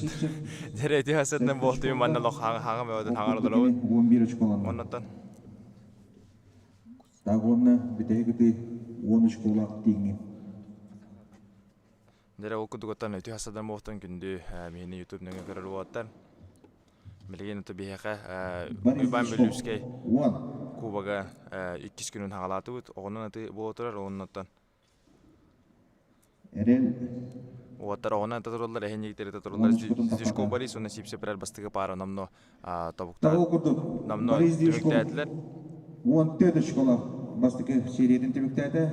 Ан. Дерете хасаддан болтуй манналох хаңа мөдөн хаңардылабыт. 11 очколанна. Оннотон. Дагонна битегити 10 очколак тиңи. Дере окудуготтан өтү хасаддан болтон күндү мени YouTube нөңө көрөр болоттар. Билген өтө бияка Уйбан Бөлүскей Кубага 2 күнүн хагалатыбыт. Огонун аты болотурар оннотон. Эрел Оттар огонун аты турулар эхенигтери турулар. Дишко Борис уна сипсе прер бастыгы пара намно табукта. Намно түмүктәтлер. 14 очколак бастыгы серияден түмүктәде.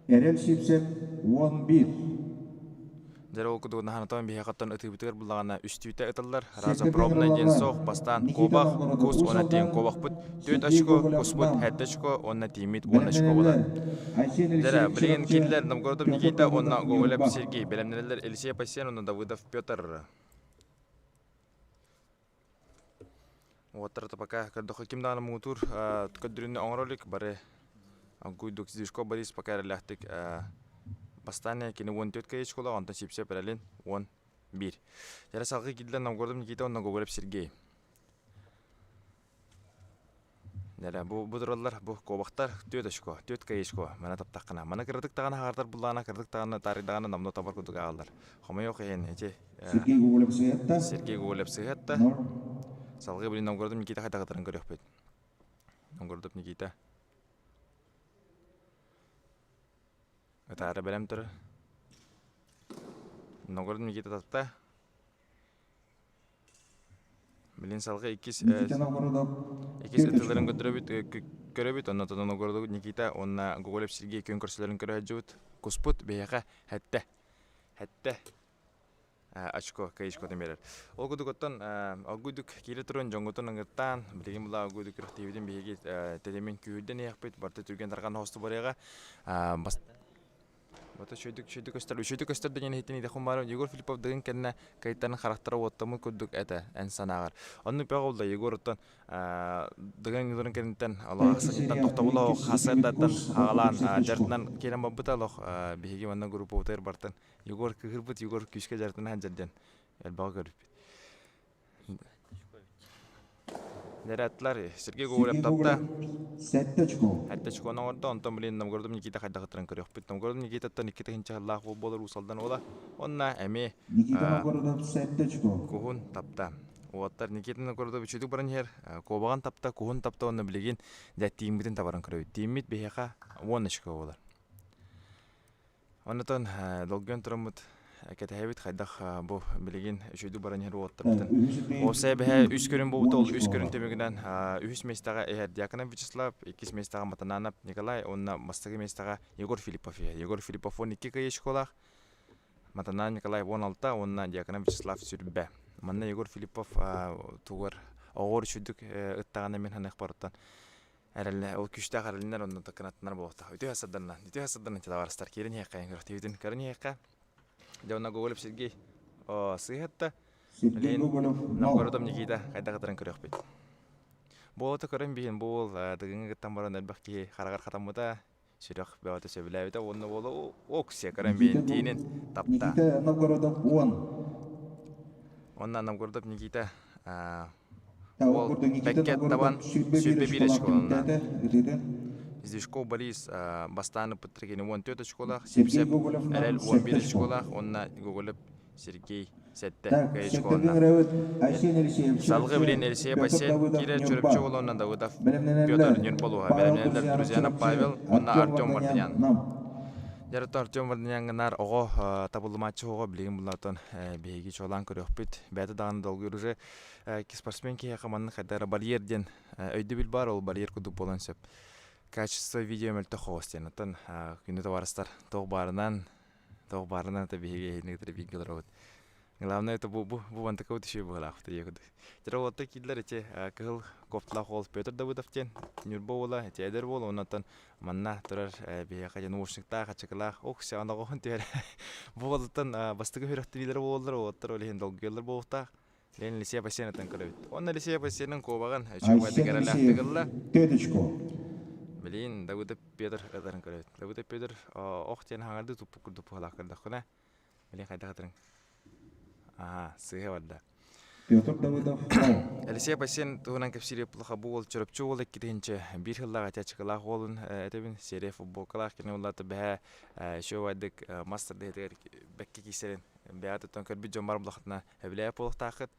Эрел сипсеп 11. Дере окудугунна ханатан бияқаттан ытыбытыгар буллагана үстүйтэ ытыллар. Раза пробна денсох бастан кобах кус она тиен кобахпыт. 4 очко куспыт 7 очко онна тимит 10 очко болар. Дере билген киллер Новгородов Никита онна Гоголев Сергей белемнелер Елисей Пасен онна Давыдов Петр. Оттарта пока кырдыхы кимданы мутур көдүрүнү оңролик бары агуйдук Дишко Борис пока ляхтык Бастане кини 14 кай школа онтан сипсе перелин 11. Жара салгы килден Новгородов Никита онна Гоголев Сергей. Дәле бу дураллар бу кобактар 4 очко, 4 кай шко. Мана таптакына. Мана кырдык тагына хагартар буллана кырдык тагына таридагына намно табар кудук агалдар. Хома yok эти Сергей Гоголев сыгатта. Сергей Гоголев сыгатта. Салгы билин Новгородов Никита кайтагатарын көрөкпөт. Новгородов Никита. Это арабелем тур. Новгород Никита татта. Билин салгы 2 ытыларын көрөбүт. Оннотон Новгород Никита онна Гоголев Сергей көн көрсөлөрүн көрөжүбүт. Куспут бияка хатта. Очко кайышко демерер. Олгудуготтон агуйдук кире турун жоңгутун ыңыттан билген була агуйдук рахтибиден биги телемен күйден яқпыт барты түрген тарган хосту барыга вот шөйдүк өстөр деген хитини де хумар Егор Филиппов деген кенне кайтан характера оттамы күдүк эте энсанагар. Онны пягылда Егороттон деген юрын кентен Аллах сынтан токтобуло хасадаттан агалан жартынан керем бабыталох биги манна группа утер бартан Егор кырбыт Егор күшкө жартынан жарден элбага көрүп. Дераттар Сергей Гоголев тапта. 7 очко. Хатта чукона орда онтон билин Новгородов Никита кайдагытран көрөкпүт. Новгородов Никитаттан 2 тагынча болор усалдан ола. Онна эми Никита Новгородов 7 очко. Кухун тапта. Оттар Никита Новгородов чөтүк баран хер кобаган тапта, кухун тапта онна билген да тиммитин табаран көрөбүт. Тиммит бияка 10 очко болар. Оннотон долгон турамыт кетебит хайдах бу билген чөтүк баран хер оттар. Оса бе 3 көрүн болуп ол 3 көрүн темегинен 3 местага Дьяконов Вячеслав, 2 местага Матананов Николай, онна мастагы местага Егор Филиппов. Егор Филиппов 12 кай школах. Матананов Николай 16, онна Дьяконов Вячеслав сүрбе. Манна Егор Филиппов тугар огор чөтүк ыттагана мен ханак барыттан. Әреле ол күштә гарылнар онда таканаттар болот. Өтө хасадан тадаварстар керен якка гөртөйдүн керен якка. Дәүна Гоголев Сергей сыйхатта. Новгородов Никита кайдагытран көрөкпөт. Болото көрөн бийин бол дыгыңы тамбаран элбекки харагар хатамыда сүрөк бөтө сөбүлөбүтө онно боло оксе көрөн бийин тиинин тапта. Никита Новгородов 10. Онна Новгородов Никита Пакет табан сүрбе биречколунда. Дишко Борис бастаны пытрыгени 14 школах, Сипсеп Эрел 11 школах, онна Гоголев Сергей 7 школах. Салгы билен Елисей Пасен кире чөрөпчү болонна Давыдов Петр Нюрболуга, белемнелер Друзьяна Павел, онна Артем Вардян. Жарыта Артем Вардянгар ого табылмачы ого билген булатон беги чолан көрөкпүт. Бәті даган долгур уже спортсмен ки якаманны кайдара барьерден өйдө бил бар, ол барьер кудуп болон сөп. Качество видео мөлтө хостенатан күнү товарыстар тог барынан та беги негдер бигелер. Главное это бу вантака утушу булакты егуды. Жарыта кидлер эте кыл коптла хол Петр Давыдовтен Нюрбола эте эдер бол онатан манна турар бияка наушникта качыклах оксе анага хонтер. Болтан бастыгы хүрөктү билер болдур, оттор олен долгелер болта. Лен Елисей Пасенатан көрөбүт. Онна Елисей Пасенин кобаган чөбөдө керелактыгылла. Тедичко. Билин Давыдов Петр эдерин көрөбүт. Давыдов Петр охтен хаңарды тупу курдуп халакырдакына. Билин кайдагатырын. сыйга барда. Петр Давыдов 0. Алексей Бассен тугунан кепсире плаха бул чөрөпчү бол эккидинче бир хыллага тачкалах болун этебин серия футбол калах кине уллаты бе шовадык мастер дедер бекки кисерин беаты тон көрбү жомар блахтна эбле полтахыт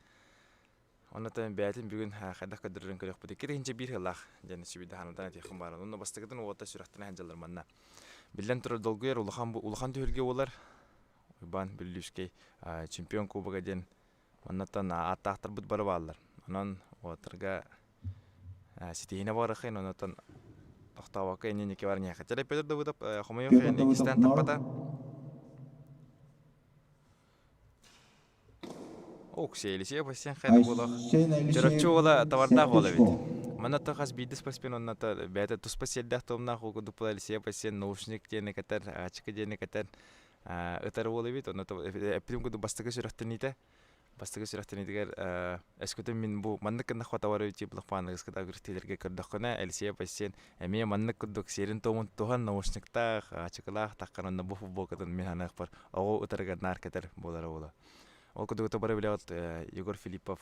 оннотон беатин бүгүн хадак кадырын көрөк бу эккидинче бир хыллах жана сибиде ханадан техим бар онно бастыгытын ота сүрөттөн ханжалар манна билен туру долгуер улахан төргө болар бан билүскей чемпион кубогы ден оннотон аттактар бут бары баллар анан отырга ситине барахын оннотон тохтабакка энеке бар няха теле Петр Давыдов хомоё хэн экистан таппата Оксейлисе бассен хәдә булах чөрөкчү бола товарда бола бит маната хас бидис паспен онната бәдә туспаселдә томна хугу дуплалисе бассен наушник дене катар ачка дене катар ытар бола бит онната эпидем гуду бастыгы сүрәттәните бастыгы сүрәттәне дигәр эскөтен мин бу маннык кына хватавары бит булах паны эскәдә гыртеләргә көрдәкне элсе бассен эме маннык кудук серин томун туган наушникта ачкалах такканны бу футболкадан мен анак бар ого ытарга нар катар болара бола Ол кудугута бара билет Егор Филиппов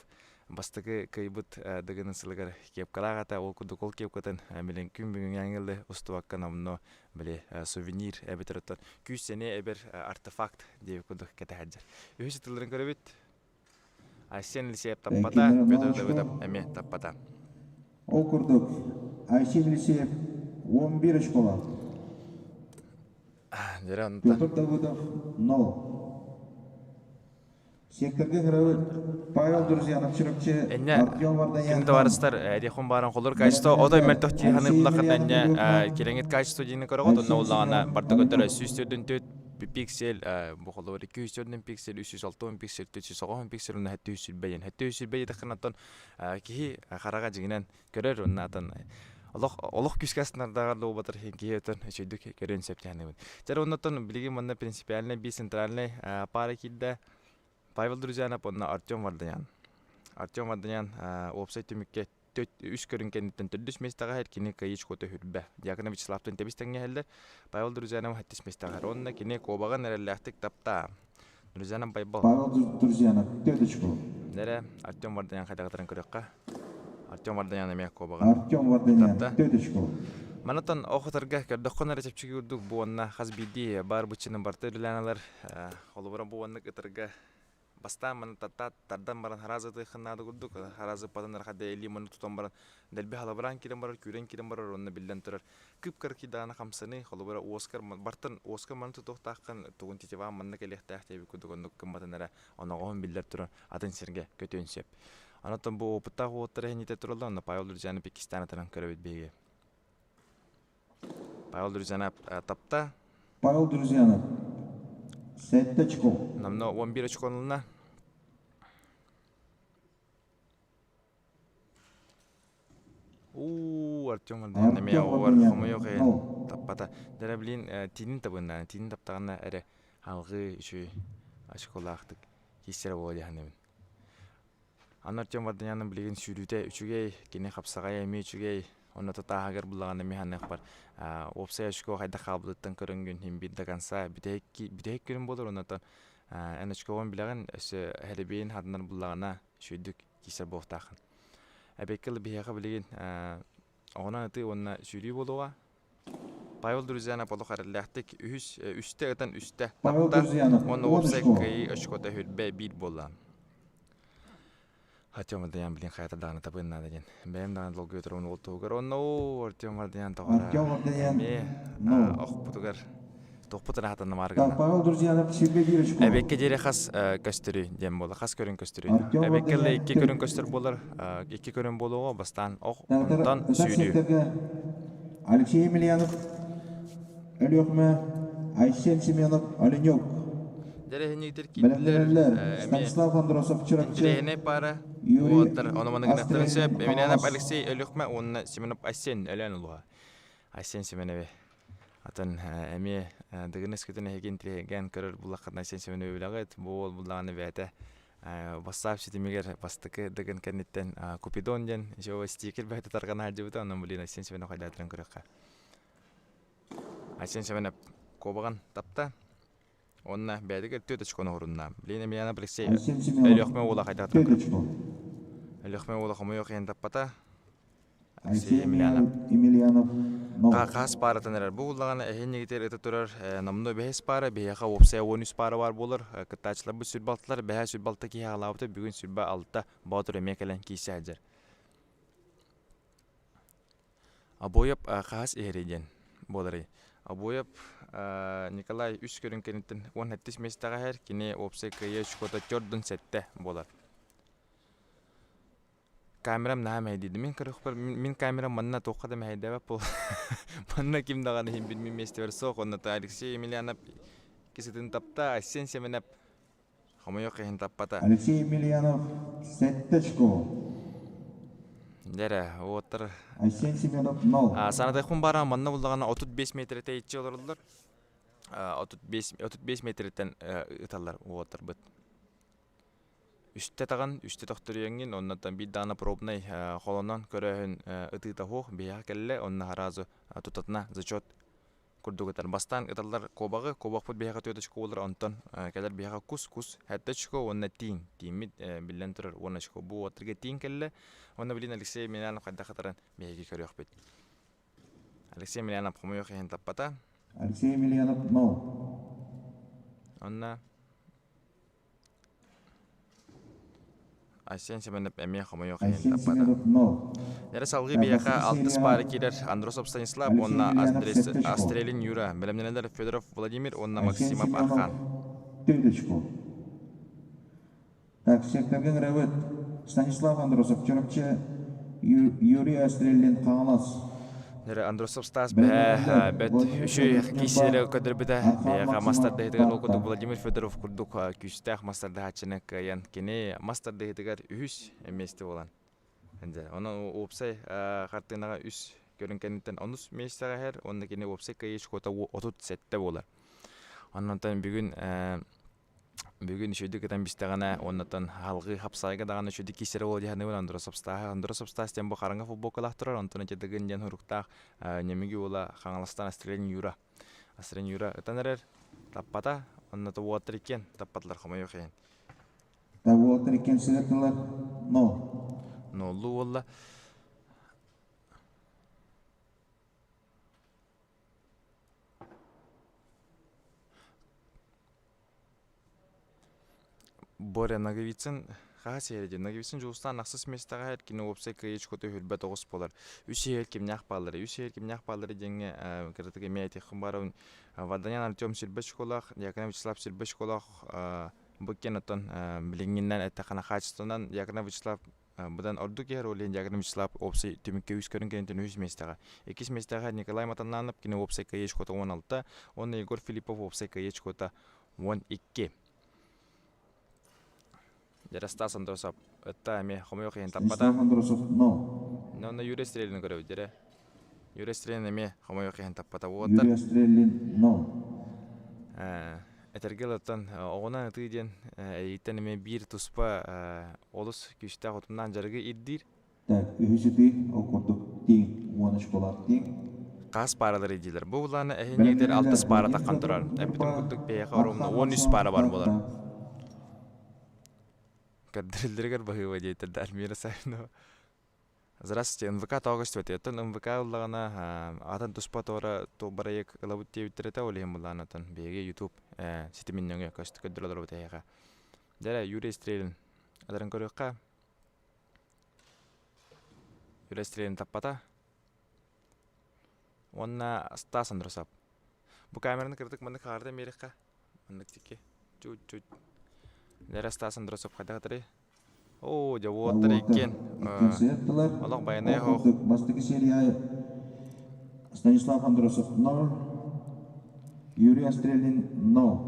бастыгы кайбыт дагын сылгар кеп калагата ол кудук ол кеп катын милен күн бүгүн яңылы устубакка намно биле сувенир эбетерот күз сене эбер артефакт деп кудук кете хаджар. Үһүс тылдырын көрөбүт. Айсен Лисеев таппата, Петр Давыдов эме таппата. Окурдук Айсен Лисеев 11 школа. Петр Давыдов 0. Секторга кіріп, Павел Друзьянов чүрікчі Артем Варданян. Кімді барыстар, әдеқон барын қолыр качество, одай мәлтіқ тейханы бұлақын әне келеңет качество дейіні көріғот, онна олағана барды көтірі 104 пиксель, бұл қолы бар 204 пиксель, 360 пиксель, 490 пиксель, онна хәтті үсілбейін. Хәтті үсілбейі дақын аттан кейі қараға жігінен көрер, онна аттан Олық күскәсінардағарлы ол батыр кейі өтін үшейдік көрен сәптіғаны бұд. Жәрі оннаттан білген мұнда принципиальный, би центральный пара келді. Павел Друзьянов, онна Артем Варданян. Артем Варданян опсай түмікке үш көрінкенеттен түрдіс местаға әр кені кайыч көті хүрбә. Диакона Вячеславтың тебістіңе әлді. Павел Друзьянов әттіс местаға. Онна кені кобаған әрелләқтік тапта. Друзьянов байбал. Павел Друзьянов, төдішкі. Дәрі Артем Варданян қайдағытырын көріққа. Артем Варданян әмек кобаған. Артем Варданян, төдішкі. Манатан оқытырға көрдіққон әречепчігі үрдік бұуанна қаз биді бар бұчының барты үләналар. Олыбыра бұуанны кітірға Бастан мана тардан баран харазы хыннады гудук харазы паданар хадда эли мана тутан баран делби халабран кирен барар күрен кирен барар онна билден турар күп карки дана хамсаны холобара Оскар бартан Оскар мана тутактакан тугун титева манна келехтах теби кудугондук кымбатанара оногон билдер турар атын серге көтөнсеп анатан бу опытта оттары хените туралда онна Павел Друзьянов Пакистанатан көрөбүт беге Павел Друзьянов тапта Павел Друзьянов 7 очков. Намно 11 очколна. Артем Варданян эме овар хомоё хэн таппата. Дәреблин тинин табына, тинин таптаганда эре халгы үчү ашколактык кисер болду ханем. Артем Варданянын билген сүрүтө үчүгей кене капсага эми үчүгей онна татагар булаган эми ханак бар. Опсай ашко хайда кабылыттан көрөнгөн хим бидде канса бидек көрүн болор оннан энечкоон билеген эсе херебин хаднар булагана шүйдүк кисер боктакын. Эбекел бияга билген она ты онна сүрү болуга Павел Друзьянов болу харылактык үстө өтөн үстө тапта онна опсай кай ашкота хүрбе бир болла. Артем Варданян билин хайта дагана табынна деген. Бем даган лог өтөрөн олтугар онно Артем Варданян тагара. Артем Варданян. Ох бутугар. Топпутана хатана маргана. Павел Друзьянов себе биришко. Эбекке дере хас көстөрү дем боло. Хас көрүн көстөрү. Эбеккеле 2 көрүн көстөр болор. 2 көрүн болого бастан ох онтан сүйдү. Алексей Емельянов, Алёхма, Айсен Семенов, Оленюк. Дерехнигдер китлер. Станислав Андросов чуракчы. Дерехне пара. Вот ономаның графтарысы Емельянов Алексей Алёхма, он Семенов Айсен Элянулга. Айсен Семенове. Атын эми дегенес кетене хеген тиреген көрөр булаккан Айсен Семенове билагат бул буланы бете. Бастап ситимигер бастыкы деген кенеттен Купидон ден жо стикер бете тарган хаҗыбыта анан булин Айсен Семенов кайдатырын көрөккө. Айсен Семенов кобаган тапта. Онна бәдігер 4 очконы орунна. Блин, Емельянов Алексей Айсен Семенов Өлөкме ола қайда 4 очко. Өлөкме ола хомойо қиын таппата. Алексей Алексей Емельянов. Емельянов 0. Қас пара тәнерер. Бұл ұллағаны әйін егітер өті тұрар. Намны бәхес пара, бәйеға опсая 13 пара бар болыр. Кыттачылар бұл сүрбалтылар, бәйе сүрбалты кей ағалауыты бүгін сүрба алта баутыр емекелен кейсі әдер. Абойып қас әрейден болыры. Абойып Николай үш көрін кенеттен 17 местаға әр, кене опсай күйе шкота төрдін сәтті болар. Камерам наһа мәйдиди. Мен камерам манна тоққада мәйді бәп. Манна ким дағаны хем білмей месте бар соқ. Онната Алексей Емельянов кесетін тапта, Айсен Семенов хамайоқ қиын таппата. Алексей Емельянов 7 очко. Дәрі, оттыр. Айсен Семенов 0. Санатайқын бара манна бұлдағаны 35 метрете етші олырылыр. 35 метреттен ұталар оттыр бұд. Үсте таган, үсте тохтурuyangin, onnadan bir dana probnay холонан көрөһүн ытыта хох бия келле, онна харазы тутатна зачет курдугатар бастан ыталлар кобагы, кобакпут бияга төтө школдар онтон келер бияга кус, хатта шко онна тин, тимит билен турар онна шко бу отрге тин келле, онна билин Алексей Емельянов кадда хатаран бияги көрөк бит. Алексей Емельянов хомойох ен таппата. Алексей Емельянов 0. Онна Айсен Семенов әме хомойох ен Айсен таппата. Семенов 0. Дәрі салғы бияқа 6 пары келер Андросов Станислав, онна Астрелин Юра, білімнелер Федоров Владимир, онна Максимов Архан. 4 очко. Так, секторген рәвет Станислав Андросов, Чорокче, Юрий Астрелин Қағалас. Дәрі Андросов Стас бәт үші кейсері көдір біді бияқа мастарды етігер оқыдық Владимир Федоров күрдік күстәқ мастарды хатчынық ян кене мастарды етігер үш әместі болан. Оны опсай қартығынаға үш көрінкенеттен оныс местіға әр, оны кене опсай кайеш кота 30 сәтті болар. Оннан бүгін үшөйді кітан бістіғана, оннан халғы хапсайға дағаны үшөйді кесері ол дегені ол Андросов Стас тен бұл қарыңға футбол қалақ тұрар, онтан әтедігін ден ғұрықтақ немеге ола қаңаластан Астрелин Юра. Астрелин Юра ұтан әрер таппата, оннаты уатыр екен, таппатылар қомай өқейін. Уатыр екен сілетілер 0. Нолу олла. Боря Наговицын қағас ереді. Наговицын жоғыстан нақсыз местаға әр кені опсай күйеч көті хүлбәт оғыз болар. Үсі ер кемнях балары денге кірдігі мәйті қымбарауын Ваданян Артем Сильбеш қолақ, Якына Вячеслав Сильбеш қолақ бұккен ұттан білінгеннен әтті қана қачыстынан Якына Вячеслав бұдан ордық ер олен Якына Вячеслав опсай түмікке үз көрін кенеттен үз местаға. Екес местаға Николай Матанланып кені опсай күйеч көті 16, оны Егор Филиппов опсай күйеч көті 12. Дәрі Стас Андросов, өтті әме қомайық ең таппада. Станислав Андросов 0. Оны Юрий Стрелин көрі өдері. Юрий Стрелин әме қомайық ең таппада. Юрий Стрелин 0. Әтергел өттін оғынан өтігіден әйттен әме бір тұспа олыс күшті ғотымнан жарғы ирдір. Так, үйісіді оқырдық дейін, 13 болар дейін. Қас паралар еділер. Бұл ұланы әйін егдер 6 пара таққан тұрар. Әпітін күрдік бейеқа орымны 13 пара бар болар. Кадрилдергер бахыва дейтер Дармира Саинова. Здравствуйте, НВК тоғыстывет. Еттен НВК ұллағына атын тұспа тоғыра тоғбарайық ұлабыт дейбіттереті олейін бұлағын атын бейге YouTube сетімен өңе көсті көддір олар бұт әйіға. Дәрі Юрий Стрелин. Адарын көріққа. Юрий Стрелин таппата. Онна Стас Андросов. Бұ камераны кірдік мұндық қағарды меріққа. Мұндық теке. Чуть-чуть. Дәрі Стас Андросов қайда қатыры? О, жауы оттыр екен. Олық баянай хоқ. Бастығы серия Станислав Андросов 0. Юрий Стрелин 0.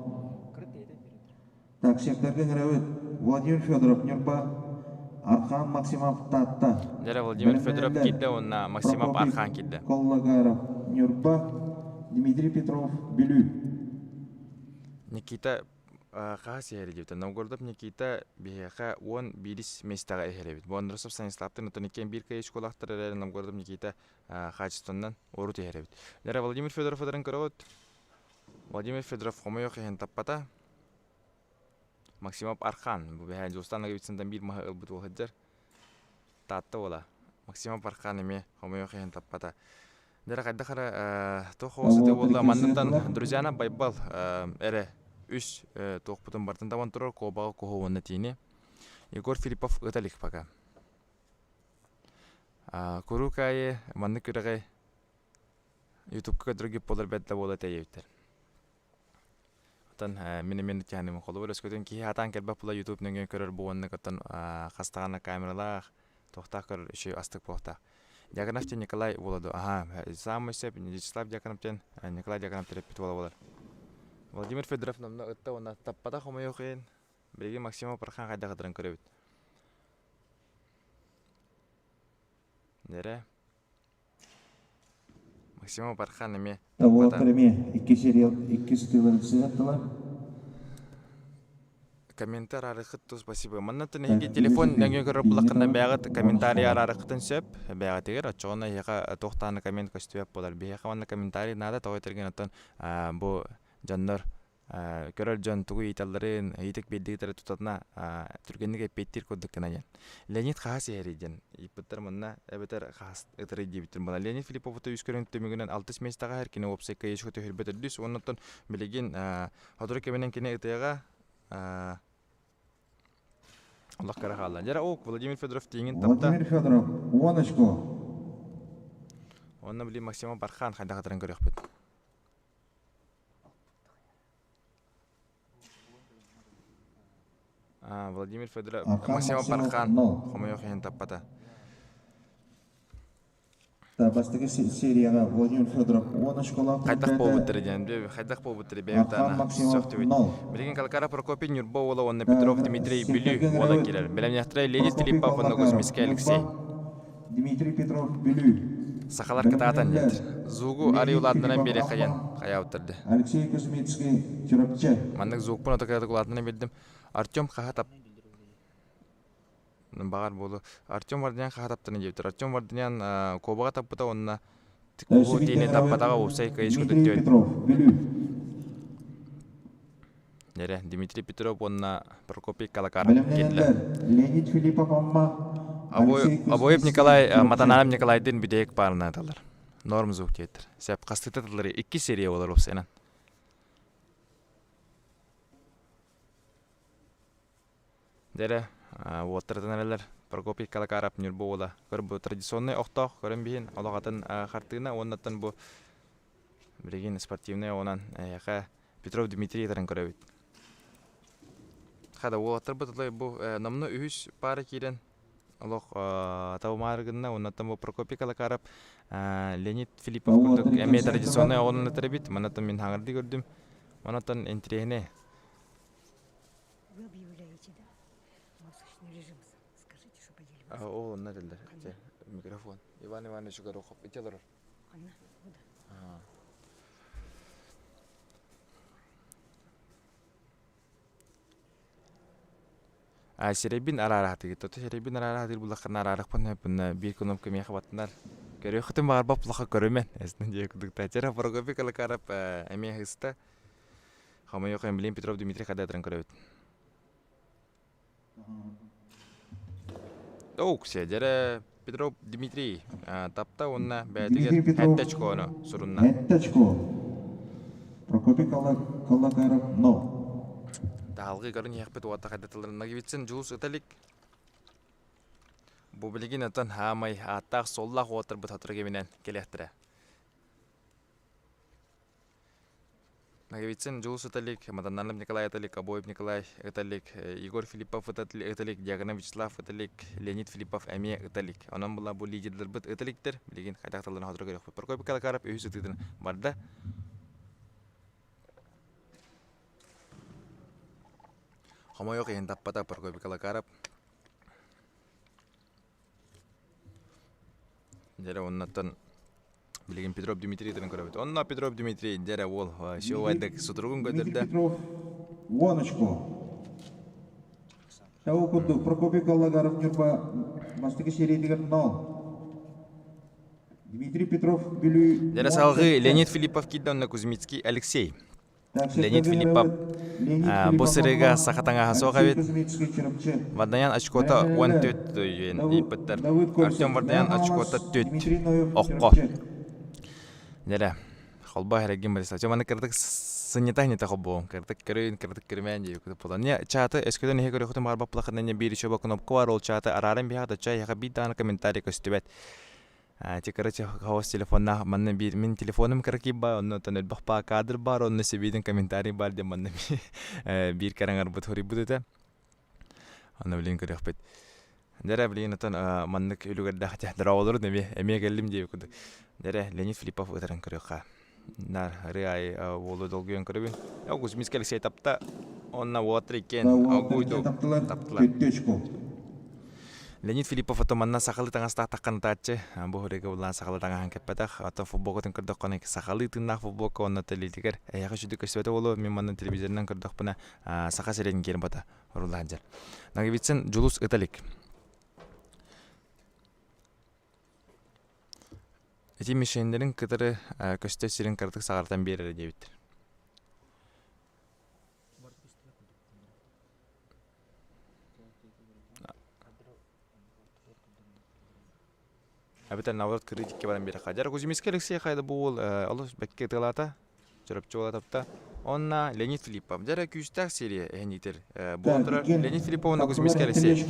Так, секторген рәует Владимир Федоров Нюрба, Архан Максимов Татта. Дәрі Владимир Федоров келді, онна Максимов Архан келді. Коллагаров Нюрба, Дмитрий Петров Белю. Никита қағас ехері депті. Новгородов Никита бейеқа 10 бирис местаға ехері бет. Бұл Андросов Станиславтың ұтын екен бір кәйеш қолақтыр әрі Новгородов Никита қачыстоннан орут ехері бет. Дәрі Владимир Федоров ұдарын көрі өт. Владимир Федоров хомойох ехен таппата. Максимов Архан. Бу бәһә Жустан агыбытсындан бир маһа ылбыт ол хаджар. Татта ола. Максимов Архан эме хомойох ехен таппата. Дәре кайда хара тохосыды болда маннан друзьяна байбал эре үс тохпутун бартын таван турар кобага коховонна тине. Егор Филиппов ыталик пага. Курукае манны күрәгәй YouTube-ка други полар бәддә була тәйептер. Atan mini тяным холу өскөтөн ки атан келбә була YouTube нәгән көрөр буынны катан хастагана камералар тохтакыр иши астык бохта. Дягановтен Николай Володу. Ага, самый сеп Вячеслав Дягановтен Николай Дягонов терапит болар. Владимир Федоров намна ытта уна таппата хомойохен. Биреге Максимов Пархан кайда кадырын көрөбүт. Нере? Максимов Пархан эме. Вот эме 2 стилен сыяттылар. Комментарий аракытту спасибо. Маннатын хиги телефон нәгән көрөп булакында бәгат комментарий аракытын сөп. Бәгат тегер ачуна яга тохтаны коммент көстүп болар. Бәгат ванна комментарий нада тойтырген аттан бу жаннар көрөр жан тугу италларын итек беддигитер тутатна түргенниге петтир көдүктен аян. Леонид Хаас ериден. Ипеттер манна эбетер Хаас этери дибитер бала. Леонид Филиппов та үскөрөн төмөгөнөн 6 местага һәр кине опсайка ешкөтө хөрбетер дүс. Оннан билеген ходор кеменен кине этега Allah карахалла. Жара ок Владимир Федоров тиңин тапта. Владимир Федоров 10 очко. Онна били Максимов Пархан кайда кадырын көрөкпөт. Владимир Федоров Максимов Пархан хомойох ен таппата. Бастыгы серияга Владимир Федоров 10 очколап. Кайдак болбуттер ден, кайдак болбуттер бейтана. Билеген Калкара Прокопий Нюрбо ола онна Петров Дмитрий Билю ола кирер. Белемняхтрай Леонид Филиппов онна Кузьминский Алексей. Дмитрий Петров Билю. Сахалар кытаатан нет. Зугу ариуладынан бери каян каяуттырды. Алексей Кузьминский чурапча. Мандык зугпун отакаатыкуладынан билдим. Артем Хахатап багар болу. Артем Вардян Хахатаптан жептир. Артем Вардян кобага таппыта онна кобу тине таппатага опсай кайышкөтөттү. Петров Билю. Нере Дмитрий Петров онна Прокопий Калакар келдилер. Леонид Филиппов амма. Обоев Николай Матананым Николайдын бидек барына аталар. Норм зук жетир. Сеп кастытатылар 2 серия болар опсайнан. Дере уоттырдынаралар Прокопий Калакарап Нюрбола. Көрбу традиционный оқтоқ көрін бейін олағатын қартығына оннаттан бұл білеген спортивный онан яқа Петров Дмитрий етарын көрәбет. Қада уоттыр бұтылай бұл намны үйіс пары кейден олық табымарығына оннаттан бұл Прокопий Калакарап Леонид Филиппов күрдік әме традиционный оғынан өтірі бет. Манаттан мен хаңырды көрдім. Манаттан энтрейіне. Вы объявляете, да? Масочный режим. Скажите, чтобы еле вас. О, надо микрофон. Иван Иванович Горохов. И телор. Она? Куда? Серебин арарахты gitu. Серебин арарахты булакын арарахпын бун бир күнөм кеме хабаттар. Көрө хытым бар бап булака көрөмөн. Эстен же күдүк тачара Прокопий Калакарап эме хыста. Хомойох эмблем Петров Дмитрий кадатрын көрөбөт. Оук седере Петров Дмитрий тапта онна бәдиге хәттәчконы сурунна. Хәттәчко. Прокопий Калакарап но. Далгы көрүн яқпет уатта кадатыларына кебитсен жулус ыталик. Бу билеген атан хамай аттак соллак отыр бу татыр кеменен келеттире. Нагевицин жулус ыталик, Матананым Николай ыталик, Обоев Николай ыталик, Егор Филиппов ыталик, Дьяконов Вячеслав ыталик, Леонид Филиппов әме ыталик. Онан була бу лидерлер бит ыталиктер, билеген кайдакталарын хатыр керек. Прокопий Калакарап өйүс ытыдын барда. Хомойох ен таппата Прокопий Калакарап. Жара оннаттан билеген Петров Дмитрий тен көрөбөт. Онна Петров Дмитрий жара ол шоуайдык сутургун көдөрдө. Петров воночко. Тау кудук Прокопий Калакарап Нюрба мастыгы сериядигер 0. Дмитрий Петров Билю. Жара салгы Леонид Филиппов киддонна Кузьминский Алексей. Леонид Филиппов бу сырыга сахатаңа соғабет. Варданян очкота 14 дүйен иппеттер. Артем Варданян очкота 4 оққо. Нере, холба херегин бариса. Чаманы кырдык сыннета холбо. Кырдык көрмән дей. Не чаты эскеден не көрө хотым барба плахын не бир чөбө кнопка бар ол чаты арарын бияда чай яга бит дана комментарий көстүбет. Ти короче хаос телефонна манны бир мен телефоным кырки ба онно тонет бакпа кадр бар онно себидин комментарий бар де манны бир караңар бут хори бутета. Аны билин көрөкпет. Дере билин тон манны үлүгөрдө хата драолор неме эме келдим деп күдү. Дере Леонид Филиппов өтөрөн көрөкка. Нар рай волу долгуен көрөбүн. Огус мискел сетапта онна вотри кен огуйду таптылар. Леонид Филиппов атоманна сахалы таңаста таққан таатчы. Бу хореге улан сахалы таңахан кеппетах. Ата футболкатын көрдөк коны сахалы тыннах футболка онна телитигер. Яха жүдү көсөтө болу мен манын телевизорунан көрдөк буна саха серен келин бата урулан жер. Нагибитсен Жулус Италик. Эти мишендерин кытыры көстө сирин кырдык сагартан берер дебит. Абитан наоборот критикке баран бери кадар. Кузьминский Алексей кайда бул алыс бекке тылата. Жөрөп чола тапта. Онна Леонид Филиппов. Жара күстак серия энитер. Бонтра Леонид Филиппов на Кузьминский Алексей.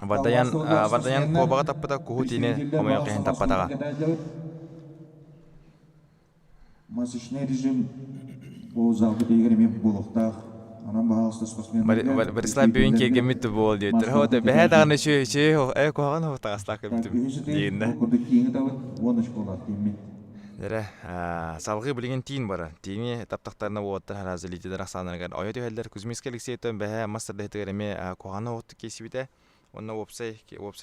Варданян кобага таппата кухутине комоёкен таппатага. Масочный режим бул залгы дегереме булуктак. Анан баалыста спортсмен. Борислав Бюин кергемит бол дейт. Хода бэхэ даганы чөө коган хотагастак дейинде. Дере салгы билген тиин бара. Тиини таптактарына оттар харазы лидер аксанырган. Ойоты хелдер Кузьминский Алексейтен бэхэ мастерде тегереме коган отты кесибите. Онна вебсайт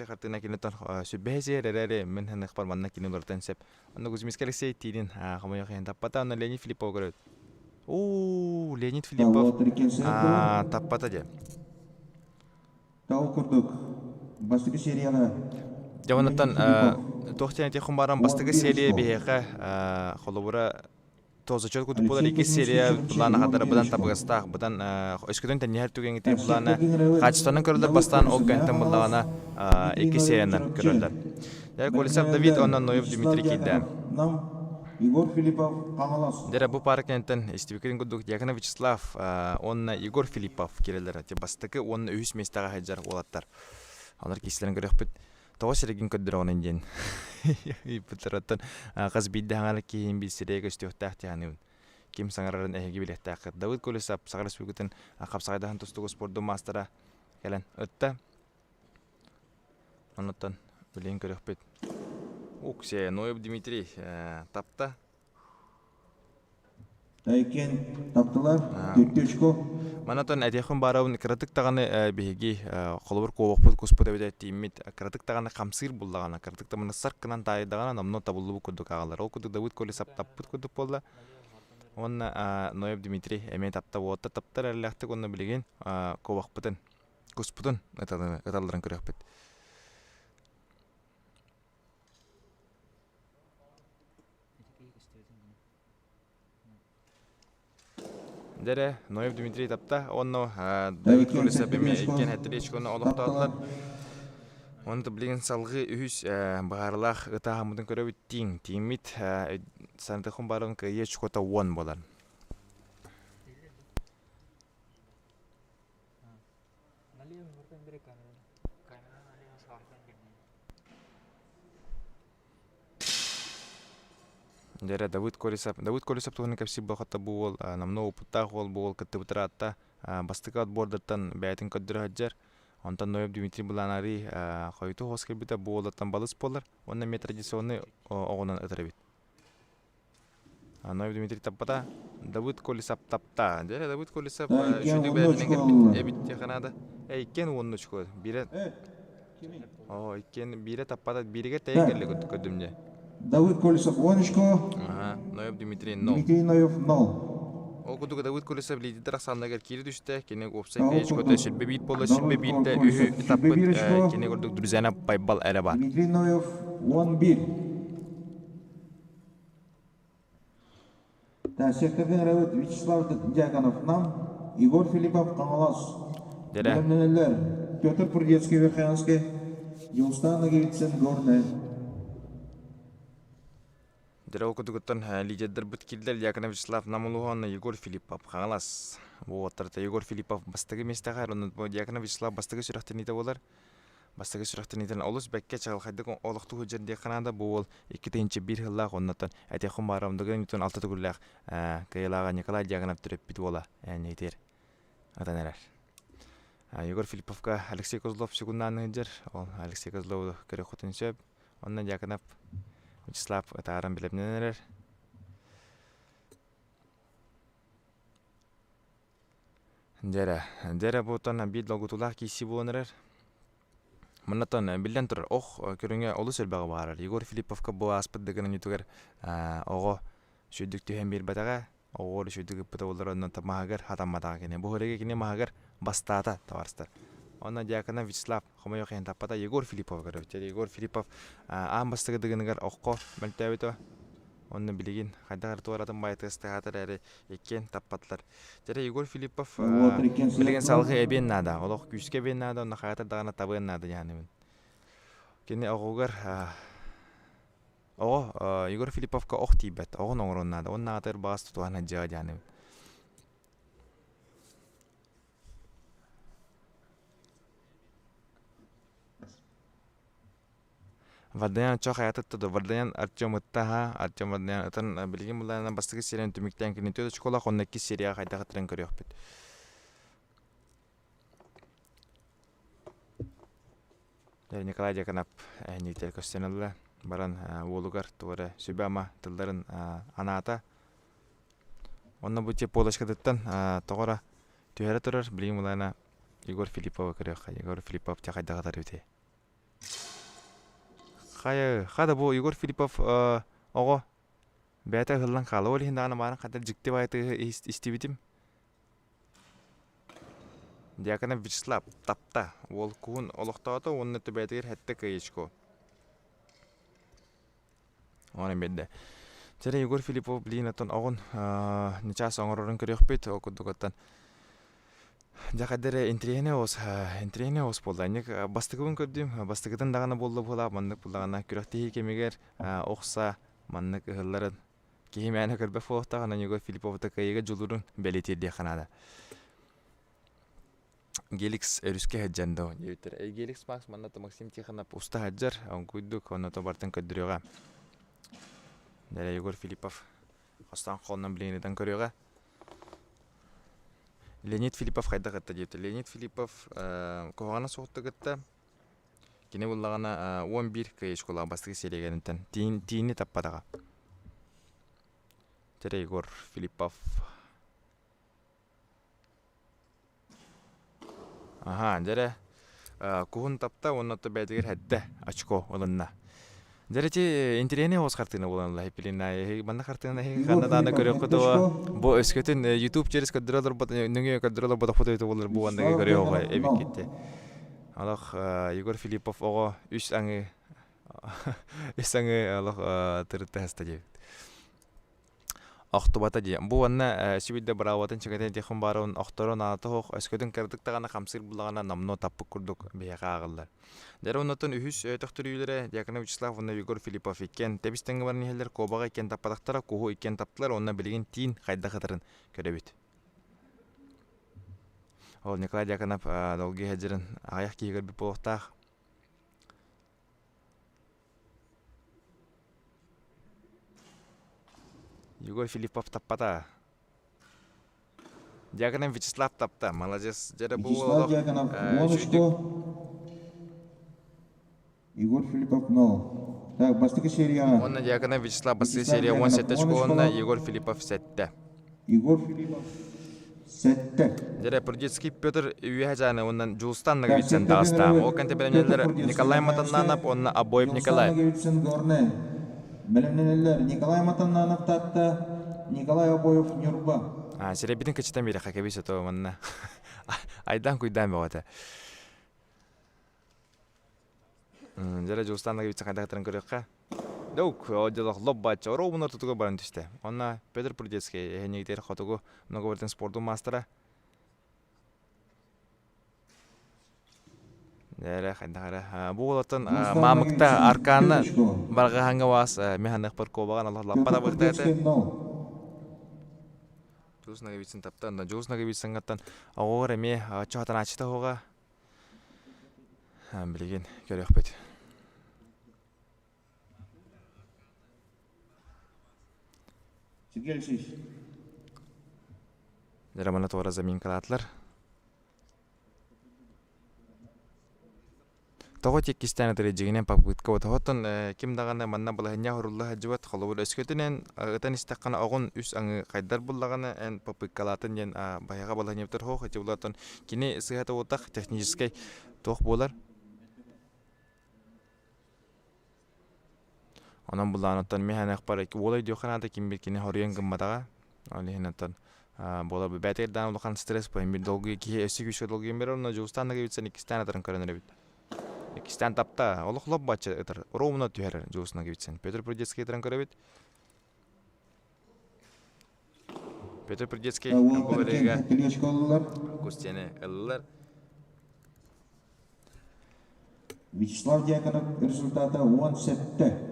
картына кинетон сүббэзе рере мен ханах парманна кинелортен сеп. Онна Кузьминский Алексей тиин хамоёкен таппата онна Леонид Филиппов көрөт. Леонид Филиппов таппата де. Тау курдук. Бастыгы серияга. Жаманаттан тохтен техун баран бастыгы серия бехе холобура тозочот кутуп болар эки серия булана хатара будан табыгастак будан өскөдөн тенер түгеңите булана качтанын көрөлдөр бастан ол гантан булана эки сериянар көрөлдөр. Дер Колесов Давид оннан Ноев Дмитрий Кида. Егор Филиппов Камалас. Дера бу паркентен истибекерин гудук Яков Вячеслав онна Егор Филиппов кирелдер. Те бастыкы онна үс местага хаҗар олаттар. Алар кислерин көрөкпүт. Тоос серегин көддөр онын ден. Иптераттан кыз бидде хаңар кийин билсереге өстөктак тяны. Ким саңарарын эге билеттак. Давид Колесов сагырыс бүгүтен капсайдахан тустугу спорту мастера келен өттө. Анаттан билен көрөкпүт. Уксе Ноев Дмитрий тапта. Тайкен таптылар. 4 очко. Манатон әдехун барауын кратык таганы беги холобур кобокпут куспут өйдө тиммит кратык таганы камсыр буллагана кратык таманы саркынан тайдагана намно табулу кудук агалар. Ол кудук Давид Колесов таппут кудук болла. Онна Ноев Дмитрий эме тапта болта таптар эллахты онна билген кобокпутун куспутун аталарын көрөкпүт. Дере Ноев Дмитрий тапта, онно Давид Колесов эме экен хәттеречконы олокталар. Онда билген салгы үз багарлах ытагымдын көрөбүт тимит сандыхын барын кыйечкота 10 болар. Дере Давид Колесов туганы кепси бахата бул намно опытта гол бул кыттыбытратта бастыка отбордаттан бәйтин көддөрө хаҗар. Онтан Ноев Дмитрий буланари койту хоскебите булаттан балыс болар. Онна метрадиционный огонан өтөрөбүт. Ноев Дмитрий таппата Давид Колесов тапта. Дере Давид Колесов шүндүк бәйтин эбитте канада. Эйкен оннучко бире. Эйкен бире таппата биреге тегеле көдөмдө. Давид Колесов 10 очко. Ноев Дмитрий 0. Дмитрий Ноев 0. О кудук Давид Колесов лидер санагар кири düştü. Кене офсайт эчкота шилбе бит болду. Шилбе битте үһү таппыт кене көрдүк Друзяна пайбал эре бар. Дмитрий Ноев 11. Так, секторден рәвет Вячеслав Дьяконов нам, Егор Филиппов Камалас. Дере. Белемнелер Петр Прудецкий Верхянский, Юлстан Нагевицин Горный. Дере окудугуттан лидердер бүткилдер Дьяконов Вячеслав Намулухан, Егор Филиппов қаңалас. Бұл оттарда Егор Филиппов бастығы местағар, оны Дьяконов Вячеслав бастығы сүрақтеніді болар. Бастығы сүрақтенітін олыс бәкке чағылқайдық олықты хүджерде қанада бұл 2-1 ғыллақ оннаттан әтеқым барамдығын үтін 6 күрләқ қиылаға Николай Дьяконов түріп біт ола әнейтер. Атан әрәр. Егор Филипповқа Алексей Козлов секунданы жер. Ол Алексей Козлов көрі құтын сөп. Онна Дьяконов Вячеслав атағаран білепнен әрәр. Дәрі бұтан бейд логутулақ кейсі болын әрәр. Маннатан билден тур көрүнгө олус элбагы баарар. Егор Филипповка бу аспыддыгын ютугар ого шүдүктү хем бир батага ого шүдүгү бата болорон тамагар хатамматага кене. Бу хореге кене магар бастата таварстар. Онна Дьяконов Вячеслав хомойо кен таппата Егор Филиппов көрөт. Егор Филиппов амбастыгыдыгыныгар окко мөлтөбүтө. Онны билигин хайдагар туаратын байтыстыгатыр эре экен таппатлар. Жere Егор Филиппов билигин салгы эбен нада, олох күскө бен нада, онна хатыр дагана табын нада яны. Кене огугар Егор Филипповка ох тибет, огон оңрон нада, онна атыр бас тутуана жаа яны. Вардаян чок аятыттыды. Вардаян Артем ыттаха, Артем Вардаян ытын билген буларынан бастығы сериян түміктен кенетеді школа, онна 2 серия қайдағы түрен көрек бет. Николай Дьяконов әнейтер көстенілі. Баран олугар туары сөбәма тылдарын анаата. Онна бұл теп болашқадыттан тоғыра түйәрі тұрар. Білген буларына Егор Филиппова көрек. Егор Филиппов те қайдағы тарбете. Хада бу Егор Филиппов ого бәтә хыллан калы ол хинда аны барын кадәр җикте байды истибитим. Дьяконов Вячеслав тапта ол кун олохтаата онны төбәтер хәтта кайышко. Оны бедде. Тере Егор Филиппов блинатон огын ничас оңорын көрөк бит окудугаттан. Дякадере интриене ос болдайник бастыгын көрдүм. Бастыгыдан дагана болду була, мандык булагана күрөктеги кемегер окса мандык ылларын кемене көрбө фотогана Егор Филипповта кайга жулурун белетирди канада. Геликс өрүскө хаджандо. Ютер Геликс Макс мандата Максим Тихонов уста хаджар, он куйдук оното бартын көдүрөгө. Дере Егор Филиппов астан колунан биленидан көрөгө. Леонид Филиппов хайда гытта дейт. Леонид Филиппов когана соқты гытта. Кене буллагана 11 кай школа бастыгы сериягентен тиини таппадага. Тере Егор Филиппов. Дере кугун тапта оннотто бәдигер хәддә очко олынна. Дәрете интерене ос картина буланла хепилина банда картина канаданы көрөк кото бу өскөтүн YouTube через кадралар бат нөңө кадралар бат фото ите болор бу анда көрөк эбикетте. Алах Егор Филиппов ого үс аңы алах тыртта хастаҗы. Ахтубата ди. Бу анна сибидде браватын чыгатын техим барын ахторон атох өскөтүн кырдыктагана хамсыр булагана намно таппы курдук бияга агылдар. Дәрәүнәтен үһүс төхтөрүләре Дьяконов Вячеслав ва Егор Филиппов икән. Тебистәңгә барны хәлләр кобага икән таппадактара куху икән таптылар, онна билеген тин кайда хатырын көрәбит. Ол Николай Дьяконов долгы хаҗырын аяк кигер бит болоктах. Егор Филиппов таппата. Дьяконов Вячеслав тапта. Молодец. Дәрә бу Егор Филиппов 0. Так, бастыгы серия. Онна Дьяконов Вячеслав бастыгы серия 17 очко, онна Егор Филиппов 7. Егор Филиппов 7. Дәрә Прудецкий Петр Юхажаны оннан Жулстан Нагавицен даста. О канте белемнелер Николай Матаннанов, онна Обоев Николай. Белемнелер Николай Матаннанов татта, Николай Обоев Нюрба. Серебидин кечтен бери хакебисе то манна. Айдан куйдан бата. Жара Жулстан Нагавицен кайда катырын көрөккө. Даук, оделах лоббач, оробунар тутуга баран тиште. Онна Петр Прудецкий, хенегдер хотугу, много бартын спорту мастера. Дәрі қайдағары. Бұл олатын мамықта арқаны барға хаңа вас механық бір кобаған Аллах лаппада бұқтайды. Жуысынағы бітсін таптан, жуысынағы бітсін ғаттан оғыр әме чоғатан ачыта хоға. Білеген көрек бет. Сергей Алексеевич. Дәрі туара замин қалатылар. Тоғы тек кестәні түрі жегінен папқытқа отағыттын кем дағаны манна бұла әне ғұрылы әджуат қолы бұл өскөтінен ұтан істаққаны оғын үс аңы қайдар бұллағаны ән папқыққалатын ен баяға бұла әнептір хоқ әте бұлатын кені сығаты отақ техническай тоқ болар. Онан бұллағын ұттан механы әқпар олай дүйоқанады кем бір кені хориян ғыммадаға. Олейін ұттан болар бұл бәтерден ұлыған стресс бұйын бір долғы ке өсі күші долғы ембер оны жоғыстанығы бітсен ikistane атын көрінері біт. Ikistane tapta олық лоб бачы ұтыр ровна түйәрі жоғысынығы бітсен. Петр Прудецкий атын көрі біт. Петр Прудецкий бұл әріға көстені әлілер. Вячеслав Дьяконов результата 10-7.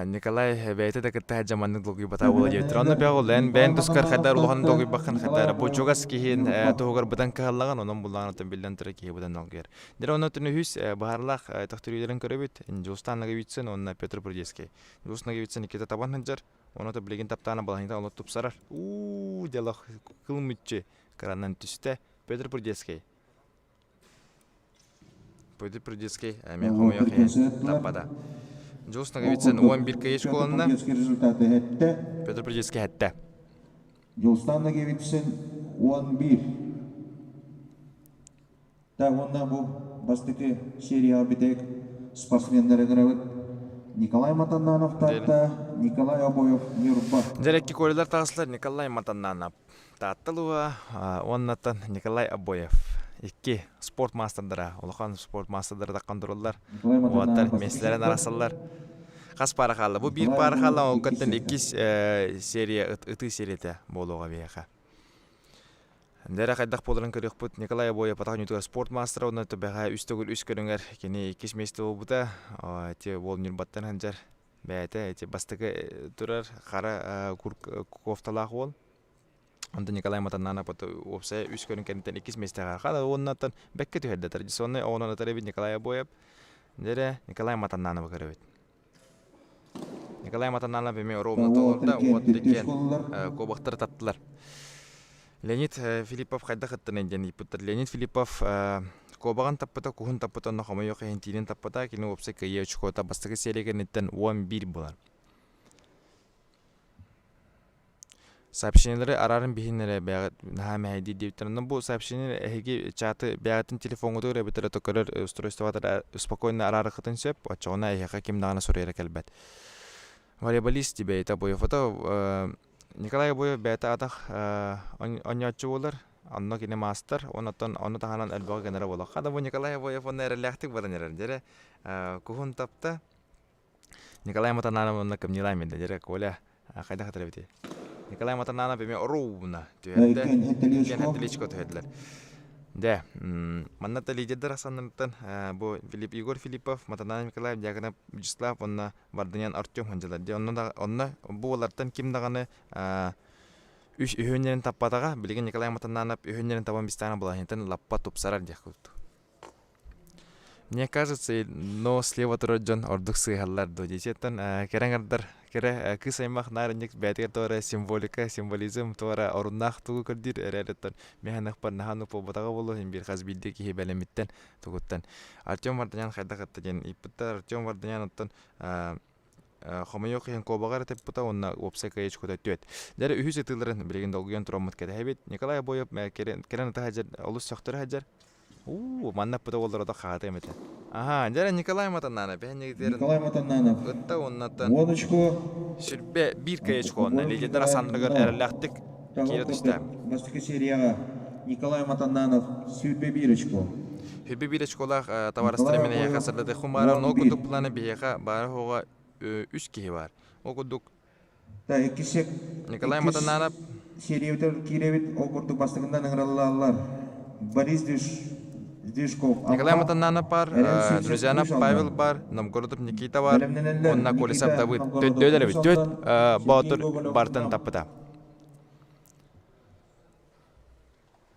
Николай бәйті дәкітті әджаманның долғы бата олы деуттір. Оны бәғылын бәйін тұскар қайдар ұлғаны долғы бақын қайдары. Бұл жоғас кейін тұғығыр бұдан қағалаған, оның бұлағын өтін білден тұры кейі бұдан алғыр. Дәрі оны өтіні хүс бағарлақ тақтырүйдерін көрі бүт. Жоғыстанығы бітсін, онына Петр Прудецкий. Жоғысынығы бітсін екеті табан ханжар. Оны өті білеген таптағына балағында олы тұпсарар. Делақ қыл мүтчі қыраннан түсті Петр Прудецкий. Петр Прудецкий мен қомайық ең таппада. Жоғысынығы бітсін 11 кәйеш қолында Петр Прудецкий әтті. Жоғыстанығы бітсін 11. Онда бұл бастықы серия бітек спортсмендері ғырауыт. Николай Матаннанов татта, Николай Обоев Нюрба. Дәрекке көрілер тағысылар Николай Матаннанов таттылуға, оннаттан Николай Обоев. Икки спорт мастардары, олыған спорт мастардары таққан тұрылар. Оғаттар меслерін арасалар. Қас пары қалы. Бұл бір пары қалы оғаттан 2 серия, ұты серияті болуға бейеқа. Дәрі қайдақ болырын көрек бұд. Николай Обоев атаған үтігер спорт мастары, оны түбәға үстігіл үс көріңер. Кені 2 месті ол бұда. Ол нүрбаттан ханжар. Бәйті бастығы тұрар қара кофталақ ол. Онда Николай Матаннанов опсай үс көрін кәнеттен 2 месті қарқады. Оннаттан бәкке түйерді. Традиционный оғынан атары бет Николай Обоев. Дәрі Николай Матаннанов көрі бет. Николай Матаннанов беме ровны толырда, оттекен кобақтар таттылар. Леонид Филиппов қайда қыттын әнден ипыттыр. Леонид Филиппов кобаған таппыта, кухын таппыта, нұқамы йоқ әйінтейін таппыта, кені опсай кәйе үшкота бастығы сереген еттен 11 болар. Сообщениялары арарын бейінлері нағам әйді деуіттерінің бұл сообщениялары әйге чаты бәғатын телефонгуды рәбітері токырыр устройствоватыр спокойно арары қытын сөп, отчауына әйіға кемдағына сұрайры кәлбәт. Волейболист дебейті Обоев ата Николай Обоев бәйті атақ онятчы олар, онны кені мастер, оны тағанан әлбіға генері болу. Қада бұл Николай Обоев оны әріләқтік баран әрін дәрі күхін тапты. Николай Матаннанов оны кім нелаймен дәрі көля қайда қатыры бейті. Николай Матаннанов беме ровна түйәді, кен әттілечко түйәділер. Дә, манната лидердер асаннырттан, бұл Егор Филиппов, Матаннанов Николаев, Дьяконов Вячеслав, онна Варданян Артем ханжалар. Де, онна бұл оларттан кем дағаны үш үйөнерін таппатаға, білген Николай Матаннанов үйөнерін табан бістағына болағынтан лаппа топсарар дек көпті. Мне кажется, но слева тұрыджан ордық сыйғалар дойдесеттен, кереңірдір, кере кыс аймақ нарынек бәтігер туара символизм туара орыннақ тұғы көрдір әрәлеттен механық бар нағанық болбатаға болу, бір қаз білді кейі бәлеметтен тұғыттан. Артем Варданян қайда қытты ден, иппіттар Артем Варданян оттан Хомайоқ ең кобағар әтеп бұта, онына опсай кәйеч көті өттует. Дәрі үйіз етілерін білеген долғыген тұрамыт кәді әбет. Николай Обоев керен әті хәжар, олыс сақтыры хәжар. Маннап бұта олар ода қағаты әметі. Дәрі Николай Матаннанов. Николай Матаннанов. Үтті оннаттан. Онычко. Сүрбе бір кәйеч қоғынна. Легендар асандығыр әріләқтік кейі түсті. Бастықы серияға Николай Матаннанов сүрбе бір үшко. Hübbe bir şkolak tavarastara mene yaka sırladı xumara no kuduk planı bir yaka bari hoğa 3 kişi var. O kuduk Та эккисек Nikolay Matananap сериевтер киревит окурдук бастыгында ныңыраллар. Борис Дюшков. Nikolay Matananap var, Друзьянап Павел var, Novgorodov Nikita var, onna Kolisab David. Dödele bir död Batur Bartan tapıda.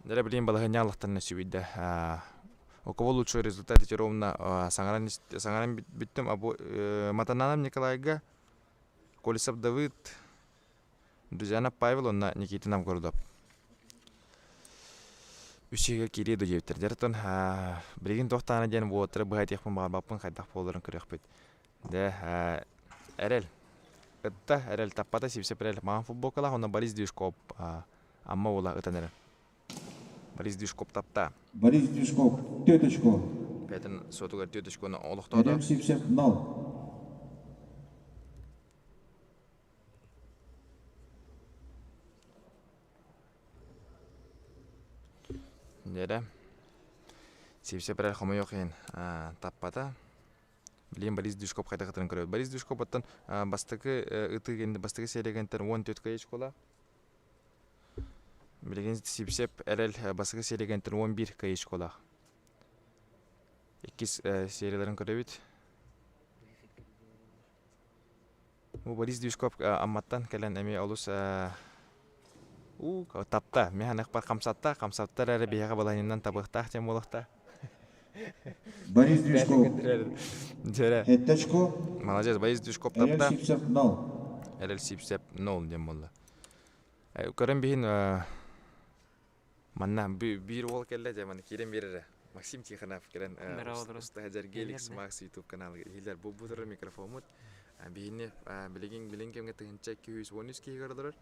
Дара билин балахын яллахтан сүбидде. У кого лучший результат эти ровно сангаран биттем абу Матананам Николайга Колесов Давид Друзьяна Павел онна Никита Новгородов. Үсеге кире до жевтер. Дертон билин тохтана ден вотер бахат яхпын багапын хайдах боларын көрөкпөт. Де эрел. Этта эрел таппата сипсеп эрел ман футболкала онна Борис Дюшков амма ола ытанер. Борис Дюшков тапта. Борис Дюшков, теточку. Пятен сотугар теточкуны олуқтады. Эрем Сипсеп 0. Нере. Сипсеп әрәл қомы yok ең таппата. Білейін Борис Дюшков қайта қытырын көреді. Борис Дюшков баттан бастығы серегентер 14 кайыш кола. Білеген Сипсеп әрәл бастығы серегентер 11 кайыш кола. 2 серияларын көребет. Борис Дюшков амматтан кәлін әме олыс тапта. Мен бар қамсаттар әрі бейіға балайыннан табықтақ тем болықта. Борис Дюшков. Теточку. Молодец, Борис Дюшков Эрем тапта. Сипсеп 0. Әріл Сипсеп 0 дем болды. Көрін бейін манна бір ол келді жаманы керен берері. Максим Тихонов керен ұста әжер Геликс Макс YouTube каналы. Елдер бұл бұдыры микрофомыд. Бейіне білеген кемге тұхынча 213 кейі көрдірір.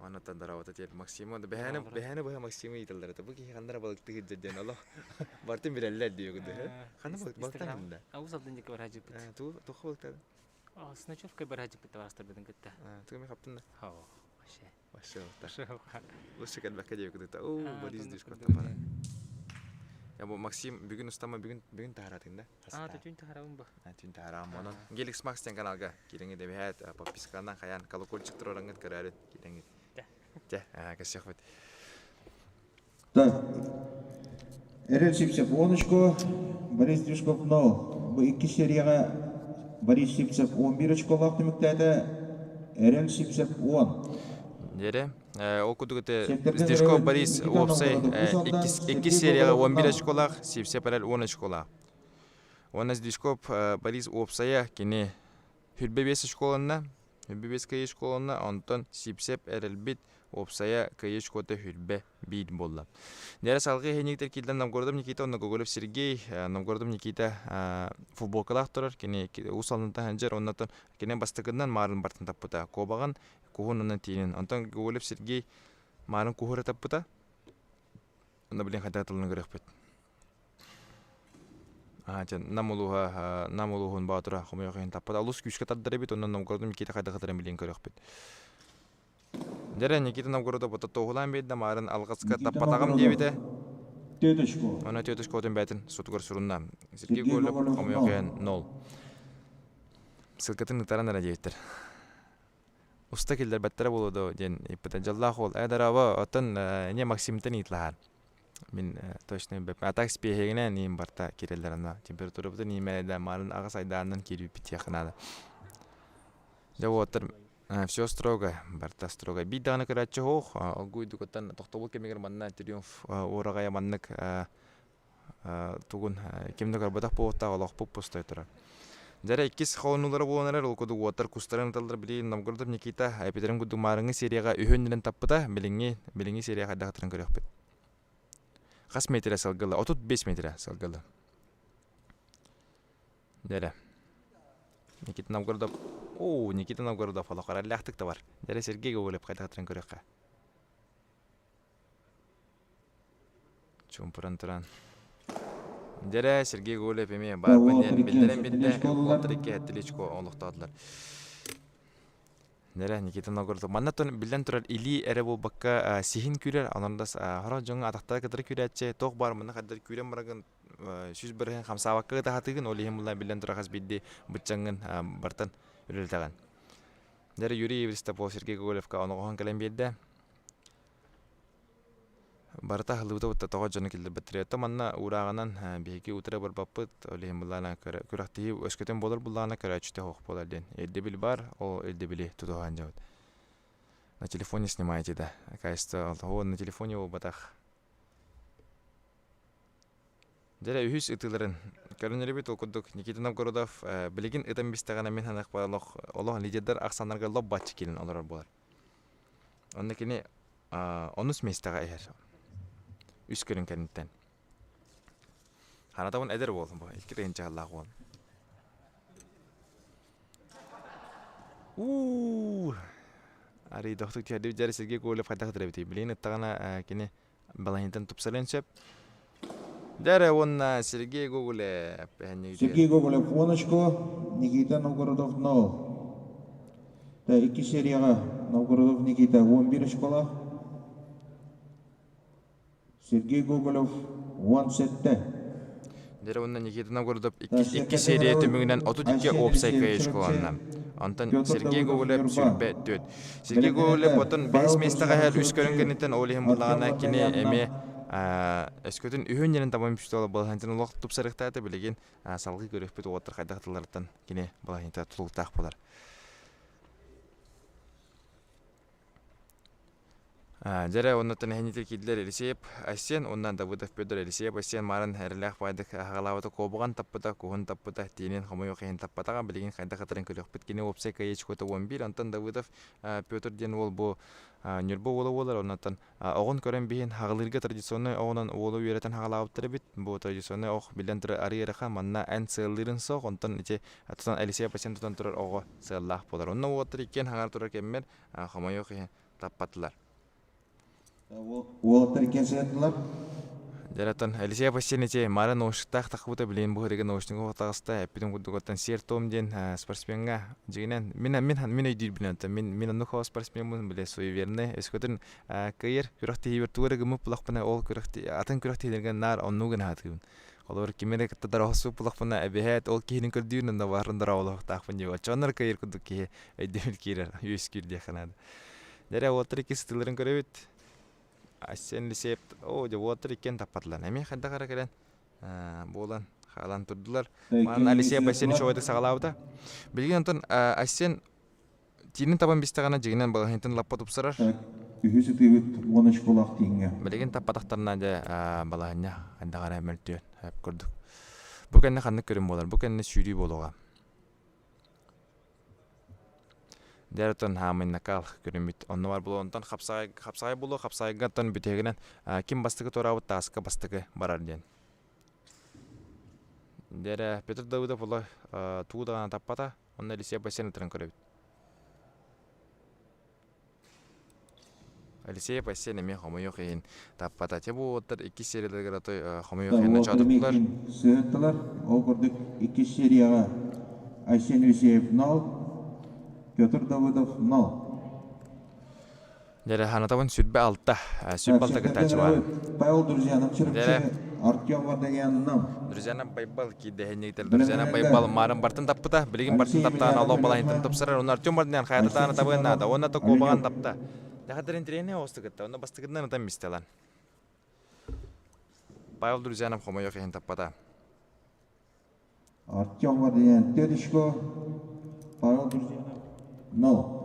Анаттан дарауата тел Максим онда бәһәне бәһә Максим ителдер. Бұл кейі қандара балықты ғыджаден Allah. Бартын бір әлләр дейі күді. Қанда балықтан күнді? Ауыз алдын деке бар хажып бит. Тұқы балықтады? С ночевкой бар хажып бит варастар беден кетті. Тұғымен қаптында? Вообще. Вообще балықтар. Лучше кәл бәкке дейі күді. Борис Дюшков тапады. Ya bu Максим бүгін ұстама бүгін тағаратың да? Түн тағарауын ба? Түн тағарауын мұнын. Геликс Макстен каналға кереңі де бәйәт подпискандан қаян колокольчик тұрарыңыз көрәрет кереңі. Де, кәсек бәт. Так. Эрем Сипсеп 13, Борис Дюшков 0. Bu iki seriyaya Борис Сипсеп 11 очколақ түміктәді. Эрем Сипсеп 10. Дере, ол күдігіті Дюшков Борис опсай 2 серияға 11 очколақ, Сипсеп әрәл 10 очколақ. Оныз Дюшков Борис опсая кені хүлбе 5 очколығына, хүлбе 5 кайы очколығына, онтан Сипсеп әрәл бит опсая кайы очкоты хүлбе бит болды. Дере салғы хенектер келден Новгородов Никита, онна Гоголев Сергей, Новгородов Никита футболкалақ тұрар, кені ұсалынта ханжар, оннатан кені бастығынан марын бартын таппыта. Кобаған кухоннан тиінен. Антон Гоголев Сергей марын кухыры таппыта. Онда білен қайта атылыны көрек бет. Намулуғын бағытыра қомай қайын таппыта. Алыс күшке таддары бет, оннан Новгородов Никита қайта қытырын білен көрек бет. Дере Никита Новгородов бұта тоғылан бейді, марын алғысқа таппатағым дебеті. Теточку. Ona tiyotuşku otun bәтін сұтығыр сұрынна. Сергей Гоголев қомай қайын 0. Сылқатын ұтаран әра дейттір. Usta kilder better buludu den ipten jallah ol edarava atan ne Максимтен итлахар. Min точно беп атак спехегенен ним барта киреллерна температура бутын нимеде малын ага сайдандан кирип бит якынада. Жавотыр все строго, барта строго. Bir dağını kıratçı hoğ, oguydu kotan toxtobul kemigir manna triumf oragaya manнык тугун кемдегер батак болта алак поп постой турар. Жара 2 хонулары болонар ол коду отар кустарын талдар били Новгородов Никита Петерин куду марыңы серияга үйөннен таппыта билинги серияга дагытырын көрөкпөт. Кас метр салгыла, 35 метр салгыла. Жара Никита Новгородов Никита Новгородов алакара ляхтык да бар. Жара Сергей Гоголев кайдагытырын көрөккө. Чумпуран туран. Жара Сергей Гоголев эме барбын ден билдирен битте отурикке хеттиличко олуктадылар. Жара Никита Новгородов маннатон билден турар или эре болбакка сихин күрер анандас хара жоңа атактар кытыр күрәтче ток бар мына кадыр күрен барган сүз бірген хамсабаққа тахатыгын олихим булла билен турахас бидди бытчаңын бартан үрелтаган. Дәрі Юрий Евристопол Сергей Гоголевка оноғын кәлем бейді. Барта хылыбыта бұтта тоға жаны келді бітіретті. Манна урағынан бейкі ұтыры бір баппыт, олейін бұллағына көріқтейі өскөтен болыр бұллағына көрі әчүте хоқ болар ден. Елді біл бар, ол елді білі тұтуған жауд. На телефоне снимаете, да. Кажется, на телефоне ол батақ. Дәрі үйіс ұтылырын. Көрінері бет ол күдік Никита Новгородов білеген ұтым бестіғана мен ханық бағалық олығын лидердар ақсанарға лоб батчы келін олар болар. Онда кені оныс местіға әйер. Үс көрін кәрінттен. Ханатауын әдір болдым бұл. Илкі рейін жағалағы болдым. Ари доқтық түйерді жәрі Сергей Гоголев қайдақ дәрі білейін ұттағана кені балайынтан тұпсарын сөп. Дәрі онна Сергей Гоголев. Сергей Гоголев 10 очко, Никита Новгородов 0. Та 2 серияға Новгородов Никита 11 очкола. Сергей Гоголев 10 сетте. Дәрі онна Никита Новгородов 2 серия төмігінен 32 опсай кайышқыланна. Антон Сергей Гоголев сүрбе төт. Сергей Гоголев отын 5 местіға әл үс көрінгенеттен олығын бұлағана кене әме Эскөтін үйін ерін табайым пүшті олы балахантын олық тұпсарықтады білеген салғы көрекпет оғаттыр қайдақтылардан кене балаханта тұлықтақ болар. Жәрі оннаттан әйнетер кеділер Елисеев Асен, оннан Давыдов Петр Елисеев Асен марын әріләқ байдық ағалауыты қобыған таппыта, қоғын таппыта, тейнен қамайы қайын таппатаға білеген қайдақытырын көліқпет кене опсай кайеч көті 11, онтан Давыдов Петр ден ол бұл Нюрбо олы олар, оннаттан оғын көрен бейін хағылырға традиционный оғынан олы үйеретін хағалауыттыры бит, бұл традиционный оқ білен тұры ары еріға манна ән сығылырын соқ, онтан тұтан Елисеев Асен тұтан тұрар оғы сығылақ болар. Онна оғаттыр екен хағар тұрар кеммер қамайы қайын таппатылар. Уолтер екен сәттілер. Жаратан Елисеев Асенете мара наушықтақ тақыбыта білейін бұл ереген наушының оқтағыста әппетін күдігіттен сер том ден спортсменға жегінен мен өйдейір білен мен ұнық оға спортсмен мұн біле суеверіне өскөтін кайыр күріқті ебертуары гымып бұлақпына ол атын күріқті елерген нар оннуғын атығын. Олар кемері кіттадар оғысы бұлақпына әбіхәт ол кейінің көрдүйін барындар ауылық тақпын жеу. Чонар кайыр күдік кей өйдеміл кейрер өйс күрде қанады. Дәрі олтыр еке сытылырын көребет. Асен Елисеев, деп олтыр екен таппатылар. Әме қайда қара кәрен болан қалан тұрдылар. Маған Елисеев Асен шоғайды сағалауыда. Білген онтын Асен тиінін табан бестіғана жегінен балағынтын лаппа тұпсырар. Үйісі түйбет 10 очколақ дейінге. Білген таппатақтарына де балағына қайда қара әмелтіен әп көрдік. Бұл кәнне қанды көрім болар, бұл кәнне сүйрей болуға. Дәртон хамын накал көрімет. Онны бар бұл онтан қапсағай болу, қапсағайға тон бүтегінен кем бастығы торабыт тасыққа бастығы барар ден. Дәрі Петр Давыдов олы туғыдағана таппата, онны Елисеев Асен тұрын көребет. Елисеев Асен еме қомайы қиын таппата. Тебу отыр 2 серияларға той қомайы қиынна чадырдылар. Сүйеттілер, ол көрдік 2 серияға Асен Елисеев 0. Петр Давыдов 0. Дәрі ханатауын сүрбе алта кітачы бар. Павел Друзьянов чырықшы, Артем Вардагиян 0. Друзьяна Байбал кейді әйнейтер. Друзьяна Байбал марын бартын таппыта, білеген бартын таптағын алау балайынтын тапсырар. Оны Артем Вардагиян қайататағын табығынады, оны да қобаған тапта. Дәқадырын тірейіне осты күтті, оны бастығыдың ұтан мистелан. Павел Друзьянов қомайы қиын таппата. Артем Вардагиян 4 очко, Павел Друзьянов 0.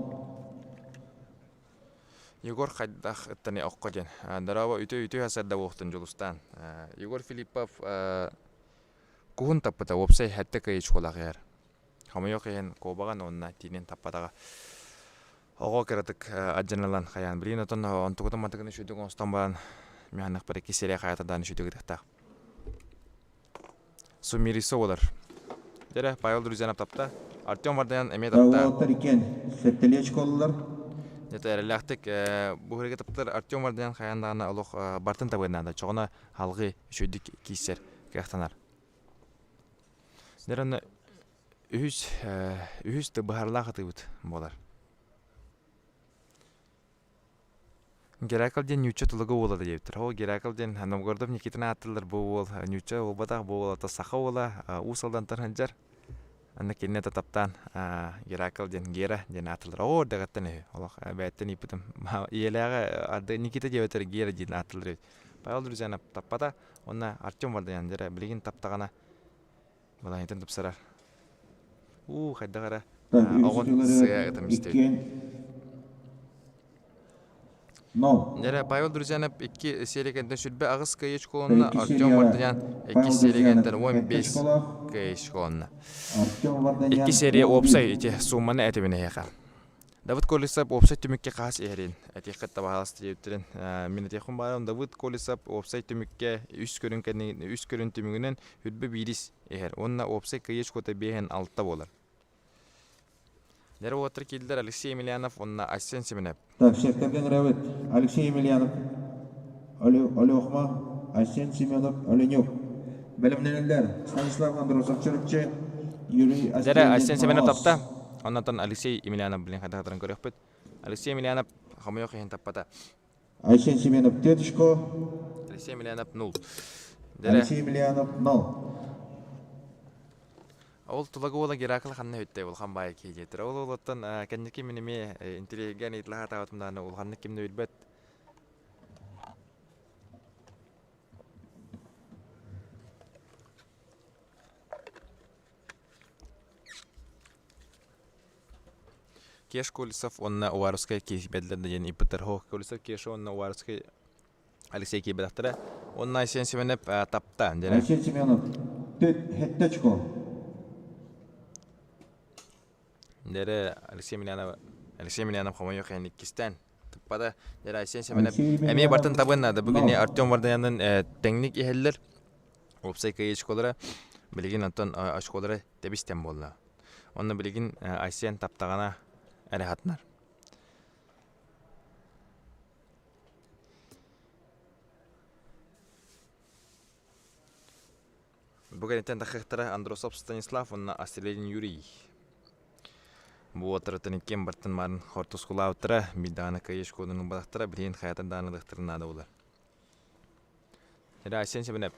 Егор қайдақ ұттаны оққа ден. Дараба үті асарда оқтын жолыстан. Егор Филиппов күхін таппыта, опсай әтті кайыч қолақ ер. Қамайы қиын қобаған онына тейнен таппатаға. Оға кератық аджаналан қаян. Білген отын онтығыды матығыны шүйдің оңыстан баран механық бір 2 серия қаятадан шүйдігі дықтақ. Сумирисо олар. Дәрі Павел Друзьянов тапта. Артем Вардагиян әме тапта. Уолтер екен сәттілі очколылар. Дәті әріләқтік бұғырға таптар Артем Вардагиян қаяндағына олық бартын табығынады. Чоғына халғы шүйдік кейсер кәқтанар. Дәрі үйіз бұғарлағы тұйбыт болар. Геракл ден нюча тулыгы ола да ептір. Ол Геракл ден Новгородов Никитина аттылар бұл нюча ол батақ бұл ата сақа ола усалдан тарханжар. Анна кенне таптан Геракл ден Гера ден аттылар. О дагаттан үй. Олақ бәттен ипітім. Иелеға арды Никита дебетер Гера ден аттылар. Павел друзьяна таппата. Онна Артем барды янжара. Білеген таптағана. Бұлан етін тұпсарар. Қайдағара. Так, Оғын сыға ғытым істеу. No. Нера Павел Друзьянов 2 сериягенден сүрбе ағыз кайыш қолына, Iki Артем серия Вардаян 2 Павел сериягенден Друзьянов 15 колақ. кайыш қолына. Артем Варданян 2 серия опсай ете сумманы әтебіне еқа. Давыд Колесап опсай түмікке қағас әрін. Әтек қатта бағаласты ептірін. Мен әтекім барым Давыд Колесап опсай түмікке үс көрін түмігінен үтбі бейдіс әр. Онына опсай кайыш көті бейхен алтта болар. Нера отыр келдер Алексей Емельянов, онына Асен Семенеп. Так, шертерден рәвет. Алексей Емельянов, Олеохма, Асен Семенов, Оленюк. Бәлімненелдер. Станислав Андросов, Чырыкчы, Юрий Нера Асен Семенеп тапта. Оннан Алексей Емельянов білен қадағатырын көрек бөт. Алексей Емельянов қамайоқ ехен таппата. Асен Семенов, Тетушко. Алексей Емельянов 0. Алексей Емельянов, 0. Ол тұлығы ола Геракл қанна өтті ол қанбайы кейдетір. Ол олаттан кәндеке менеме интеллигент етліға тағатымдағаны ол қанны кемді өлбәт. Кеш Колесов, онна Уваровскай кейбәділерді және иппітір хоқ. Колесов кеші онна Уваровскай Алексей кейбәдіқтірі. Онна Асен Семенеп тапта. Асен Семенов, Тетушко. Дәрі Алексей Емельянов қамайы қайын иккістен. Тұппада дәрі Асен Семенеп. Әме бартын табынады. Бүгіне Артем Вардаянның тәңнік ехелдер. Опсай кайы школары. Білеген Антон ашколары тәбістен болды. Оны білеген Асен таптағана әрі қатынар. Бүгін әтен тақықтары Андросов Станислав, онына Астрелин Юрий. Бұл отырытын екен бартын марын қортыз құла отыры, бидағаны кайыш кодының бадақтыра, білген қаятын дағынылықтырын ады олар. Жәрі Асен Семенеп.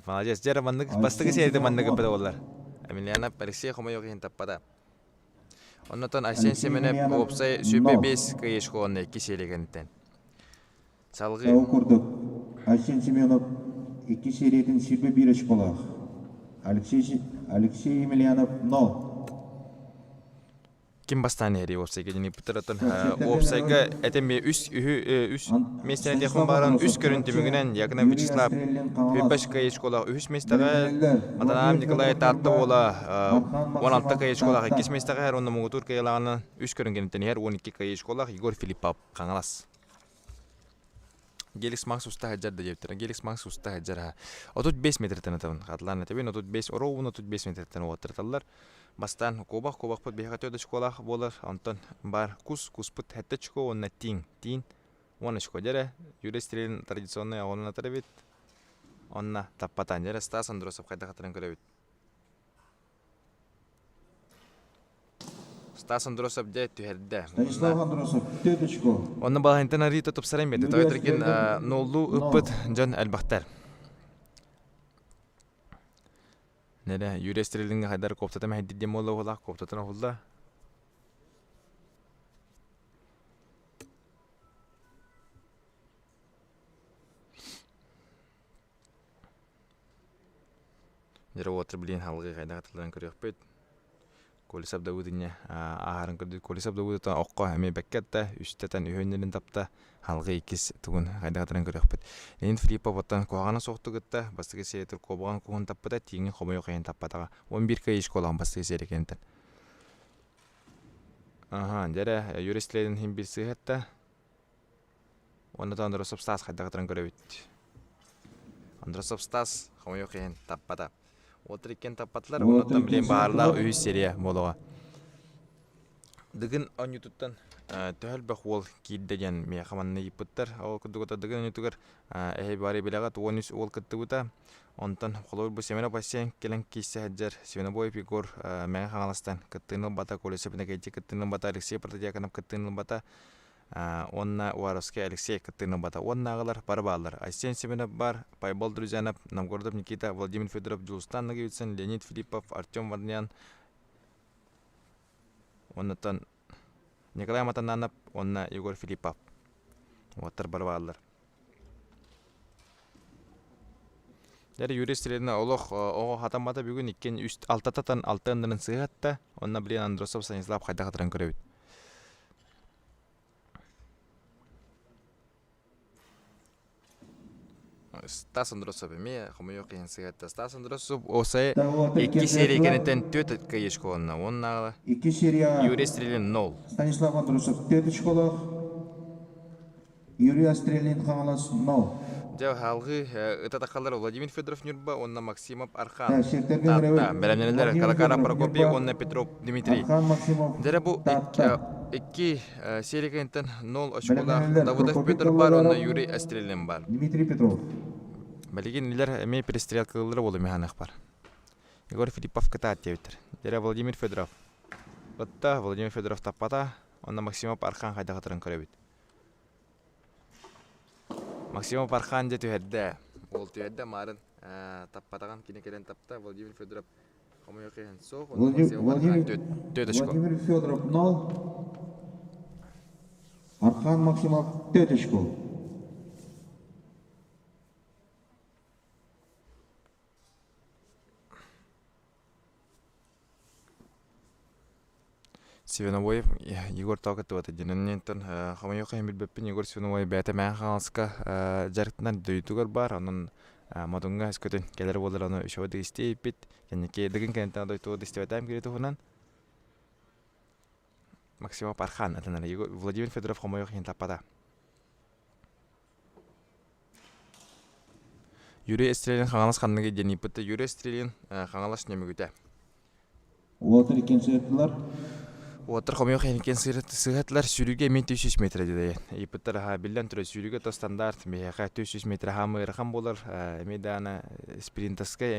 Молодец. Жәрі бастығы сейді мандығы бада олар. Емельянов Алексей Хомайоқ ен таппада. Оннатан Асен Семенеп опсай сөйбе 5 кайыш кодының 2 сейлегенттен. Салғы... Оқырдық. Асен Семенов 2 серияден сүрбе 1 школақ. Алексей Емельянов 0. Ким бастан ери опсайга жени путаратын опсайга этеме үс местен техун баран үс көрүнтүмүнөн якына Вячеслав Пепешка школа үс местага Матанам Николай Татты ола 16 кай школа 2 местага хер онун мугутур кайлаганы үс көрүнгенден хер 12 кай школа Егор Филиппов каңалас. Геликс Макс уста хаджар да жептер. Геликс Макс уста хаджар. Отут 5 метрден атабын. Катларны табын отут 5 ороуны отут 5 метрден отырталар. Бастан кобах пут бехат өдө школах болар. Антон бар кус пут хатта чко онна тин оны шко дере. Юристрин традиционный онна тарабит. Онна таппатан дере Стас Андросов кайда катырын көрөбүт. Стас Андросов де түһәрдә. Станислав Андросов, Тетушко. Онна балантан рита топсарам беде. Тойтырген ноллу ыппыт Жан Албахтар. Неде юристрилинге хайдар коптата мәһдидде молла ола коптатына холда. Неде отыр билен халгы хайда катылдан көрөкпөт. Колесап Давудыне ахарын көрдү. Колесап Давудтан окко эме беккетте үстөтөн үйөннөрүн тапта халгы икис тугун кайда катырын көрөкпөт. Ленин Филиппов оттан когана соктугутта бастыгы сетер кобган кугун таппата тиңи хомой кайын таппатага 11 кай школан бастыгы серекентен. Жара юристлердин хим бир сыгатта. Ондан Андросов Стас кайда катырын көрөбүт. Андросов Стас хомой кайын таппата. Отыр екен таппатылар, онаттан білен бағарлау өй серия болуға. Дығын он ютуттан төхіл бақ ол кейддеген мей қаманны епіттір. Ол күдігіта дығын ютугар әй бары білеғат 13 ол күтті бұта. Онтан қолыр бұл семені бассен келен кейсі әджер. Семені бойып егор мәңі қаңаластан күттіңіл бата, Колесапына кейті күттіңіл бата, Алексей Протодиаконов күттіңіл бата. Онна Уаровский Алексей Катынобата. Оннағылар бар балар. Айсен Семенов бар, Пайбол Друзянов, Новгородов Никита, Владимир Федоров, Джулстан Нагивицын, Леонид Филиппов, Артем Варнян. Оннатан Николай Матананов, онна Егор Филиппов. Оттар бар балар. Дәрі юристеріне олық оғы хатамата бүгін ikкен үст алтататан алтындырын сығатта, онна білен Андросов Станислав қайда қатырын көребіт. Стас Андросов еме, қымы yok ең сығатта. Стас Андросов осай 2 серия кенеттен 4 атқа ешколына. Оның ағылы 2 серия Юрий Стрелин 0. Станислав Андросов 4 очколық. Юрий Стрелин қаңалас 0. Жау халғы ұтатақалар Владимир Федоров Нюрба, онна Максимов Архан. Шертерген Татта, рәует бәлемнелер Калакара Прокопий, онна Петров Дмитрий. Архан Максимов Дәрі бұл Татта. 2 серия кенеттен 0 очколақ. Бәлемнелер Давудов Прокопий Петр бар, онна Калакара, Юрий Стрелин бар. Дмитрий Петров. Бәлеген нелер әмей перестрелкалары болу механық бар. Егор Филиппов кыта аттебітір. Дәрі Владимир Федоров. Бұтта Владимир Федоров таппата, онна Максимов Архан қайда қатырын көребіт. Максимов Архан де түйәдді. Ол түйәдді марын таппатаған кенекелен тапта Владимир Федоров қамы еқен соқ, онна Максимов Архан төт очко. Владимир Федоров 0. Архан Максимов 4 очко. Севеновоев Егор Тауқатты бата дененнен қамы еқен білбеппін Егор Севеновоев бәті мән қалысқа жарықтынан дөйтігір бар, оның мадунга өскөтін келер болыр оны үшеуді істейіп бет, кәнеке дігін кәнеттен дойты істеуетайым кереті ғынан. Максимов Архан әтінері Владимир Федоров қамы еқен таппада. Юрий Стрелин қаңалас қанныға дені бұтты Юрий Стрелин қаңалас немігіті. Уотыр екен сүйеттілер. Отыр қомы екен сығатылар сүріге 1300 метр деді. Епіттір білден түрі сүріге то стандарт, мейеқа 300 метр хамы ырхан болыр, әмеданы спринтаске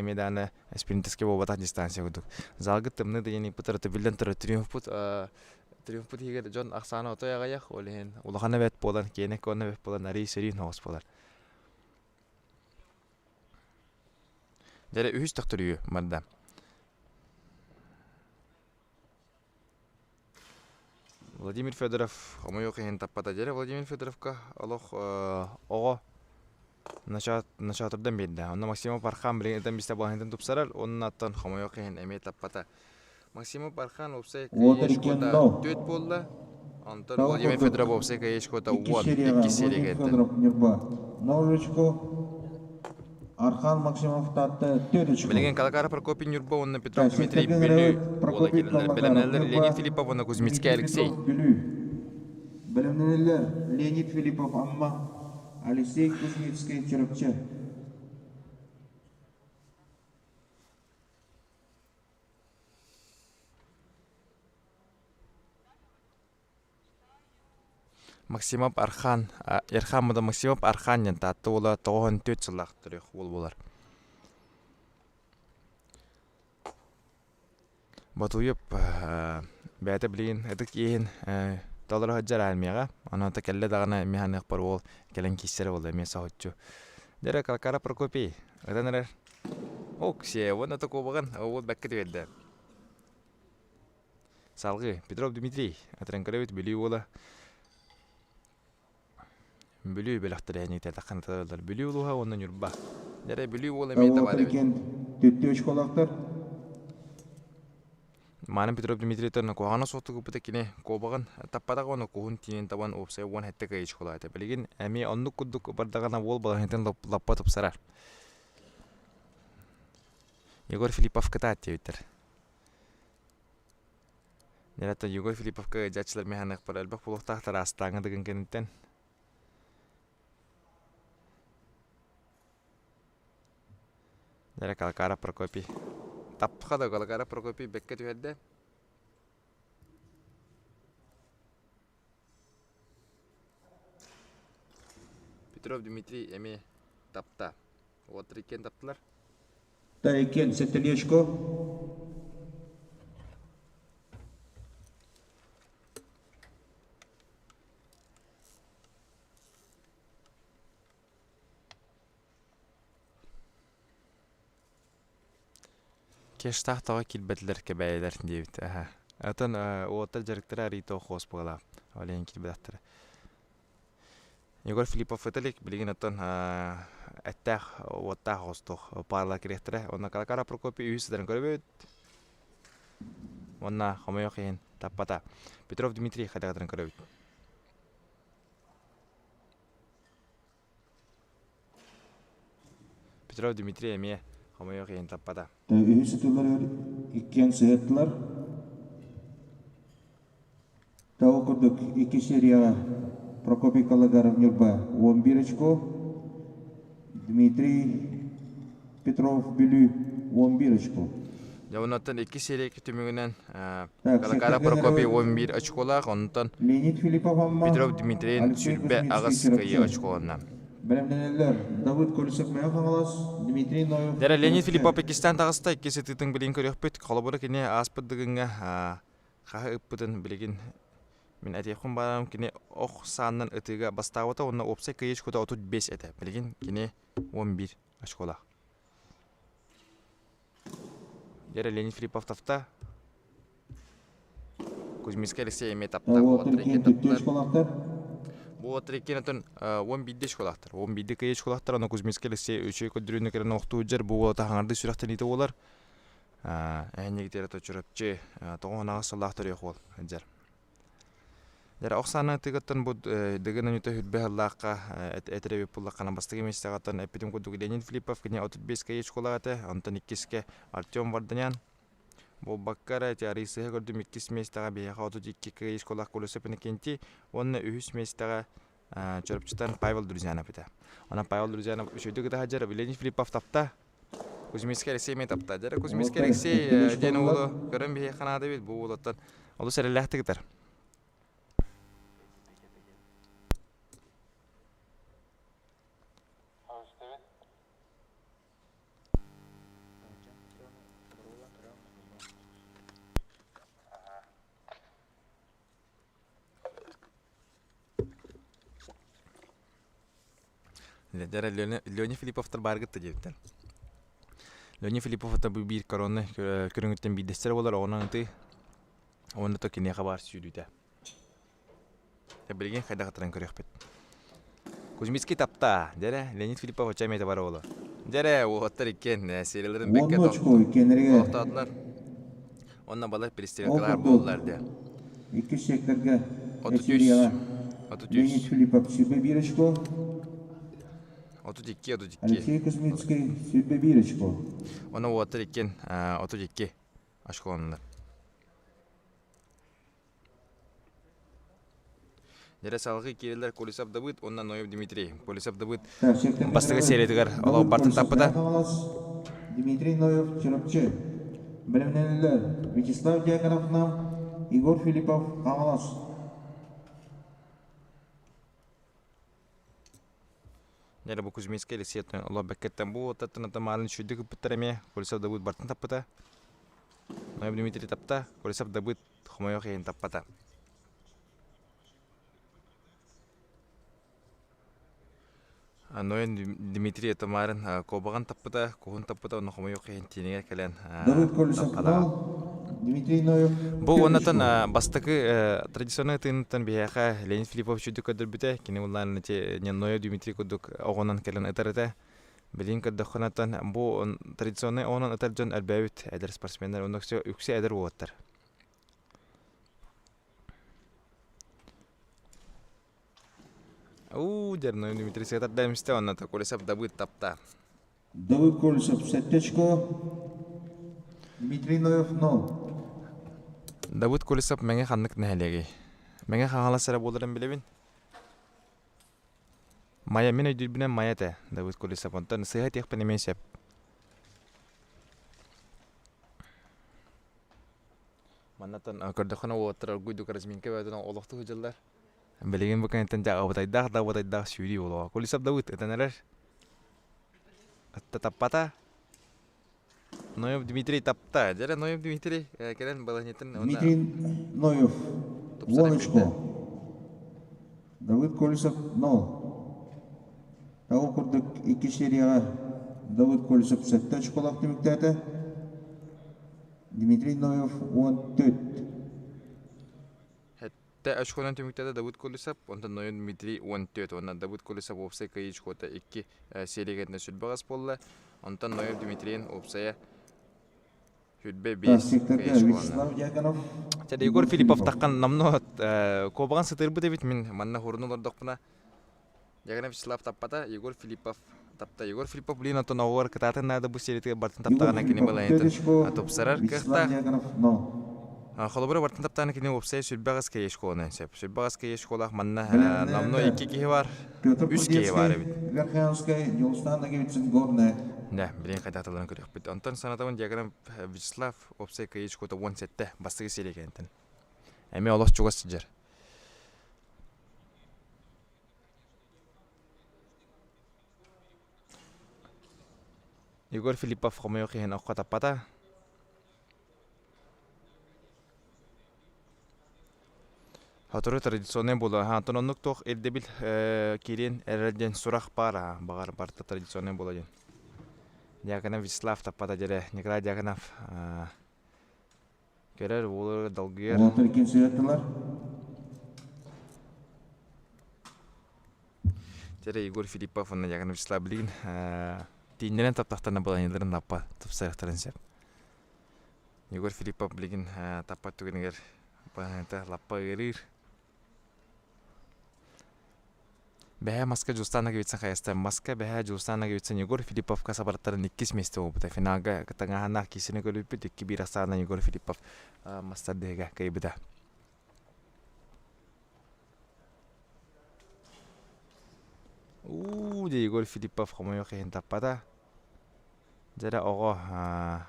болбатақ дистанция күдік. Залғы тымны деген епіттір білден түрі триумфпут егер жон ақсаны отой ағаяқ, олеген ұлғаны бәт болан, кейінек оны бәт болан, әрей сөрейін оғыз болар. Дәрі үхіс тұқтыр үйі барда. Владимир Федоров, қомы еқен таппата дәрі Владимир Федоровқа олық оғы начатырдан бейді. Онна Максимов Архан білгенден бісті болғанден тұпсарар, оның аттан қомы еқен әме таппата. Максимов Архан опсай кәйешкода 4 болды, онтан Владимир Федоров опсай кәйешкода 2 серия кәді. Архан Максимов татты 4 очко. Білген Калакара Прокопий Нюрба, онна Петров Дмитрий Білі ола келілер. Білімнелер Леонид Филиппов, онна Кузьмицкий Алексей. Білімнелер Леонид Филиппов, амма Алексей Кузьмицкий чырықчы. Максимов Архан, Ерхамыда Максимов Арханнен татты ола 94 жылақ түрек ол болар. Батуйып бәті білген әдік ең доллар хаджар әлмеға, анаты кәлі дағына механық бар ол кәлін кестері олды мен сауытчу. Дәрі Калакара Прокопий, ұдан әрір. Оқ, оны тұқ обаған, ол бәккет өйді. Салғы, Петров Дмитрий, әтірін көрәует білі ола. Бүлі бөліқтір әнекті таққаныталар. Бүлі олуға онын үрба. Дәрі бүлі ол әмей табады. Төтті өшколақтар. Маным Петров Дмитрий тұрны қоғаны соқты көпіті кене қобағын таппадағы оны қоғын тенен табан опсай оған әтті қайыш қолайды. Білген әмей онны күдік бардағана ол балағынтен лаппа тұпсарар. Егор Филиппов кыта әттеуіттір. Дәрәтті Егор Филипповқа жатшылар механық бар. Әлбәқ бұлықтақтар астаңы дығын кенеттен. Дәрі Калакара Прокопий. Тапқа да Калакара Прокопий бәкке түйәдді. Петров Дмитрий әме тапта. Отыр екен таптылар. Та екен сәттілешко. Кештахтаға килбетлер кебәйлер дейбит. Атын оттар жарыктыра рито хос бугала. Олен килбеттер. Егор Филиппов этелик билген атын аттах оттах хостох парла керехтере. Онна Калакара Прокопий үйсүдөн көрбөт. Онна хомойохин таппата. Петров Дмитрий хадагатын көрбөт. Петров Дмитрий эме хомойохин таппата. Үйсүтүлөр иккен сыйыттылар. Тау курдук 2 серияга Прокопий Калагаров Нюрба 11 очко. Дмитрий Петров Билю 11 очко. Онтан 2 серия күтүмүгүнөн Калакара Прокопий 11 очколак, онтан Леонид Филиппов амма. Петров Дмитрий сүрбе агыс кыйы очколарна. Белемнелер Давыд Колесов менен каңалас, Дмитрий Ноев. Дәре Леонид Филиппов Пакистан тагыста 2 сетитин билин көрөкпөт. Колобора кине аспыдыгынга хаа ыппытын билигин мен әтейхун барам кине ох саннан ытыга бастауыта, онна опсай кыйыш кута 35 эте. Билигин кине 11 очкола. Дәре Леонид Филиппов тафта. Кузьминский Алексей эме тапта. Бу отрекенетен 11 школактар. 11 кыйыш школактар, аны Кузьминский Алексей 3 көдүрүнө керен октуу жер бу болота хаңарды сүрөктөн ите болар. Әнегитер точурапчы тоғонага саллахтар ёкол жер. Дәре оксаны тыгыттан бу дыгынан үтө хүтбе аллакка этеребе пуллаккана бастыгы местагаттан эпидем кудук Леонид Филиппов кине 35 кыйыш школата, антон 2-ке Артем Варданян. Бу баккара теориясы көрдүм 2 местага бияга 32 кыйыш школак колосепне кенти, онна 3 местага чөрөпчүтан Павел Друзянов ите. Ана Павел Друзянов үшөйдүгү да жер Леонид Филиппов тапта. Кузьминский Алексей мен тапта. Жара Кузьминский Алексей ден улу көрөн бие канада бит бу улуттан. Олу сәреләхтигитер. Дәре Леонид Филипповтар баргытты дептен. Леонид Филиппов та бу бир корона көрүнгөттөн бидестер болар, онан ты онда то кине хабар сүрүдө. Та билген кайдагатыран көрөкпөт. Кузьминский тапта. Дәре Леонид Филиппов чамета бар боло. Дәре оттар экен серияларын бекке токтоттулар. Онна балар перестрелкалар болдулар де. 2 секторга 33. Леонид Филиппов сүрбе 1 очко. 32. Алексей Кузьминский сүрбе 1 очко. Ona otur eкен 32 ашконlar. Дәре салгы кирелер Колесов Давыд, оннан Ноев Дмитрий. Колесов Давыд бастыгы сериятыгар алау бартын таппыда. Дмитрий Ноев чырыпчы. Белемнелер Вячеслав Дьяконов, Егор Филиппов каңалас. Дәре бу Кузьминский Алексей алау бәккеттен бу оттатын атамалын шүйдігі пүттіреме. Колесов Давыд бартын таппыда. Ноев Дмитрий тапта. Колесов Давыд хомойох ейін таппата. Ноев Дмитрий атамарын кобаған таппыда, kohun таппыда, оны хомойох ейін тенеге кәлен таппада. Дмитрий Ноев. Бу оннан бастыкы традиционный тыйнытан бияха Леонид Филиппов чүдүк көдөрбүтэ, кини уллан не Ноев Дмитрий кудук огонан келен этарыта. Билин көдөхөнатан бу традиционный онан этаржон албабит эдер спортсмендер ондоксо үксе эдер болоттар. Дер Ноев Дмитрий сетар дэмисте онната Колесов Давыд тапта. Давыд Колесов сеттечко. Дмитрий Ноев 0. Давыд Колесов мәңе ханнык нәһәлеге. Мәңе хаңала сара болдырын билебин. Мая мен өйдүрбүнен Мая те Давыд Колесов онтан сыйга текпен эмесеп. Маннатан көрдөкөнө отур гуйду разминке бадын олокту жылдар. Билеген бакантан жага бутайдак сүйри болоо. Колесов Давыд этенелер. Атта таппата. Ноев Дмитрий тапта. Дәре Ноев Дмитрий келен баланетін. Дмитрий Ноев 1 очко. Давыд Колесов 0. Тағы құрдық 2 серияға Давыд Колесов 7 очколақ деміктәді. Дмитрий Ноев 14. Хетте ашконан түмүктәдә Давыд Колесов, онтан Ноян Дмитрий 14, онна Давыд Колесов опсай кайышкота 2 сериягетне сүлбагас болла, онтан Ноян Дмитрийн опсая хүдбе 5 Секторда кайышкона. Вячеслав Дьяконов. Тәдә Егор Филиппов таккан намно кобаган сытырбы дебит мин манна хорнолордокпына. Ягана Вячеслав таппата Егор Филиппов тапта. Егор Филиппов блин ото новар кытатын нада бу серитге бартын таптагана кини бала ентен. Атопсарар Вячеслав кыхта. Дьяконов 0. Холобра бартын таптагана кини опсай сүлбагас кайышкона сеп. Сүлбагас кайышколах манна намно 2 кихи бар. Петр 3 кихи бар бит. Пудецкий, Верхянская, Юлстан Нагевицын, Горная. Да, билен кайдаталарын көрөк бит. Антон санатавын Ягана Вячеслав опсай кайышкота 17 бастыгы сериге ентен. Эми олох чугас сиджер. Егор Филиппов хомео хен акка таппата. Хатыры традиционный бола. Антононнук тох элдебил кирин эрден сурах пара багар барта традиционный бола ден. Ягана Вячеслав таппата жере Николай Дьяконов керер болор далгер. Уолтер Кинсуяттылар. Жере Егор Филиппов онна Ягана Вячеслав билин тиндерен таптактана боланыларын напа тапсырыктарын сеп. Егор Филиппов билин таппа түгенер банта лаппа эрир. Бәһә Москва Жустана гевитсен хаяста Москва бәһә Жустана гевитсен Егор Филиппов касабараттарын 2 месте болбута финалга катаңа кисине көрүп 2 бирасана Егор Филиппов мастардега кайбыда. Де Егор Филиппов хомоё хен таппата. Жара ого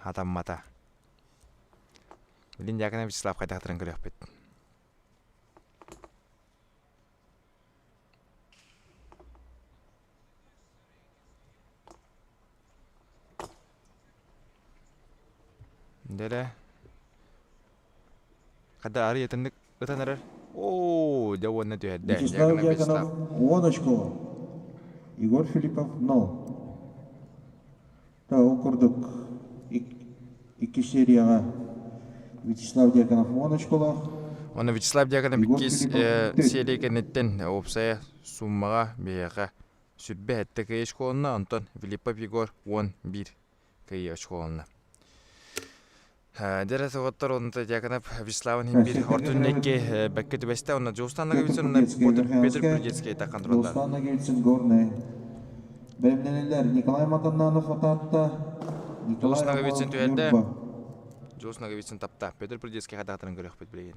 атаммата. Билин Ягана Вячеслав кайдактырын көрөк бит. Дере. Када ари етендик өтөнөр. О, жауанна төһәддә. Вячеслав Ягана Вячеслав. Дьяконов 1 очко. Егор Филиппов 0. Та окурдук 2 серияга Вячеслав Дьяконов 1 очколах. Оны Вячеслав Дьяконов Егор 2 Филиппов сериге неттен опсая суммага бияга сүрбе хәтте кайышконна Антон Филиппов Егор 11 кайышконна. Дере тоготтор онта Дьяконов Вячеславын химбир ортуннекке бәккеті бәсті онна Жустанна гевитсен Петр Прудецкий таққан ролдар. Юлстан Нагевицын, Горная. Белемнелер Николай Матананов ататта. Юлстан Нагевицын түйәдді. Юрба. Жустанна гевитсен тапта. Петр Прудецкий хадақтырын көрек бет білеген.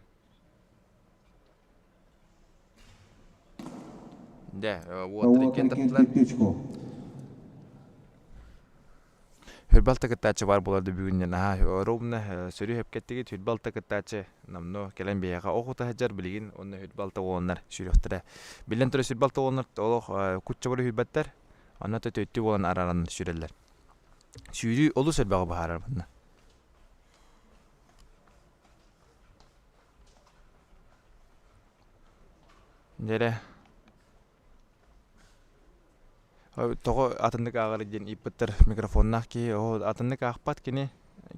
Да, уотыреккен таптылар. 2 очко. Хүлбалта кыттачы бар боларды бүгүннен. Ровна сөрү хепкеттеги хүлбалта кыттачы намно келен бияга окута хаджар билген онны хүлбалта ооннар сүрөктөрө. Билен төрө хүлбалта ооннар олох кутча болу хүлбаттар. Аны төттү болан араран сүрелер. Сүрү олу сөрбөгө баарар бунна. Дере Того атындык агары ден иппеттер микрофоннах ки о атындык акпат кини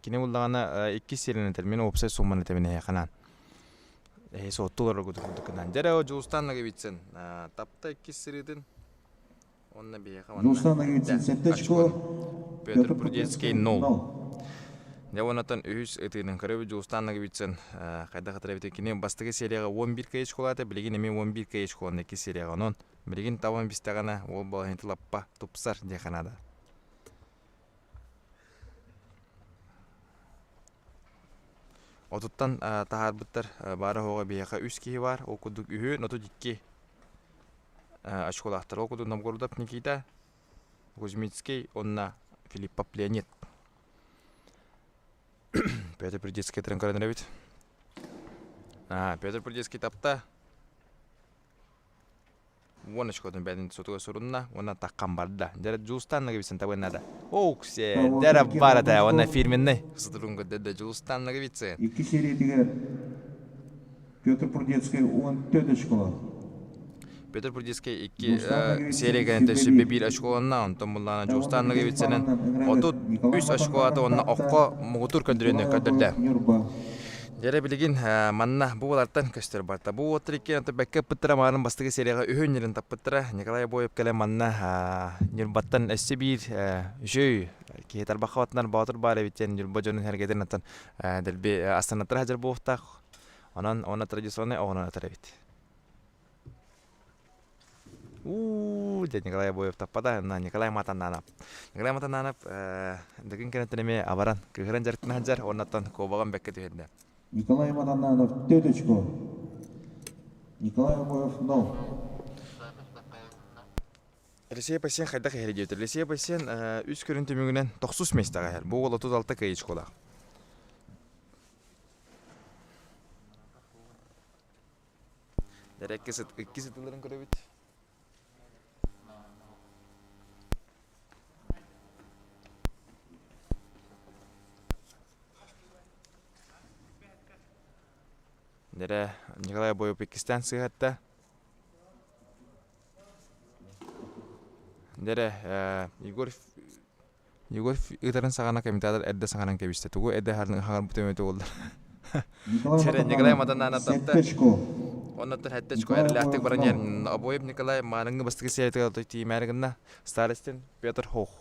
буллагана 2 серинетер мен опсай сумманы темене ханан. Соттулар гудукунан. Жара Жустан Нагевицен тапта 2 сериден онна бияга ванна. Юлстан Нагевицын 7 очко. Петр Прудецкий 0. Явонатан үз этинен көрөбү Жустан Нагевицен кайда катырабыты кини бастыгы серияга 11 кайыш колаты билген эми 11 кайыш колон 2 серияга онон билген таван бистагана ол баланты лаппа тупсар деханада. Отуттан тахарбыттар бары хога бияга 3 кихи бар, окудук үһү ноту 2 ашколахтар окуду Новгородов Никита Кузьмицкий онна Филиппов Леонид. Петр Прудецкий тренкарен ребит. Петр Прудецкий тапта. Вон очкодон бәдин сотуга сурунна, она таккан барда. Жара Жустан Нагевицен табыннада. Оксе, жара барада, она фирменный. Сутурунга деде Жустан Нагевицен. 2 сериядегі Петр Прудецкий 14 очко. Петербургский 2 серия тәшібе 1 ашқуанна, онтан бұллана Жустанныға бетсенен отут 3 ашқуаты онна оққа мұғытур көндірені көндірді. Дәрі білеген манна бұл оларттан көстер барта. Бұл отыр екен, бәкке пұттыра мағырын бастығы серияға үйін тап пұттыра. Николай Бойып кәлі манна нюрбаттан әсі бір жөй кейтар бақуатынан баутыр бар әбеттен нюрба жөнін әргеден аттан дәлбе астанаттыр әжір болуқтақ. Ona традиционный оғынан атыр әбет. Дед Николай Бойып таппада, Николай Матананап. Николай Матананап дегін кәнеттінеме абаран күйірін жарықтың әджар, онаттан көбаған бәкке түйенді. Николай Матананов 4 очко. Николай Бойов 0. Ресей пасен қайдақ әрі дейтір. Ресей пасен үз көрін төмігінен 9 местаға әр. Бұл 36 кәйіч қолақ. Дәрі 2 сетілерін көрі бет. Дәрі Николай Бойып Пекистан сығатта. Дәрі Егор ұйтарын сағана комментатор әдді сағанан кәбісті. Туғы әдді ғағар бұтым өті олдар. Дәрі Николай Матанана тапты. Оннаттан әттечко әрләқтік баран ерін. Бойып Николай маңыңы бастығы сейреті қалды теймәрігінна старостен Петр Хоқ.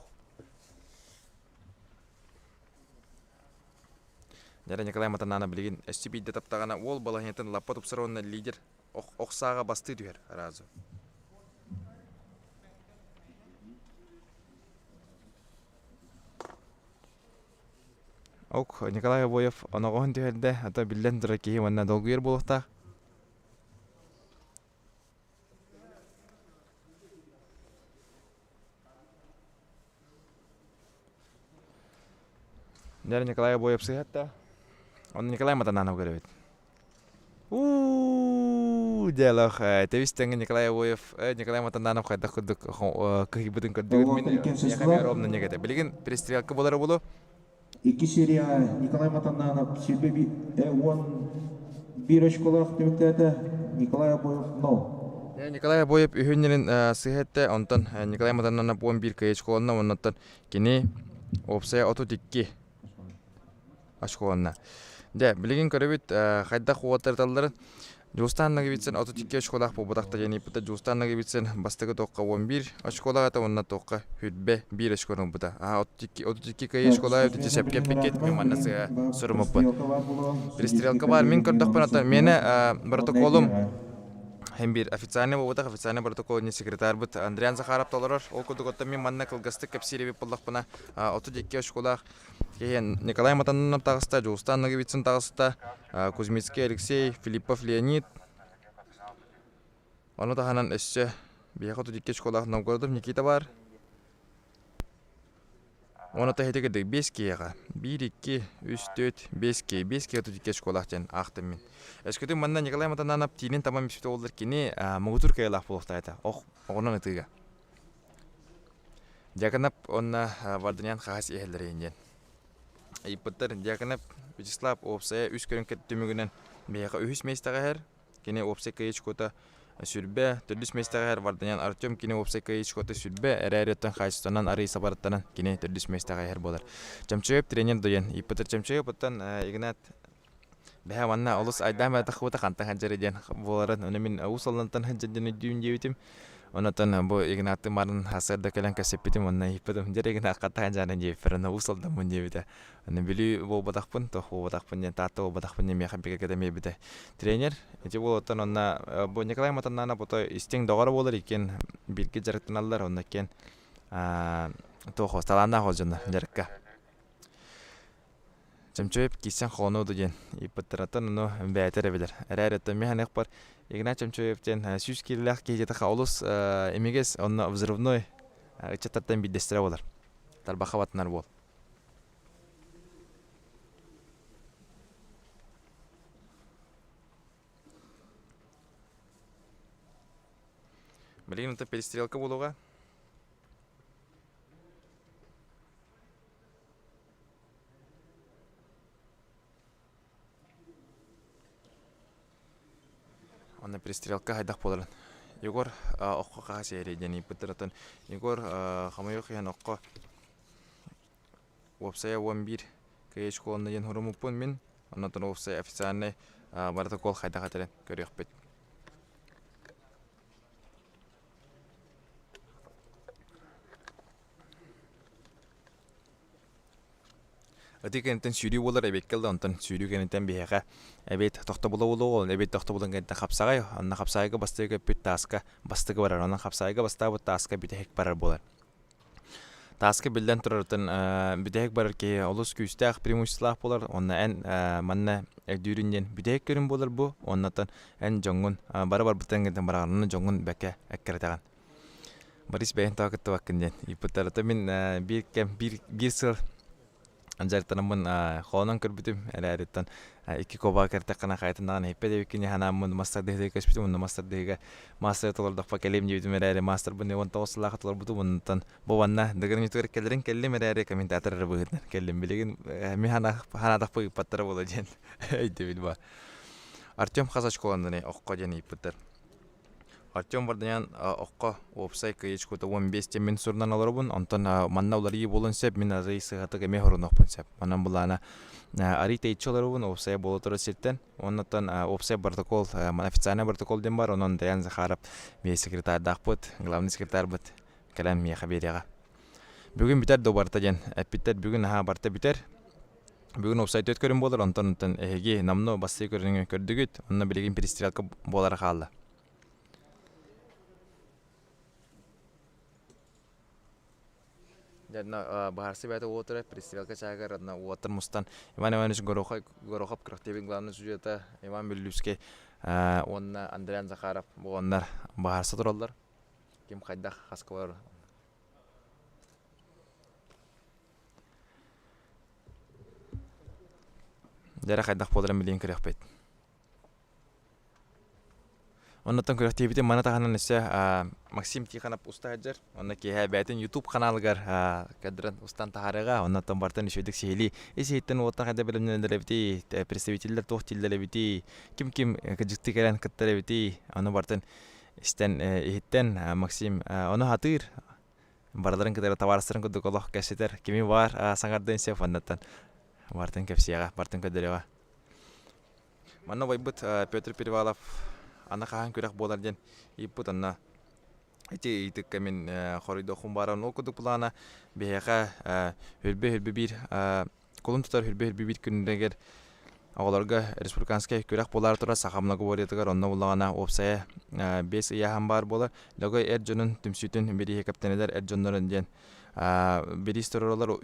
Дәрі Николай Матанана білген әсті бейді таптағана ол балағынетін лаппа тұпсыруына лидер оқсаға басты дүйер разы. Оқ Николай Бойев онағығын түйерді ата білден дұры кейі онына долғы ер болуқтақ. Дәрі Николай Бойып сығатта. Оны Николай Матананов көрі бет. Дәліқ, тәвістенгі Николай Бойып, Николай Матананов қайдақ күрдік күйі бұдың көрдігін мен яқамия ромны негеті. Білген перестрелка болары болу? 2 серия Николай Матананов себебі 1 очколақ демектәді. Николай Бойов 0. Николай Бойып үйінерін сығатта. Онтан Николай Матананов 11 күйеч қолына. Оннаттан кені опсая 32 ашқуанна. Дә, білеген көрібет қайдақ оғаттардаларын Жустанныға бетсен 32 ашқолақ бұл бұдақта және бұта Жустанныға бетсен бастығы тоққа 11 ашқолақ ата онна тоққа хүлбе 1 ашқорын бұта. 32 кай ашқолақ өтіте сәпке пекет мен маннасыға сұрымып бұд. Перестрелка бар, мен көрдіқпін ата мені протоколым hem bir официальный болудаг, официальный протоколный секретарь бут Андриан Захаров толорор. Ол кодуготта мен манна кылгасты кепсиреби боллакпына 32 ашколах. Кейен Николай Матананов тагыста, Жустанныга битсин тагыста, Кузьмицкий Алексей, Филиппов Леонид. Оны таханан эссе бияка 32 ашколах Новгородов Никита бар. Оны тахетеге 5 кейга. 1 2 3 4 5 кей. 5 кей 32 ашколах жан актым мен. Эскөтү манна Николай Матананов тилин тамам биште олдар кини мугутур кайлах болуктайта. Огонон этиге. Дяканап онна вардынян хас эхлерейнен. Иппаттар Дяканап Вячеслав Опсая үс көрүнкет түмүгүнөн бияка үс местага хер. Кини Опсай кайчкота сүрбе төдүс местага хер вардынян Артем кини Опсай кайчкота сүрбе эререттен хастанан ары сабараттан кини төдүс местага хер болар. Чамчоев тренер доен. Иппаттар Чамчоев оттан Игнат Бәһә манна олус айдам тахута кантан хаҗарыдан буларын уны мин усаллантан хаҗардан дүйүн дебитим. Онотан бу Игнатты марын хасырда келен касепитим онна иппадым жерегин акката хаҗардан дебиферне усалдан мун дебите. Аны били бу бадакпын то бу бадакпын ден тато бадакпын мен хабиге кедеме бите. Тренер эти болотан онна бу Николай Матананов бото истең догары болар экен бирге жарыктаналар онна кен то хосталана хоҗына жарыкка. Чамчоев кисен хону дуген иппаттаратын но бәтер билер. Әрәрәттә механик бар. Игнат Чамчоевтен сүз килләх кежете хаулус эмигес онна взрывной чаттан бидестре болар. Тарбахаватнар бол. Блин, это перестрелка булуга. Она перестрелка хайдах боларын. Егор оққа қағас ерейден иппіттіратын. Егор қамайық ең оққа опсая 11 кеш қолында ен хұрымыппын мен. Оннатын опсая официальный протокол қайда қатырын көрек бет. Ati kenten sürü bolar ebek keldi ondan sürü kenten bihaga ebet toxta bola ol ebet toxta bolan kenten xapsagay anna xapsagayga bastyga pit taska bastyga barar ondan xapsagayga bastaba taska bitehek barar bolar. Таска билден турартын бидек барар ки олус күстәк преимуществолар болар. Онна эн манна дүүрүннен бидек көрүн болар бу. Оннатан эн жоңгун бар бутангын барарны жоңгун бәкә әккәртәгән. Борис бәйен тагытты ваккынден. Ипотарата мин bir сыл анжартанамын хонон көрбүтүм әрәреттен iki koba kertekana kaytından hepede bikini hanamın master dehde kaçpıtı bunun master dehge master tolar dakpa kelim jibdim erere master bunne on tawsla khatlar butu bundan bu vanna degren yutur kellerin kellim erere kommentator buğdan kellim bilegin mi hana dakpa pattara bolajen ayde bilba Artyom Khazachkolandan oqqa jeni ipter Artyom bardayan oqqa website kayıçkota 15 min surnan alarbun ondan manna ulari bolun sep min reisi hataga mehorun sep manan bulana Арите иччоларыбын опсая болотора сиртен, оннотон опсая протокол, официальный протокол дем бар, онон даян захарап, мей секретарь дақпыт, главный секретарь быт, калам мей хаберияға. Бүгін битер до барта жен, әппиттер бүгін барта битер. Бүгін опсай төт көрін болар, онтон әйге намно басты көрінген көрдігіт, онна білеген перестрелка болары қалды. Jadna baharsi bata water peristiwa kacagar adna water mustan Ivan gorokhap kraftebin glavny sujeta Ivan Belluske onna Andrian Zakharov bu onlar baharsa turallar kim qayda xasklar Dara qayda podran bilin kirepet Оннотон креативити мана таханан isse Максим Тиханов устаджер онна ки хабатын YouTube каналыгар кадран устан тахарыга оннотон бартан ишөдүк сели эсеттен отан када билимнелер бити представительдер тохтилдер бити ким кыжыкты келен кыттар бити аны бартан истен иттен Максим аны хатыр бардарын кадер товарсырын көдүк Аллах кәсетер кими бар саңардын сеп оннотон бартан кепсияга бартан кадерега Манна байбыт Петр Перевалов Ана хаан күрәк болар ден иппут анна ити итик мен хоридо хумбаран окудук плана беха хөлбе бир колун тутар хөлбе бир күндегер агаларга республиканская күрәк болар тура сахамна говоритыгар онна булагана опсая 5 яһан бар болар лого эрҗөнүн түмсүтүн бири каптандар эрҗөннөрөн ден бири сторолар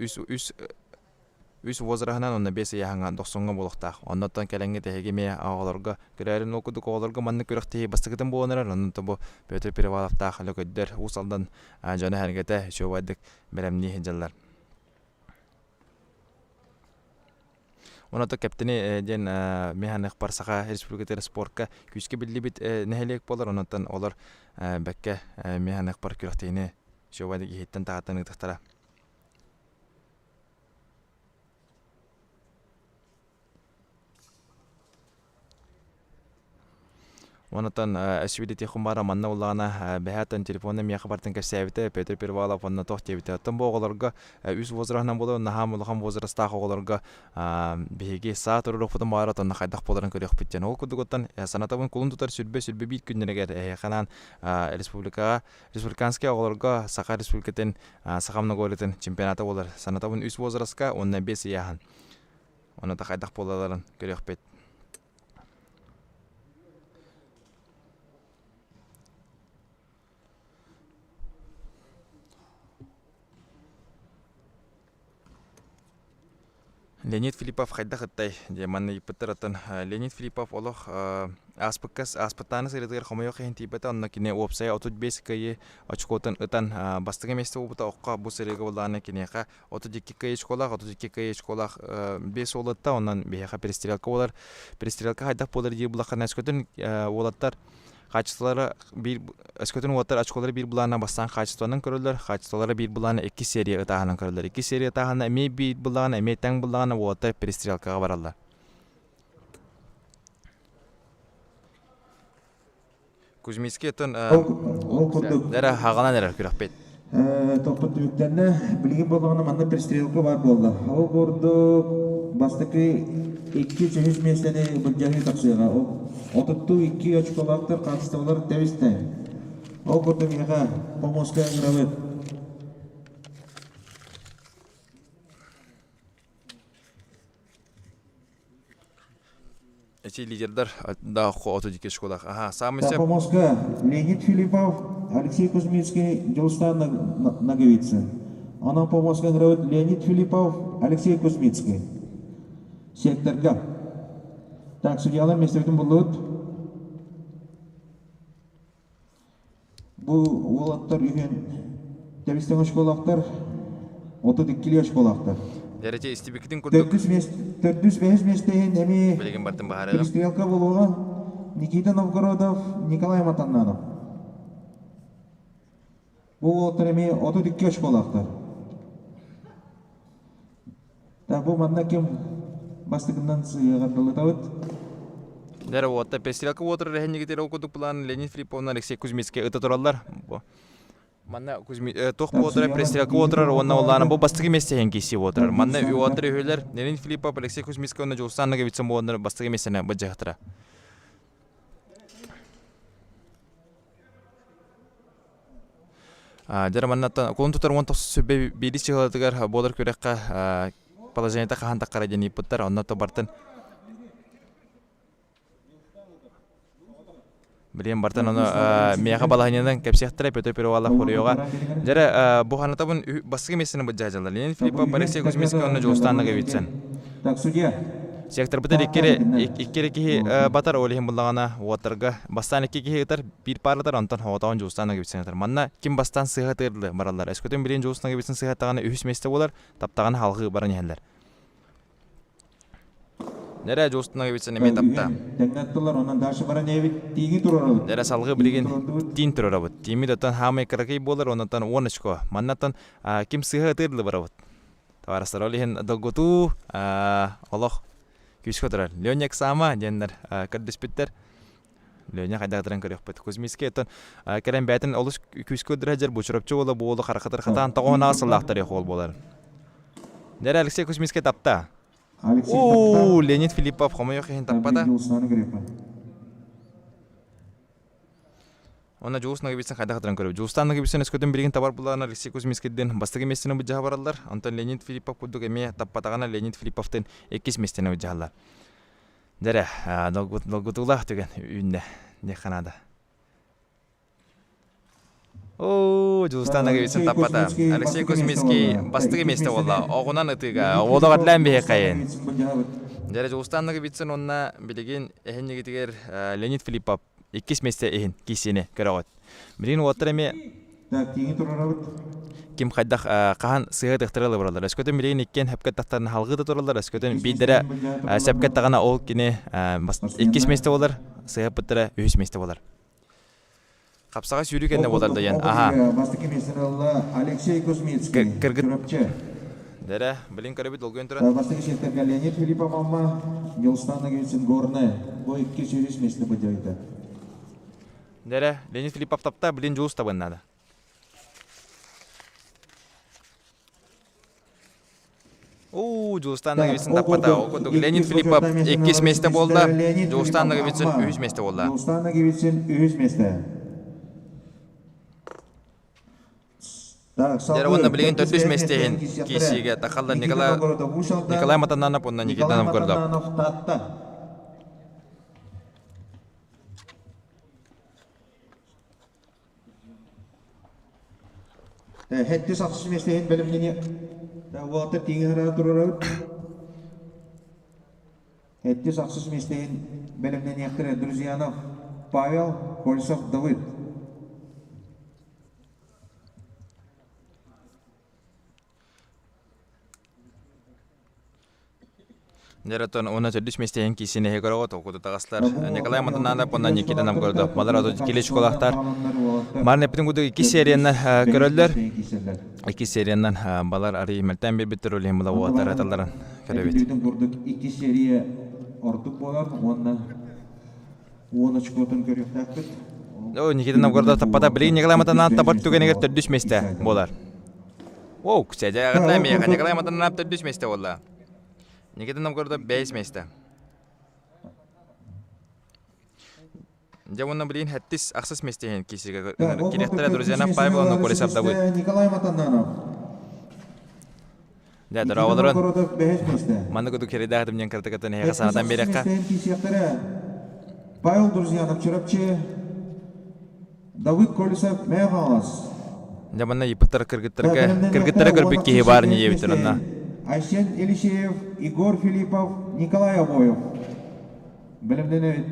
Үс возрахынан онна 5 яһанга 90 болохтак. Оннотон келеңге тегеме агаларга кирәрен окудук агаларга манны күрәкте бастыгытын болонар. Оннотон бу Петр Перевалов та халыкөддер усалдан жана хәргәтә шовадык берәмни хәҗәлләр. Оннотон каптани ден механик парсага республикада спортка күскә билли бит нәһәлек болар. Оннотон алар бәккә механик пар күрәктене шовадык иһеттен тагытын тахтара. Оннотон әсвидити хумбара манна улана бәһәтен телефонны мия хабартын кәсәбите Петр Перевалов онна тохтебите аттан бу оголарга үз возрахнан боло нахам улган возраста оголарга биһиги саат урухтан барат онна хайдак боларын көрөк биттен ол кудуготтан санатабын кулун тутар сүрбе бит күннәргә ханан республиканский оголарга Саха республикатын Сахамна голетен чемпионаты болар санатабын үз возрастка онна 5 яһан онна да хайдак болаларын көрөк бит Леонид Филиппов хайда хаттай деманны иппеттератын Леонид Филиппов олох аспыттаны сырыдыр хомойок хентибета онна кине опсай 35 кайы очкотан ытан бастыгы месте убута окка бу сырыгы буланы кинеха 32 кайы школах 5 олатта оннан беха перестрелка болар перестрелка хайда болар ди булакана скотын олаттар Качестволары bir öskөтүн уаттар очколары bir булана бастан качествонун көрөлөр качестволары bir булана 2 серия ытаганын көрөлөр 2 серия ытаганы эме bir булана эме таң булана уатта перестрелкага баралар Кузьминский тон Ол курдук. дәрә хагана нәр күрәппет. Топпыт бүктәнне билген болгоны манда перестрелка бар болды. Ол курдук бастыкы 200 местени бүджәһи таксыга. Отутту 2 очколактар катыштылар тәвистә. Ол курдук яга помоска гравет. Эти лидердар да хото дике школах. Ага, самый Та сеп помоска Леонид Филиппов, Алексей Кузьминский, Джилстан Наговицын. Анан помоска гравет Леонид Филиппов, Алексей Кузьминский. Секторга. Так, судьялар местебитин болот. Бу олаттар үйген тәбистен очколактар, 32 очколактар. дәрәте истибектин күрдүк. 405 местейин эми Билеген бартын баһарыгы. перестрелка болуға Никита Новгородов, Николай Матаннанов. Бұл олаттар эми 32 очколактар. Так, бу манда кем бастыгынан сыйгардылы табыт. Дәрә отта перестрелка отыр рәһеннеге окудук план Леонид Филипповна Алексей Кузьминский ыта тураллар. Манна тох отыр перестрелка отыр, онна олланы бу бастыгы месте киси отыр. Манна үй отыр өйләр Леонид Филиппов Алексей Кузьминский онна Жулстанга битсем онна бастыгы местене баҗахтыра. Дәрә манна кон тутар вон тос сөбе билис чыгылдыгар болар көрәккә положениеда кахан таккара дени путтар онна то бартын. Билем бартан аны мияга балаһындан кепсехтер Петр Перевалла хорыйга. Дәрә бу ханатабын баскы месене баҗажалар. Леонид Филиппов Алексей Кузьминский онна Жулстанга битсен. Так, судья. Сектор битер иккере ки батар олихим буллагана ватырга бастан икки итер бир парлар антан хаватан Жулстанга битсен. Манна ким бастан сыйга тырлы баралар. Эскөтен билен Жулстанга битсен сыйга таганы үһүс месте булар, таптаган халкы баран яһалар. Дәрә Жулстанга битсен эме тапта. Тәңнәттеләр, оннан дашы бара нәбит тиги туралар. Дәрә салгы билеген тин турабыт. Тими датан хамы кыракай булар, оннан онычко. Маннатан ким сыйга тырлы барабыт. Таварастар олихин доготу Аллах күшкөтөр. Леонек сама дендер кырдыспиттер. Леоня кайдагыдан көрөкпөт. Кузьминский тон керен бәтин олус күшкөтөр жер бучурапчы боло болу каракатыр хатан тагына асыллактар яхол болар. Дәрә Алексей Кузьминский тапта. О, Леонид Филиппов хомой хин таппада. Она Жулстанга битсен кайдагыдан көрөп. Жулстанга битсен эскөтөн билген табар булган Алексей Кузьминскийден бастыгы местене бу баралар. Антон Леонид Филиппов кудук эме таппатагана Леонид Филипповтен 2 местене бу. Дәрә долгутулах деген үйүндө не канада. О, Жулстанга битсен таппата. Алексей Кузьминский бастыгы месте болла. Огунан ытыга, одогатлан бе кайын. Дәрә Жулстанга битсен онна билеген эхеннегитер Леонид Филиппов 2 месте эхин кисене көрөгөт. Билен отреме Так, тиги туралар. ким кайдах кахан сыйга тактыралы баралар. Эскөтөн билеген иккен хапкат тактарын халгы да туралар. Эскөтөн бидере сапкат тагана ол кине 2 месте болар, сыйга пытыра 3 месте болар. Капсага сүйрүгенде болар деген. Аха. Бастыгы местени Алексей Кузьминский. Кыргыт. Дәрә билен көрөбүт долгөн тура. Бастыгы секторга Леонид Филиппов амма Жулстанга битсен горне. Бу 200 месте баҗайда. Дәрә Леонид Филиппов тапта билен Жулс табыннады. О, Жулстанга битсен таппата. Окудук Леонид Филиппов 2 месте болду. Жулстанга битсен 3 месте болду. Жулстанга битсен 3 месте. Дәрә онна билеген 400 местен кисиге такалдар Николай Матаннанов онна Никита Новгородов. Хетти саксыз местен белемнене да ватыр тиңера турар. Хетти саксыз местен белемнене яктыр Друзьянов Павел, Кольцов Давид. Дәрәтон оны 400 местен кисене хегорот окуду тагаслар. Николай Матаннанов онна Никита Новгородов. Малар келе школалар. Марне битин гуду 2 серияннан көрөллөр. 2 серияннан балар ари мелтен бир битер олем була ватар аталарын көрөбүт. Битин гурдук 2 серия ортук болар. Онна 10 очкотун көрүп тактык. О, Никита Новгородов таппата билигин Николай Матанан табар түгенегер төрдүс месте болар. О, ксеже агатла мега Николай Матанан төрдүс месте болла. Никита Новгородов 5 месте. Жамонна билигин хаттис аксас местен кисиге киректер друзьяна Павел Ноколесов дабы. Николай Матананов. Да, Никита драводрон. Новгородов 5 месте. Манда куду кереда дим картакатын хега санадан берекка. Павел Друзьянов, Чурапчи, Давид Колесов, Мехалас. Жаманна ипыттар кыргыттара көрбүк кихи бар не ебитер онна. Айсен Елисеев, Игорь Филиппов, Николай Обоев. Білімденет.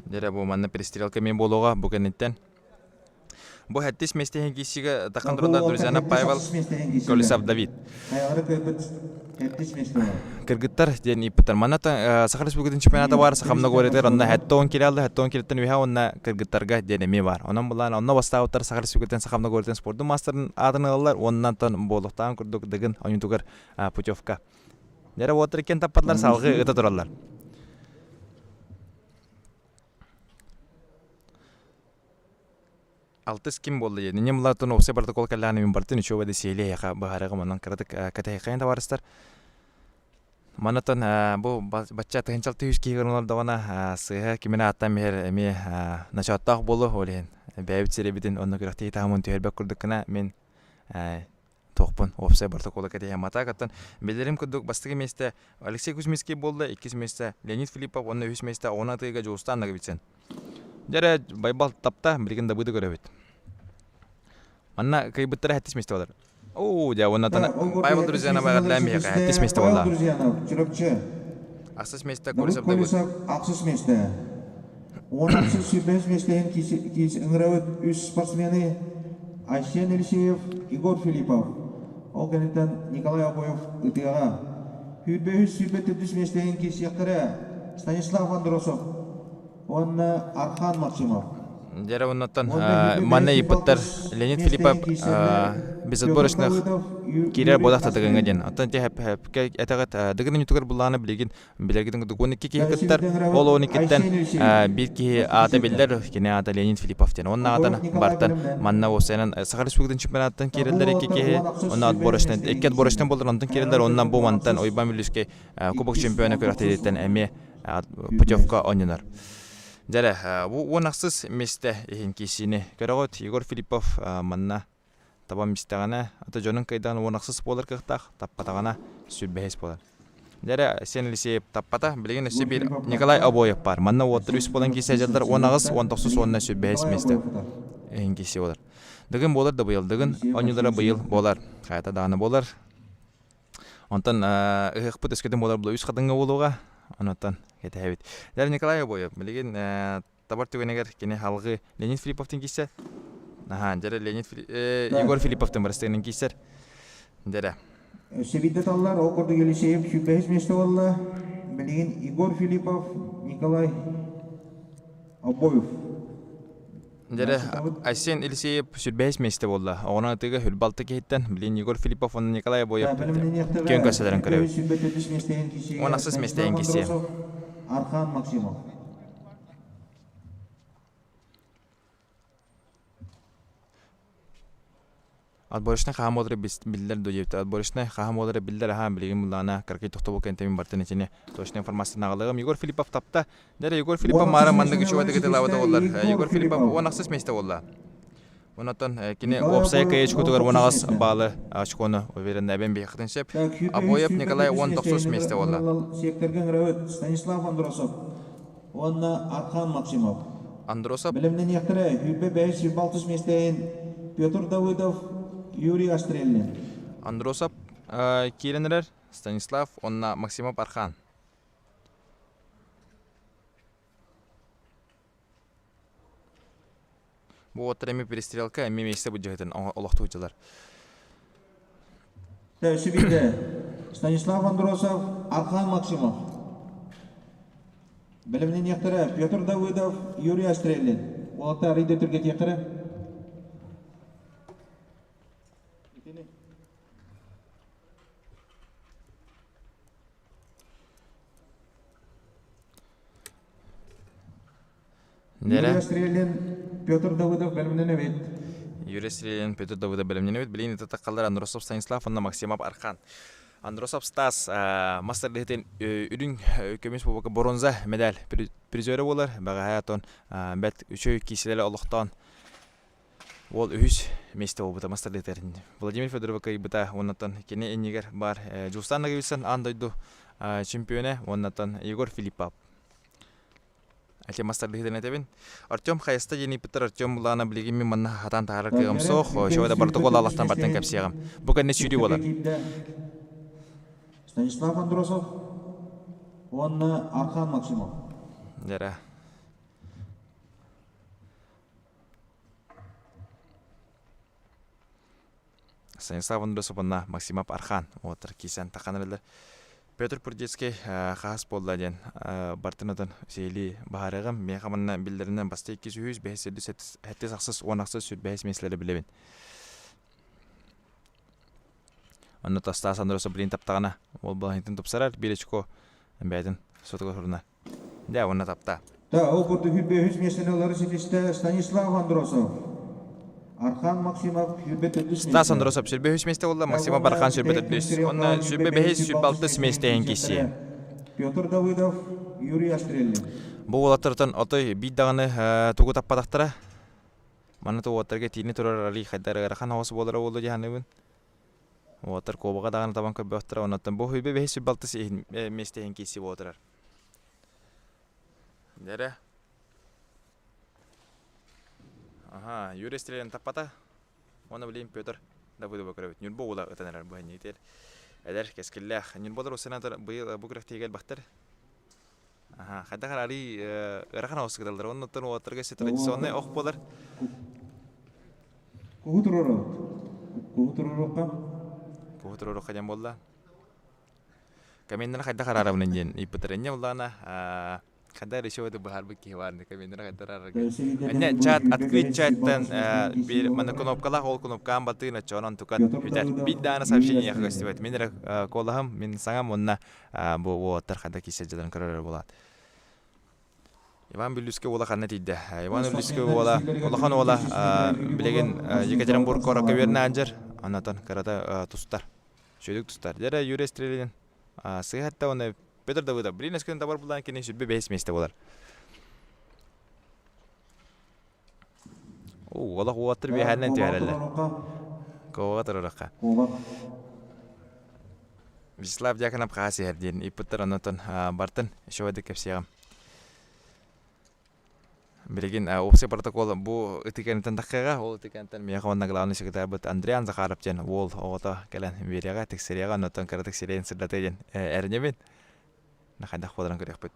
Дере бу манна перестрелка мен болуга бу кенеттен. Бу хаттис местен кисиге такан дурдар друзьяна Павел Колесов Давид. Айгары көйбіт, әттіс месте бар. Кыргыттар ден ипыттар манната Сахар Республикатын чемпионаты бар сахамна горетер онна хаттон киралды хаттон кирттен уйха онна кыргыттарга денеме бар. Онан булан онна бастауттар Сахар Республикатын сахамна горетен спорттун мастерын атын алалар оннан тон болуктан курдук дегин ойнутугар путевка. Дере отыр кен таппатлар салгы ыта тураллар. Алтыс ким болду еді. Не мулатын опсе протокол калланы мен бартын үшөбе де сейле яка бахарага монан кырдык катайкайын да барыстар. Манатан бу бачча тыгынчал түйүс кийгенлар дагана сыга кимине аттан мер эми начаттак болу олен. Бәйбит серебидин онно кыракты тамын төрбөк курдукна мен токпун опсе протокол катайя мата каттан билерим курдук бастыгы месте Алексей Кузьминский болду, 2 месте Леонид Филиппов, онно 3 месте она тыга жустанга битсен. Дере байбал тапта билген да быды көрөбүт. Манна кайбыттар хаттис месте болар. О, я оннатан Павел Друзьянов агатла мега хаттис месте болар. Павел Друзьянов, Чурапчи. Аксас месте Давид Колесов дабы. Колесов, Аксыс месте. 16-15 местен кис ыңырауыт үш спортсмени Айсен Елисеев, Игорь Филиппов. Ол кенеттен Николай Обоев ытыяға. Хүлбе-хүс местен кис яқтыры Станислав Андросов. Онна Архан Максимов. Дере оннатан манна ипыттар Леонид Филиппов безотборочных кирер бодакта дегенге ден. Аттан те этагат дегенен ютугар булланы билеген билергиден дугон икки киттер. Ол он иккиттен бир ки ата билдер кине ата Леонид Филиппов ден. Онна атан бартан манна осенен Сахар Республикатын чемпионаттан кирелдер икки онна отборочтан икки отборочтан болдыр онтан кирелдер оннан бу мантан ойбан билүскө кубок чемпионы көрөктөйден эми путевка ойнонор. Дере, бу онаксыз месте ихин кисини көрөгөт Егор Филиппов манна таба мистагана ата жонун кайдан онаксыз болар кыктак таппатагана сүрбэс болар. Дере сен Елисеев таппата билген эсе бир Николай Обоев бар. Манна отур үс болан кисе жалдар 19 онна сүрбэс месте ихин киси болар. Дегин болар да быйыл дегин ойнолора быйыл болар. Кайта даны болар. Онтан ыхпыт эскеден болар бул үс кадынга болууга онотан кетебит. Дер Николай Обоев билген табар түгенегер кине халгы Леонид Филипповтун киссе. Дере Егор Филипповтун барыстыгын киссер. Дере. Себиддеталлар окурду Елисеев 5 месте болла. Билген Игорь Филиппов, Николай Обоев. Дере Айсен Елисеев 5 месте болла. Она тыга хүлбалты кейттен билген Егор Филиппов, Николай Обоев. Кен көсөлөрүн көрөбүт. Онаксыз местен киссе. Архан Максимов. Отборочный хам олары билдер дойепті. Отборочный хам олары билдер хам билеген бұлана каркай тоқтобу кентемин бартын етіне точный информацияны ағылығым. Егор Филиппов тапта. Дәрі Егор Филиппов мара мандығы чуады кеті лавада олар. Егор Филиппов онақсыз месте олар. Онаттан кине опсай кайыч кутугар онағыз балы ашқоны оверен әбен бейхтін сеп. Обоев Николай 19 месте олар. Секторген рәуіт Станислав Андросов. Онна Архан Максимов. Андросов. Білімнен ектірі Хүлбе 5-26 местейін Петр Давыдов, Юрий Астрелин. Андросов киренерер Станислав, онна Максимов Архан. Бу оттарами перестрелка эми месте буджагытын олоқту учалар. Тәшібінде Станислав Андросов, Архан Максимов. Білімнен ектірі Петр Давыдов, Юрий Астрелин. Олақта рейді түргет ектірі. Нере? Юрий Астрелин, Петр Давыдов, бәлімден әбет. Юрий Стрелин, Петр Давыда білімнен өт, білейін еті таққалар Андросов Станислав, онна Максимов Архан. Андросов Стас, мастерлігітен үрін көмес болбақы бронза медаль призері болар. Баға хаятон бәт үші кеселері олықтан. Ол үхіс месті болбыта мастерлігітерін. Владимир Федоровка бұта оннаттан кене енегер бар. Жустанна кебесін андойду чемпионы, оннаттан Егор Филиппов. Әте мастерлігітерін әтебін. Артем Хайста жені пітір Артем бұлағына білігімен манна хатан тағарыр кеғым соқ. Шоғада протокол Аллахтан баттан кәпсияғым. Бұл кәнне сүйді болар. Станислав Андросов, онна Архан Максимов. Дәрі. Станислав Андросов, онна Максимов Архан. Отыр кейсен тақанырылыр. Петр Пурдецкий қағас болды ден бартынатын сейлі бағарығым. Мен қаманна білдерінен басты 200 бәйселді әттес ақсыз, онақсыз сүр бәйс меселері білебін. Онны Стас Андросов білейін таптағана. Ол балаңытын тұпсарар, Белечко бәйдің сотығы тұрына. Дә, онны тапта. Да, ол бұрды хүлбе 100 меселері сетесті Станислав Андросов. Архан Максимов сүрбе 400 Стас Андросов сүрбе 100 месте олды, Максимов Архан сүрбе 400. Онны сүрбе 5 сүрбе 6 месте ең кесі. Петр Давыдов, Юрий Астрелин. Бұл олаттыртын отой биддағаны тұғы таппадақтыра. Маны тұғы оттарға тейіні тұрар али қайдары ғарақан ауысы болары олды дегенігін. Оттар қобыға дағаны табан көбе оттыра. Оннаттан бұл хүлбе 5 сүрбе 6 месте ең кесі болдырар. Дәрі. Ага, Юрий Стрелин таппата. Оны білейін Петр Давыдов көкірі. Нүрбо ола өтінерар бұғын етер. Әдер кәскілләқ. Нүрбодыр осынатыр бұғырық тегел бақтыр. Ага, қайдақар ари ғарақан аусы кедалдар. Оның ұттын оғаттырға өсі традиционный оқ болар. Кухутыр ұрық қаден болды. Камендер қайдақар арабынан ден. Иппетірінне олағына Когда решил бар быки варны, каменра хатарар. Менне чат открыть чаттан мана кнопкалах ол кнопкам батына чонон тукат битер. Биддана сообщение гостевать. Менре колахам мен саңам онна бу тархада кисежден карар болат. Иван Белюске ола ханна тидде. Иван Белюске ола олахан ола билеген Екатеринбург кораковерна анжер анатан карата тустар. Шөдүк тустар. Дера Юрий Стрелин сыйхатта оны Петр Давыдов, блин, эскен табар булдан кене сүрбе 5 месте болар. О, ола хуаттыр бе хәлнән тәһәллә. Кова торыракка. Вячеслав Дьяконов касы хәрден, иппеттер анатан бартын, шөйдә кепсиям. Билеген опция протоколы бу этикеннен таққага, ол этикеннен мен хаванна главный секретарь бут Андриан Захаровтен, ол ота келен верияга тексерияга анатан кара тексерен сырдатен әрнебен. Нахайда қодыран көрек бұд.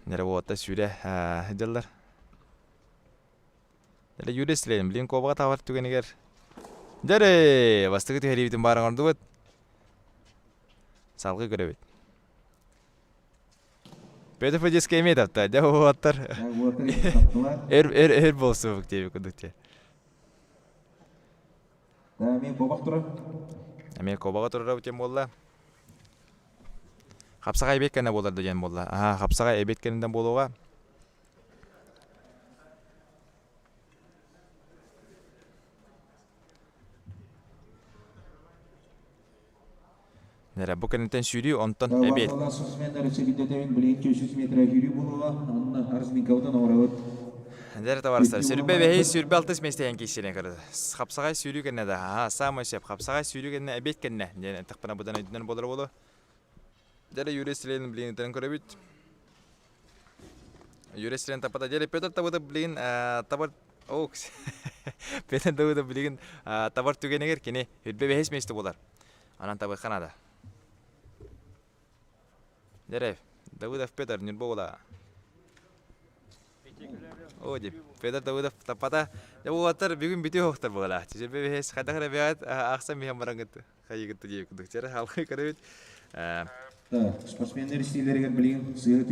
Нері болатта сүйре жылдар. Нері Юрий Стрелин, білін қобаға тавар түгенігер. Дәрі, бастығы түйәребетін барың орды бұд. Салғы көре бұд. Петр Пудецкий емет апта, дә болаттар. Әр болсы бұқ дейбі күдікте. Мен қобақ тұры? Мен қобаға тұрыра өтен болла. Қапсаға ебет кәне болар деген болла. Қапсаға ебет кәнеден болуға. Нәрі, бұл кәнеден сүйрі, онтан ебет. Алласыз мен рецепидетемін білейін 200 метр жүрі болуға, анна Арзминкаудан ауырауыд. Дәрі таварыстар, сүрбе бәйі сүрбе 6 местеген кешенен кірді. Қапсаға сүйрі кәне да, самы сеп, қапсаға сүйрі кәне әбет кәне. Тақпына бұдан өйдінен болар болу. Дәрі Юрий Стрелин білейін өтірін көрі бүт. Юрий Стрелин тапада. Дәрі Петр Давыдов білейін табар... Оуқс. Петр Давыдов білейін табар түгенегер кене үрбе бәйіс месті болар. Анан табы қанада. Дәрі Давыдов Петр нүрбо ола. О, деп, Петр Давыдов тапада. Бұл оттар бүгін біте оқтар болала. Жүрбе бәйіс қадақыра бәйіт ақсан мейхам бараңғытты. Қайығытты дейіп күдіктері. Халқы көрі бүт. Спортсмендер істейлерген білген сыйға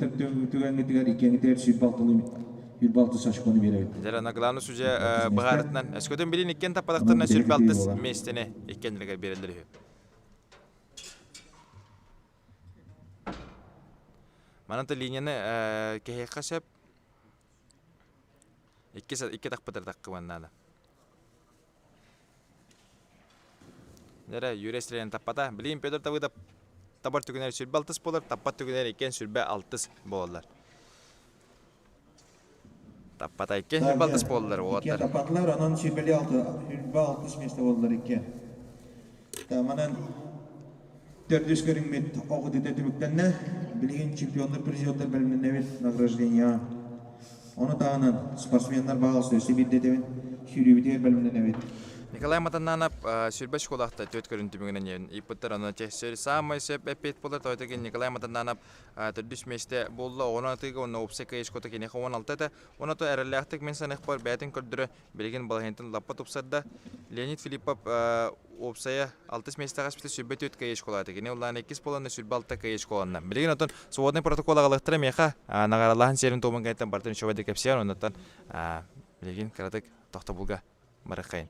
түртігенгетігер икеңітер сүрбалты сашқоны береді. Жара главный сүже бұғарытынан. Әскөтін білін икен таппадақтарына сүрбалты местіне иккенділігі берілдері. Манаты линияны кехекка сөп икки тақпытыр таққыбаннады. Дәрі юрестерен таппата. Білейін Петр табыда табар түгінер сүрбе 6 болар, таппат түгінер екен сүрбе 6 болар. Таппата екен сүрбе 6 болар. Икки таппатылар, анан сүрбелі 6 месте болар икки. Таманан 400 көріңмет оғы дөте түбіктенне, білген чемпионлар, призионлар бөлімінен әвет награждения. Оны тағынан спортсменлар бағалысы өсі беддетевен сүйребетер бөлімінен әвет. Николай Матананап сүрбе школахта төт көрінтімігінен ең. Иппыттар оны тексер самай сөп әппет болар. Тойтаген Николай Матананап түрдіс месте болды. Оны атыға оны опсека ешкота кенеха 16 еді. Оны то әріліқтік мен санық бар бәтін көрдірі білген балағентін лаппа топсадда. Леонид Филиппов опсая 6 месте ғаспеті сүрбе төтке ешколады. Кене олан 2 боланы сүрбе 6 ешколанна. Білген отын суодный протокол ағалықтыры меха нағаралағын серін тобын қайттан бартын шөбәді кәпсияр. Онаттан білген қарадық тоқта бұлға барыққайын.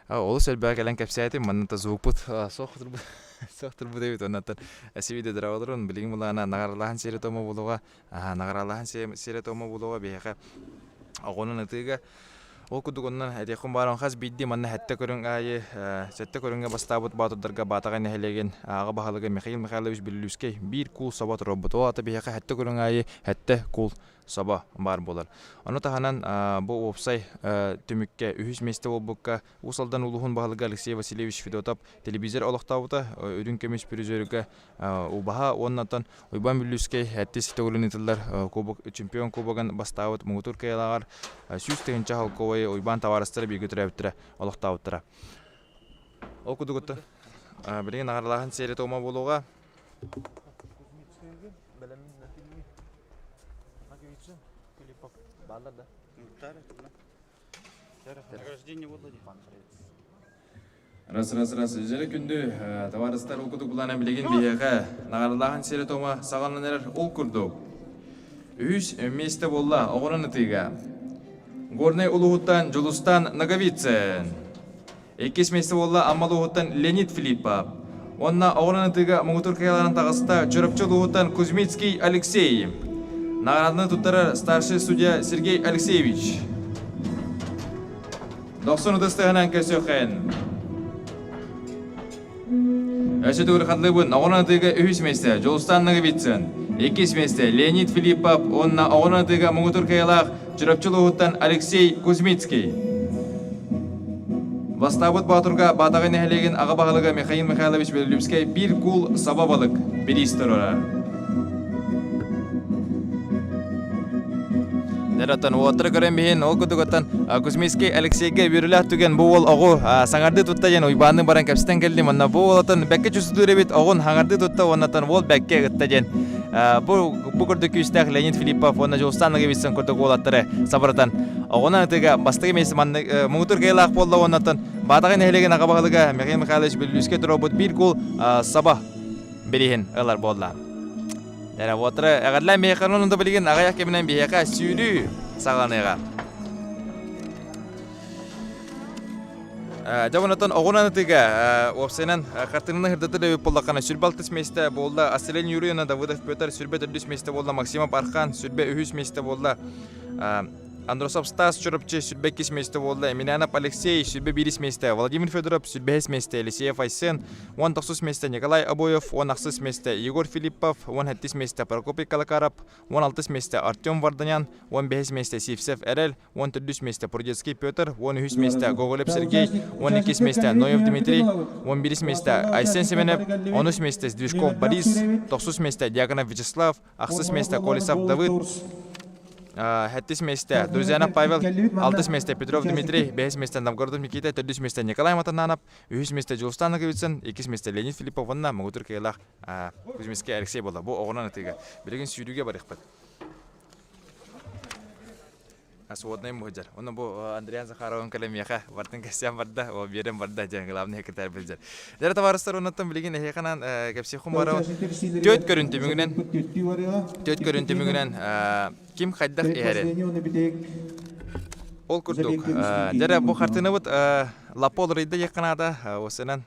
Олус элбэг элен кепсайты манната звукпут сохтурбут эбит оннаттан асибиде драудырын билигин булана нагаралахан серетомо булуга нагаралахан серетомо булуга бияка огонун ытыга ол кудугуннан этекун барын хас бидди манна хатта көрүн айы сетте көрүнгө бастабыт батырдарга батаган нехелеген ага бахалыга Михаил Михайлович Беллюскей бир кул сабат робот ол ата бияка хатта көрүн айы хатта кул саба бар болар. Оны таханан бу опсай түмүккө үһүс месте болбукка усалдан улуһун бахалыга Алексей Васильевич Федотов телевизор олохтабыта үрүн көмүс призерге убаха оннатан Уйбан Беллюскей хаттис төгөлүнүтлөр кубок чемпион кубоган бастабыт мутур кайлагар сүз тегенче халковой Уйбан товарыстары бигүтүрөбүтүрө олохтабыттыра. Ол кудугутта билген агарлаган сере тома болууга Раз. Жere күндү товарыстар окудук булана билеген бияга нагарлаган сере тома саганланер ол курдук. Үс месте болла огонун тыга. Горный улугуттан Жолустан Наговицын. Экис месте болла Амалугуттан Леонид Филиппов. Онна огонун тыга Мугутур каяларын тагыста Чорапчылугуттан Кузьмицкий Алексей. Наградны туттары старший судья Сергей Алексеевич. 90 дыстыгынан көсөкөн. Әшетур хатлыбын огонун тыга үс месте Жолустан Наговицын. Экис месте Леонид Филиппов, онна огонун тыга Мугутур каялах Чорапчылугуттан Алексей Кузьмицкий. Бастабыт батырга батагы нехелеген ага багалыга Михаил Михайлович Беллюскей бир кул сабабалык биристорора. Дәрәтән уатыр көрәм бихен ол кудугаттан Кузьмицкий Алексейге бирүләр түген бу ол огу саңарды тутта jan уйбаны баран кәпстен келди манна бу олатын бәккә чүсүдүрә бит огын хаңарды тутта оннатан ол бәккә гытта jan бу көрдүк күстәк Леонид Филиппов онна Жолстанныгы битсен көрдүк олаттыры сабыртан огына тыга бастыгы мес манны мугутур гайлак болду оннатан батагы нехелеген ага багалыга Михаил Михайлович Беллюскей туробут бир кул саба бериһен алар болла. Дәрә ватыры агарлар механонда билген агаяк кеменен бияка сүйрү саганыга. Жабонатан огонаны тыга опсенен картынны хырдаты да боллакана сүрбалтыс месте болду Аселен Юрьевна Давыдов Петр сүрбе 4 месте болду Максимов Архан сүрбе 3 месте болду Андросов Стас Чорапчы сүрбе 2 месте болду Эминянов Алексей сүрбе 1 месте Владимир Федоров сүрбе 5 месте Елисеев Айсен 19 месте Николай Абоев 16 месте Егор Филиппов 17 месте Прокопий Калакаров 16 месте Артем Варданян 15 месте Сивсев Эрел 14 месте Прудецкий Петр 13 месте Гоголев Сергей 12 месте Ноев Дмитрий 11 месте Айсен Семенов 11 месте Движков Борис 9 месте Дьяконов Вячеслав 8 месте Колесов Давыд 7 месте Друзьянов Павел 6 месте Петров Дмитрий 5 месте Новгородов Никита 4 месте Николай Матананов 3 месте Жолстан Наговицын 2 месте Леонид Филиппов онна Мугутур каялах Кузьмицкий Алексей болду бу огонун тыга билген сүйрүүгө барыкпат Сводный мужар. Он бу Андриан Захаровын калемияха бартын кесян барда, о берем барда жан главный секретарь билдер. Дәр товарыстар оннан билген эханан кепси хумара төт көрүнтү мөгүнен ким хайдах эре. Ол курдук. Дәр бу хартыны бут лапол рейде яканада осенен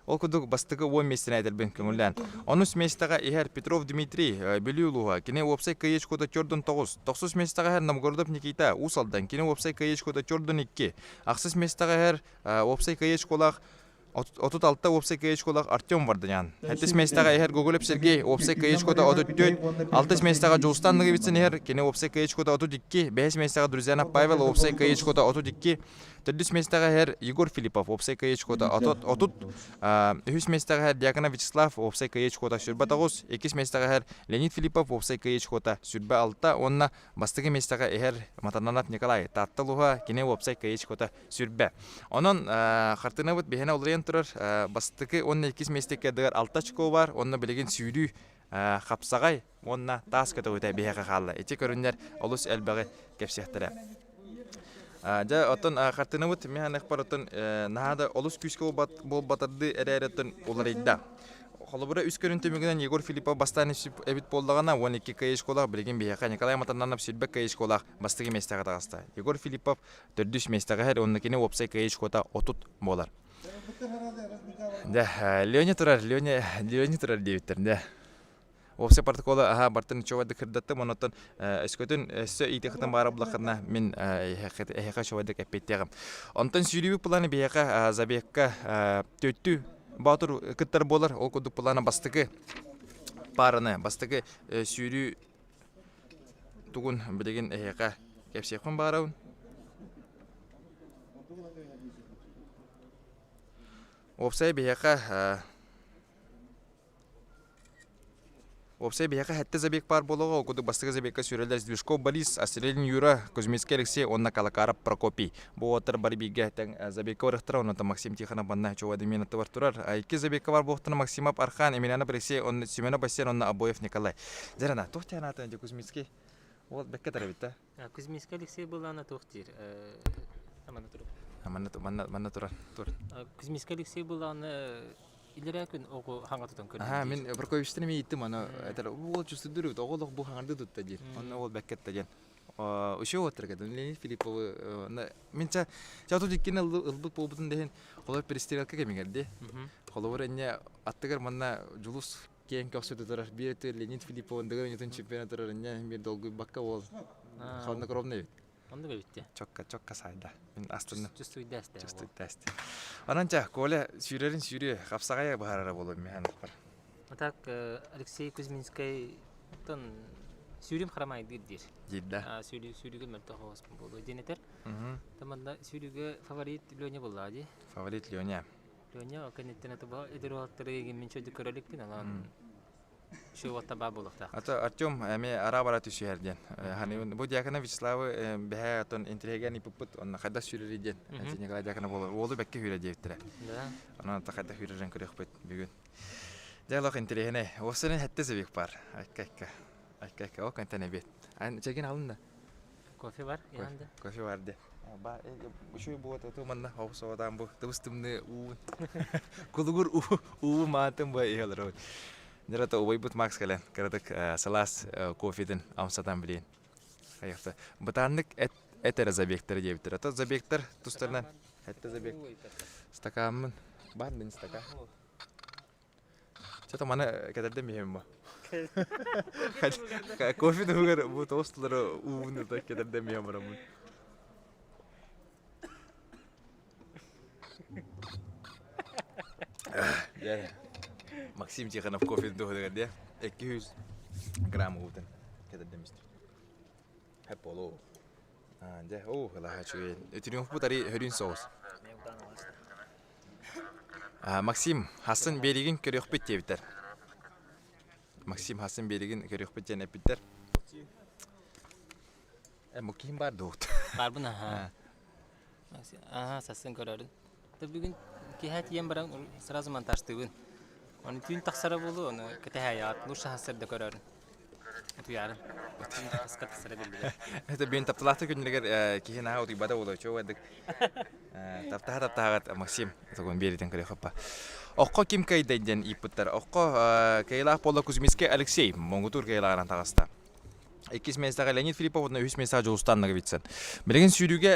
ол кудук бастыгы 10 месте айдылбын көңүлдөн. 13 местага Ихер Петров Дмитрий Белюлуга, кине опсай кыйычкода Чордон 9 местага Хер Новгородов Никита Усалдан, кине опсай кыйычкода Чордон 2. Аксыз местага Хер опсай кыйычколак 36 опсай кыйычколак Артем Варданян. 7 местага Ихер Гоголев Сергей опсай кыйычкода 34. 6 местага Жолстан Наговицын Ихер, кине опсай кыйычкода 32. 5 местага Друзьянов Павел опсай кыйычкода 32. 4 местага Хер Егор Филиппов опсай кыйычкода 30. 3 местага Хер Дьяконов Вячеслав опсай кыйычкода сүрбе 9. 2 местага Хер Леонид Филиппов опсай кыйычкода сүрбе 6. Онна бастыгы местага Ихер Матананов Николай Таттылуга кине опсай кыйычкода сүрбе. Онон хартына бут бехене олрен турар бастыгы 12 местекке дагар 6 очко бар. Онна билеген сүйрүү хапсагай онна таската өтө беге калды. Эти көрүндөр олус элбеги кепсехтере. Ja oton kartını bud mehanek par oton nahada olus küske bol batırdı erereten olarida. холобура үс көрүнтүмүгүнөн Егор Филиппов бастан эбит болдагана 12 кай школах билген бияка Николай Матананов сүрбек кай школах бастыгы местага тагаста. Егор Филиппов 4 местага хер оннукини опсай кай шкота отут болар. Да, Леонид турар дебиттер, да. Опсай протокола бартын човады кырдатты, монотон өскөтүн өссө итехтен бара булакына мен эхека човады кеппеттегим. Онтон сүрүбү планы бияка забекка төттү Батыр кыттар болар, ол кодук планы бастыгы параны, бастыгы сүрү тугун билеген эхека кепсекпен барабын. Опсай бияка хәтте забек пар болуға, ол кодук бастыгы забекка сүрелер Движков Борис, Астрелин Юра, Кузьминский Алексей, онна Калакаров Прокопий. Бу отыр бары биге забекка барыктыра, онна Максим Тихонов банна човады минуты бар турар. Iki забекка бар болуқтыны Максимов Архан, Емельянов Алексей, онна Семенов Бассейн, онна Абоев Николай. Жарана, тоқтяна аты önce Кузьминский. Ол бекке тара бит, да? Кузьминский Алексей был ана тоқтир. Манна турар. Кузьминский Алексей был ана илерә күн оғы хаңатыдан көрді. Мен Прокопьевичтен мен иттім, аны ол чувствую дұрып, оғылық бұл хаңарды тұтта дер. Оны ол бәккетті ден. Үшеу отырғады, Леонид Филипповы. Мен чауту деккені ұлбыт болбытын деген қолай перестерелка кемегерді. Қолы бір әне аттығыр манна жұлыс кейін көксөді тұрар. Bir Леонид Филипповын дығыр өнетін чемпионы тұрар. Bir долгый баққа ол. Қалында көровны бет. Онда бәбітті. Чокка сайда. Мен астыны. Чувствуй дәсті. Ананча, көйлі сүйрерін сүйре қапсағая бағарара болу мен бар. Так, Алексей Кузьминский тон сүйрем харамай дир. Дейді. Сүйрігі мәрті қоғыз болу. Денетер. Таманда сүйрігі фаворит Леоня болды, ади? Фаворит Леоня. Леоня, кәнеттен әті ба, әдір уақыттары еген мен шөді көрелік пен, алан şu vatta ba bolakta. Ata Artyom ame arabara tüsü herden. Hani bu yakına Vyacheslav beha ton intrigen ipuput on kada süreriden. Seni kada yakına bolu. Oğlu bekke hüre diyettir. Da. Ona ta kada hüreren körek bugün. Dialog intrigene. O senin hatta zevk var. Akka o kan tane bet. An çekin alın da. Kofe var yanında. Kofe vardı. Ba şu bu otu manna havsodan bu. Tıbıstımını kulugur mantım bu iyalar. Nerede o boybut Max kalen, karadık salas kofeden amsadan bilen. Hayırda. Batanlık etere zabekleri diyebilir. Ata zabekler tustlarından. Hatta zabek. Stakamın var mı stakam? Çata mana kadar demeyeyim mi? Kofeden hugar bu tostları uğunu da kadar demeyeyim mi? Yani. Максим Тихонов кофе доходит, 200 грамм утен, когда демистр. Хэполо. Да, ла хочу. Это не путари хрин соус. Максим Хасан Берегин көрөкпөт дебитер. Максим Хасан Берегин көрөкпөт жана биттер. Максим бар доот. Бар буна. Сасын көрөрүн. Бүгүн кехат ем баран сразу монтажтыбын. Onu tüm taksara bulu, onu kete hayat, nurşa hasırda görürün. Itu yarın. Tüm taksara taksara bildiler. Это бен тапталахты күнлегер кихин ау тибада болу човадык. Таптаха Максим, тагон бериден кыре хоппа. Окко ким кайдайден ипуттар. Окко кайлах Пола Кузьминский Алексей, Монгутур кайларан тагаста. 2 местага Леонид Филиппов, 3 местага Жолустаннага битсен. Билеген сүйрүүгө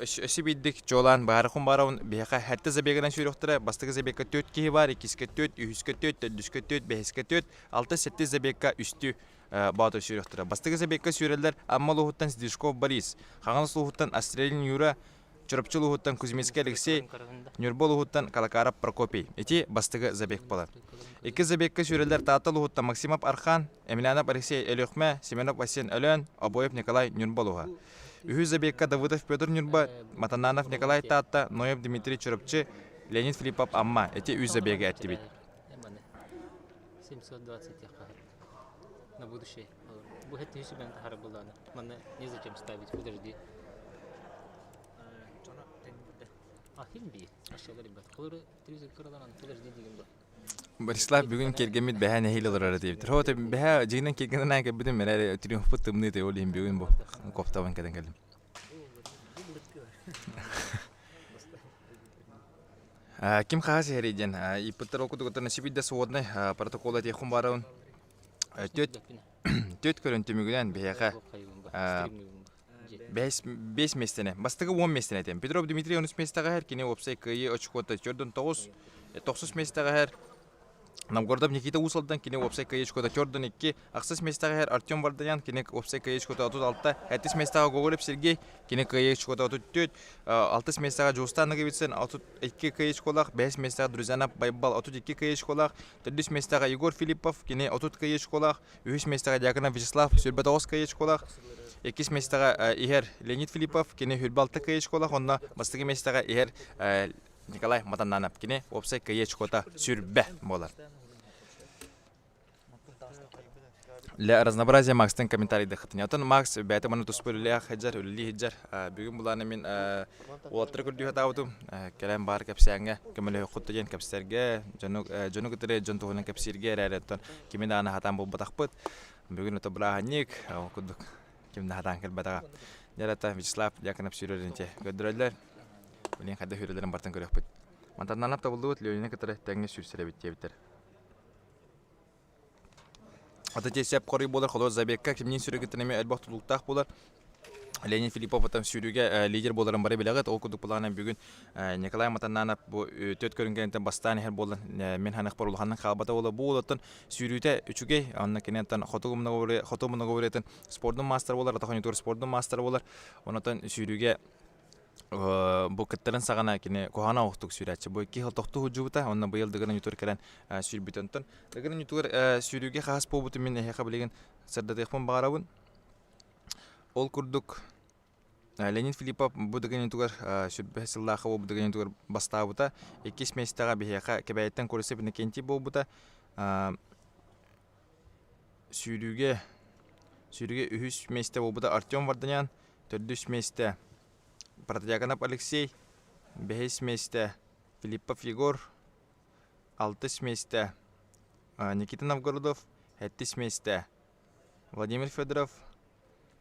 өсү биддик жолан баарыкын барабын бияка хатта забегенен сүйрөктөрө бастыгы забекка 4 кии бар, 2-ке 4, 3-ке 4, 4-ке 4, 5-ке 4, 6-7 забекка үстү баатыр сүйрөктөрө. Бастыгы забекка сүйрөлөр Аммалухуттан Движков Борис, Хаганслухуттан Астрелин Юра, Чурапчылухуттан Кузьминский Алексей, Нюрболухуттан Калакаров Прокопий. Эти бастыгы забек болар. 2 забекка сүйрөлөр Таталухуттан Максимов Архан, Емельянов Алексей Элёхме, Семенов Бассейн Элен, Абоев Николай Нюрболуха. 3 забекка Давыдов Петр Нюрба, Матананов Николай Тата, Ноев Дмитрий Чурапчы, Леонид Филиппов Амма. Эти 3 забеги әттибит. 720 на будущее. Bu hep tüyüsü ben tahara buldağını. Bana ne zaten stavit kudurdu. Ahim bir aşağıları bir. Kolları tüyüsü kırılan kudurdu dediğim bu. Борислав бүгүн келгемит бэха нехил олорор дейбитер. Хота бэха жигинен келгенен ага бидим мене триумф тымны те олим бүгүн бу. Коптабан кеден келдим. Ким хаас хэриден иппеттер окудугутан сибидде суодны протоколы техун бараун төт көрөнтүмүгүнөн бияка 5 местене бастыгы 10 местене тем Петров Дмитрий 13 местага хер кине опсай кыйы очкота чордон 9 местага хер Новгородов Никита Усалдан кине опсай кыйы очкота чордон 2 аксыз местага хер Артем Варданян кине опсай кыйы очкота 36 7 местага Гоголев Сергей кине кыйы очкота 34 6 местага Жустан Наговицын 32 кыйы очколак 5 местага Друзянов Байбал 32 кыйы очколак 4 местага Егор Филиппов кине 30 кыйы очколак 3 местага Дьяконов Вячеслав Сүрбетовс кыйы очколак 2 местага Ихер Леонид Филиппов кине Хүрбалты кыйы очколак онна бастыгы местага Ихер Николай Матананов кине опсай кыйы очкота сүрбе болар. Для разнообразия Макстен комментарий дохотня. Отон Макс бәті мұны тұспырылия хаджар, үлі хаджар. Бүгін бұланы мен олаттыры күрді хатауытым. Кәлем бар кәпсәңге, көмілі құттыген кәпсәрге, жону күтірі жон тұғының кәпсерге әрәттен кемен ағына хатан бұл батақпыт. Бүгін өті бұла ғанник, күдік кемді хатан кәл батаға. Жарата Вячеслав Дьяконов сүйрерінте көдірәлер. Білен қайда хүрелерін бартын көрек бұд. Мантананап табылды бұд, Леонина күтірі тәңге сүрсірі бітте біттер. Атате сәп қоры болар, қолуыз Забекка, кемнен сүрегеттінеме әлбақ тұлықтақ болар. Леонид Филиппов атам сүріге лидер боларын бары біліғыт. Ол күдік болағынан бүгін Николай Матананов төт көрінгенінтен бастан әр болын мен ханық бар ұлғанның қалбата олы. Бұл олаттын сүріде үшіге, анна кенеттен хотуымына көбіретін спордың мастер болар, атақонитор спордың мастер болар. Онаттан сүріге бұл кіттірін сағана кене қоғана оқтық сүрәтші. Бұл 2 қылтоқты ұжуыта, онна бұйыл дығырын ютур кәрін сүрбітінтін. Дығырын ютур сүріге қағас болбыты мен әйеқа білеген сырдадықпын бағарауын. Ол күрдік Леонид Филиппов бұл дығырын ютур сүрбе сыллақы бұл дығырын ютур бастауыта. 2 местаға бейеқа кәбәйеттен көрісі біні кенті болбыта. Сүріге 3 месте болбыта Артем Варданян, 4 месте Протодьяконов Алексей, 5 месте Филиппов Егор, 6 месте Никита Новгородов, 7 месте Владимир Федоров,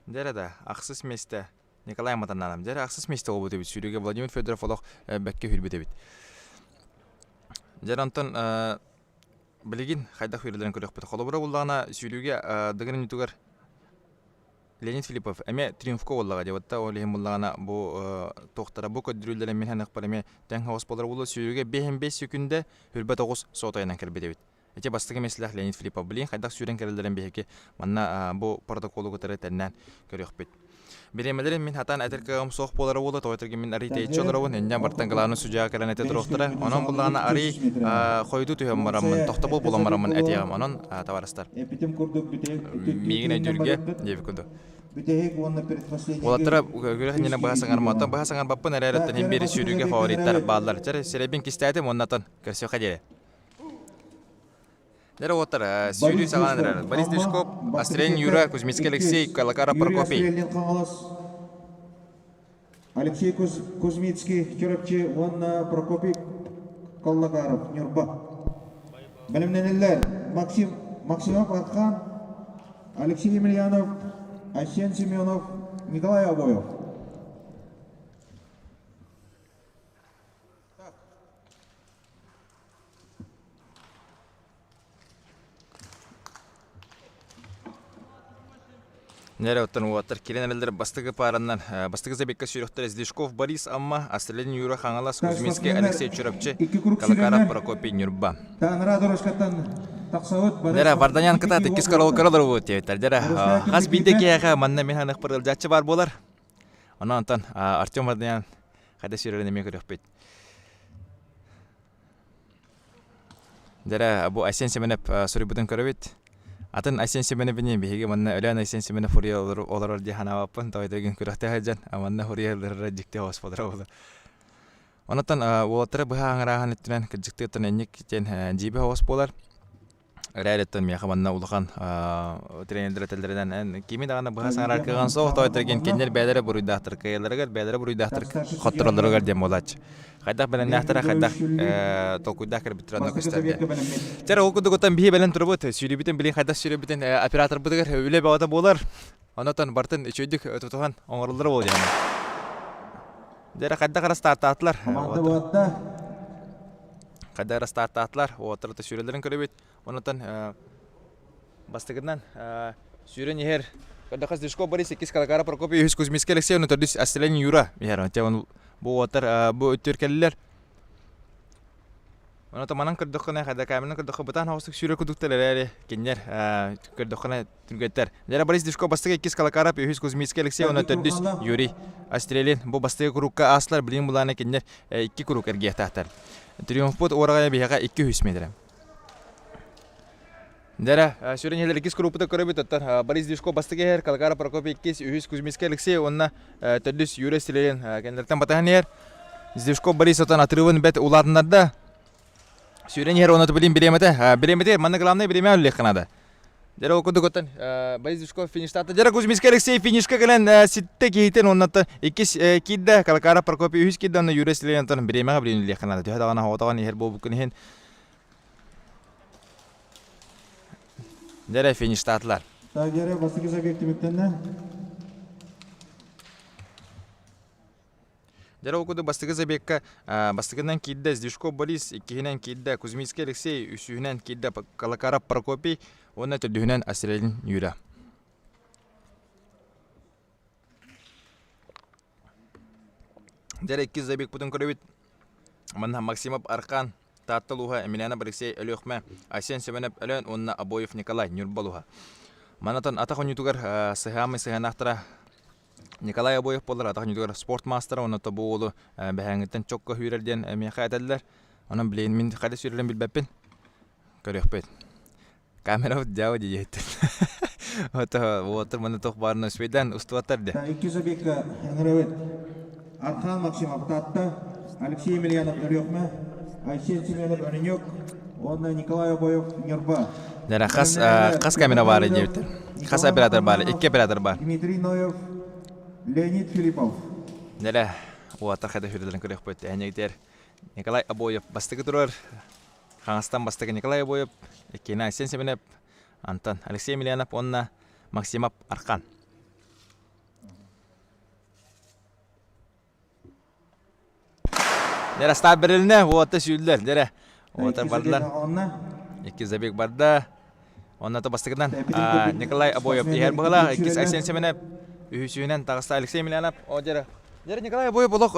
дәрәді ақсыз месте Николай Матананов, дәрі ақсыз месте ол бұты бит, сүріге Владимир Федоров олық бәкке хүрбіті бит. Дәрі антон білеген қайдақ үйрелерін көрек бұты. Қолы бұра болдағына сүріге дығырын ütігер Леонид Филиппов, әме триумфқа олаға деватта, ол ехім болағына бұл тоқтара бұл көдірілдерін мен ханық бар әме тәң хауыз болар болу сүйеуге 5-5 секунде хүрбі 9 соғытайынан кәрбе девет. Әте бастығы месіліғ Леонид Филиппов білейін, қайдақ сүйрен кәрілдерін бейхеке манна бұл протоколы көтірі тәннән көрек бет. Беремелерін мен хатан әтіркіғым соқ болары болды, тоғытырген мен арей тәйітші оларауын, әнден бартан ғыланы сүжаға кәрін әте тұрықтыра. Онын болағына арей қойду түйем марамын, тоқта бол болан марамын әтеғым, онын таварыстар. Мегін әйдерге дебі күді. Олаттыра көріғінені бағасаңар маттан, бағасаңар баппын әрәреттен hem бері сүйріге фавориттар бағалар. Жәрі серебен кестәдім, оннатын көрсеу қадері. Дәрі оттар, сүйрі сағаныр әрі. Борис Дышков, Астрелин Юра, Кузьмицкий Алексей, Калакара Прокопий. Алексей Кузьмицкий, Керепчи, Ванна Прокопий, Калакаров, Нюрба. Білімненелер, Максимов Атхан, Алексей Емельянов, Асен Семенов, Николай Обоев. Нәре оттан уаттар келен әлдер бастығы параннан, бастығы Забекка сүйріқтер Здешков Борис Амма, Астрелин Юра Хаңалас, Кузьминский Алексей Чурапчы, Калакаров Прокопий Нюрба. Нәре Варданян кыта 2 қарол қаралар өт еттер. Нәре қас бейдеке яға манна мен ханық бір ылжатшы бар болар. Онан антан Артем Варданян қайда сүйреріне мен көрек бейт. Нәре бұл Асен Семенеп сұры бұдың көрі бейт. Атын Асен Семенеп бінен бейге манна өлән Асен Семенеп фурия олар дихана баппын, тауайдагын көріқті хаджан, манна фурия олар жікте хоз подыра болды. Онаттан олаттары бұға аңыраған үттінен кіржікті үттін әнек кетен жейбі хоз болар. Рәйлеттен мияқа манна ұлыған тренерлер әтелдерден кеме дағана бұға саңырар кыған соқ, тауайдырген кендер бәдері бұруйдақтыр кайыларығар, бәдері бұруйдақтыр қоттырылырығар дем олач. Қайдақ бәлін нәқтіра, қайдақ толкуйдақ кір біттіраны көстерге. Жәрі ол күнді көттен бейі бәлін тұры бұд, сүйребітін білін қайдақ сүйребітін оператор бұдығыр өлі бауада болар. Онатан бартын үшөйдік тұтуған оңырылдыры бол. Жәрі қайдақ арасты артатылар. Kadar startatlar, o tarafta sürelerin körübüt. Ondan bastığından süren yer. Kada kas disko bari 8 kalakara Prokopy Hüs Kuzmiski Alexey onu tadis aslen yura. Yer, tevan bu otar bu Türkeliler. Onu tamanan kırdıkına kadar kameranın kırdıkı batan havasık süre kuduktalar kinyer kırdıkına Türkler. Jara bari disko bastığı 2 kalakara Hüs Kuzmiski Alexey onu tadis yuri. Australian bu bastığı kurukka aslar bilin bulana kinyer 2 kuruk ergeh tahtar. Triumfpot oraya bir haka 200 metre. Dera süren yerler 2 kurupta körübüt tutar. Bari disko bastığı her kalakara Prokopy 2 Hüs Kuzmiski Alexey onu tadis yuri Australian kendilerden batan yer. Disko bari satan atrıvın bet uladınlarda. Süren yer onu bilin bilemete manna glamna bileme öyle kanada. Jara okudu kotan bari disko finishta jara Kuzmiski Alexey finishka gelen sitte kihiten onnatta 2 kidda kalakara Prokopy Hüs kidda onu yuri Australian tan bileme bilin öyle kanada. Diha dağına havadan yer bu bugün hen. Jara finishtalar. Tagere bastığı zabektimikten Jara okudu bastığı zabekka bastığından kidda disko Boris ikihinen kidda Kuzmiski Alexey üsühinen kidda kalakara Prokopy onu tüdühünen Australian yura. Jara 2 zabek putun körübüt. Manna Maksimov Arkan Tattaluha Emiliana Alexey Elyokma Asen Semenep Elen onna Aboyev Nikolay Nurbaluha. Manatan ataqon yutugar sehame sehanaqtara Nikolay Aboyev bolar ataqon yutugar Sportmaster onna tabuulu behangitten çokka hürerden mekateller. Onun bileyin min qada sürelen bilbepin. Körüqpet. Kamera jawa diyetin. Ota water mana toq barna Sweden ustuatar de. 2 zabekka evet. Arkan Maksimov tatta Alexey Emelianov Elyokma Ayşen Semenov Önünyok ondan Nikolay Aboyev Nurba. Jara qas kamera var diyetin. Qas operator var, 2 operator var. Dmitry Noyev Leonid Filipov. Jara water qada hürerden körüqpet. Enegder Nikolay Aboyev bastığı durur. Kağıstan bastığı Nikolay Aboyev ikina Aysen Semenov Anton Alexey Emelianov onna Maksimov Arkan. Jara start berilne water sürdüler. Jara water bardılar. 2 zabek barda. Ondan da bastığından Nikolay Aboyev yer bağla 2 Aysen Semenov ühüsünen tağısta Alexey Emelianov o jara. Jara Nikolay Aboyev olaq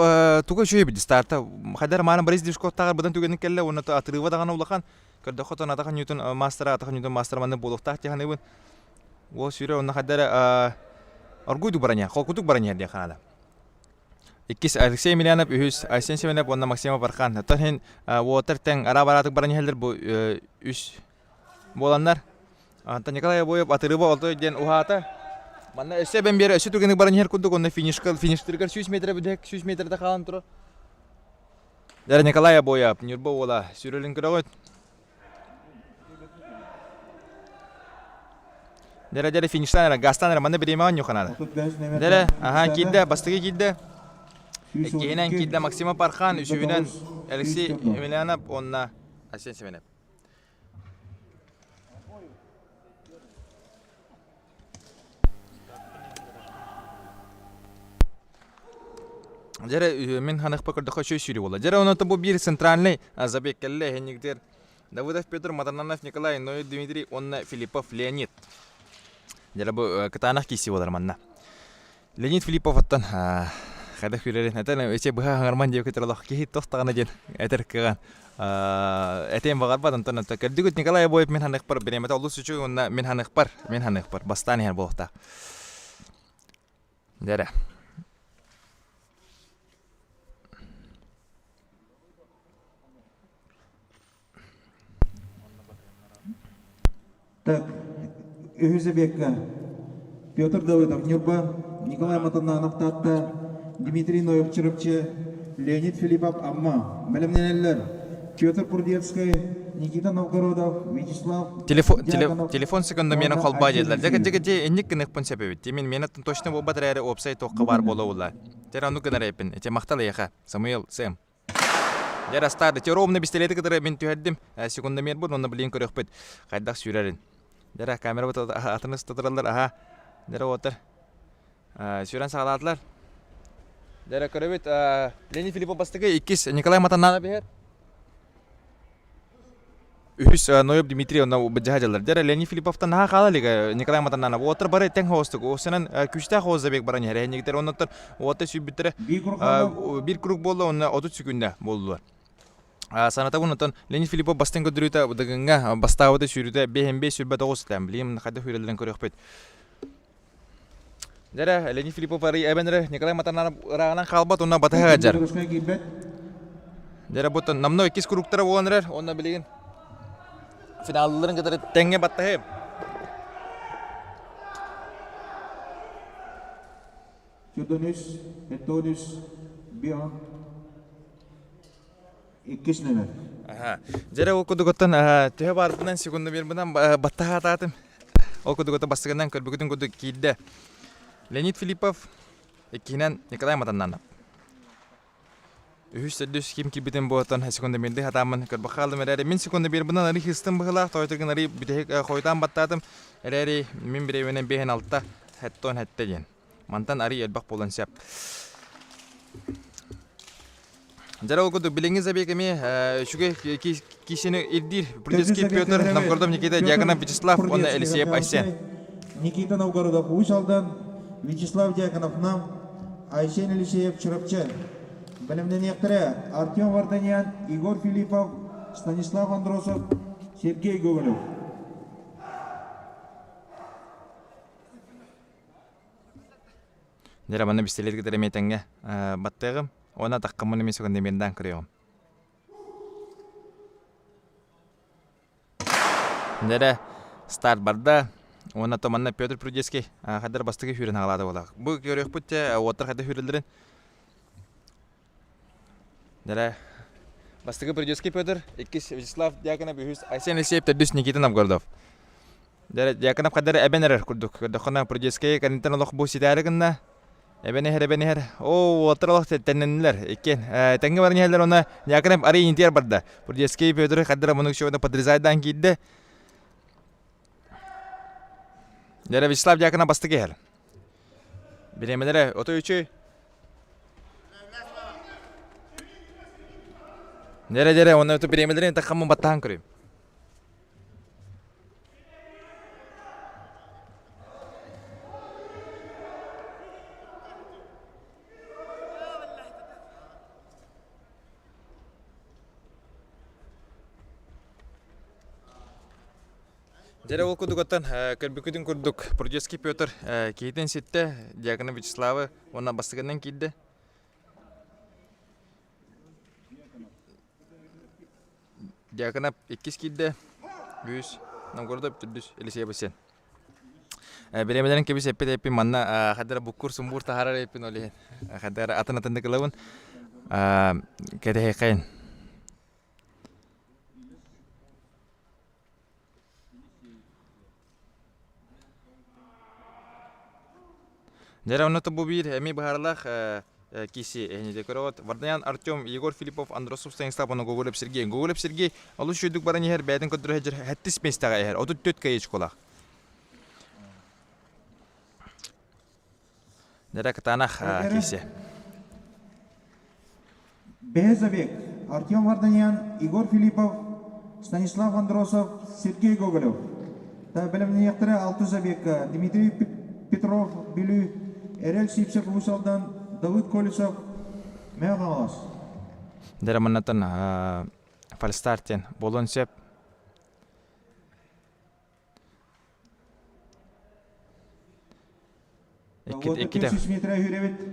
tuga şöyle bir starta. Kadar mana bariz disko tağır budan tugenin kelle onu da atırıva dağına ulakan. Körde xoton ataqan Newton master ataqan Newton master manne boluq taq jahan ibn. Wo süre onu kadar orguydu baranya, qokutuk baranya dia kanada. 2 Alexey Emelianov ühüs Aysen Semenov onna Maksimov Arkan. Hatta hen water tank arabaratıq baranya helder bu üs bolanlar. Anta Nikolay Aboyev atırıva oldu den uhata. Manna esse ben bir ösü tugenin baranya her kuduk onna finish tırgar 100 metre budek 100 metrede kalan turu. Jara Nikolay Aboyev Nurba ola sürelin kıragot. Jara finishtan gastan manna bileme yok kanada. Jara aha kidda bastığı kidda. Ikinen kidda Maksimov Arkan üsünen Alexey Emelianov onna Aysen Semenov. Jara min hanıq pakırdıqa şöy sürü ola. Jara onu bu bir sentralny zabek kelle henigder Davidov Petr Matarnanov Nikolay Noy Dmitry onna Filipov Leonid. Jara bu kıtanaq kisi olar manna. Leonid Filipov attan Kada hüreren atan ece baha hangarman diye keterloq ki tostağına jen eter kıgan. Etem bagar badan tan ta kerdigut Nikolay Aboyev min hanıq par benemete oldu suçu onna min hanıq par bastani her boğta. Jara Так, Забекка, Петр Давыдов, Нюрба, Николай Матананов, Татта, Дмитрий Ноев, Черепче, Леонид Филиппов, Амма, Мелемненеллер, Петр Пурдецкий, Никита Новгородов, Вячеслав. Телефон секунда менің қолба деділер. Жеге еннік кінік пін сәпебет. Темен мен аттын точно бұл батыр әрі опсайт оққа бар болу олар. Тер ану кінар әпін. Эте мақталы еқа. Самуэл, Сэм. Жер астарды. Те ровны бістелеті кідірі мен түйәддім. Секунда мен бұл, оны білейін көрек бет. Қайдақ сүйрәрін. Жер камера бұт атыныз тұтыралар. Аха. Жер отыр. Сүйрән сағаладылар. Жер көребет. Леонид Филиппов бастығы 2 Николай Матаннаны бейер. Үхүс Ноёб Дмитрий онна бажалар. Дера Леонид Филипповтан наха калалыга Николай Матанана. Отыр бары тең хостук. Осынан күчтә хозабек баран хәрәнигдер оннан отыр сүббитре бир круг болду онна 30 секундда болдулар. Саната бунутан Леонид Филиппов бастан көдүрүтә дагынга бастабыда сүрүтә 5 сүрбә 9 тәм. Билем хәдә хүрәләрен көрәкпет. Дера Леонид Филиппов ары әбәнре Николай Матанана рагынан калбат онна батага жар. Дера бутан намно 2 кругтара болгандар онна билеген. Finallerin kadar tenge battı hep. Çödönüş, etönüş, bir an. İkiş neler? Aha. Jere okudu gotan tühe barından sekundu bir bundan battı hatatım. Okudu gotan bastıgından körbükütün kudu kidde. Leonid Filippov ikinen Nikolay Matanana. Üstüdüs kim ki biten boğatan sekundu birde hataman körbükaldım ereri. Min sekundu bir bundan arı hıstım bıhıla. Toytırgın arı bir koytan battadım. Ereri min bir evinen behen altta hetton hette diyen. Mantan arı elbak bolansiyap. Jara okudu bilingiz abi kami şuge kişini irdir. Prudetskiy Pyotr Novgorodov Nikita Dyakonov Vyacheslav onu Eliseyep Aysen. Nikita Novgorodov Uysal'dan Vyacheslav Dyakonov nam Aysen Eliseyep Çırapçı. Bilimden yaktırı Artyom Vardanyan, Igor Filippov, Stanislav Androsov, Sergey Gogolov. Jara bana bisteler gider emetenge battığım. Ona takımını mi sekundu birden kırıyorum. Jara start barda. Ona tomanna Pyotr Prudetskiy kadar bastığı hürün ağladı olaq. Bu görüyoruz bütçe otur kadar hürünlerin. Jara bastığı Prudetskiy Pyotr, ikis Vyacheslav Dyakonov Aysen Eliseyep terdüs Nikita Novgorodov. Jara Dyakonov kadar ebenerer kurduk. Dokona Prudetskiy kanıtan olaq bu sitarıgında. Ebeneher. O oturalaq tenenler. Iken tenge barın yerler ona Dyakonov arı intiyar barda. Prudetskiy Pyotr kadar bunu şovda Padrizaydan giddi. Jara Vyacheslav Dyakonov bastığı her. Bilemelere oto üçü. Jara ona oto bilemelerin takımın battağın kırıyım. Jara okudu gotan körbükütün kurduk. Prudetskiy Pyotr kiyiten sitte Dyakonov Vyacheslav ona bastığından kiddi. Dyakonov ikis kiddi. Güz Novgorodov türdüs Eliseyep Aysen. Bilemelerin kebis epi manna kadar bukur sumbur taharar epin oli. Kadar atan dıkılavun kedehekayn. Jara onu bu bir emi baharlaq kisi eni dekorot. Vardayan Artyom Igor Filippov Androsov Stanislav onu Gogolov Sergey. Alu şuyduk baran yer bədin kodru hecer hattis mestaga yer. 34 kayı çkolaq. Jara katanaq kisi. Behezabek, Artyom Vardanyan, Igor Filippov, Stanislav Androsov, Sergey Gogolov. Ta bilimden yaktırı Altuzabek, Dmitry Petrov, Bilü, Erel Sipsev Uysal'dan Davut Kolisov, Meğalas. Jara manatan falstarten Bolonsep.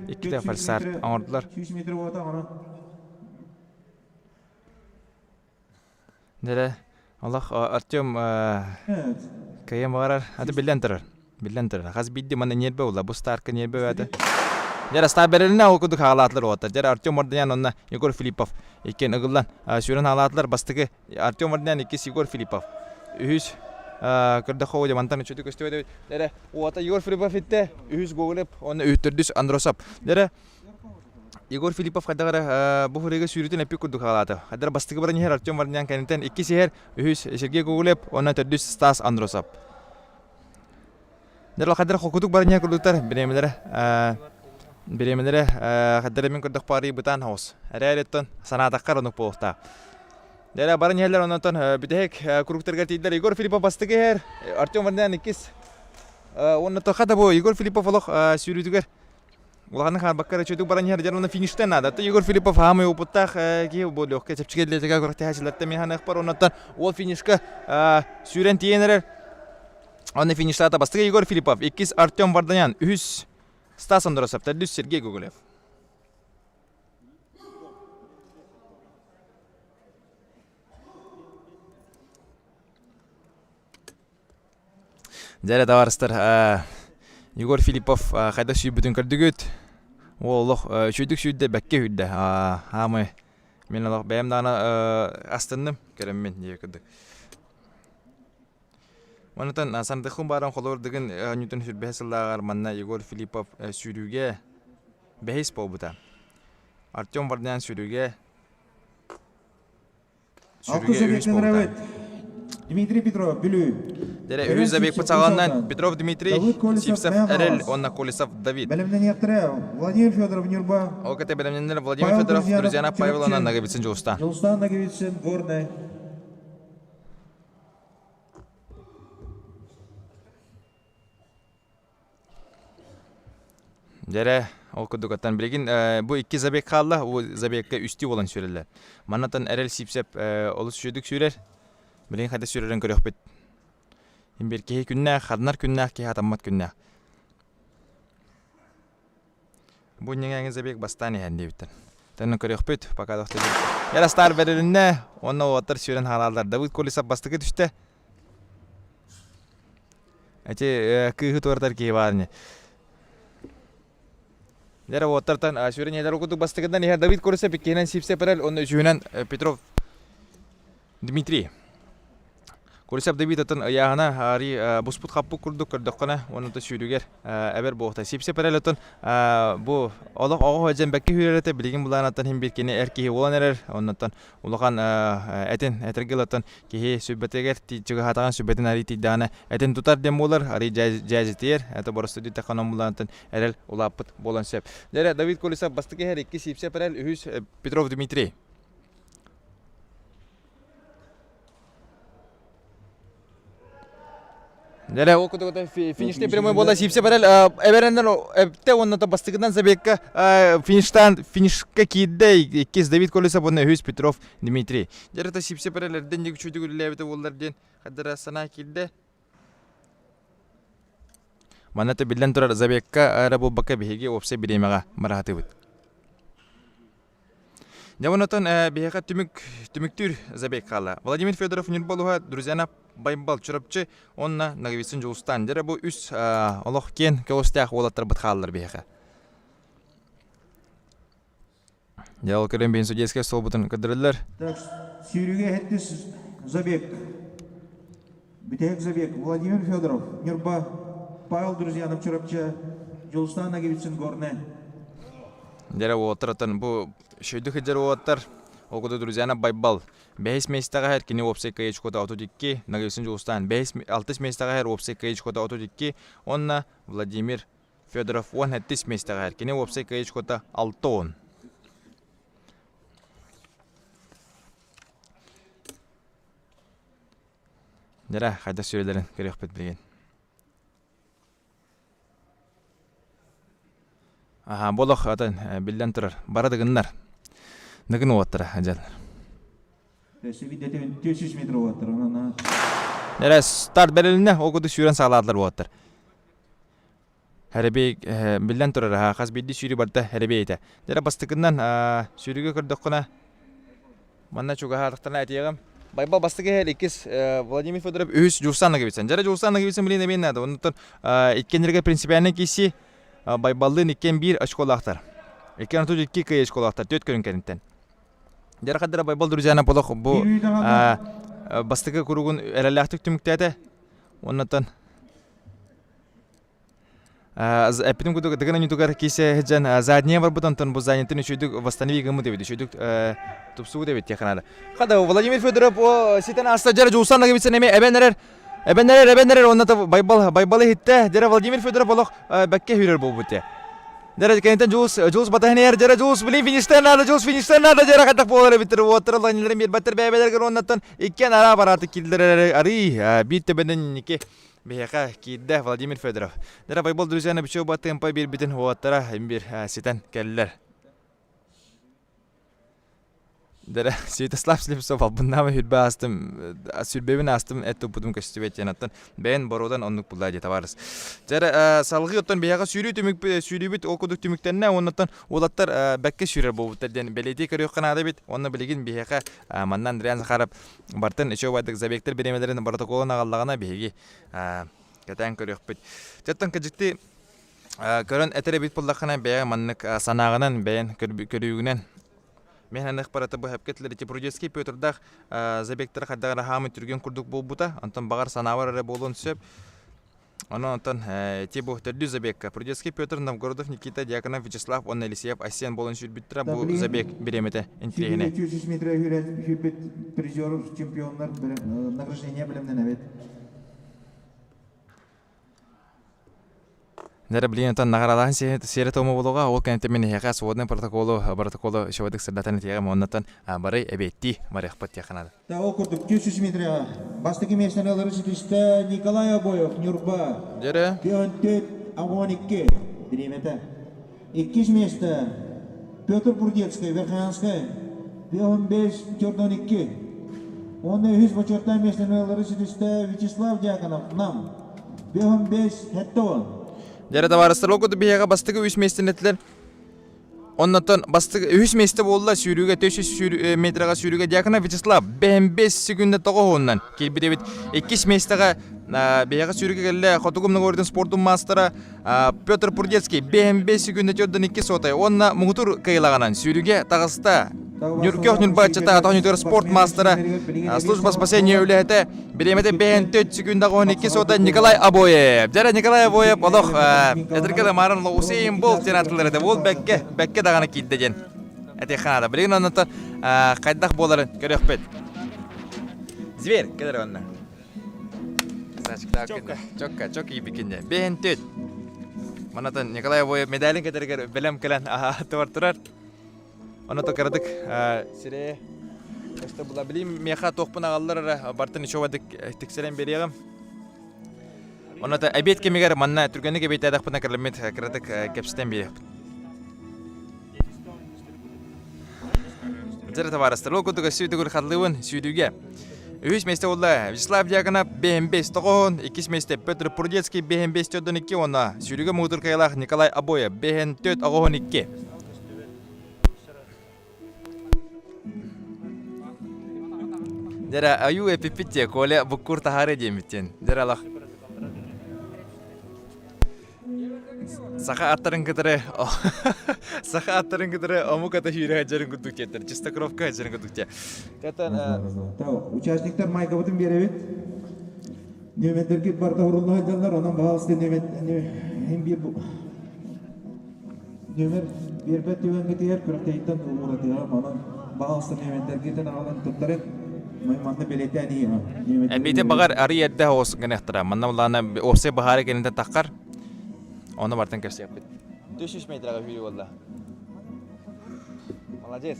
İki de falstart anırdılar. 200 metre vata ona. Jara Allah Artyom Evet. kayam varar. Hadi bilden tarar. Haz biddi mana nerbe ola. Bu starka nerbe vada. Jara star bereline okuduk halatlar otar. Jara Artyom Vardanyan onna Igor Filippov. İken ıgıllan sürün halatlar bastığı Artyom Vardanyan ikis Igor Filippov. Ühüs kırdık o zamantan çocuk istiyordu. Jara o Igor Filippov itte. Ühüs Gogolov onna ühtürdüs Androsov. Jara Igor Filippov kadar bu hurega sürütün epi kurduk halatı. Kadar bastığı baran yer Artyom Vardanyan kanıtan ikisi her ühüs Sergey Gogolov onna terdüs Stas Androsov. Jara kadar okuduk baran yer kurduklar bilemelere kadar emin kurduk pari butan haus. Ereretten sanatakar onu pohta. Dere barın yerler ondan bitehek kurukterger tidler Igor Filipov bastığı her Artyom Vardanyan ikis. Ondan da bu Igor Filipov olaq sürüdüger. Улаханы хан баккара чөтүк баран яр жарына фиништен ада. Игорь Филиппов хамы опыттах ки бу лёгкая чепчигелде тега көрөктө хасилатта мен ханак бар ондан ол финишка сүрен тиенер. Аны фиништата бастыгы Игорь Филиппов, 2 Артём Варданян, 3 Стас Андросов, 4 Сергей Гоголев. Жаре товарищдар, Игорь Филиппов кайда сүйбүтүн көрдүгүт. Ол шүйдүк сүйдө бекке хүддө. Хамы мен алак бәймданы астынным керем мен жекедик. Онтан сандыхын баран колордыгын ньютон сүрбесиллагар манна Игорь Филиппов сүйрүгө бейс болбута. Артём Варданян сүйрүгө Равет. Дмитрий Петров, Билю. Дере Юзабек Пацаганнан, Петров Дмитрий, Сивцев Эрел, Онна Колесов Давид. Владимир Федоров, Нюрба. ОКТ Белемненер Владимир Федоров, Друзьяна Павеловна, Наговицын Жолстан. Жолстан, Наговицын, Горная. Дере окудугаттан билген бу 2 забек калла, у забекке үсти болан сүрелер. Манатан Эрел Сивцев олус сүрдүк сүрер. Билген кайда сүререн көрөкпөт. Имбер кеһи күннә, хаднар күннә, кеһи атаммат күннә. Бу неңәңе забек бастаны хәнде биттен. Тәнне көрөкпөт, пока докты. Яра стар берелинне, онна отыр сүрен халалдар. Давид Колесов бастыгы түштә. Әте кыһы тордар ки барны. Яра отыртан сүрен ядар окуду бастыгыдан яр Давид Колесов кенен сипсе перел, онны жүнен Петров Дмитрий. Колесов Давид атын яғана ари буспут хаппу курдук көрдөккана, оны да сүрүгер әбер боқта. Сипсе перел атын бу олық оғы höjен бәкке хүререте билген булан атын хим bir кене эркеһи болан эрер, оннан улахан этен этергел атын кеһи сүббетегер тижиге хатаган сүббетен ари тидана этен тутар дем болар, ари жазитер, это боросты дите канам булан атын эрел улаппыт болан сеп. Дере Давид Колесов бастыгы her 2 сипсе перел 3 Петров Дмитрий. Дере окудугата финиште прямой бола сипсе берел эберенден эпте онната бастыгынан забекка финишка кидде 2 Давид Колесов онна 3 Петров Дмитрий. Дере та сипсе берелерден неги чүдүгү лебете боллар ден кадырасына кидде. Маната билен турар забекка арабу бака беге опсе биремага марахаты бит. Девонотон бега түмүктүр забек кала. Владимир Федоров Нюрболуга Друзьяна Байбал чурапчы онна Наговицын Жолстан. Дере бу үс олох кен костях олаттар бытхаллар бега. Ял керем бен судейская солбутун кадрлар. Так, сүйрүгө хеттис забек. Битек забек Владимир Федоров, Нюрба, Павел Друзьянов чурапчы, Жолстан Наговицын Горная. Дере отратын бу шөйдү хеджер оттар. Окуду Друзьяна Байбал. 5 местага her kini opse kayıç koda otodikki Nagovicын Жолстан. 6 местага her opse kayıç koda otodikki onna Vladimir Fedorov 17 местага her kini opse kayıç koda 6. Dere hayda sürelerin görüp bilgen. Aha bolok atan bilden turar. Baradığınlar. Nagın ottara ajal. Seviyede 400 metre ottara. Ona Dere start bereline okudu süren sağladılar ottar. Herebe bilden turar ha kas bildi sürü barda herebe ite. Dere bastıkından sürüge kırdıkkına. Manna çoga harıktana etiyagam. Bayba bastıkı her 2 Vladimir Fedorov 3 Жолстан Наговицын. Жара Жолстан Наговицын билен эмен нада. Онтон иккенерге принципиальный киси Байбаллын 2-1 очколактар. 2-2 кый очколактар 4 көрүнкенинтен. Жара кадыра Байбал Друзьяна болок бу бастыгы куругун эрелактык түмүктөтө. Онтон эпидем кудуга дагана нютугар кисе хеджан задния бар бутантон бу занятын үчүдүк восстанови гымы деп үчүдүк тупсуу деп технада. Када Владимир Федоров ситен аста жара Жолстан Наговицын эме эбенерер онната Байбалы хитте жара Владимир Федоров болок бекке хүрер болбутте. Jara kenten Jules batahner jara Jules bili finishten nada jara katak bolare bitir water lanilere bir batter bebeler gronatan ikken ara aparatı kildere ari bitte benden nike Beyaka kidde Vladimir Fedorov. Jara baybol düzene bir şey batı empa bir bitin water'a bir siten keller. Dere Svetoslav Slipsov bundan mı hüdbe astım sülbebin astım eto budum kaçtıvet yanattan ben borodan onluk bulladı tavarız. Jara salgı ottan beyaga sürü tümük sürübüt okuduk tümükten ne ondan olatlar bekke sürür bu den belediye körüyor kanada bit onu biligin beyaga mandan Drian Zakharov bartan eşovadık zabekler birimelerin protokoluna gallagana beygi katan körüyor bit. Jattan kajıktı körün etere bit bullakana beyaga manlık sanağının beyan körüyügünen Мен ақпараты бұл әпкетлері Тепрудецкий Петрдақ забектері қаддағыра хамы түрген күрдік бұл бұта, антон бағар санавар әрі болуын сөп. Оны антон Тебу түрді забекка. Прудецкий Петр Новгородов Никита Дьяконов Вячеслав Он Елисеев Асен болуын сүрбіттіра бұл забек береметі интригіне. 200 метр хүрбет призер чемпионлар награждение білімден әбет. Нәре білген антон нағаралағын сері тома болуға, ол кәнетті мен еға суодның протоколы шевадық сырдатаны тегім оннаттан бары әбетті марияқпат тияқанады. Ол күрдік 200 метр бастығы местенелері жетішті Николай Обоев, Нюрба. Жәрі? Пионтет Агоникке, біреметі. 200 месті Петр Бурдецкий, Верханская, Пионбес Тердоникке. Оны 100 бачорттан местенелері жетішті Вячеслав Дьяконов, Нам, Пионбес Хеттован. Jara tavarыстыр okudu biyaga bastıgı 3 mestinetler. Ondan bastıgı 3 mesti bolla sürüge 500 metrega sürüge yakına Vyacheslav 5 sekunda togo ondan. Kilbidebit 2 mestiga biyaga sürüge gelle Xotugumnu gördün sportun mastera Petr Purdecki 5 sekunda jordan 2 sotay. Onna muğtur kayılaganan sürüge tağısta Нюркёв Нюрбачата атонитер спорт мастера служба спасения үләте беремете 5 секундага 12 сота Николай Обоев. Жара Николай Обоев олох эдерге марын Усейн Болт жанатлары ол бекке даганы киддеген. Эте ханада билген оннан кайдак боларын көрөкпөт. Зверь келер онна. Чокка iyi бикинде. 5 Манатан Николай Обоев медалин кетерге белем келен товартырар. Onu da karadık. Sire işte bulabilim meha tohpun ağallar bartın şovadık tikselen beriyem. Onu da ebet kemiger manna Türkiye'nin ebet adak puna karamet karadık kapsiten beriyem. Zara tavarastır. O kutu kasıydı kur xadlıvın süydüge. 3 meste ola Vyacheslav Dyakonov 5 toğon, 2 meste Petr Purdecki 5 tödön 2 ona. Süydüge muğdur kayalaq Nikolay Обоев 4 ağon 2. Jara ayu epipitje kole bukur tahare jemitten. Jara lah. Saka atların kıtırı amu kata hüyre hajarın kuduk çetir. Çistakrovka hajarın kuduk çetir. Katan Участниктар майка бутын беребет. Нөметтерге барда урулну хайдалар, онан бағалысты нөмер бербет төвенге тегер, күріктейттен ұлғыратыға, онан бағалысты нөметтерге тен ағалан тұттарын Manna belete ani ha. Elbette bagar ariyette hos genehtara. Manna ulana orse bahare genete takkar. Onu bartan kapsa yapıt. 500 metrega hüyü valla. Молодец.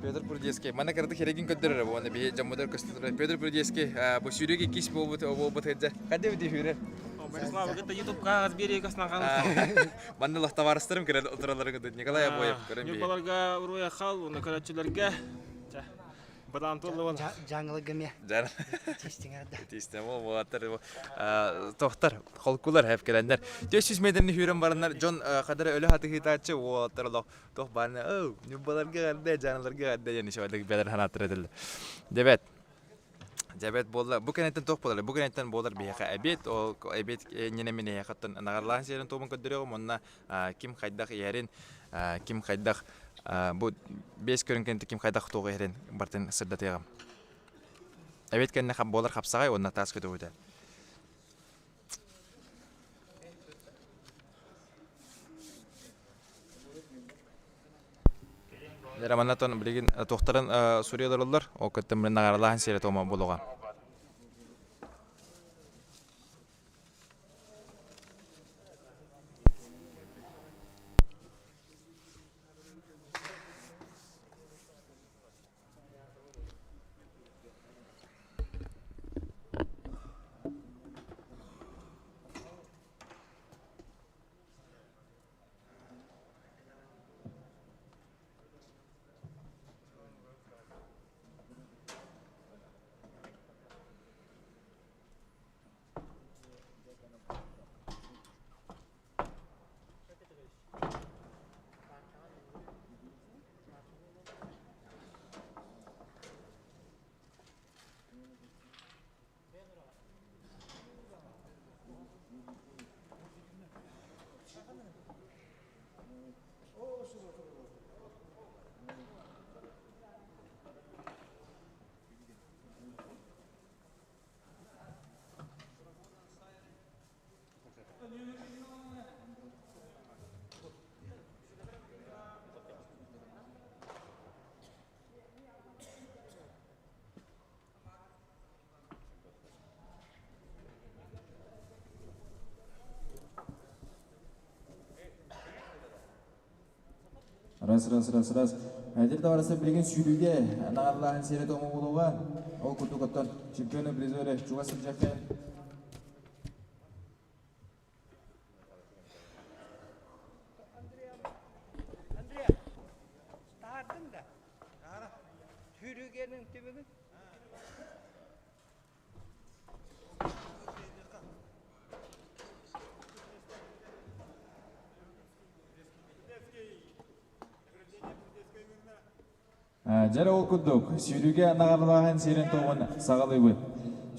Петр Пурдецкий. Mana kardı herегин көддөрөр bu. Onu bir jamudar көстөрөр. Петр Пурдецкий bu sürüge kis bolbut hedde. Kade bir hüyre. Слава, это YouTube-ка разбери каснаган. Манна лахта варыстырым кере отуралары көдөт. Николай Обоев көрөн бей. Баларга уруя хал, уну көрөчүлөргө. Бадан толугун. Жаңылыгыме. Жан. Тестиңерде. Тестем ол болаттар. Тохтар, холкулар хеп келендер. 400 метрни хүрен барындар. Жон кадары өлө хаты хитачы болаттар лох. Тох барына, "Оу, нюбаларга гадде, жаналарга гадде" дени шойдык белер ханаттыр эдилди. Дебет. Дебет болду. Бу кенеттен тох болду. Бу кенеттен болдар бияка эбет, о эбет нене мене якаттан нагарлаан серин тобун көддөрөгө монна ким кайдак ярин, ким кайдак bu 5 көрүнкенти ким кайдак тоого ерен бартын сырдатыгам. Эбет кенне хап болар хапсагай онна тас көдөгүдө. Раманатон билген тохтарын Суриялар о көттөн менен нагаралаан сере тома болуга. Сырас. Әдір таварасы білген сүйрюге нағарлағын серет оңы болуға, ол күтті чемпионы призоры Чугасып жаққа. Жәрі ол күддік, сүйрюге нағарлағын серен тоғын сағалы бұд.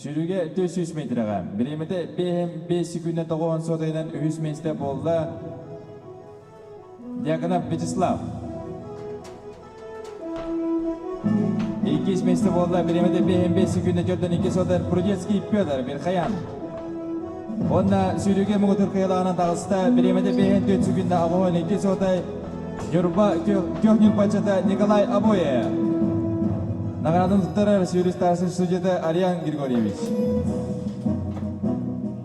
Сүйрюге 400 метріға, біремеді 5 секунден тоғын сотайдан 300 месте болды. Дьяконов Вячеслав. 200 месте болды, біремеді 5 секунден жүрден 2 сотай Прудецкий Петр Берхаян. Онна сүйрюге мұғытыр қиялағынан тағысты, біремеді 5 секунден ағуын 2 сотай Кёхнин Пачата Николай Абоев. Наградын тұттарар сүйрі старшын судьяты Ариан Григорьевич.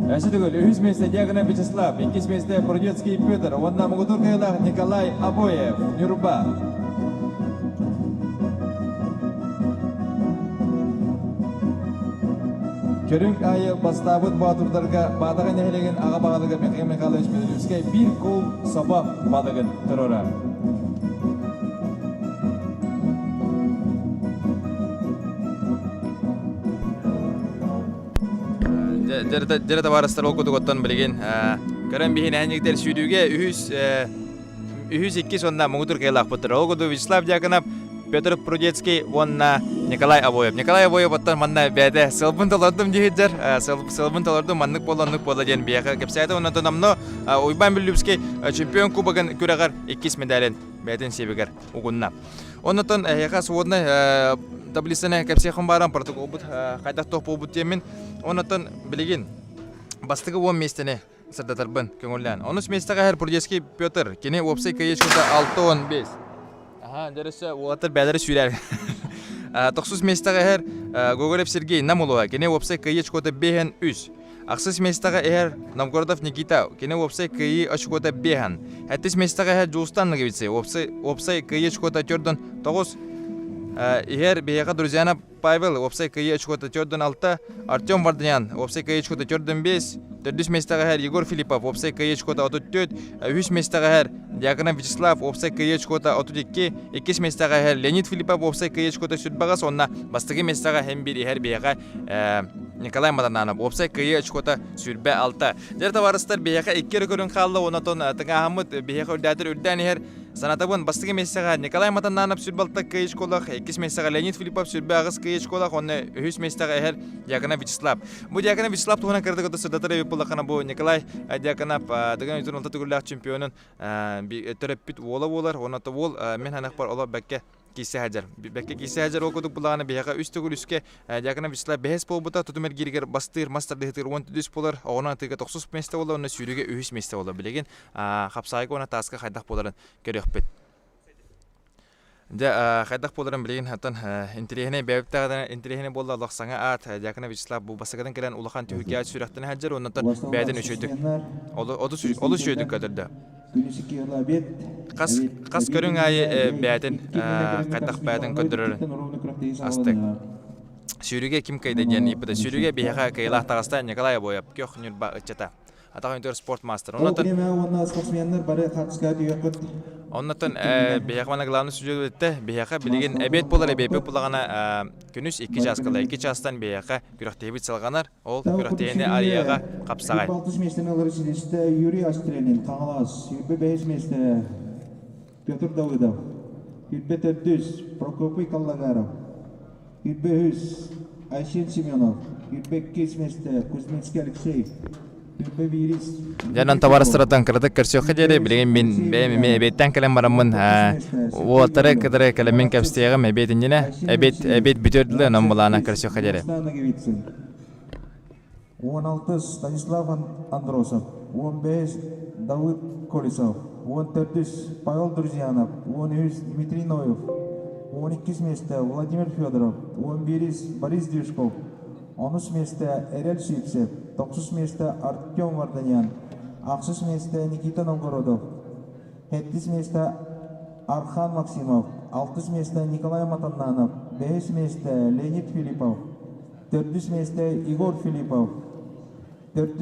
Әші түгіл, 300 месте Дьяконов Вячеслав, 200 месте Прудецкий Петр, онна мұғытыр қиялақ Николай Абоев, Нюрба. Көрінг айы бастабыт батырдарға бадығын әйелеген аға бағалығы Михаил Михайлович Меделевский бір гол сабақ бадығын тұрыры. Дәрі таварыстар ол көтік оттан білген. Көрін бейін әнегдер сүйдуге 202 сонда мұғытыр қайлақ бұттыр. Ол көтік Вячеслав Дьяконов, Петр Прудецкий, онна Николай Абоев. Николай Абоев оттан манна бәді сылбын талардым дейдер. Сылбын талардым маннық бола ден бияқы. Кепсайты оннан амно Уйбан Белюбский чемпион кубагын көрағар 2 медалін бәдін себегер ұғынна. Оннан яқа суодны таблисаны кепсайқын барам протокол бұд қайдақ тоқ бұл бұд темін. Оннан білеген бастығы 10 местені сырдатарбын көңілден. 13 местіға әр Прудецкий Петр. Кені опсай көйешкілді 6-15. Дәрісі олатыр бәдірі сүйрер. 9 местіға әр Гоголев Сергей Намулова. Кені опсай көйешкілді 5-3. Ақсыз местіға әр Новгородов Никита. Кені опсай көйешкілді 5. 7 местіға әр Жулстан Нагевицы. Опсай көйешкілді 4-9. Егер бияға Друзьяна Павел, опсай көйешкілді 4-6. Артем Варданян, опсай көйешкілді 4-5. 4 местіға әр Егор Филиппов, опсай көйешкілді 34. 3 местіға әр Дьяконов Вячеслав, опсай көйешкілді 32. 2 местіға әр Леонид Филиппов, опсай көйешкілді сүртбағас. Онна бастығы местіға әм бір егер бияға Николай Мадананов, опсай көйешкілді сүрбе 6. Дер таварыстар бияға 2 көрін қалды. Онатон тыңа Ахмыд бияға үрдәдір үрдән егер санатабын бастығы местіға Николай Мадананов сүрбалты көйешкілді. 2 местіға Леонид Филиппов сүрбе ағыз көйешкілді. Онна 3 местіға егер Дьяконов Вячеслав. Бұл Дьяконов Вячеслав туғынан кірді көті сұрдатыр Бұлақана бұл Николай Дьяконов дегенен үтін ұлта түгірләқ чемпионын түріппіт олы болар. Онаты ол мен ханақ бар ола бәкке кейсе әжер. Бәкке кейсе әжер ол көтік бұлағаны бияға үс түгіл үске Дьяконов Вячеслав бәхес бол бұта тұтымер гергер бастыр, мастарды хетігір 10-2 болар. Оғынан тыға 90 месте олар, оны сүйріге 3 месте олар. Білеген қапсайғы оны тасқа қайдақ боларын көрек бет. Қайдақ боларын білеген хаттан интерегіне бәйіптағадан интерегіне болды Аллақсаңа ат Дьяконов Вячеслав бұл басықадан келен ұлақан түйіге ат сүйрақтың әджер оннан бәйден өшөйдік. Олы сүйдік көдірді. Қас көрің айы бәйден қайдақ бәйден көдірір астық. Сүйріге кім кайда ден епіді. Сүйріге бейіға кайлақ тағыста Николай Абоев көк нүрба үтчета. Атағын спорт мастер. Оннан бияқмана главный сюжет өтті. Бияқа білеген әбет болар әбепі болағана күніс 2 жасқылы. 2 жастан бияқа күріқтейбіт салғанар. Ол күріқтейіне арияға қапсағай. 6 местен алыр сидесті Юрий Астренин, Қаңылас, Юрбе 5 месті Петр Давыдов, Юрбе 400 Прокопий Каллагаров, Юрбе 100 Айшен Семенов, Юрбе 2 месті Кузьминский Алексей, Jangan tawarastıratan kırdık kırşıyor xideri bilgin bin ebedten kalem baramın o tarek kalemin kapstiyağım ebedin yine ebed bütürdüğü namulana kırşıyor xideri. 16 Stanislav Androsov, 15 Давыд Колесов, 14 Павел Друзьянов, 13 Дмитрий Ноев, 12 месте Владимир Федоров, 11 Борис Дюшков, 13 месте Эрел Шипсев, 9 месте Артем Варданян, 6 месте Никита Новгородов, 7 месте Архан Максимов, 6 месте Николай Матананов, 5 месте Леонид Филиппов, 4 месте Игорь Филиппов, 4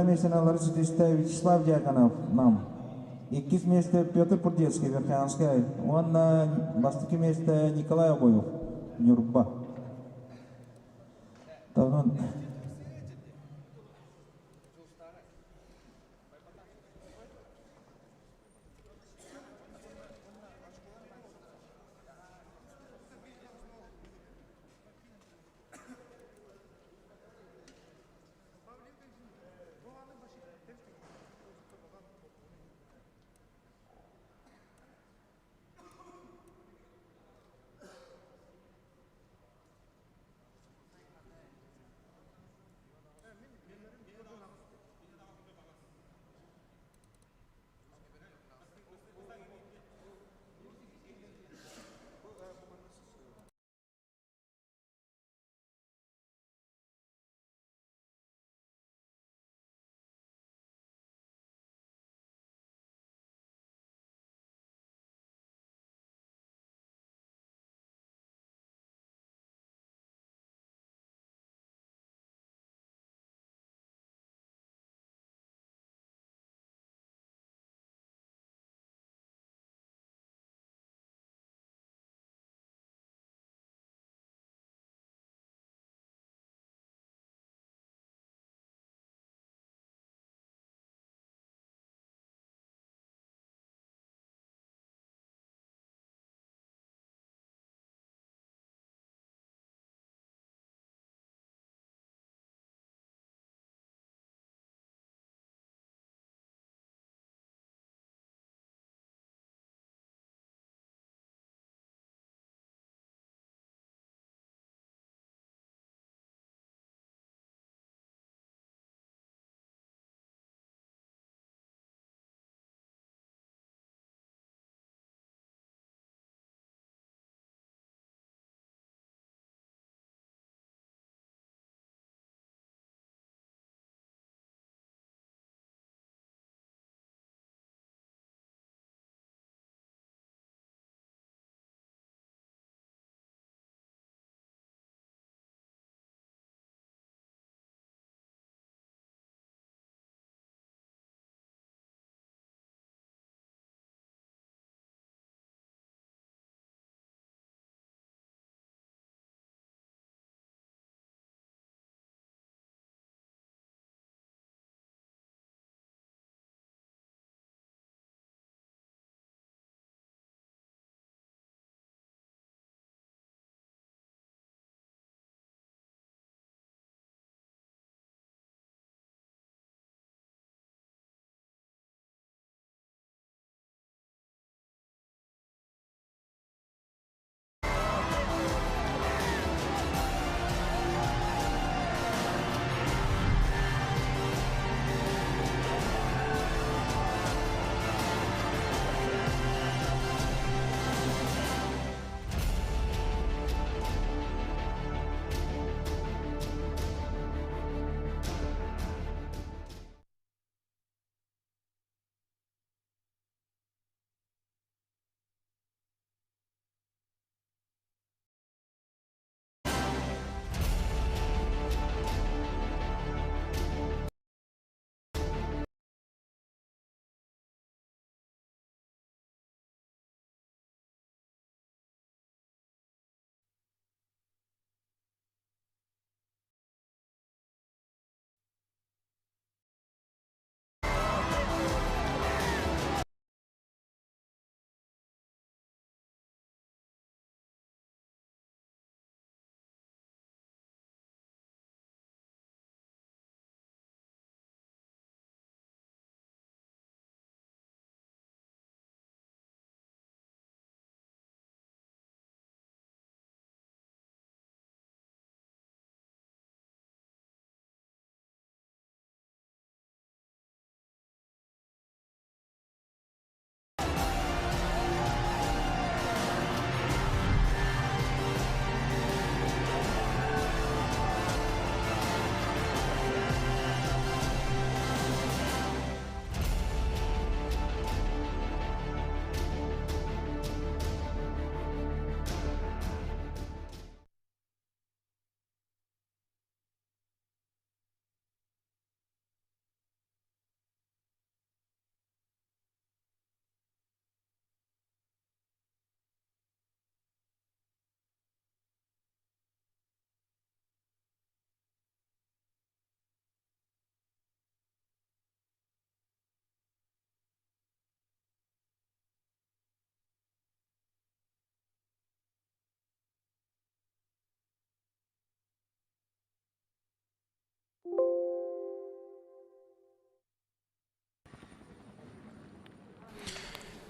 месте Вячеслав Дьяконов, нам. 2 месте Петр Пурдецкий, Верхоянская. Он на бастыки месте Николай Обоев, Нюрба.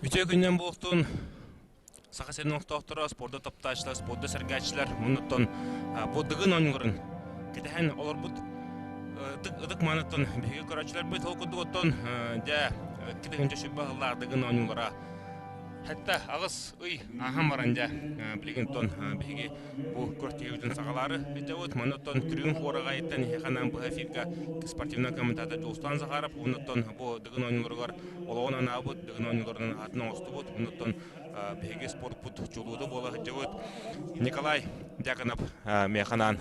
Үтө күннен болтун саха сенен оқтоқтыра спорда таптачлар, спорда сәргәчләр, мұныттан боддығын оңғырын. Кетәһен олар бұд ыдық манаттан беге көрәчләр бет олқыдық оттан дә кетәгенче шүббағылардығын оңғыра. Хәтта ағыз үй ахам баранжа білігінтон беге бұл көртегеудің сағалары бетеуіт мұныттан трюмф ораға еттен ханан бұл әфирға спортивна комментата жолстан сағарып, мұныттан бұл дығын оңғырғар олығын ана бұд, дығын оңғырғын атынан осты бұд, мұныттан беге спорт бұд жолуды болы Николай Дяконов механан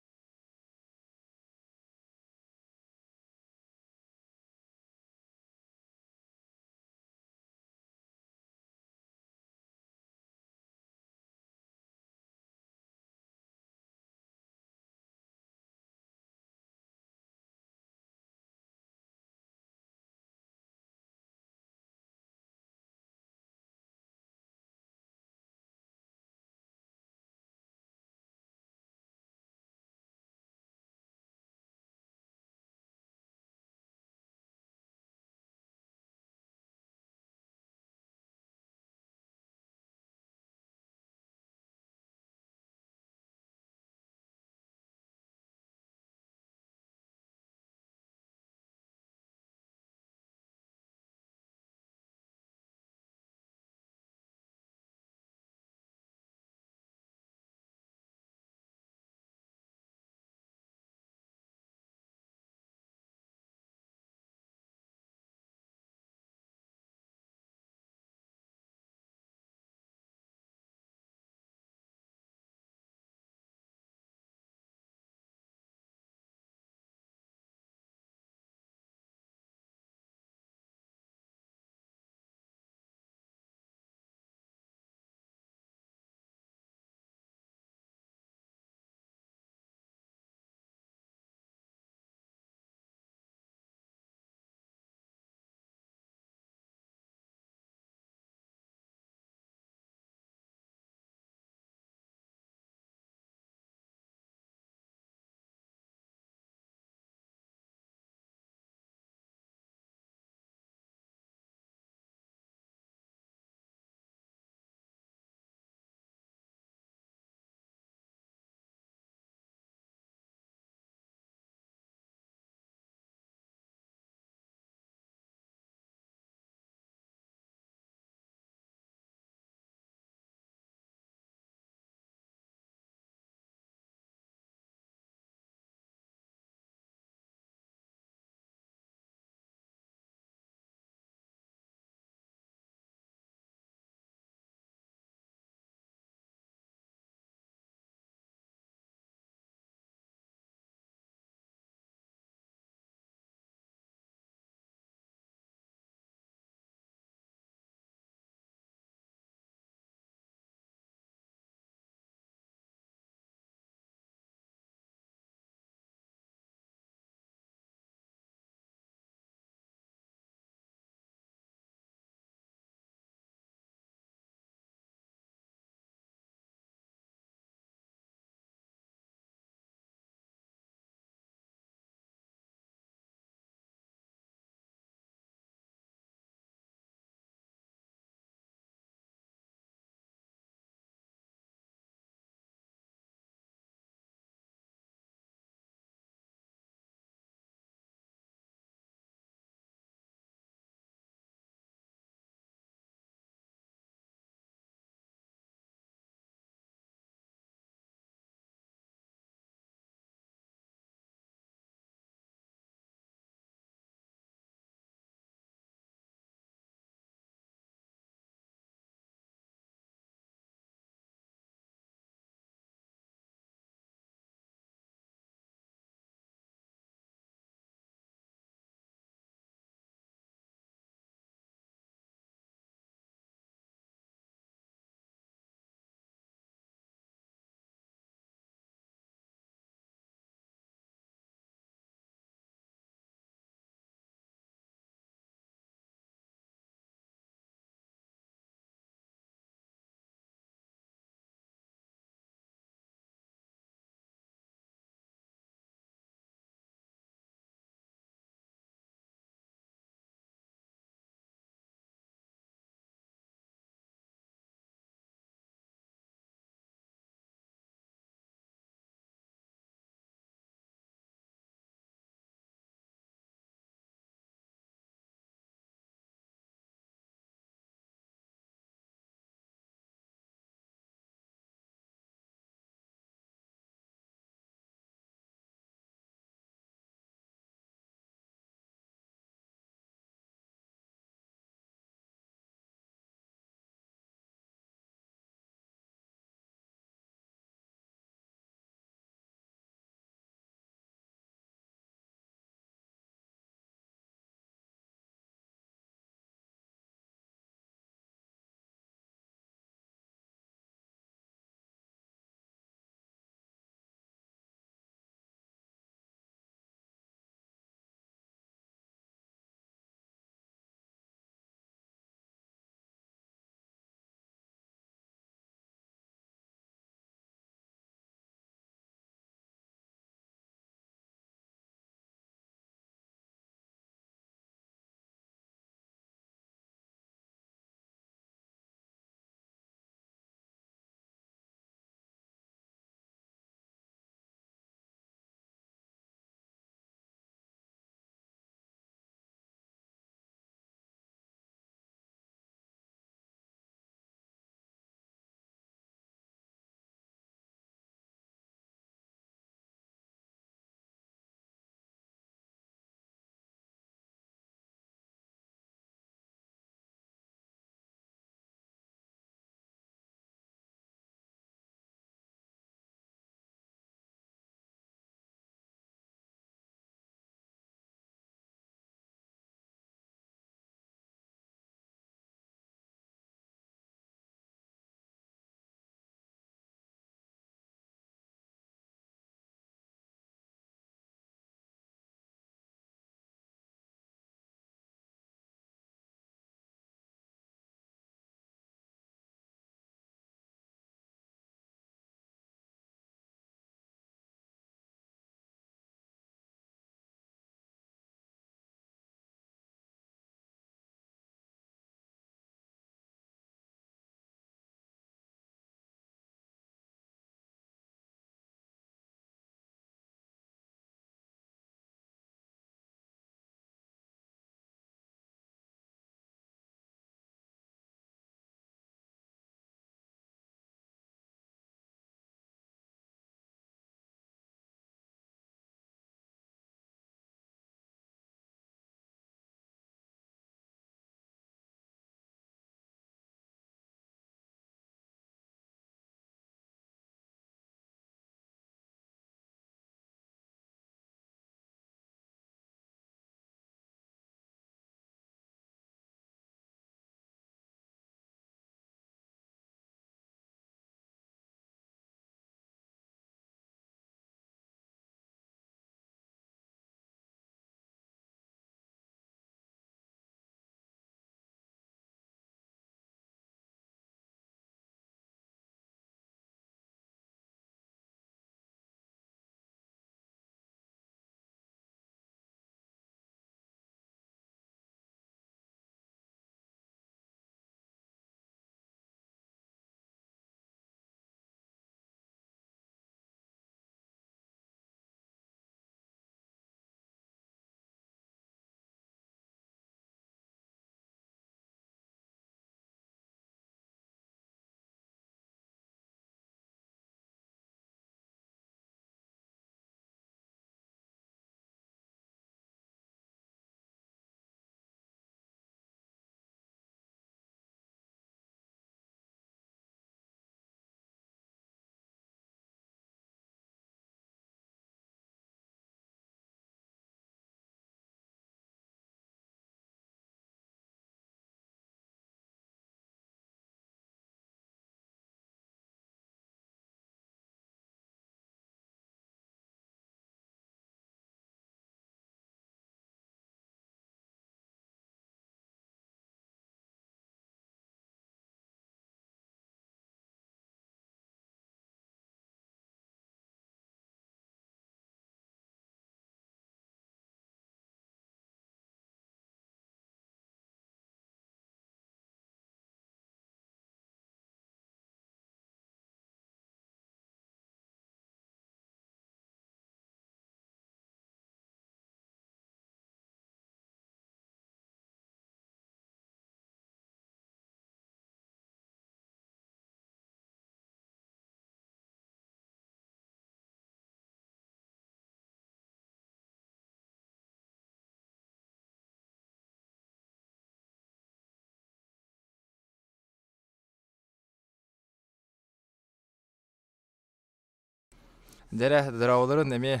Dere drawların emi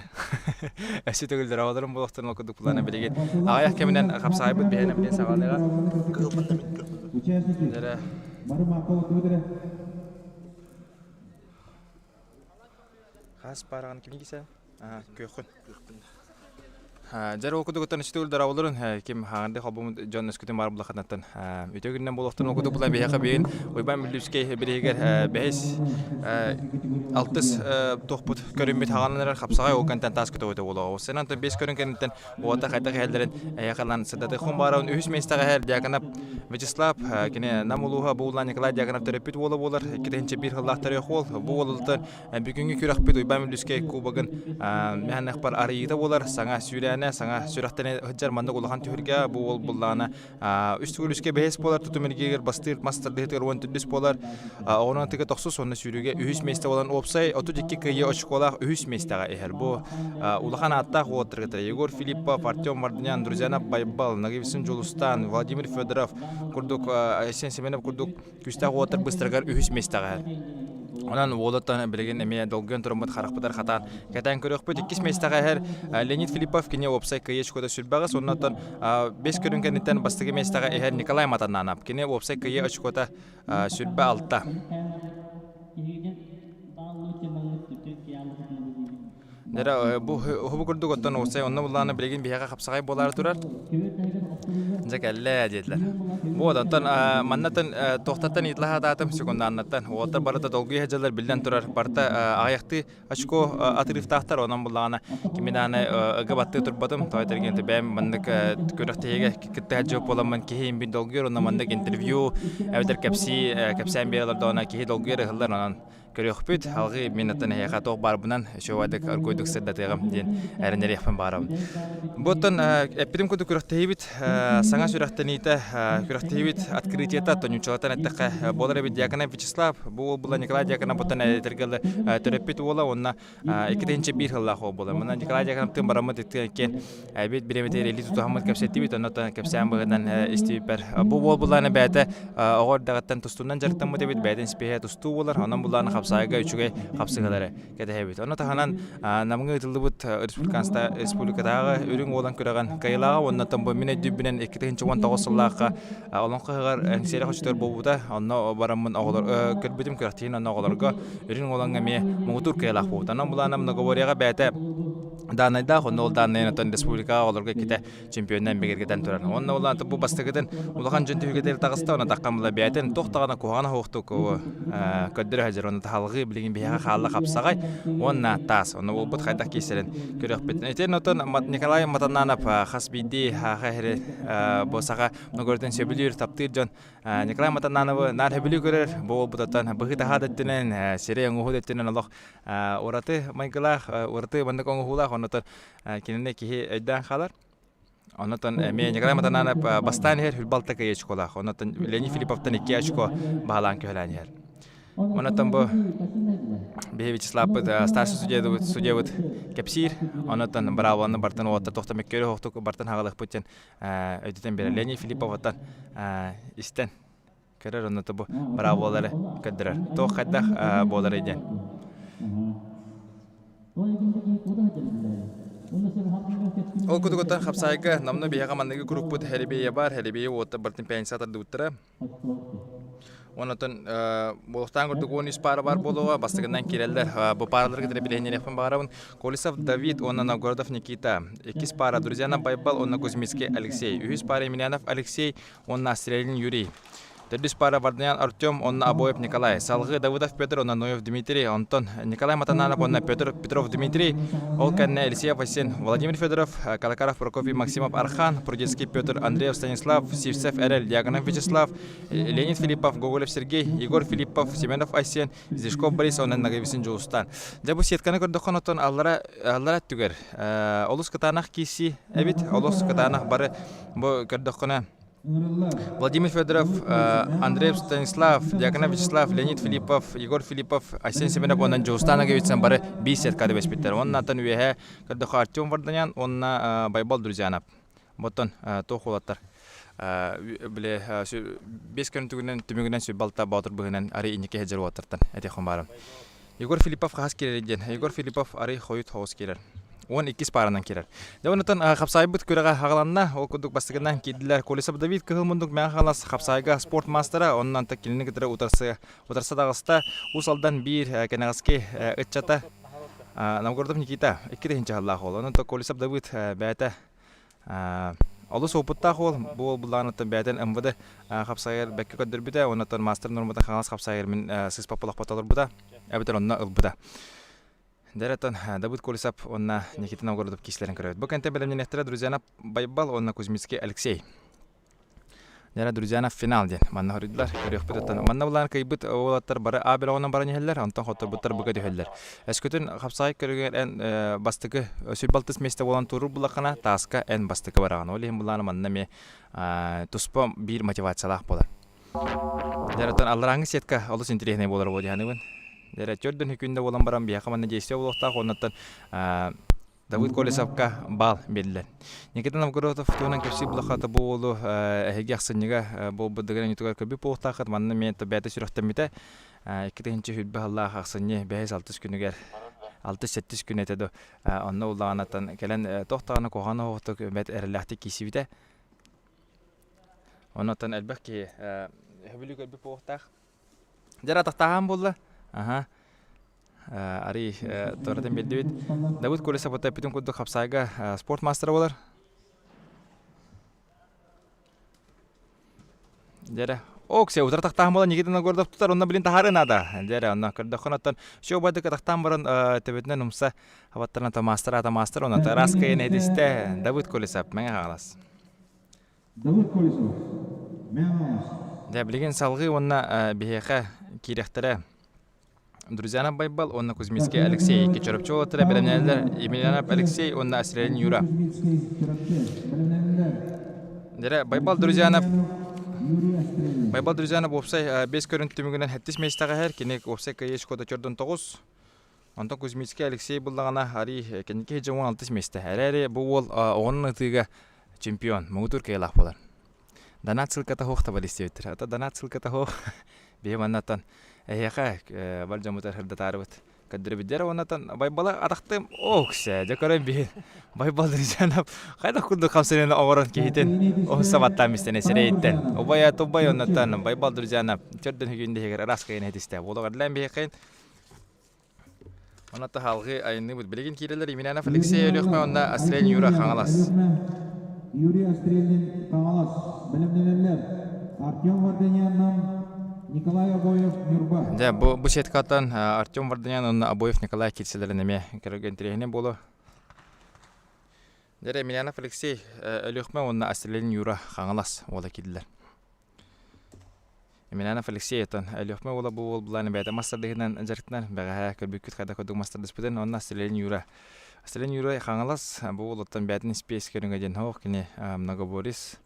eşi tөгül drawların bulaqtın okuduk plana bilegen. Аяқ кеминен қапсайбыт бейне билен сағалыға. Участники. Дere Бары мақпал өтірі. қас бараған кім кесе? Көқін. Жар окудук оттан ичти улдар авларын ким хаңды хобум жон өскүтүн бар булакатан өтөгүннен болоктон окудук булан бияка бейин ойбан билүскей бирегер бейс алтыс тохпут көрүмбүт хаганлар хапсагай окантан тас көтө өтө болоо сенан то 5 көрүнгөндөн ота кайта хелдерин аякалан садаты хомбаран 3 местага хер диаканап Вячеслав кине намулуха буулан Николай диаканап терапит боло болар китенче бир хыллактар ехол бу болултан бүгүнгү күрөкпүт ойбан билүскей кубагын механак бар арыйда болар саңа сүйрән саңа сүрәттәне хәҗәр манда улахан төһөргә бу ул буллана үстүгүлүскә бәһес болар тутумергә бастыр мастер дәһтер вон төдис болар онан тиге тохсус онны сүрүгә 3 месте болан опсай 32 кыя очколах 3 местага эхер бу улахан атта хотырга Егор Филиппов Артем Марднян Друзьяна Байбал Нагивсын Жолустан Владимир Федоров курдук Айсен Семенов курдук күстә хотыр быстрыгар 3 местага Онан волоттан билеген эме долгон турмат харакпытар хатан катан көрөкпөт 2 местага хер Леонид Филиппов кине опсай кыечкода сүрбага соннотон 5 көрүнгөндөн бастыгы местага эхер Николай Матананап кине опсай кые очкода сүрбө алта Дера бу хобу курдук оттон опсай онно булланы билеген бияга капсагай болар турар Жакалле дедлер. Бу оттон маннатын тохтаттан итлаха датым секунданнаттан отта барата долгуй хажалар билден турар барта аякты очко атырыфтахтар онон булланы кимиданы ыгабатты турбатым тойтергенде бем мандык көрөктеге китте жооп боламын кийин бир долгуй онон мандык интервью эвдер кепсен берелерде она кийин долгуй хыллар онон көрөкпүт алгы минаттан хаяка ток барбынан шовадык аргойдук сырдатыгам ден эренер япын барам. Боттон эпидем көтү көрөктейбит саңа сүрөктениите көрөктейбит открытиета тонучулатан аттакка болар бит Диакона Вячеслав бу була Николай Диакона боттон тергел терапит бола онна экиденче бир хылла хо бола. Мына Николай Диаконовтун барамы деткен бит биреметер элит тутамат кепсеттибит оннотон кепсен багынан истибер. Бу буланы бәте огор дагаттан тустунан жартамы дебит бәден спея тусту болар. Анан буланы капсайга үчүгө капсыгалары кетебит. Оны таханан намгы тылдыбыт республикадагы өрүң олан көрөгөн кайлага оннотон бу мине дүбүнен 2019 жыллакка олонкыгар эңсере хочтор болбуда. Онно барамын оголор көрбүтүм көрөктин онно оголорго өрүң оланга ме мугутур кайлак болбуда. Анан буланы многоворияга бәте данайда онол данайнатон республикага оголорго ките чемпиондан бегергеден турар. Онно улан бу бастыгыдын улахан жөнтүгөдер тагыста она таккамла бәтен токтагана кугана хоктук көддөр хажыр оны халгы билген бияга халла капсагай онна тас оны болбут кайда кесерен көрөкпөт. Этен отон Николай Матананов хасбиди хахере босага ногорден сөбүлүр таптыр жон Николай Матананов нар хөбүлү көрөр болбут отон быгыта хадаттынын сере оңгудеттинен алох ораты майгылах ораты бандык оңгулах онотон кинене ки өйдөн халар онотон ме Николай Матананов бастан хер хүлбалта кайыч колах онотон Леонид Филипповтан 2 очко баалан көлөн хер онотон бу Вячеслав старший судья вот кепсир онотон браваны бартан отта токтомек көрө хоктук бартан хагалык путен өйдөтөн бере Леонид Филипповтан истен көрөр онотон бу браволары көддөрөр то кайда болор эден Ол кудуготтан хапсайга намны бияга мандыгы группут хелебие бар хелебие отта бартын пенсиятар дуттара онотон болуктан көрдүк 13 пара бар болуга бастыгынан кирелдер бу параларга деле билени япын барабын Колесов Давид онна Новгородов Никита 2 пара Друзьяна Байбал онна Кузьмицкий Алексей 3 пара Емельянов Алексей онна Стрелин Юрий 4 пара Варднян Артем онна Обоев Николай Салгы Давыдов Петр онна Ноев Дмитрий Антон Николай Матананов онна Петров Дмитрий Олканне Алексеев Васин Владимир Федоров Калакаров Прокофий Максимов Архан Прудецкий Петр Андреев Станислав Сивцев Эрель Диаконов Вячеслав Леонид Филиппов Гоголев Сергей Егор Филиппов Семенов Айсен Зишков Борис онна Нагивисин Жолустан Жабу сетканы көрдөхөн отон аллара түгер олус катанах киси эбит олус катанах бары бу көрдөхөнө Владимир Федоров, Андреев Станислав, Диаконов Вячеслав, Леонид Филиппов, Егор Филиппов, Айсен Семенов, оннан Жолустан агевитсен бары 5 сеткады беспиттер. Оннан уеhe көрдөхө Артем Варданян, онна Байбал Друзьянов. Боттон тохулаттар. Биле 5 күн түгүнөн түмүгүнөн сөйбалта батыр быгынан ари инеке хежер отуртан. Эте хомбарым. Егор Филиппов хас келер ден. Егор Филиппов ары хойут хоос келер. Он 2 паранан келер. Дәвонтан хапсайбыт күрәгә хагаланна, ол кудук бастыгынан кидиләр. Колесап Давид кылмындык мен халас хапсайга спорт мастера, оннан та килне гидре утарса дагыста усалдан бир кенәгәске ытчата. Новгородов Никита 2-нче Аллах ул. Оннан та Колесап Давид бәтә Алыс опытта хол бу булларны бәдән МВД хапсайыр бәккә кадер бите, оннан мастер нормада халас хапсайыр мен сыз папалак паталар буда. Әбетер онна ылбыда. Дәрәтән Давид Колесап онна Никита Новгородов кисләрен көрәт. Бу кәнтә белән нәхтәрә друзьяна Байбал онна Кузьмицкий Алексей. Дәрә друзьяна финал ден. Манна хөрүдләр көрәк битән. Манна булар кайбыт олаттар бары абел оннан бара нәһәлләр, антан хатыр буттар буга дәһәлләр. Әскөтен хапсай көргән бастыгы сөйбалтыс месте булан туру булакана таска эн бастыгы бараган. Олем буланы манна ме туспа бир мотивациялак була. Дәрәтән аллараңы сетка алыс интересне булар бу дигәнен. Дәрә төрдөн хүкүндә булан барам бия команда действия булыкта оннан Давид Колесапка бал белдер. Никита Новгородов туынан кепси булахата болу хегяхсынга бу бидгән ютуга көбе булыкта хат манны мен табәте сүрәттә мите 2-нче хүтбе Аллах хаксынне 5-6 күнегәр 6-7 күн әтәдә анна уланатан келән тохтаны коганы хохты бәт әрләхте кисибите. Оннан әлбәтки хөбүлү көбе булыкта. Дәрә тахтаган булды. Ага. Ари торатен белдибит. Давид Колесап ота питон кудду хапсайга спорт мастера болар. Дәрә оксе утар тахтаган була Никита Новгородов тутар онна билин тахарына да. Дәрә онна кырда хонаттан шо байды тахтан баран тебетнен умса хаваттарна та мастер онна тараска энедисте Давид Колесап мен халас. Давид Колесап мен халас. Дә билген салгы онна бихеха кирехтере. Друзьяна Байбал, онна Кузьмицкий Алексей, Кичерапчова тра белемнәләр, Емельянов Алексей, онна Асрелин Юра. Дәрә Байбал друзьяна опсай 5 көрүнтү мөгөннән 70 местага һәр кинек опсай кайыш кода 4-9. Антон Кузьмицкий Алексей буллагана ари кинеке 16 месте. Һәр бу ул онны тыга чемпион, мөгүтүр кайлак булар. Данат сылката хохта балистетер. Ата данат сылката хох беманнатан Эяха баржамутар хырда тарбыт. Кадыр бидер оннан Байбала атактым окса. Жакарам би Байбал дирижанап. Кайда кунду камсырын огорон кейтен. Он сабаттан мистене серейттен. Обая тобай оннан Байбал дирижанап. Чөрдөн хүгүндө хегер раскайын хедисте. Бологадылан бейкайын. Оннан халгы айны бут билеген кирелер Емельянов Алексей Өлөкмө онда Астрелин Юра хаңалас. Юрий Астрелин хаңалас. Белемнелер. Артем Варданяннан Николай Обоев Нюрба. Да, бу сеткатан Артем Варданян, он Обоев Николай китселеринеме көргөн тренер болу. Дәрә Емельянов Алексей Өлөкмө он Астрелин Юра хаңалас ола кидилер. Емельянов Алексей тан Өлөкмө ола бу буланы бәдә мастерлыгынан жарыктан бәгә көрбүкүт кайда көдөк мастер диспутен он Астрелин Юра. Астрелин Юра хаңалас бу олаттан бәдән спейс көргөн хок кини многоборис.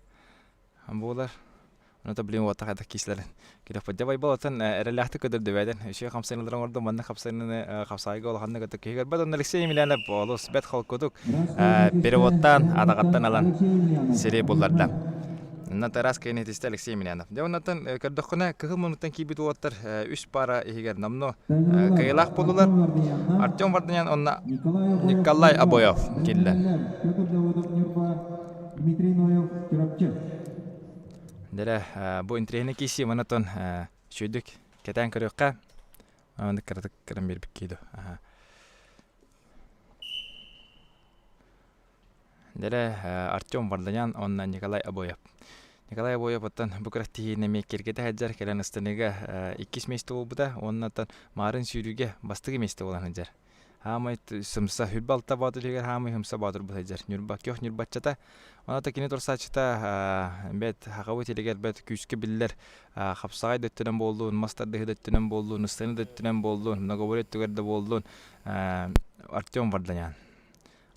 Амбулар Оно таблин вата хата кислерин. Кирә фадя Байбалатан эреләхте көдер дебәдән. Шуя 50 еллар орда манна 50 хапсайга алганны көтө кегер. Бәдән Алексей Емельянов олос бәт халкудук. Переводтан адагаттан алан сере булларда. На тараска инетисте Алексей Емельянов. Дәвнатан кырдыкына кыгымынтан кибит ваттар 3 пара игер намно кайлак булдылар. Артем Варданян онна Николай Обоев килдер. Дмитрий Ноев Кирапчы. Дәрә бу интернет киси монотон шүдүк кетән көрөккә. Аны кырдык биреп киде. Дәрә Артем Варданян онна Николай Обоев. Николай Обоев оттан бу крахти неме киргете хаҗар келән станега 2 месте булды. Оннан марын сүрүгә бастыгы месте булган хаҗар. Хамай сымса хүлбалта бадылыгар хамай хымса бадыр бу хаҗар. Нюрба көх нюрбачата. Ана такине торсачта бет хагавы телегер бет күскә билләр хапсагай дөттенән булды, мастарды дөттенән булды, нустаны дөттенән булды, многоборет түгәрдә булды. Артем Варданян.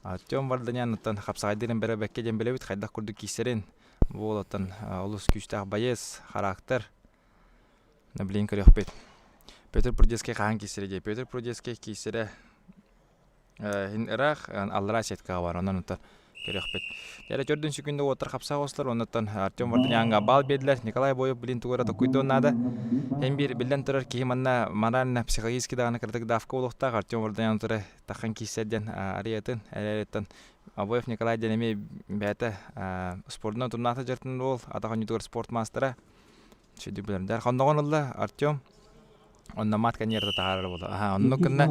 Артем Варданян тан хапсагай дигән бере бәккә дән беләбит хайда курды кисерен. Бу тан улус күчтә байес характер. Наблин көрәк бит. Петр Прудецкий хаан кисере. Петр Прудецкий кисере Ирак Аллара сетка бар. Оннан көрөхпөт. Жара жөрдүн сүкүндө отыр капса ослар, оннотон Артем Варданянга бал бердилер. Николай Боев билин тугара токуйдон нада. Hem bir bilden turar ki manna maran psikolojik dağına kırdık davka olukta Artem Vardanyan turar takkan kiseden ariyatın eleletten Aboyev Nikolay denemi bete spordan turnata jartın ol atakan yutur sport mastera şöyle bilen der kandoğun Allah Artem onna mat kan yerde taharar oldu. Aha onnu kınna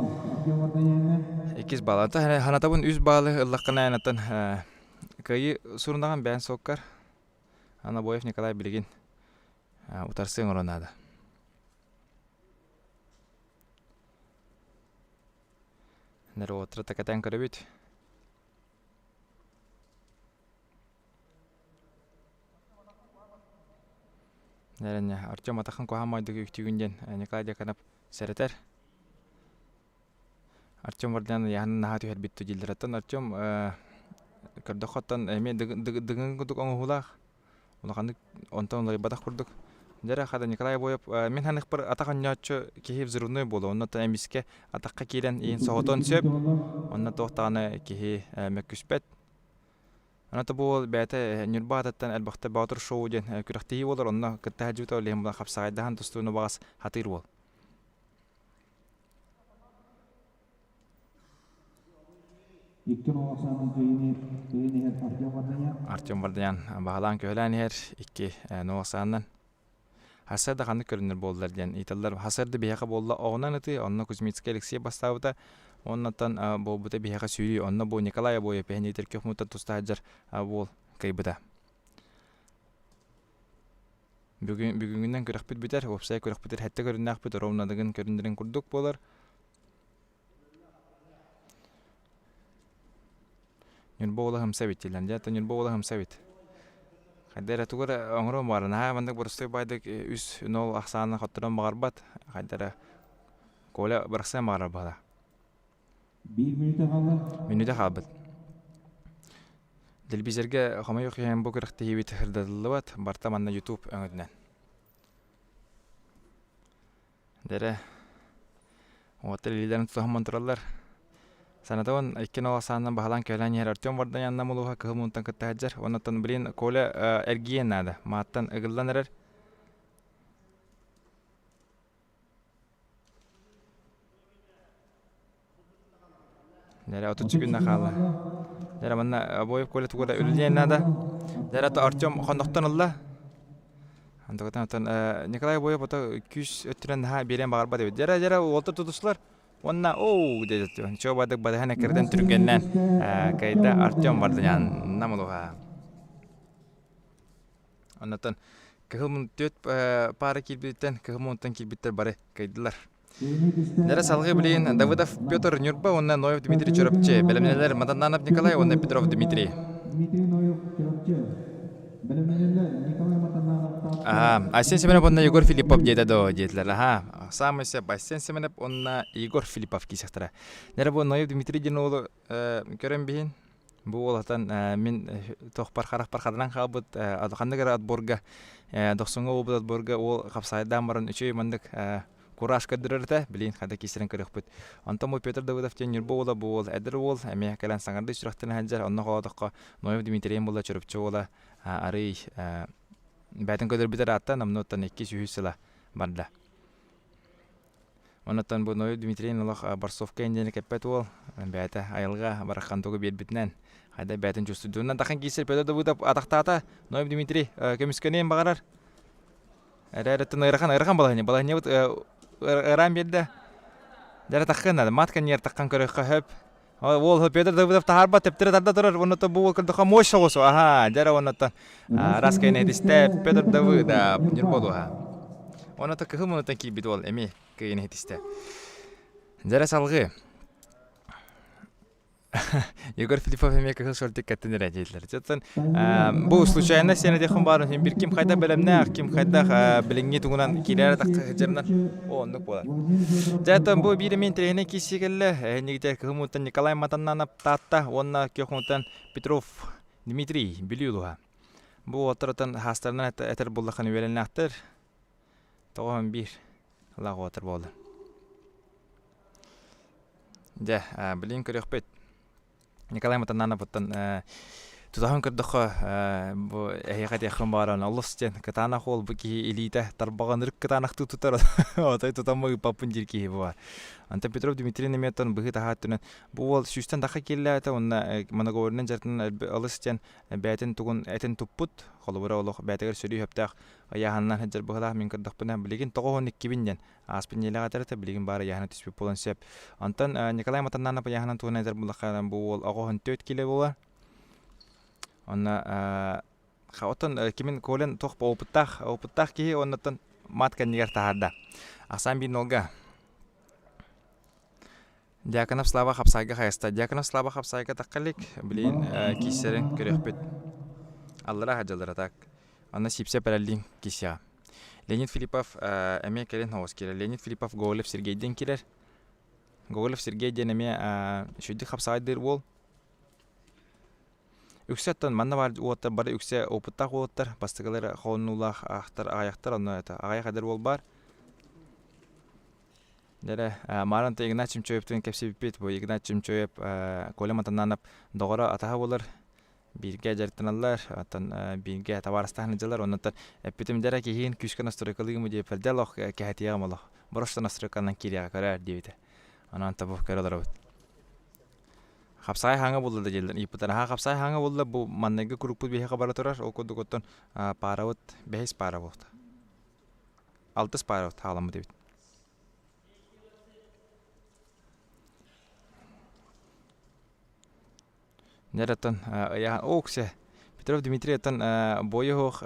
ikiz balata hanatabın üz balı Allah kına yanatan kayı surundan ben sokkar ana Aboyev Nikolay bilgin utarsın oranada. Nere otra takatan karabit. Nerenya Artem atakan kohamaydı güktüğünden Nikolay kanap sereter. Artem Vardanyan yahanın nahatı her bitti jildiratan Artem kırdakatan eme dıgın kuduk onu hulak. Olakandık ondan olay badak kurduk. Jara hada Nikolay Boyev men hanik bir atakan ňaçy kihi vzrudnoy bolu. Ondan emiske atakka kilen in sohoton söp. Ondan tohtana kihi meküspet. Ondan bu bete nurbadattan elbaqta batır şow den kürekti bolar. Ondan kitahjut olem bu xapsaydahan tustunu bagas hatyr bol. Artem Vardanyan bahalan köhlen her iki noğsandan. Hasarda kanı körünür bollar diyen itallar hasarda bihaqa bolla oğunan iti onna Kuzmitska Aleksey bastavda onnatan bu buta bihaqa süri onna bu Nikolay Boyev pehniter köhmuta tustajar bol kaybıda. Bugünden körüqpüt biter, opsay körüqpüter hatta körünnaq bit rovnadığın köründürün kurduk bolar. Yun bola hamsabit ilan jata yun bola hamsabit. Haydara tuğra onro var. Naha mandak burstoy baydak üs nol aksana xotturan bağırbat. Haydara kola bıraksa bağırır bada. 1 minute kaldı. Minüde kalbet. Dilbizerge xama yok hem bu kırıqtı hibit hırdadılı Barta manna YouTube öngödünen. Dere otel liderin tutuğum antırallar. Sanatavan ikkin oğasandan bahalan köylen yer Artem Vardanyanna muluha kıhımuntan kıttahajar. Onatan bilin kola ergiyen nada. Maattan ıgıldan erer. Dere 33 günde kaldı. Dere manna Boyev kola tuğra ölüyen nada. Dere ata Artem kondoktan Allah. Antakatan Nikolay Boyev ata 200 öttüren daha biren bağırba devi. Dere olta tutuşlar. Onna dedi diyor. Çoğabadık badahana kırdan Türkiye'den kayda Artem Vardanyan namuluha. Ondan kıhımın töt para kilbitten kıhımıntan kilbitter bare kaydılar. Nere salgı bileyin Davidov Pyotr Nurba onna Noyev Dmitri Çorapçı. Belemneler Madananov Nikolay onna Petrov Dmitri. Asien Semenov onna Igor Filipov dedi do dediler. Aha. Самый сеп Асен Семенов онна Игор Филиппов кисектара. Нера бу Ноев Дмитрий Динолу көрөн бин. Бу олатан мен тохпар харадан кабыт адыкандыгар атборга 90 обут атборга ол капсайдан барын 3 мандык кураж кадырырта билин хада кисерен көрөкпүт. Антон Петр Давыдов тенер бола бул эдер бол эме калан саңарды сүрөктөн ханжар онна кодокко Ноев Дмитрий бола чөрөпчө бола ары байтын көдөр битер атта намнотан 2 сүйүсүла барда. Onatan bu Noyev Dmitriyin Allah Barsovka indeni kepet ol. Bäte ayılga barakan togu birbitinen. Hayda bäten justudundan takan kiser Peter Davudov ataktata Noyev Dmitri kömüskenen bagarar. Ereretin ayrakan balahnya but eran berde. Dara takkan matkan yer takkan körökka höp. Ol Peter Davudov taharba teptere tarda turar. Onatan bu kırdıqa moş soğusu. Aha, dara onatan raskayne diste Peter Davudov nirbodu ha. Onatan kıhımınıtan kilbit ol emi. Kayın hetiste. Jara salgı. Igor Filipov hem yakın şortik katını rejediler. Zaten bu случайно seni de kumbarın bir kim kayda belemne kim kayda bilingi tuğunan kiler takıcırından onluk bolar. Zaten bu bir min trene kisigelle nigiter kıhmutan Nikolay Matananov tatta onna köhmutan Petrov Dmitri biliyorlar. Bu oturatan hastalarına eter bullakını verenler. Tamam bir Allah otur boldu. Ja, bilin körökpet. Николай Матанана потом тутахан кырдыха бу эхият яхрын баран аллыстен катана хол бу ки элита тарбаган рык катанахты тутар отай тутамы папын жирки бу. Антон Петров Дмитрий Неметон быгы тахаттын бу ол сүстен даха келләтә онна моноговорнын жартын алыстен бәтен тугун этен туппут холбора олох бәтегер сөри хөптәк яһаннан хаҗар быгыла мин кырдыкпына билеген 92 аспин елага тарата билеген бары яһана түспү болон сеп. Антон Николай Матанана бу яһанан тугун әдер булакан бу ол агын 4 киле була. Онна хавтан кимин колен тох опыттах ки оннан маткан нигер тахарда. Асан бин нолга. Дьяконов Слава Хапсайга хайста. Дьяконов Слава Хапсайга таккалик билин кисерин көрөхпүт. Аллара хаҗалара так. Аны сипсе перелин кися. Леонид Филиппов эме келен хавскер. Леонид Филиппов Гоголев Сергейден килер. Гоголев Сергейден эме шүди хапсайдыр бол. Үксеттен манна бар уоттар бары үксе опыттак уоттар бастыгалар хоннулах ахтар аяктар аны это агай кадер бол бар. Дере Маранта Игнатьевич Чоептен кепси бит бу Игнатьевич Чоеп колематананап догора атаха болар бирге жартыналар атын бирге товарстан жылар оннан эпитим дере кийин күскөн астрокалыгы деп перделох кехатия молох бороштан астроканан кирия карар дебите анан табу каралар Хапсай хаңа булды jelden ипутар хапсай хаңа булды бу маннеге группу бие хабар турар о кодуготтон паравот бехис паравот алтыс паравот халамы дебит Нератан я оксе Петров Дмитрий тан бойох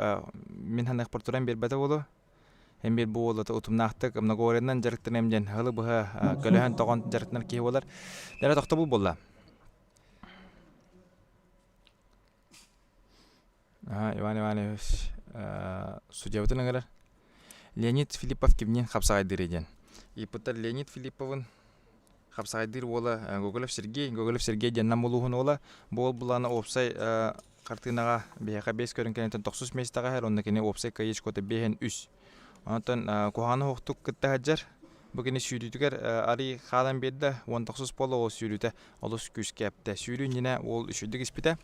мин ханах портуран бербете болу hem bir bu olata utumnaqtık mnogorendan jarıktırnemden halı buha kölehen toğon jarıktırnar ki bolar dere toqta bu bolla Иван судьявты нагар Леонид Филиппов кимнен хапсагайдыр еден. И пытар Леонид Филипповын хапсагайдыр ола Гоголев Сергей жаннан болуғын ола бол буланы опсай картынаға бияқа 5 көрінкенетен 90 местаға хәр онны кене опсай кайыш коты бейхен үс. Онтан куханы хоқтук кытта хаджар Бugün sürütüger ari xalan bedde 19 polo o sürüte olus küskepte sürün yine ol üşüdük ispite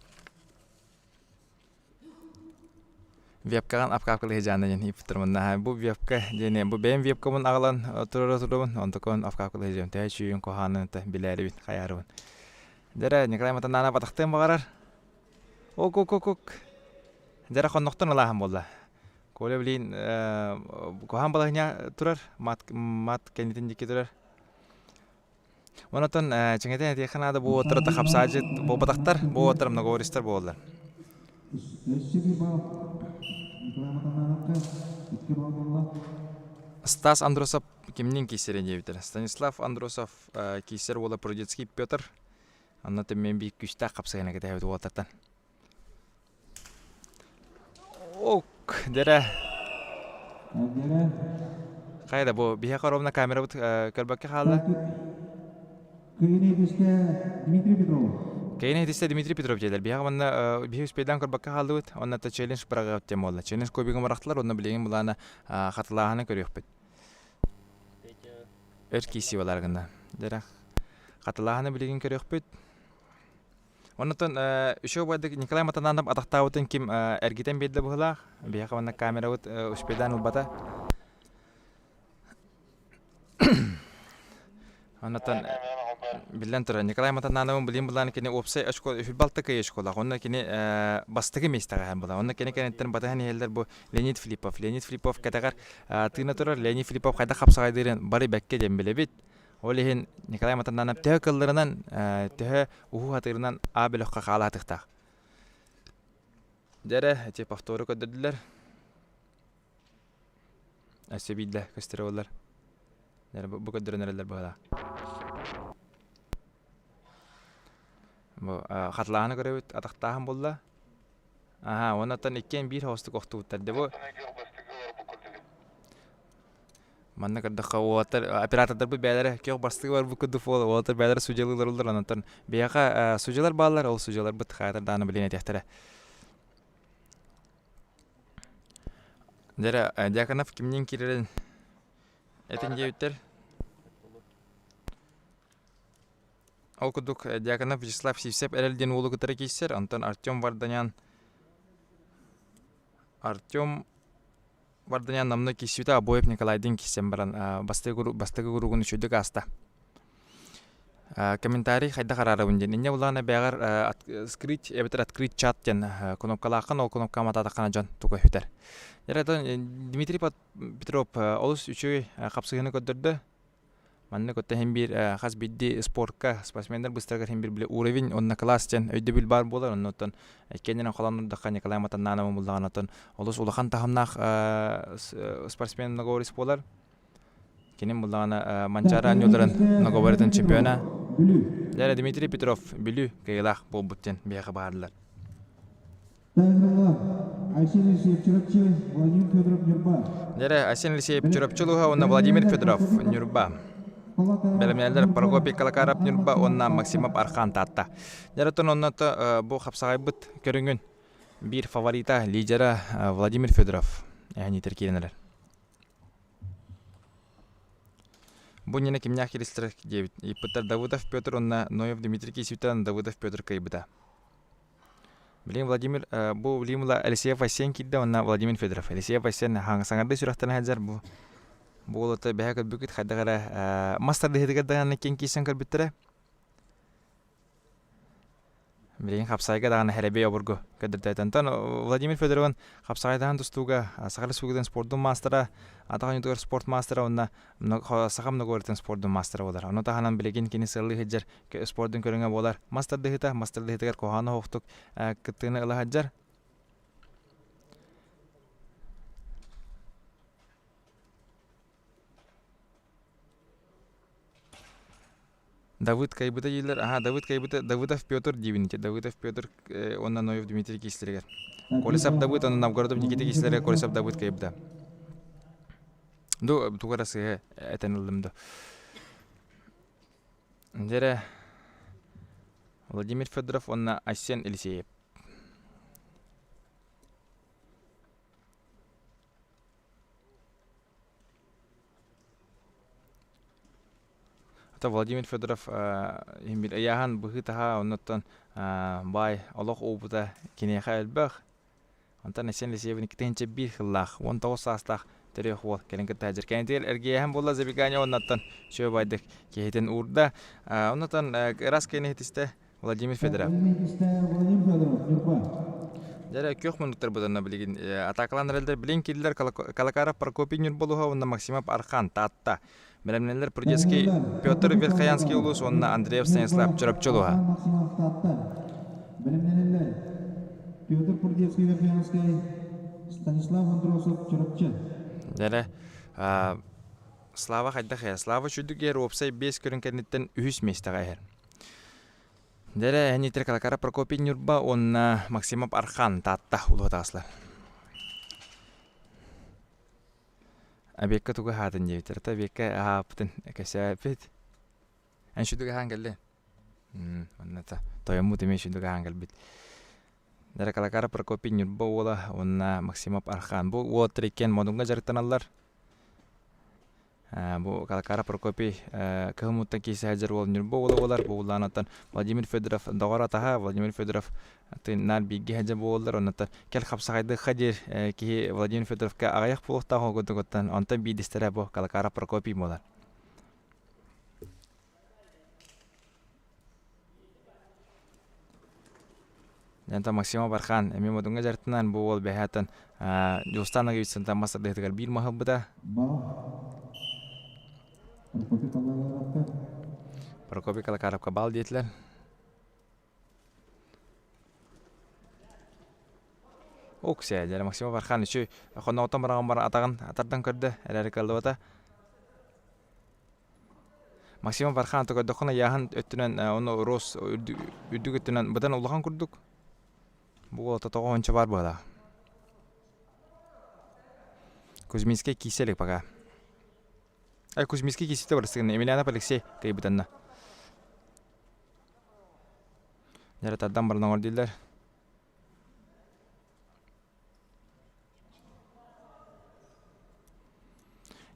Webkagan apkapkılı heyecanlı yani iptırmın. Bu webka yani bu benim webkamın ağlan otururun ontukon apkapkılı heyecan. Te şuyun kohanın te bileri bit kayarın. Dere Nikolay Matanana bataktım bağırar. Ok. Dere konnoktun Allah'ım bolla. Kole bilin kohan balahnya turar mat kendindeki turar. Ondan çengeten diye kanada bu oturda kapsacı bu bataktar bu oturum nagoristar bu ollar. Стас Андросов кимнин кисере дебитер. Станислав Андросов кисер бола Продецкий Петр. Аннаты мен бик күстә капсагына кетәбез вататтан. Ок, дере. Кайда бу бия карабына камера бут көрбәккә халда. Кейне дисте Дмитрий Петров жедер. Бия гаманда бия спедан көрбәккә халда бут. Аннаты челлендж программа темолла. Челлендж көбигә марактылар, онны билеген буланы хатлаганы көрөк бит. Эркиси баларгында. Дере хатлаганы билеген көрөк бит. Оннан үшөө байды Николай Матананов атактабытын ким эргитен бедде була. Бия гаманда камера бут спедан улбата. Оннан Билен тұра. Николай Матанановын білен бұланы кені опсай ашқол, футболта кай ашқола. Онна кені бастығы местаға хан бұла. Онна кені кәнеттен батахан елдер бұл Леонид Филиппов. Леонид Филиппов кәтәғар тыйна тұрар. Леонид Филиппов қайда қапсағайдырын бары бәкке дем біле бит. Ол ехен Николай Матананов тәе қылдырынан, тәе ұху хатырынан абеліққа қала атықтақ. Дәрі, әте повторы көдірділер. Әсе бейді көстері олар. Дәрі бұл көдірін әрелер бұғыда. Хатланы көрөбүт атактаһын болла. Оннан иккен бир хостук октубуттар деп. Манна кырдыкка отыр оператордар бу бәләре кök бастыгы бар бу күдү фол отыр бәләре суҗалылар улдар анан бияка суҗалар баллар ол суҗалар бит хатыр даны билен әтәхтәре. Дәре Дьяконов кимнен кирелен этен җәүттер. Ол кудук Дьяконов Вячеслав Сивсеп эрелден улу кытары кейсер, Антон Артем Варданян намны кисюта обоев Николайдин кисем баран бастыгы гуругун үчүдүк аста. Комментарий хайда карарабын ден. Инне улана бягар скрыть, эбетер открыть чат ден кнопкалакын, ол кнопка мататакана жон туга хүтер. Дмитрий Петров олус үчү капсыгыны көддөрдө. Манны көтө hem bir хас бидди спортка спортсмендер быстыргар hem bir биле уровень онна класс ден өйдө бил бар болар. Оннотон кенен каланырда Николай Матаннанов булганатон олус улахан тахамнак спортсмен многоворис болар. Кенен булгана Манчара Нюлдерен многоворитен чемпиона. Дәре Дмитрий Петров билүү кыйлах болбуттен бияга бардылар. Дәре Асен Лисеев Чурапчулуха онна Владимир Федоров Нюрба. Белемнелер Прокопий Калакарап Нюрба онна Максимов Архан татта. Дәре тон онната бу хапсагайбыт көрүнгөн бир фаворита лидера Владимир Федоров. Яни теркенелер. Бу нене кимняк келистер дебит. Ипыттар Давыдов Петр онна Ноев Дмитрий Кисютан Давыдов Петр кайбыта. Билин Владимир бу Влимла Алексеев Асен кидде онна Владимир Федоров. Алексеев Асен хаңсаңарды сүрақтан хәзер бу. Бу олата бәһәк бүкит хадагара мастер дегедәгән кен кисен кырбиттер. Билин хапсайга даган хәрәбе ябыргы кадырдайтан Владимир Федоровын хапсайдан дустуга сагар сугыдан спорттун мастера атаган ютугар спорт мастера онна сагам ногортен спорттун мастера болар. Аны таханан билеген кини сырлы хәҗәр спорттун көрүнгә болар. Мастер дегетер коханы хоктук кытыны ыла хәҗәр. Давыд кайбыта елер. Давыд кайбыта Давыдов Петр дивинче. Давыдов Петр онна Ноев Дмитрий Кислергер. Колесов Давыд онна Новгородов Никита Кислергер Колесов Давыд кайбыта. Ду тугарасы этенилдимди. Дере Владимир Федоров онна Асен Елисеев. Владимир Федоров химбир аяхан быхытаха оннотон бай олох обута кинеха элбах. Антан Асен Елисеевин китенче бир хыллах 19 састах терек бол келен кытажыр. Кенетер эргеяхан болла забегание оннотон шөө байдык кейтен урда. Оннотон раз кенетисте Владимир Федоров. Дәре 2 минуттар буданна билген атакаланралдар билен киллер Калакаров Прокопий Нюрболуха онна Максимов Архан татта. Белемнелер Прудецкий Петр Верхоянский улус онна Андреев Станислав Чурапчулуха. Белемнелер Петр Прудецкий Верхоянский Станислав Андросов Чурапчы. Дәре Слава хайдахе. Слава чүдүгер опсай 5 көрүнкәннеттен 3 местага хер. Дәре әнитер Калакаров Прокопий Нюрба онна Максимов Архан татта улутаслар. Абекка туга хатын жебитер. Абекка аптын кәсәпет. Ан шүдүгә хангелле. Онната тояму теме шүдүгә хангелбит. Дәре Калакаров Прокопий Нюрба ола онна Максимов Архан. Бу отрекен модунга жарыктаналар. Бу Калакаров Прокопий кымуттан кисе хәзер ол Нюрба ола болар. Бу уланаттан Владимир Федоров дагара таха Владимир Федоров тыннар биге хәзер болар. Оннаттан кел хапсагайды хәзер ки Владимир Федоровка агаяк булыкта хоготуготтан антан бидистере бу Калакаров Прокопий болар. Янта Максимов Архан эми модунга жартынан бу ол бәһәтен Жустана гыйсында масыр дәтгәр бир махаббата. Прокопий Калакаровка бал диетләр. Оксия, дәре Максимов Архан үчү хонотан барган бар атаган атардан көрдө, әләре калдыбата. Максимов Архан төгө дохона яхан өттүнөн оны рос үдүгөтүнөн бадан улган курдук. Бу татогонча бар бала. Кузьминский киселек пока. Кузьминский кисите барыстыгын Емельянов Алексей кайбытанна. Дәре таддан бардан ордилер.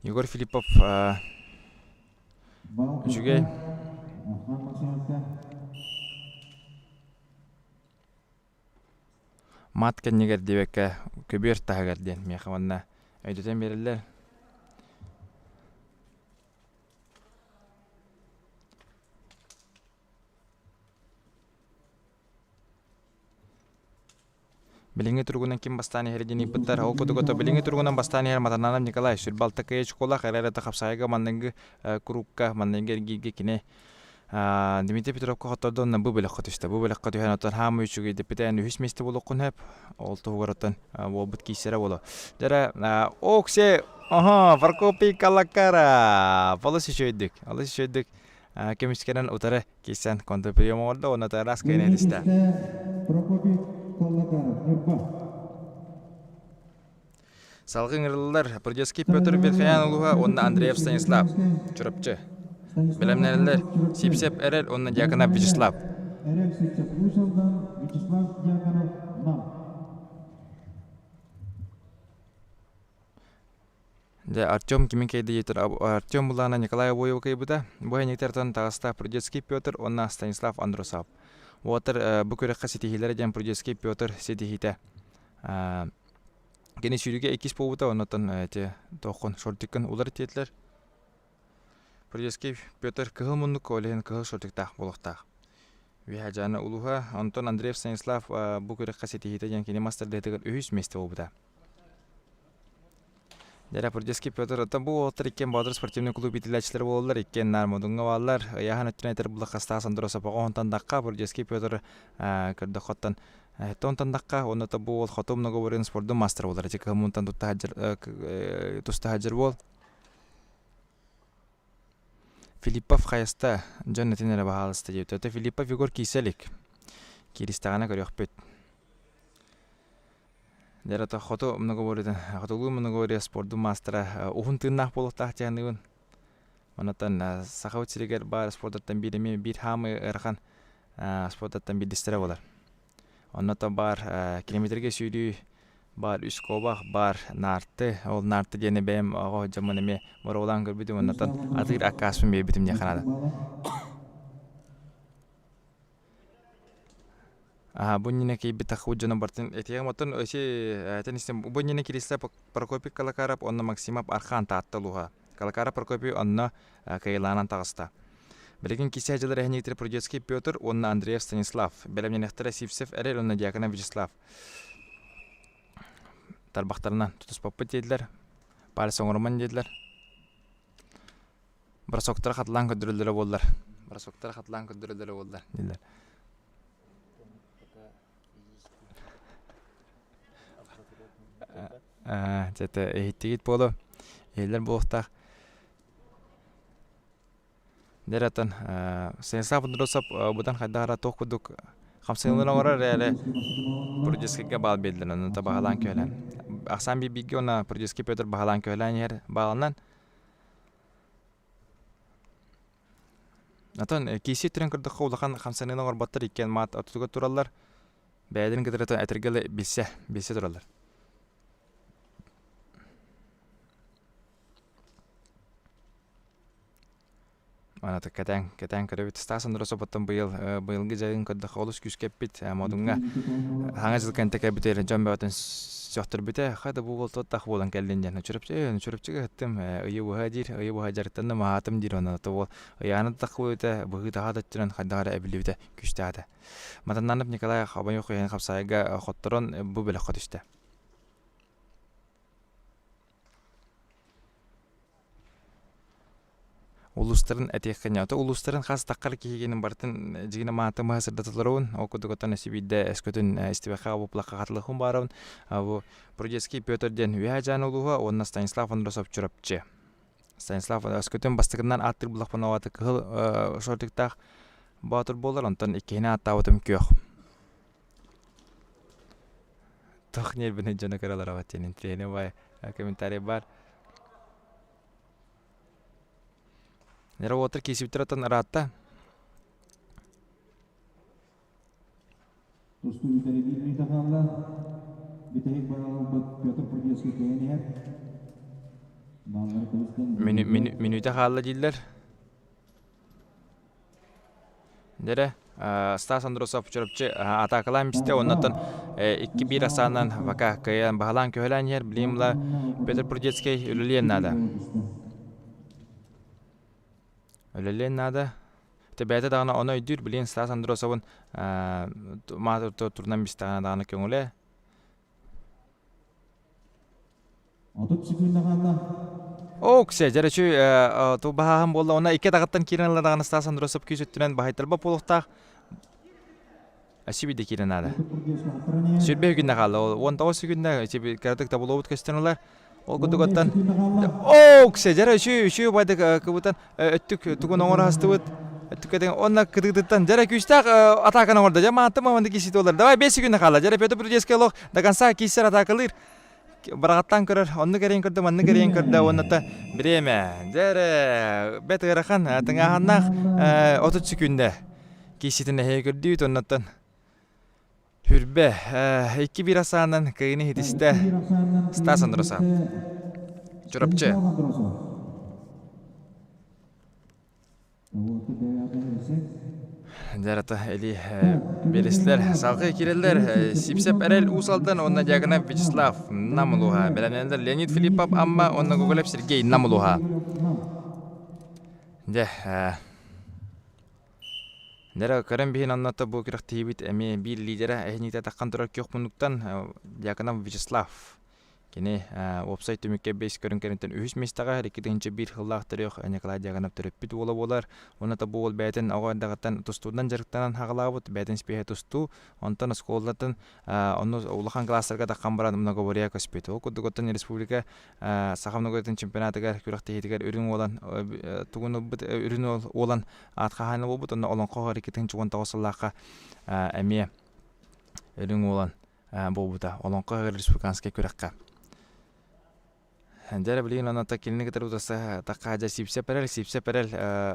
Егор Филиппов Жүгей мат кеннигер дебекке көбөр тагарден мехаманна өйдөтен берилер. Билинги тургунан ким бастани хердини буттар ол кодогото билинги тургунан бастани хер матананам Николай сүрбалта кеч кола харарата хапсайга маннанги курукка маннанги гиге кине Дмитрий Петровка хотодон бу белек хотышта бу белек хотухан отон хамы үчүгү депитен үһүс месте болоккун хеп ол тугоротон ол бут кисере боло жара оксе Прокопий Калакара полоси шөйдүк кемискенен утары кисен контрприем ордо оны тарас кенедиста Прокопий Калакара, Нурба. Салгын ырыллар Прудецкий Петр Верхоян онна Андреев Станислав чурапчы Белемнерлер Сипсеп Эрел онна Дьяконов Вячеслав. Эрел Сипсеп Русалдан, Вячеслав Дьяконов нам. Де Артем Кименкейде етер Артем Булана Николай Воева кайбыда. Бой нектерден тагыста Прудецкий Петр онна Станислав Андросов. Уотер бүкөрөккө сетихилер ден Прудецкий Петр сетихите. Гене сүйрүгө 2 побута онотон те токон шортиккен улар тетлер. Прудецкий Петр кыгыл мундук олен кыгыл шортиктах болохтах. Вихажана улуха Антон Андреев Станислав бүкөрөккө сетихите ден кине мастер детеген өйүс месте побута. Дера Прудецкий Петр бу отыр иккен Бадыр спортивный клуб итилячилер болдулар, иккен нармодунга баллар, яхан өттүнетер булакаста сандыроса погонтан дакка Прудецкий Петр кырды хоттан тонтан дакка, онота бу ол хоту много борын спортдун мастер болдулар, тик мунтан туста хаджыр бол. Филиппов хайста Джон Нетинер бахалысты жеп, өтө Филиппов Егор Киселик. Киристагана көрөкпөт. Дерата хото многоворидан хотулу многовория спорту мастера ухун тыннах болохтах жаныбын. Манатан сахавчилигер бар спорттан биреме бир хамы эрхан спорттан бидистер болар. Оната бар километрге сүйрүү бар үскобах бар нарты ол нарты дене бем ого жаманеме боролан көрбүдүм онатан атыр акаспын бебитим жаканада. Буннине кейби тахуджана бартын этега мотон өсө тенистен буннине кирисла Прокопий Калакарап онна Максимов Архан таатталуга. Калакарап Прокопий онна кайланан тагыста. Билеген кисе жылдар эхнектер Прудецкий Петр онна Андреев Станислав. Белемненехтер Сипсев Эрел онна Дьяконов Вячеслав. Тарбактарынан тутуспаппы дедлер. Бары соңурман дедлер. Брасоктар хатлан көдүрүлдөрү болдулар. Дедлер. Жете эхиттигит болу элер болуктак дератан Станислав Андросов будан хайдагара токудук хамсылына орар эле Прудецкийге бал бердилер, аны багалан көйлөн. Аксан бибиге она Прудецкий Петр багалан көйлөн ер баланан. Атан киси трен кырдык улахан хамсылына орбаттар иккен мат атуга тураллар. Бәдин гыдрата этергеле билсе тураллар. Анаты кетен көрөбүт стасын дұрысы бұттын бұйылғы жайын көдді қолыс күскеп бит модунга хаңа жыл кәнтеке бітер жан бәуатын сөқтір біте қайды бұл тоттақ болан кәлден жаны чүріпчігі ғыттым ұйы бұға жарықтанды мағатым дир оны ол ұяны тақ бұйыты бұғы таға даттырын қайдағары әбілі біте күшті ады. Матаннанып Николай Қабан өқ ұяны қапсайға қоттырын бұ бөлі қотышты. Улустарын әтеккене. Улустарын хас таққар кейгенін бартын жигіне мааты мағасырдатылыруын, окудығытан әсібейді әскөтін істебеқа бұплаққа қатылықын барауын. Прудецкий Петрден үйәжан олуға, онына Станислав Андросов чүрапчы. Станислав әскөтін бастығынан аттыр бұлақпын ауаты қығыл шортықтақ батыр болар, онтан екені аттауытым көк. Тоқ нербіні жаны қаралар аваттенін трені бай комментарий бар. Нера отыр кесіптіратын ұратта. Минута қалды дейлер. Нера Стас Андросов чөрөпчү атакалан бисте оннотон 2-1 асанан вака каян баһалан көһөлән ер билимла Петр Прудецкий үлелен нада. Үлелен нада. Тебәте дагына оны өйдүр билен Стас Андросовын матурто турнан бистагана дагына көңүле. Отут секундаганда Оксе, жарычу ту баһаһын болла она 2 дагыттан киренлер дагына Стас Андросов күзөттүнөн баһайтылба полуктак. Асибиде киренада. Сүрбе күннә калды. 19 күннә тебе кардык табылып көстөнләр. Ол күдөгөттөн. Оксе, жарычу байды кыбытан өттүк тугун оңор хастыбыт. Өттүкөдөн онна кыдыктан жара күстак атаканы орда. Жамааты маманды кисит олар. Давай 5 күннә калды. Жара Петр Прудецкий лох до конца кисер атакалыр. Барагаттан көрөр, онны керен көрдө, манны керен көрдө, онната биреме. Жара бет ырахан тыңаһаннак 30 секундда киситине хей көрдүт, оннаттан хүрбе 2-1 асанан кыйны хитисте Стас Андросов. Чурапчы. Жарата эли белеслер салгы киреллер сипсеп эрел усалдан онна жагына Вячеслав Намулуха беленендер Леонид Филиппов амма онна гоголеп Сергей Намулуха. Дера карам бихин анната бу кирак тибит эми бир лидера эхните таккан турар кök мунуктан жагына Вячеслав. Кене вебсайт төмөккө бес көрүнкөнтен 3 местага рекетинче бир хыллактырык Николай Жаганов төрөппүт боло болар. Оната бул бәйтен агардагаттан тустудан жарыктан хагалабыт бәйтен спехе тусту. Онтан школлатын оны улахан класстарга таккан баран много бория көспөт. Ол кудуготтан республика сахамноготун чемпионатыга күрактегер үрүн болан тугуну үрүн олан аткаханы болбут. Онда олонко рекетинче 19 сыллакка эми үрүн олан болбута. Олонко республиканский күракка. Жара билин аната килинге тарутаса таккажа сипсеп перел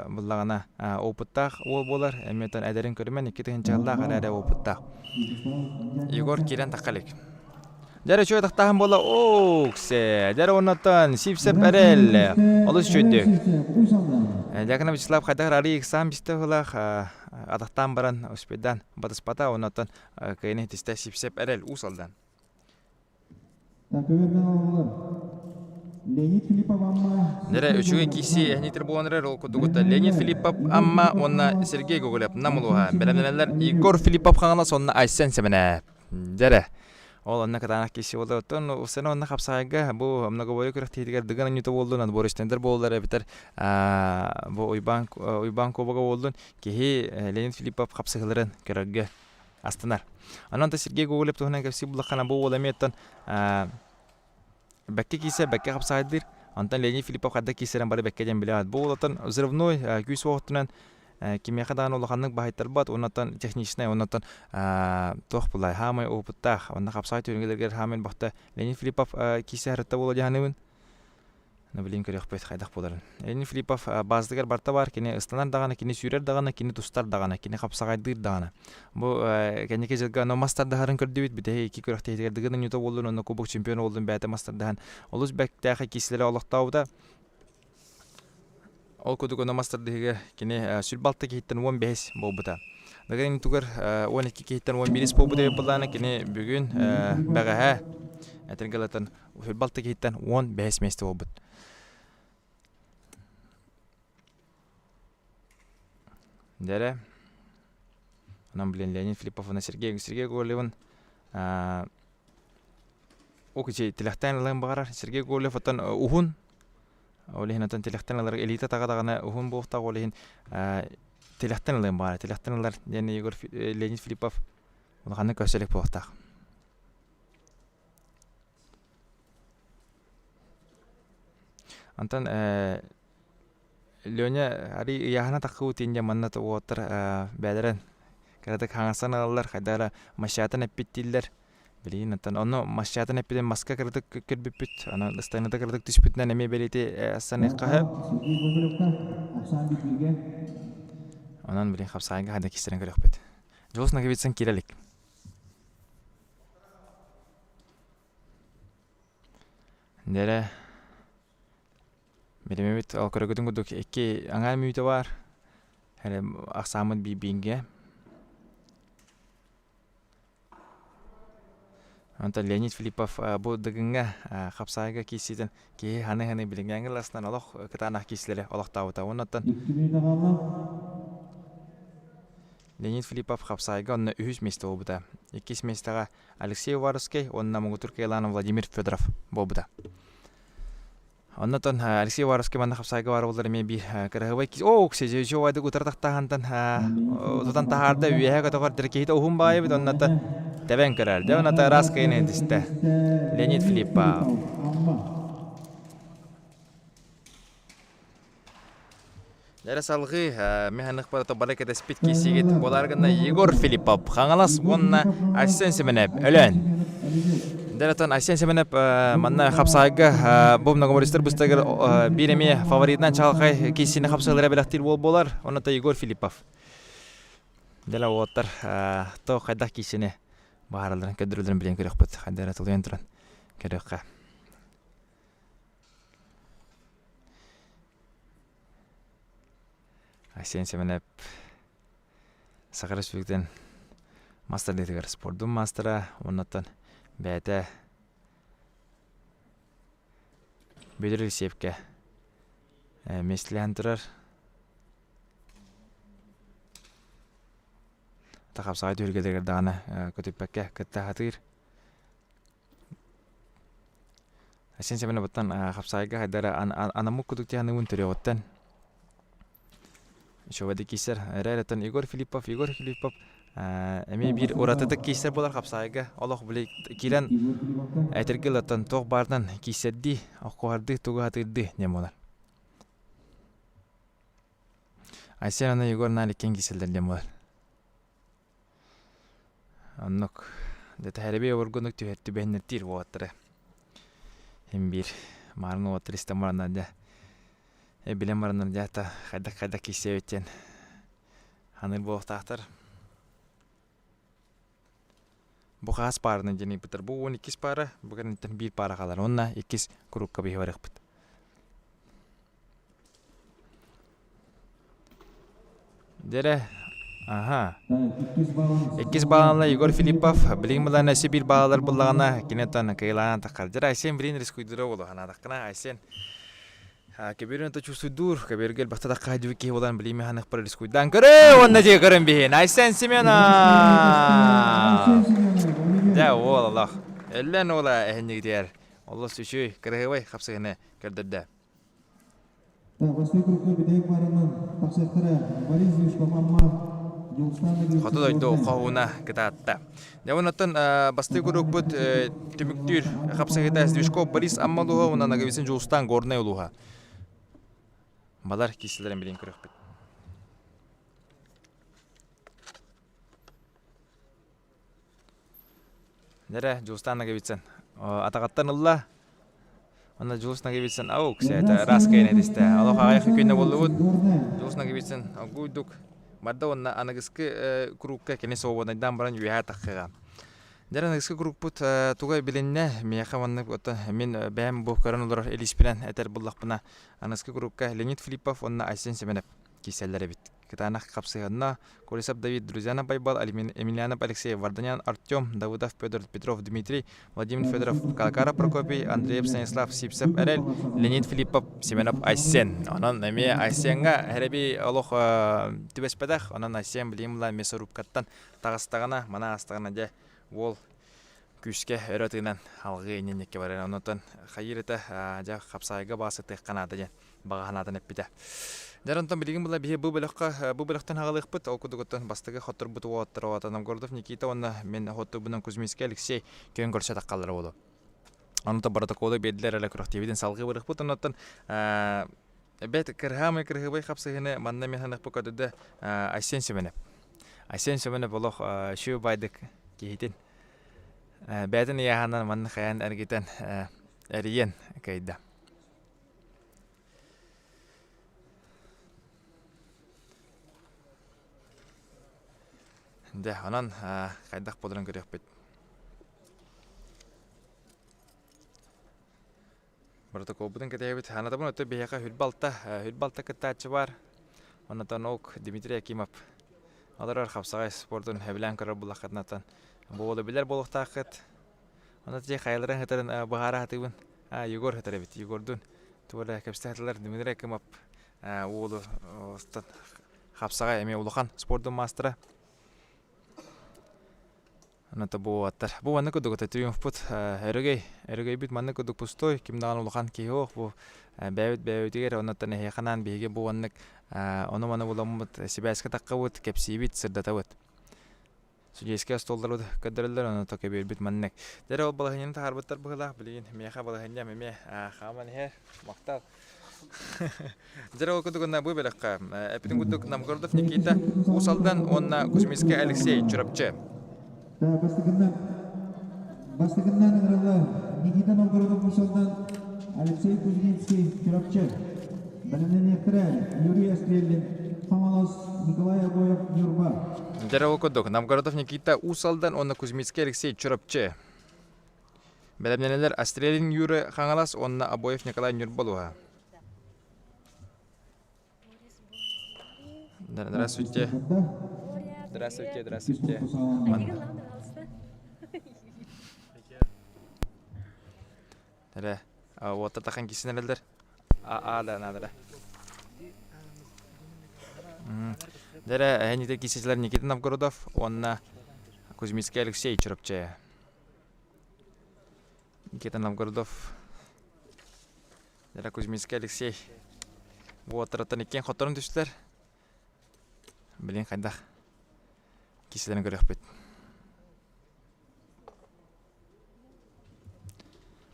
буллагана опыттак ол болар эметен эдерин көрмөн 2 жылда карада опыттак Егор Кирен такалык. Жара чөй тактаган бола оксе жара оннотон сипсеп перел олус чөйдүк. Жакына Вячеслав Хайдар ари сам бисте хулах атактан баран успедан батыспата оннотон кыйны тисте сипсеп перел усалдан. Леонид Филиппов амма. Нера үчүгө киси эхнитер болонрер ол кудугута Леонид Филиппов амма онна Сергей Гоголев Намулуха белемнелер Егор Филиппов хаңана сонна Айсен семене. Жара ол онна катанак киси болду. Тон усена онна капсайга бу многобой көрөк тегер дыган нюто болду над Бористендер болдулар битер бу уйбан кобага болду ки Леонид Филиппов капсыгыларын көрөггө астанар. Анан Сергей Гоголев тохна кепси булакана бу оламеттен Бәкке кисе бәкке капсайдыр. Антан Леонид Филиппов кадда кисерен бары бәккеден билет. Бу олатан взрывной күз вакытынан кимиядан улаханның баһайтар бат, оннан техничный, оннан тох булай хамай опыттах, оннан капсай төргелергә хамен бакта Леонид Филиппов кисерәттә була җаныбын. Набилин көрәк бит хайдак буларын. Леонид Филиппов баздыгар барта бар, кине ыстанар дагана, кине сүрер дагана, кине тустар дагана, кине капсагайдыр дагана. Бу кенеке җилгә номастар даһарын көрдүбит бит, 2 көрәк тегер дигән нюто булды, оннан кубок чемпион булдым бәте мастар даһан. Олус бәктәхә кисләре алактауда. Ол кудук номастар дигә кине сүлбалтта киттен 15 булбыта. Даган тугар 12 киттен 11 булбыта булдана кине бүгүн бәгәһә әтергәләтен сүлбалтта киттен 15 месте булбыт. Дәре. Анан билен Леонид Филиппов на Сергей Гоголевын окучи телехтан лайм багар Сергей Гоголев атан ухун олехин атан телехтаналар элита тагадагана ухун буфта олехин телехтан лайм багар телехтаналар яны Егор Леонид Филиппов улаханы көсөлөк буфта. Антан Лёня ари яхана такуу тинде маннат уотыр бәдерен кадак хаңасан алалар хайдара машатын эппиттилер билин антан оно машатын эппиден маска кырдык көрбүппүт ана станада кырдык түспүтнен эме белити саныкка анан билин хапсайга хада кисерен көрөкпүт жолсуна кебетсен кирелик нере Беремет алкороготун гудук эки аңар мүйтө бар. Хәле аксамын бибинге. Онта Леонид Филиппов бу дыгынга хапсайга кисиден ки ханы билингән ластан олох кытанах кисләре олох тавыта. Оннан 2 минут калды. Леонид Филиппов хапсайга онна 3 месте болбута. 2 местага Алексей Варовский, онна Мугутур Кейланов Владимир Федоров болбута. Оннан Алексей Варовский манна хапсайга бар болдыр мен бир кырыгыбай кис оксеже жовайды утартактагантан тутан тахарда үйе катогар диркейде ухун байбы оннан Девен Карар, Девен это раз кайне дисте. Леонид Филиппов. Дәрес алғы механик барыты барекеде спит кисигит. Боларгында Егор Филиппов. Хаңалас онна Асен Семенеп. Өлен. Дәреттен Асен Семенеп манна хапсайга бұл нагомористер бұстагыр биреме фаворитнан чалқай кисini хапсайлары белақтир болар. Онната Егор Филиппов. Дәлі оттар то қайдақ кисini Баараларын көдүрүлөрүн билен керек бут. Хандара тулуян туран керекка. Асен Семенеп Сакар Республиктен мастер детигер спорттун мастера, оннан бәте Бедер Исепке местлен турар. Тахап сайт үргедегер даны көтүппекке кытта хатыр. Асен Семенеп оттан хапсайга хайдара анамук кудукти аны үнтөрө оттан. Шовады кисер рәрәтен Егор Филиппов эми бир уратыдык кисер болар хапсайга. Аллах биле килен әйтергел оттан тог бардан кисерди, аккарды туга хатырды немолар. Асен аны Егор наликен киселдер немолар. Аннок дете хәрбе оргонук төһәтте бәннәтир ватыры. Һәм бир марны ватыр истемарна да. Билем марны да та хәдә кисәветтен. Ханыр булактар. Бу хас парны җини битер. Бу 12 пара, бүген бир пара калар. Онна 2 курукка бихварык бит. Дере Aha. 2 баланла Егор Филиппов билим билан эси бир балалар буллагана кинетан кыйлан такалдыр. Айсен бирин рискуйдыра болу хана такна Айсен. Кеберин то чувствуй кебергел бахта да кайдык ки болан билими ханак пар рискуйдан көрө онна же көрөн бихин. Айсен Семена. Да Аллах. Эллен ола эхник дияр. Аллах сүшүй кырыгыбай хапсыгыны көрдөрдө. Басты группа бидек барынан тапсыртыра Борис Юшков Хаты дойду қауына кітатта. Девонаттан басты группыт түміктір қапсағыда Звишков Борис Аммалуға, онан ағавесін Жолстан Горнай олуға. Балар кесілерін білен көрек бет. Дәрі Жолстан ағавесін атағаттан ұлла. Онна Жолстан ағавесін ау кісі рас кәйін әдесті. Алуға ағайқы күйіне болу бұд. Жолстан ағавесін ағуйдық. Бадда онна анагыскы курукка кене соободандан баран юя таққыға. Дәрі анагыскы курукпут тугай биленне мияқа манны мен бәм бұл көрін олар элиспирен әтер бұллақпына анагыскы курукка Леонид Филиппов онна Айсен Семенеп киселлері бит. Кытанақ қапсығынна Корисап Давид Друзяна Байбал, Емельянов Алексей, Варданян Артем, Давыдов Петр, Петров Дмитрий, Владимир Федоров, Калкара Прокопий, Андреев Станислав, Сипсеп Эрел, Леонид Филиппов, Семенов Айсен. Онан эме Айсенга хәрби олох түбеспедах, онан Айсен билимла месорубкаттан тағыстағана, мана астағана де ол күшке өрөтігінен алғы ененекке барыр. Онан хайырыты қапсайға басы тыққанады де бағанатын әппіде. Дәрінтан білген бұла бейе бұл біліқтен ағалық бұд, ол күдігіттен бастығы хоттыр бұд уаттыр оғатанам көрдіп, Никита онна мен хотты бұның Кузьминский Алексей көн көрсе таққалары олу. Онында баратақолы беділер әлі күріқтебеден салғы бұрық бұд, оннаттан бәт кірғамы кірғыбай қапсығыны манна мен ханық бұл көдіді Айсен Семенеп. Айсен Семенеп олық шөй байдық кейтін. Бәтін яғанан манны қаян әргетен әріен кәйді. Де, анан қайдақ болырын көрек бет. Протокол бұдың кәтей бет. Анатамын өті бейеқа хүлбалта кәттәтші бар. Онатан оқ Дмитрий Акимов. Алар қапсағай спортын әбілән көрір бұл ақытнатан. Болы білер болуқтақыт. Оны те хайларын хатарын багара хатыбын. Егор хатары бит. Егордун тула капстатлар димидре кемап улу стат хапсага эме улухан спорттун мастера. Аната бу аттар. Бу аны көдөгө триумф пут эрегей бит манны көдөк пустой кимдаган улухан кийок бу бәйбит онаттан ханан биге бу аннык оны маны буламыт сибәскә таккабыт кепсибит сырдатабыт. Судейская столлар кадрлар аны таке бит маннык. Дәре ул балаһынын тарбыттар бугала билген меха балаһынья меме хаман хе мактал. Дәре ул көдөгөнә бу беләккә. Эпидин көдөк Новгородов Никита усалдан онна Кузьминский Алексей Чурапчы. Бастыгыннан ырылы Никита Новгородов Мусалдан Алексей Кузьминский Чурапчы. Белемнен Юрий Астрелин, Хамалас Николай Абоев Юрба. Дәре ул көдөк Новгородов Никита усалдан онна Кузьминский Алексей Чурапчы. Белемненләр Астрелин Юрий Хангалас онна Абоев Николай Юрба. Здравствуйте. Здравствуйте. Дәре, вот тахан кисенелдер. Да, надо. Дәре, әнидер кисечләр Никита Новгородов, онна Кузьминский Алексей Чурапчы. Никита Новгородов. Дәре Кузьминский Алексей. Вот тараттан иккен хоторын түштеләр. Билен кайда киселәрне көрәк бит.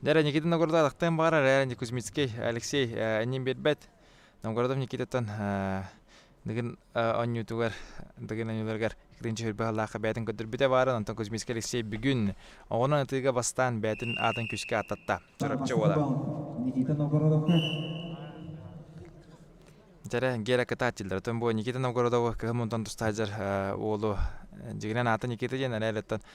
Дәре Никита Новгородов аттан бара, Дәре Кузьминский Алексей әнин бетбет. Новгородов Никитатан дигән анютугар, дигән анюларгар икенче хөрбәлләхә бәтен көтер бите бара, антон Кузьминский Алексей бүген огына тыга бастан бәтен атын күскә ататта. Чурапчы була. Никита Новгородовка. Дәре гера кататилдер. Тон бу Никита Новгородов кемонтан тустаҗар улу дигән атын Никита дигән әләттән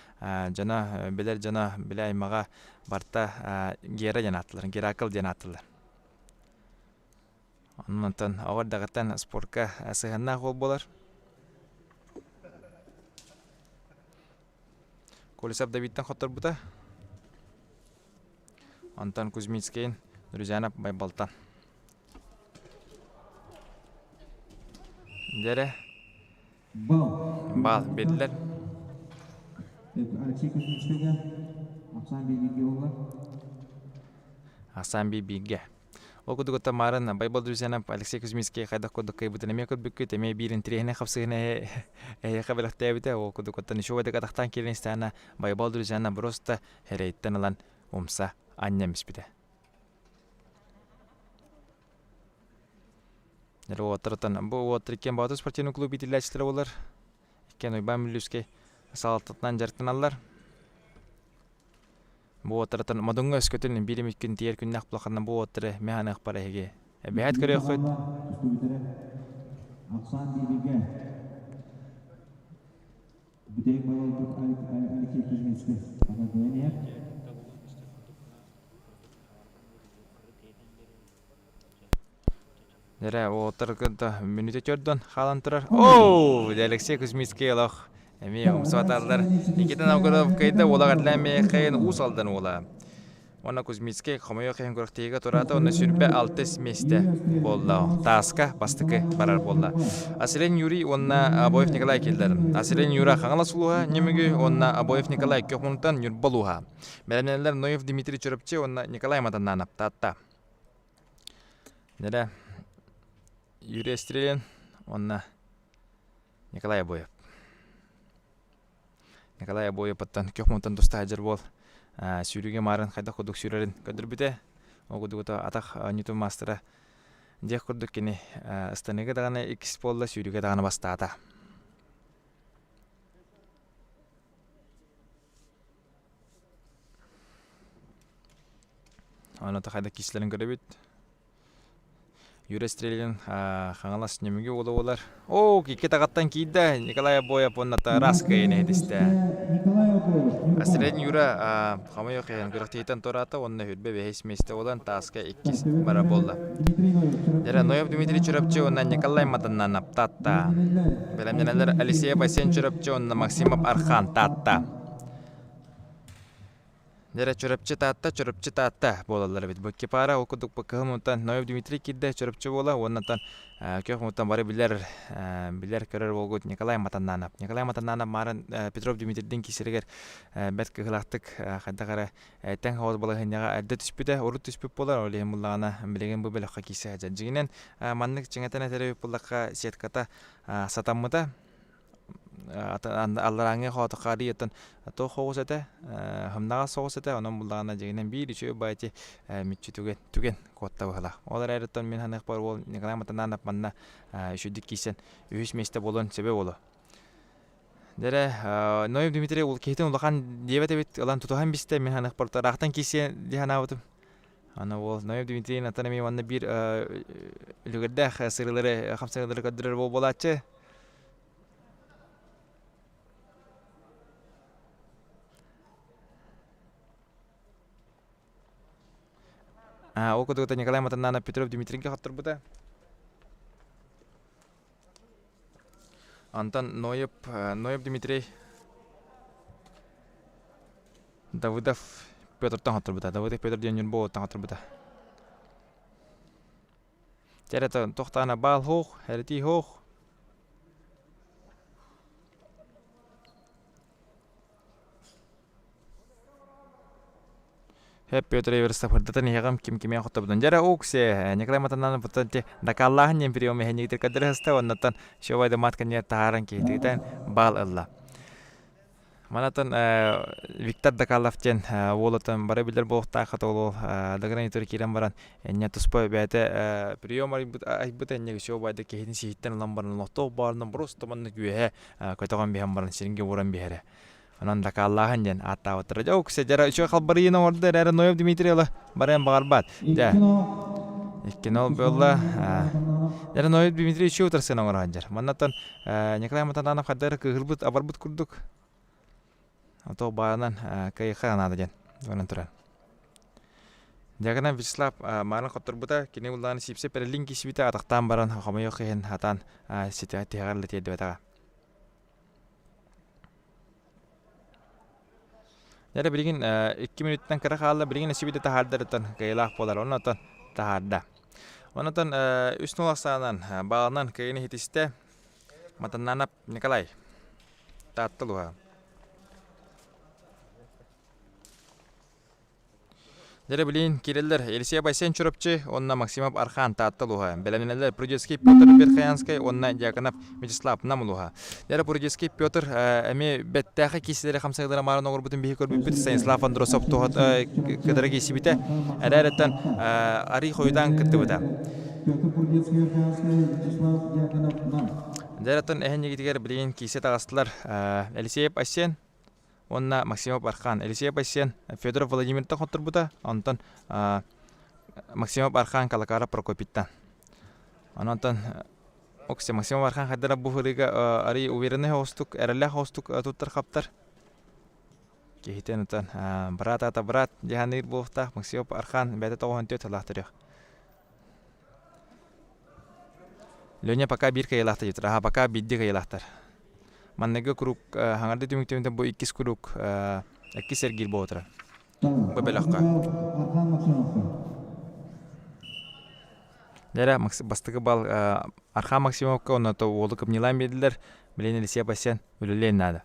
жана беләй мага барта гера җанатлар, геракл җанатлар. Оннан авыр дагытан спортка сыганна гол булар. Колесап Давидтан хотор бута. Антон Кузьминский, Нурҗанов Байбалтан. Дәре бал бетлер. Алексей Кузьминскийга Асан бибиге. Ол кудугота марын Байбал Нурҗанов Алексей Кузьминский кайда кудукай бутын эме код бүккөт эме бирин трехне хапсыгына хабарлакта бите ол кудугота нишо да катактан келенстана Байбал Нурҗанов просто херейттен алан умса аннемис бите. Дәре отыртан бу отыркен Бату спортивный клуб итиләчләре булар. Икән ойбан миллюскә салтатнан жартыналар. Бу отыртан мадыңга өскөтүн бирим икән тиер күннәк булганнан бу отыры механик параһиге. Бәһәт көрә хәт. Аксан бибиге. Бидәй балалар Алексей Кузьминский. Ана дәния. Дәре отыргында минуты төрдөн халантырар. О, Алексей Кузьминский лох. Эми умсаталар. Никита Новгородов кайда улагатламе кайын усалдан ула. Она Кузьминский хомойо кайын көрөктеге турата, оны сүрбе 6 месте болду. Таска бастыкы барар болду. Асилен Юрий онна Абоев Николай келдер. Асилен Юра хаңаласулуга, немеге онна Абоев Николай көкмунтан юрболуга. Белемнелер Ноев Дмитрий Чурапчы онна Николай матаннан татта. Дәре Юрий Астрелин, онна Николай Абоев. Николай Абоев паттан көкмунтан тустаҗыр бол. Сүрүгө марын кайда кудук сүрөрүн көдүр бите. Огудугута атак Ньютон мастера. Дек курдук кини станеге дагана X болла сүрүгө дагана бастаата. Аны та кайда кишлерин көрөбүт. Юрий Астрелин хаңалас немеге олар. О, кике тагаттан кийде Николай Абоев онната раска эне дисте. Астрелин Юра хамайо кайын көрөктейтен тората онна хүрбе бехес месте olan таска 2 бара болду. Дәре Ноев Дмитрий Чурапчы онна Николай матаннан аптатта. Белемнелер Алексей Басен Чурапчы онна Максимов Архан татта. Дәре чөрөпче таатта болалар бит. Бу кепара окудук бакымтан Ноев Дмитрий кидде чөрөпче бола, оннан кök мутан бары билер көрөр болгут Николай Матаннанов. Николай Матаннанов марын Петров Дмитрийдин кисергер бет кыгылактык хадагара тен хавыз бала хеняга адда түспүдө урут түспүп болар оле муллагана билеген бу белакка кисе жигинен маннык чыңатана тереп буллакка сетката сатаммыта аллараңы хотокари ятан то хогосете хамнага согосете онон буллагана жигинен бир үчөө байти митчи түген котта бала олар айраттан мен ханак бар бол Николай Матананов манна үшүдүк кисен үч месте болон себеп боло дере Ноев Дмитрий ул кетен улахан дебете бит алан тутухан бисте мен ханак бар тарахтан кисе диханабытым ана ол Ноев Дмитрий натанами манна бир үлгерде сырлары хамсагылары кадырыр болачы окудугута Николай Матаннанов Петров Дмитрийге хаттыр бута. Антон Ноев Дмитрий Давыдов Петр хаттыр бута. Давыдов Петр Денюн бо хаттыр бута. Терета тохтана бал хох, херти хох. Hep Петр Эверста фырдатан ягам ким-кимя хоттабдан жара оксе Николай Матаннанов бутанте дакаллахын нем приёме хенигтер кадырыста оннатан шовайда маткanya тааран кейтитен бал алла. Манатан Виктор Дакаллафтен волотан бара билер болта хатолу дагранитор кирен баран эня туспа бете приём айбыта эня шовайда кейтин ситтен ламбарын лото барны просто манны күе көтөгөн бихам баран сиринге буран бихере. Анан дакаллахын ден ата отыр. Жок сежара үчө калбарыйны орда эре Ноев Дмитрий ала баран багарбат. Да. Иккенол болла. Эре Ноев Дмитрий үчө отурсын оңорганжар. Маннатан Николай Матананов хаддар кыгылбыт абарбыт курдук. Ото баранан кайха анады ден. Онан туран. Жагынан Вячеслав марын котурбута кини улдан сипсе перелинки сибите атактан баран хамайо хен хатан сите тегарлы тедди бетага. Jadi biringin 2 minuттан кара халла биringin сибите тахардыртан кайлах болар оннан тахарда. Оннан 3-0 саанан багынан кайны хитисте Матаннанов Николай таттылуга. Jadi bilin kiriller Елисей Байсен чурапчы онна Максимов Архан таттылуга. Беленелер Прудецкий Петр Верхаянский онна Яканов Вячеслав намулуга. Jadi Прудецкий Петр эми беттахы киселери хамсагылары марын огурбутун бихи көрбүп Станислав Андросов тухат кыдырыгы сибите. Әрәреттен ари хойдан кыттыбыта. Дәреттен эхеннегитигер билин кисе тагастылар Елисей Байсен онна Максимов Архан, Елисей Байсен, Федор Владимиртан хотурбута, антон Максимов Архан калакара Прокопиттан. Анантан оксе Максимов Архан хаддара бухырига ари уверенный хостук, эрелле хостук туттар хаптар. Кехитен антан брат ата брат Джаханир бухта Максимов Архан бәте тоғын төт алақтырық. Лёня пока бир кайлақтыр jutыр, пока бидди кайлақтыр. Маннеге круг хаңарды түмүктөмүндө бу 2 круг 2 сергил болотура. Бу белакка. Дера бастыгы бал Архан Максимовка онато олу кыпнилан бедилер. Билен Елисей Байсен үлелен нада.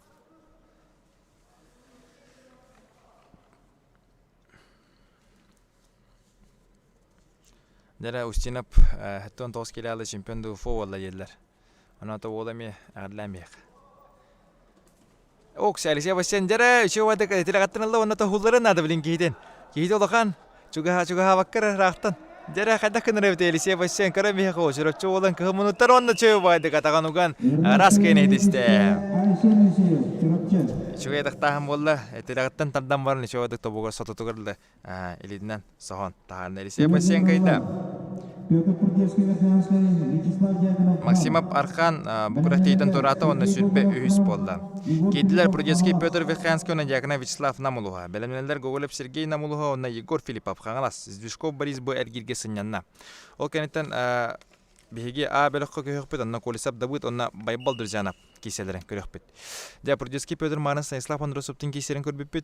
Дера Устинов хаттон 9 келалы чемпионду фовалла елдер. Онато олами адлан бек. Окс Елисей Байсен жара шовада тирагаттанылла онато хулларын нада билин кейден. Кейде олахан чуга баккар рахтан. Жара хадакын ревте Елисей Байсен карамиха кошурачу олан кымынуттар онна чөбайды катагануган раскене дисте. Чуга тахтахан болла тирагаттан тардан барын шовада тобуга сототугарлы элидинен сохон тахан Елисей Байсен кайда. Максимов Архан Букурахтейден турата онна сүрбе үйіс болда. Кейділер Прудецкий Петр Верхаянский онна Якына Вячеслав намулуға. Белемнелер Гоголев Сергей намулуға онна Егор Филиппов қаңалас. Звишков Борис бу әргерге сынянна. Ол кәнеттен беге бөліққа көйіқпет онна Колесап Давыд онна Байбал Дүржанап кейселерін көріқпет. Прудецкий Петр Марын Станислав Андросовтың кейселерін көрбеппет.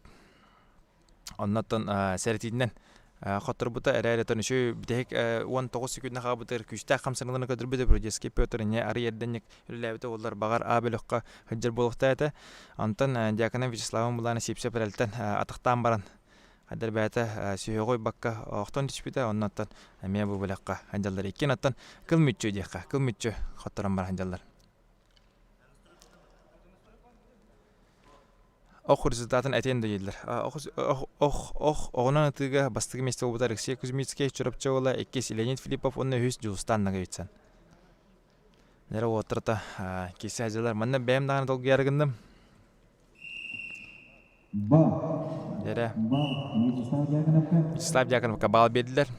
Ondan seretinden Xotturbuta erayreton şu bidek 19 sekundna xabıtır küçtä xamsanını kadırbidə projeski Pyotr ne arı yerdenlik ülləbitä onlar bağar abelokka hıcır boluqta ete. Ondan Diakana Vyacheslav bulana sipse perelten ataqtan baran. Hader bäte sühögoy bakka oqton dispite ondan me bu bulaqqa hanjallar ikin attan kılmıççı diqqa kılmıççı xotturan bar hanjallar. Ох результатын әтен дейділер. Оғынан атыға бастығы месте обыда Алексей Кузьмицкий чұрапчы ола еккес Леонид Филиппов онны өз Жуғыстаннаға өтсен. Нәрі отырта кесі әжелер. Манна бәйім дағаны долғы ярғындым. Нәрі Вячеслав Дьяконовқа бал берділер.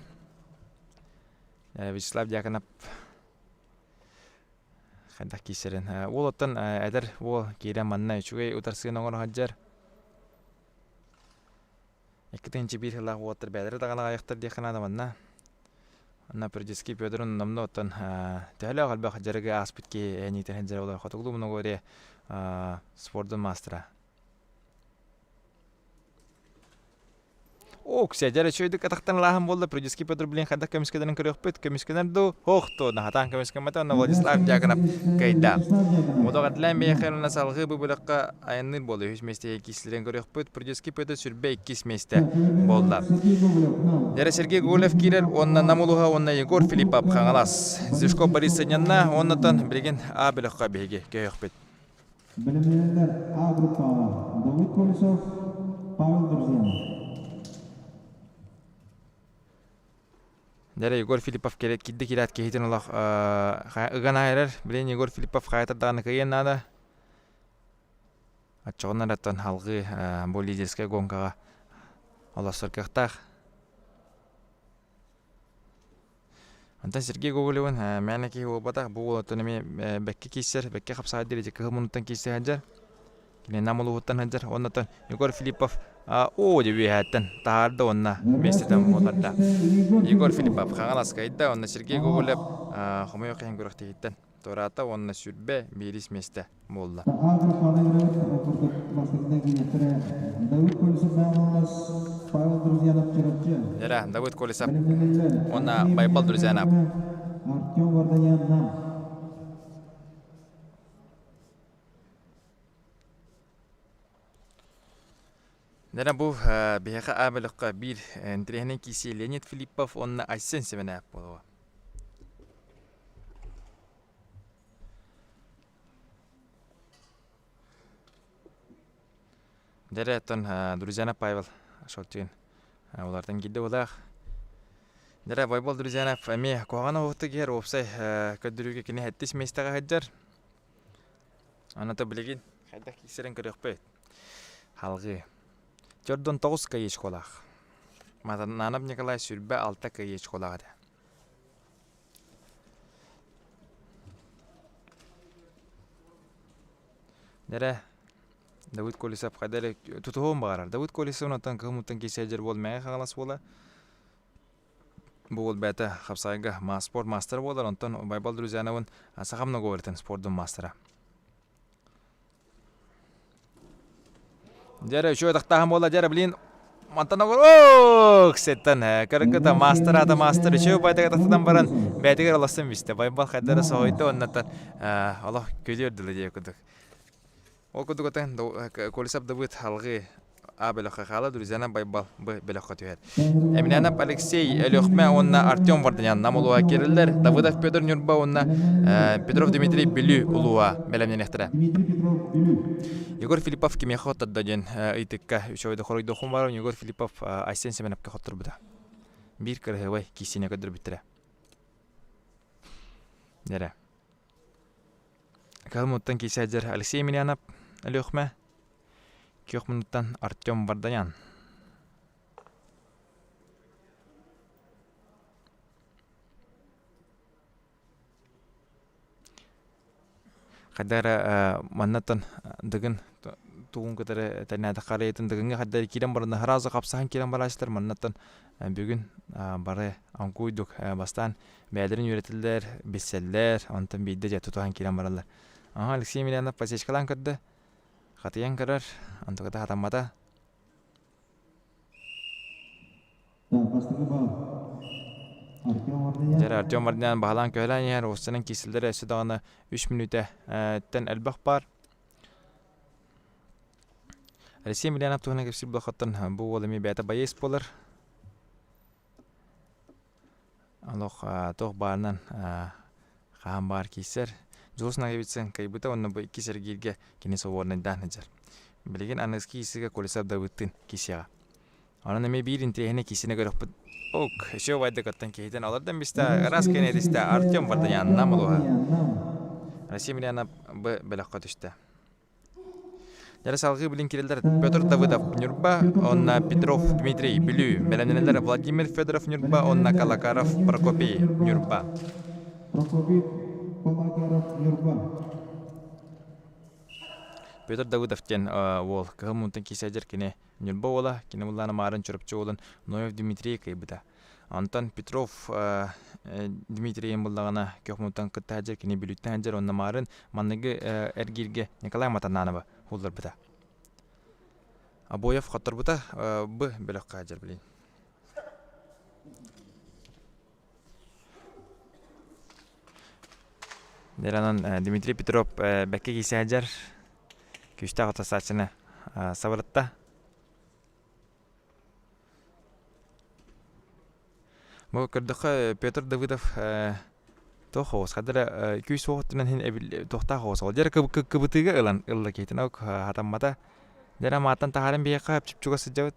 Вячеслав Дьяконов Хәддәк кисерен. Ол оттан әдір ол кейрен манна үшіге ұтарсығын оңыр ғаджар. Екітінші бір ғылақ отыр бәдірі дағана аяқтар дейқін адаманна. Анна Пердеский Пёдырын намны оттан тәлі ағалбақ жарығы аспитке әнейтер хәджар олар. Қотығылу мұны көре спордың мастера. Ксәдәрі шөйдік атақтан лағым болды. Пердеский Пёдыр білен қадақ көміскедерін көрек бөт. Көміскедерді оқты. Нағатан көміскеметі оны Владислав Дьяконов кайда. Одағадылан бейхеріна салғы бұл бұлаққа айынныр болды. Үш месте екісілерін көрек бөт. Пердеский Пёдыр сүрбе екіс месте болды. Дәрі Сергей Гулев керер. Онна Намулуға, онна Егор Филиппов қаңалас. Зюшко Борис Сынянна, оннатан білген А бұлаққа бейге көйек бөт. Білімдеріндер А группа Давид Колесов, Павел Друзьянов. Дәрі Егор Филиппов кидді келет кейтін олақ ұған айырыр. Білен Егор Филиппов қайтырдағаны көйен нады. Атчығынан аттан халғы бұл лидерскай гонкаға оласыр көқтақ. Антан Сергей Гоголевын мәнеке олбатақ бұл олатынымен бәкке кейсер, бәкке қапсаға дереже кығы мұнықтан кейсер әджар. Келен намылы ұттан әджар. Оннатан Егор Филиппов деп өйәттін тағарды онна местеден оларда. Егор Филиппов қаңалас қайда, онна Сергей Гоголев қомай оқиын көріқті еттін. Тората онна сүрбе беріс месте болды. Давид Колесов, онна Байбал Друзьянов. Нәре бұл бейіқі әбіліққа бір әнтірегінен кейсе Леонид Филиппов онына айсын семені әп болуы. Дәрі әттін Друзьянов Павел шолтығын олардан келді олақ. Дәрі Байбал Друзьянов әме қоғаны оқты кер опсай көдіруге кені әттіс местіға қаджар. Анаты білеген қайдақ кесерін көрек бөйт. Халғы. Jordan 9 kayıç kolaq. Nanab Nikolay Sürbe 6 kayıç kolaq. Nere Давид Колесов қадары тұтуғын бағарар. Давид Колесов ұнаттан қығымыттан кесәжер болмайға қағалас бола. Бұл бәті қапсайға спорт мастер болар. Онтан Байбал Друзьяновын сақамны көверден спорттың мастера. Жәрі үші өтіқтағын бола, жәрі білейін мантан оғыр, сеттен көрікіті мастер үші байтаға тақтыдан баран бәтігер оласын бісті. Байбал қайдары соғайды, оннаттан Allah көді өрділі дей күдік. Ол күдік өтін Колесов Давид халғы Абелоққа қалы, Друзьяна Байбал Белоққа түйер. Әмінянап Алексей Әлеқме, онна Артем Варданян намылуға керілдер. Давыдов Петр Нюрба, онна Петров Дмитрий Белю ұлуға бәлемнен ектірі. Егор Филиппов кеме қоттады ден үйтікке үші ойды қоройды құм бару. Егор Филиппов айсен семенапқа қоттыр бұда. Бір кіргі бай кейсіне көдір біттірі. Дәрі. Қалмұттан кейсі әдер Алексей Емельянов Әлеқме. 2 минуттан Артем Варданян. Қадары маннаттан дығын туғын көтері тәнәді қарайетін дығынға қадары керен барында харазы қапсаған керен барашылар маннаттан бүгін бары аңқойдық бастан бәдірін өретілдер, беселдер, онтан бейді жә тұтуған керен баралар. Алексей Емельянов пасешкалан көтті. Қатыян көрір, антығыда қатамада. бастығы бал. Артем Вардаян. Жер Артем Вардаян бағалан көйлән яр осының кесілдері өсі дағаны 3 минута тен әлбақ бар. Ресей миллионап туғына кепсір бұлақаттан бұл олымы бәті байес болыр. Алоқ тоқ барынан қаған бар кейсер. Жолсына кебетсен кайбыта онны бұл кейсер келге кенесі орнын дағны жар. Білеген аңыз кейсіге колесап да өттін кейсеға. Onun emi bir intrihine kisine göre ok şu vayda katan kehiten alardan bista ras kenediste Artyom Vardayan namluha. Rasimiliana belaqat işte. Jara salgı bilin kirelder Pyotr Davidov Nurba, onna Petrov Dmitriy Bilyu, belenenler Vladimir Fedorov Nurba, onna Kalakarov Prokopy Nurba. Prokopy Kalakarov Nurba. Pyotr Davidov'ten ol kıhımıntın kisajır kine Nurba ola, kine mulana marın çörüpçü olan Noyev Dmitriy kaybıda. Anton Petrov Dmitriy'in buldağına köhmüntün kıttahacır kine bilütten hacır onna marın manlıgı ergirge Nikolay Matananova huldur bıda. Aboyev xatır bıda bu bölük hacır bilin. Deranan Dmitri Petrov bekke kisajır Küçte hata saçını savırıtta. Bu kırdığı Pyotr Davidov toğuz. Kadar 200 vaxtından hin toğta hoğuz. Jara kıbıtığı ılan ıllı keytin. Ok hatamada. Jara matan taharin bir yaka hapçıp çuga sıcavut.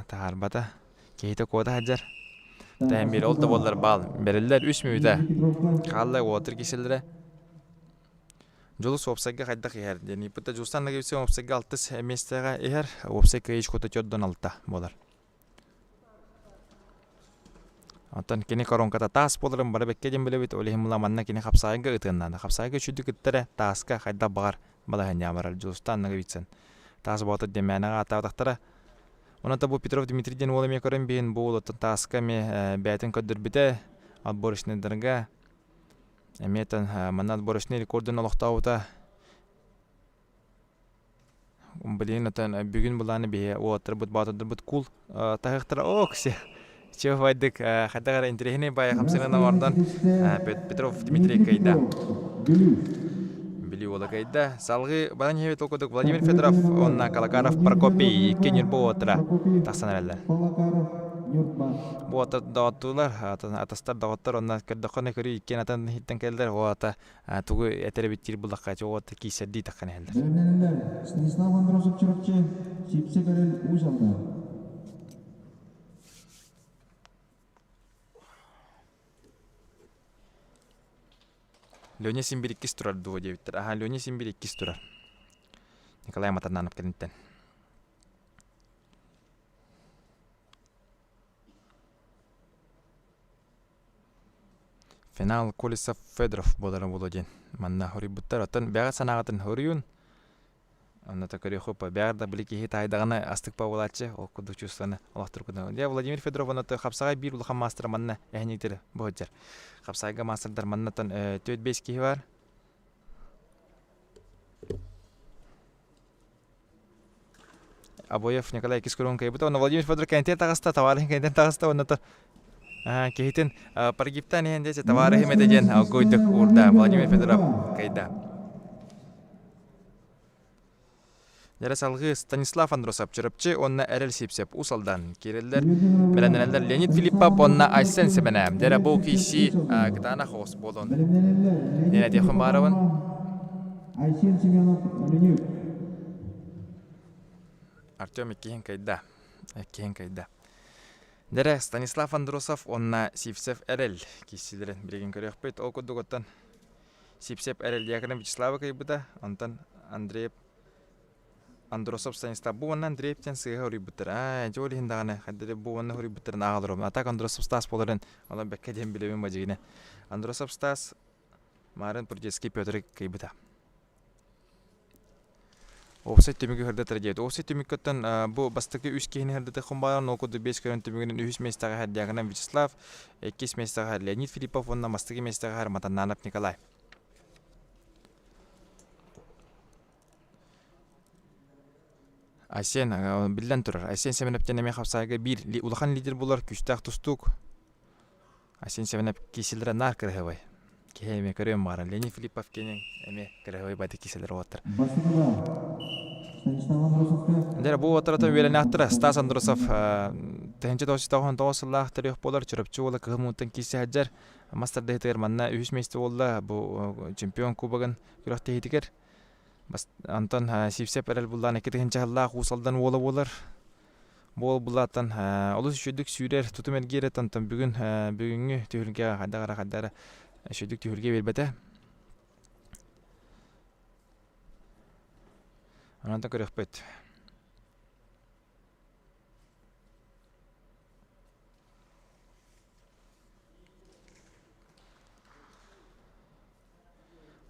Tahar bata. Keyte koda hacar. Tayın bir oldu bollar bal. Beriller 3 müyde. Kalla otur kişilere. Jolu sopsaga kaydak eher. Yani pıta justan lagi bise sopsaga altız mestaga eher. Opsaga iş kota çöddön altta bolar. Atan kini koronkata tas bolarım bara bekkejem bile bit olihim mulamanna kini kapsayga ıtığından. Kapsayga çüdük ıttıra taska kayda bağır. Bala hanyamaral justan lagi bitsen. Tas botu demeyana ata tahtara. Ona da bu Petrov Dmitriy'den oğlum yakarım beyin bu oğlutun taska mi bəyətin ködür bide atborışnıdırga emetan manat borışnı rekordun oluqtauta bilin atan bugün bulanı bihe o atırbıt batıdır bıt kul tahıqtıra oqsi çöv vaydık xadağır intrihini baya xamsınına oradan Petrov Dmitriy kayda Bili ola kayda salgı badan hevet okuduk Vladimir Fedorov onna Kalakarov Prokopy iki nürbo otıra taqsanarlar. Bu ata dağıttılar atastar dağıttılar onna kırdıqına kırı ikken atan hitten keldiler o ata tuğu etere bittir buldaqqa o ata kiserdi taqan eldir. Stanislav Androsov çırıkçı Sipse Berel Uzalda. Лёня Симбир 2 турар дуо дебиттер. Аха, Лёня Симбир 2 турар. Николай Матананов кенттен. Final Kolesov Fedorov боларын болоден. Манна хори буттар атын бәгә санагатын хориюн. Аны та көрө хопа бәгәрдә билеки хит айдагына астык па болачы. Ол кудучусаны Аллах тургуна. Я Владимир Федоров аны та хапсага бир улхан мастер манна әһниктер боҗар. Хапсага мастердар манна тан 4-5 ки бар. Aboyev Николай Кискурон кайбыта. Аны Владимир Федоров кенте тагыста таварын кенте тагыста аны та кехитин паргиптан энде товары хемедеген агойдык урда Владимир Федоров кайда. Jara salgı Stanislav Androsov çırıpçı onna erel sipsep usaldan kiriller belenenler Leonid Filippov onna Aysen sebene dera bu kişi gıdana hoş bolon ne diye baravan Aysen Semyonov Leonid Artyom Kihin kayda dera Stanislav Androsov onna sipsep erel kişilerin birigin körüyakpet o kudugotan sipsep erel yakına Vyacheslav kaybıda ondan Andreev Androsov Stanislav bu wannan Andreev'ten sığı hori butur. Joli hindagana hadde bu wannan hori butur nağalırım. Atak Androsov Stas boların olan bekkedem bilebim bacıgine. Androsov Stas Maren Projeski Pyotr kaybıda. Offset tümüge hırda tercih. Offset tümükten bu bastıkı üç kihini hırda tekhumbara nokudu 5 körün tümügenin 3 mestağı her yakına Vyacheslav 2 mestağı her Leonid Filippov onna bastıkı mestağı her Matananov Nikolay. Айсен билден турар. Айсен Семенеп денеме хапсайга бир улахан лидер булар күстак тустук. Айсен Семенеп киселдер нар кырһыбай. Кеме көрөм бара. Леонид Филиппов кенен эме кырһыбай бады киселдер отыр. Дер бу отырата велен аттыра Стас Андросов тенче доситаган досыллах тарих болар чырыпчы ола кыгымутын кисе хаджар мастер дейтер манна үс месте болла бу чемпион кубогын күрәхтә хитикер. Бас Антон Сивсеп эрел булдан экетенче халлах усалдан ола болар. Бол булаттан олус шүдүк сүрер тутумергере тантан бүгүнгү төгүлгө хаддара шүдүк төгүлгө бербете. Анан көрөкпөт.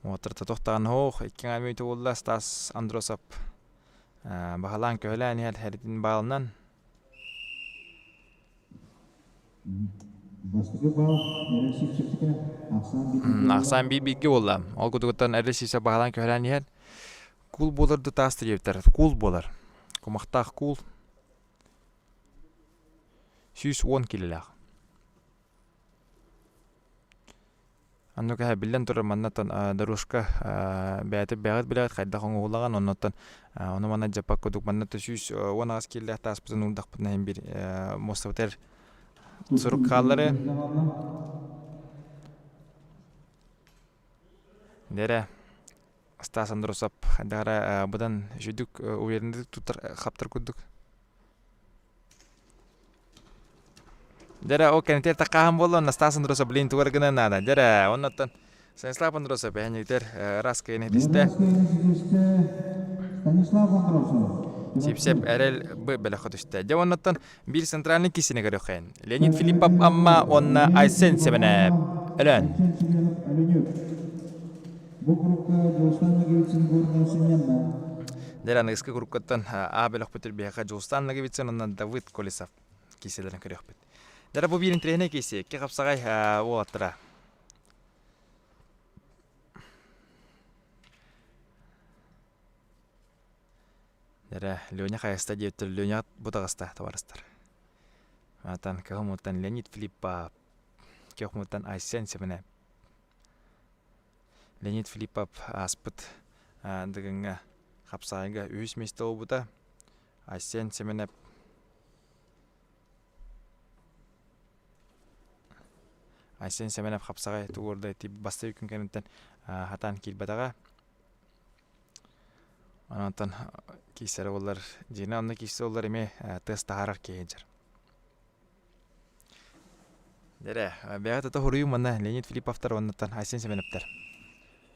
Отырта тоқтаған хоқ, еккен әлмейті олда Стас Андросов бағалан көлән әл әретін бағылынан. Ақсан бейбейге олда. Ол күдігіттен әресейсе бағалан көлән әл кул болырды тасты ептер. Кул болыр. Комақтақ кул 110 келеләқ. Аннука билен турар маннатан дорожка бәйтеп бәгат билет кайда хоң улаган оннотан оны мана жапак кодук манната 110 аскерле таспызын улдак бутнайын бир мостовтер сурук каллары Дере Стас Андросов дара будан жүдүк уверендик тутар хаптар кудук Дера окентер такахан боло Стас Андросов блин туаргана нада. Дера оннотон Станислав Андросов бәнектер раскайны дисте. Сипсеп әрел бәле ходышты. Де оннотон бир центральный кисине көрөкән. Леонид Филиппов амма онна Айсен Семенеп. Элен. Дера ныскы группкаттан абелок бетер бияка Жолстан Нагевицен онна Давид Колесов киселерин көрөкпөт. Дара бу бирин тренер кесе, ке капсагай о атыра. Дара Леоня хайста дептер Леоня бутагаста товарыстар. Атан кагымутан Леонид Филиппов, кагымутан Айсен Семенеп. Леонид Филиппов аспыт дегенге капсагайга үз месте болбута. Айсен Семенеп Айсен Семенеп хапсагай туурда тип басты күн кенеттен хатан килбатага. Анантан кисер болар, жина онда кисер болар эме тест таарар кейжер. Дере, бягата та хорую мана Леонид Филипповтар оннан Айсен Семенептер.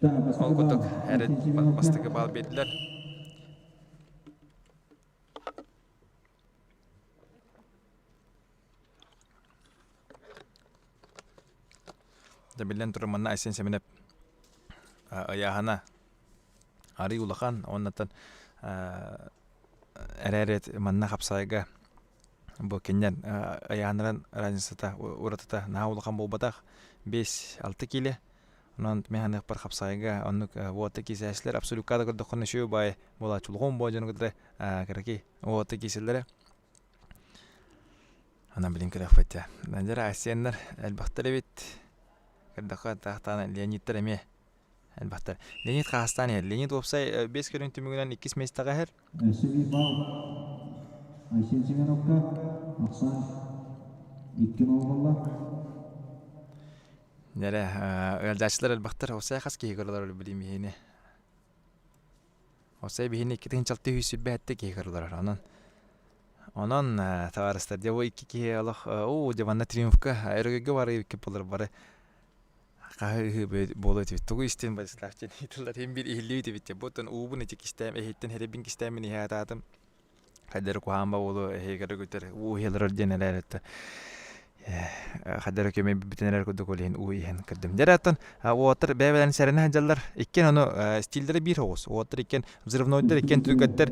Ол кутук әрет бастыгы бал бердилер. Билен турар манна Айсен Семенеп аяхана ари улахан оннан әрәрет манна хапсайга бу кеннен аянран разницата уратата на улахан болбатах 5-6 киле онан механик бар хапсайга оннук вот кисәсләр абсолютка да көрдөхне шөй бай була чулгон бо җанга кереки вот киселәре ана билен крафатя нәдер Айсеннер әлбәттә бит кырдакка тахтан Леонид тереме әлбәттә Леонид Казахстан Леонид опсай 5 көрүн түмүгүнөн 2 местага хер Айсен Семеновка Аксан 2 болғанла Нәре әлдәчләр әлбәттә опсай хаски гырлар билим бихине опсай бихине 2-чалты хүсүбәттә кигырлар Онан товарыстар де ой ки Аллах о диванна триумфка эргеге бары ки булар бары кайы болот бит тугу истен баслафтен итулар hem bir ihli bit botun ubun etik istem ehitten herebin istemini hayatım kader ko hamba bolu hegere götür u heler generalette kader keme bitener ko dokolin u ihan kadım deratan water bebelen serene hajallar ikken onu stildere bir hoğuz water ikken взрывнойдер ikken tügetler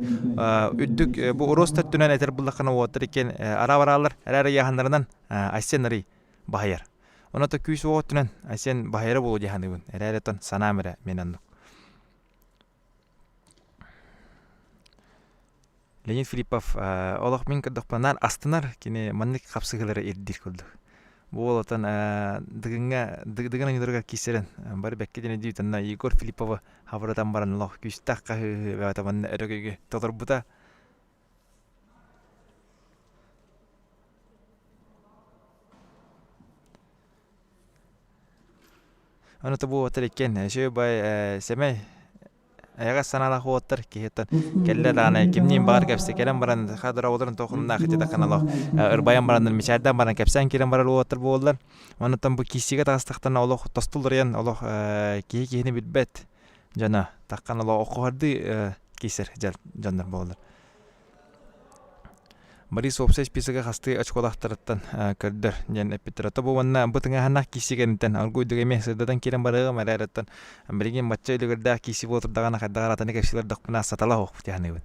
üddük bu rostat tünen eter bullakana water ikken aravaralar herere yahanlarından Aysenari bahayar Ona da küs oğutunan Aysen bahayara bolu jahanıbın. Ereretan sanamere menanlık. Леонид Филиппов олох мин кырдыкпанан астынар кини маннык капсыгылары ирдир курдук. Бул отан дыгына юдырга кисерен бар бекке дене дитанна Егор Филиппова хабаратан баран лох күстакка бата манна эрөгөгө тодорбута. Аны табу отелеккен шөй бай семей аяга санала хоттар кихеттен келлер аны кимнин бар кепсе келен баран хадыра оларын тохунна хитета канало ырбаян баран мичайдан баран кепсен келен барар оттар болдулар. Онутан бу кисиге тастактан олох тостулдурян олох кихини билбет жана таккан олох окуарды кисер жандар болдулар. Борис Опсай списогга хасты очколахтарыттан көрдөр жан эпитерата бованна бутыңа ханак кисигенитен алгойдуга меседадан келен барыга марараттан билген матча үлгөрдө киси болтурдагана каддагаратаны кепсилер докпуна сатала ок тяныбыт.